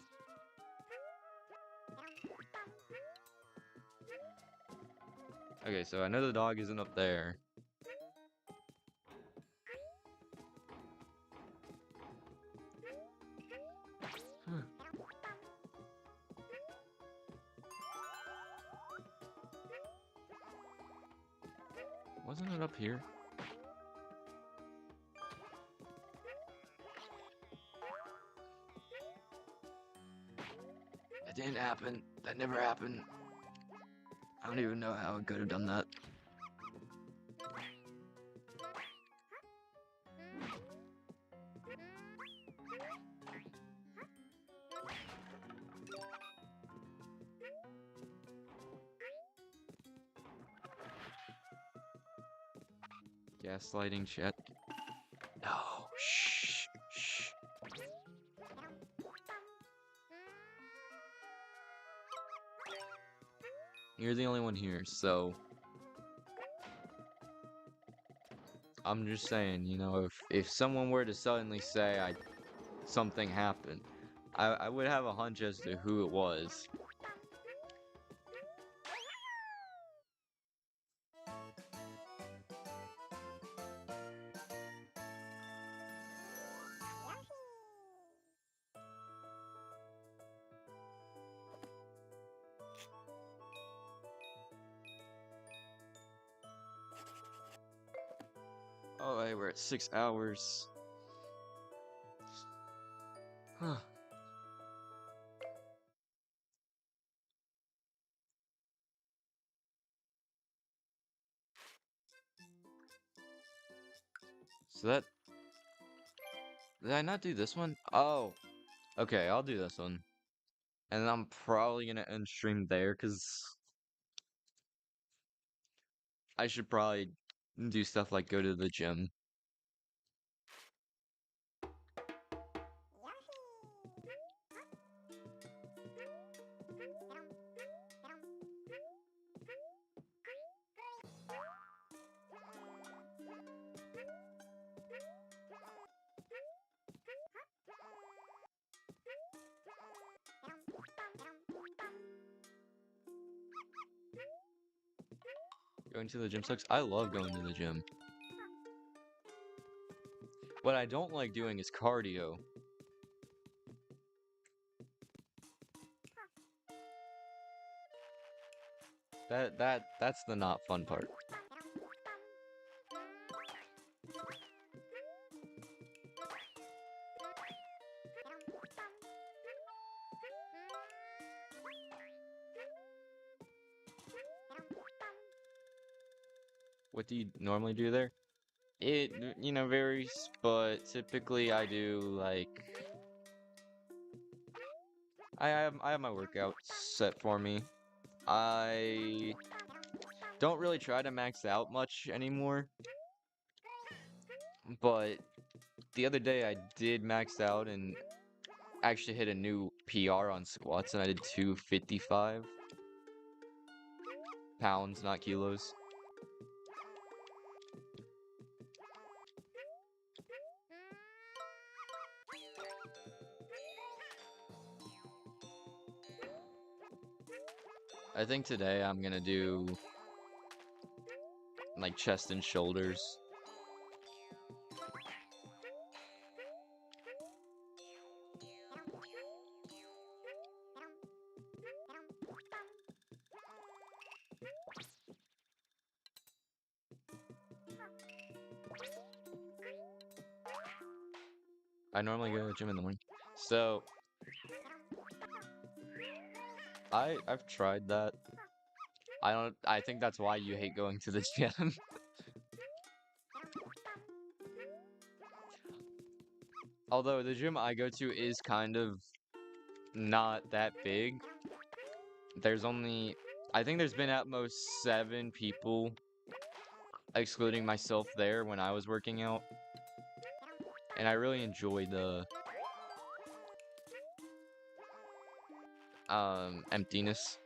Okay, so I know the dog isn't up there. Huh. Wasn't it up here? It didn't happen. That never happened. I don't even know how I could have done that. Gaslighting chat. No, shh, shh. You're the only one here, so I'm just saying, you know, if someone were to suddenly say something happened, I would have a hunch as to who it was. Alright, we're at 6 hours. Huh. So that... Did I not do this one? Oh. Okay, I'll do this one. And then I'm probably gonna end stream there, because I should probably do stuff like go to the gym. Going to the gym sucks. I love going to the gym. What I don't like doing is cardio. That's the not fun part. What do you normally do there? It, you know, varies, but typically I do like I have my workout set for me. I don't really try to max out much anymore, but the other day I did max out and actually hit a new PR on squats, and I did 255 pounds, not kilos. I think today I'm gonna do like chest and shoulders. I normally go to the gym in the morning. So I've tried that. I think that's why you hate going to the gym. Although the gym I go to is kind of not that big. There's only, I think there's been at most 7 people, excluding myself there when I was working out. And I really enjoy the emptiness.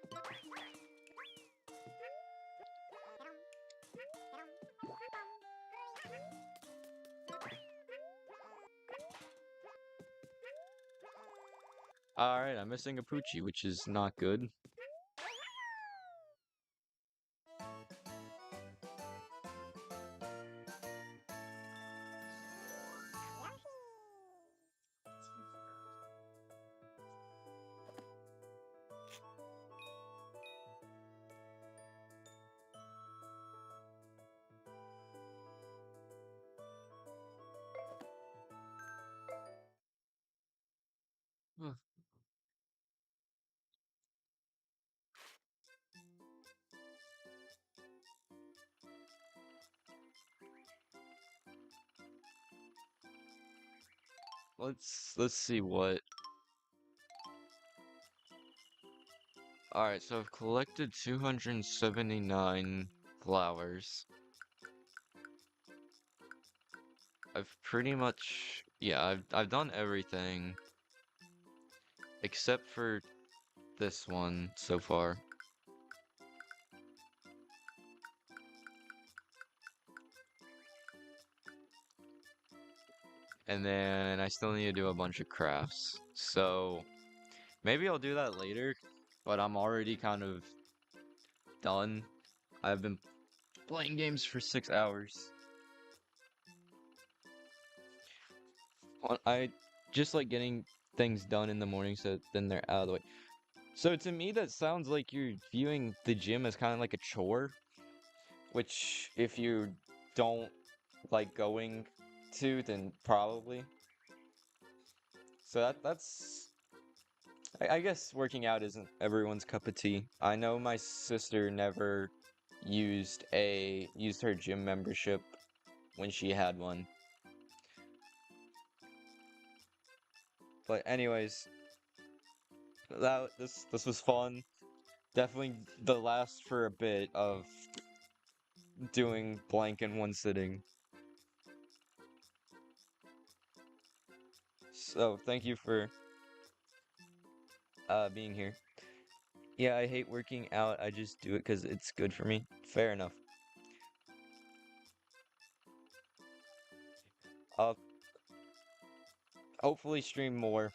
Alright, I'm missing a Poochie, which is not good. Let's see what. Alright, so I've collected 279 flowers. I've pretty much, yeah, I've done everything except for this one so far. And then I still need to do a bunch of crafts. So maybe I'll do that later, but I'm already kind of done. I've been playing games for 6 hours. I just like getting things done in the morning so then they're out of the way. So to me, that sounds like you're viewing the gym as kind of like a chore, which if you don't like going to, then probably. So that's I guess working out isn't everyone's cup of tea. I know my sister never used her gym membership when she had one. But anyways, this was fun. Definitely the last for a bit of doing blank in one sitting. So thank you for being here. Yeah, I hate working out. I just do it because it's good for me. Fair enough. I'll hopefully stream more.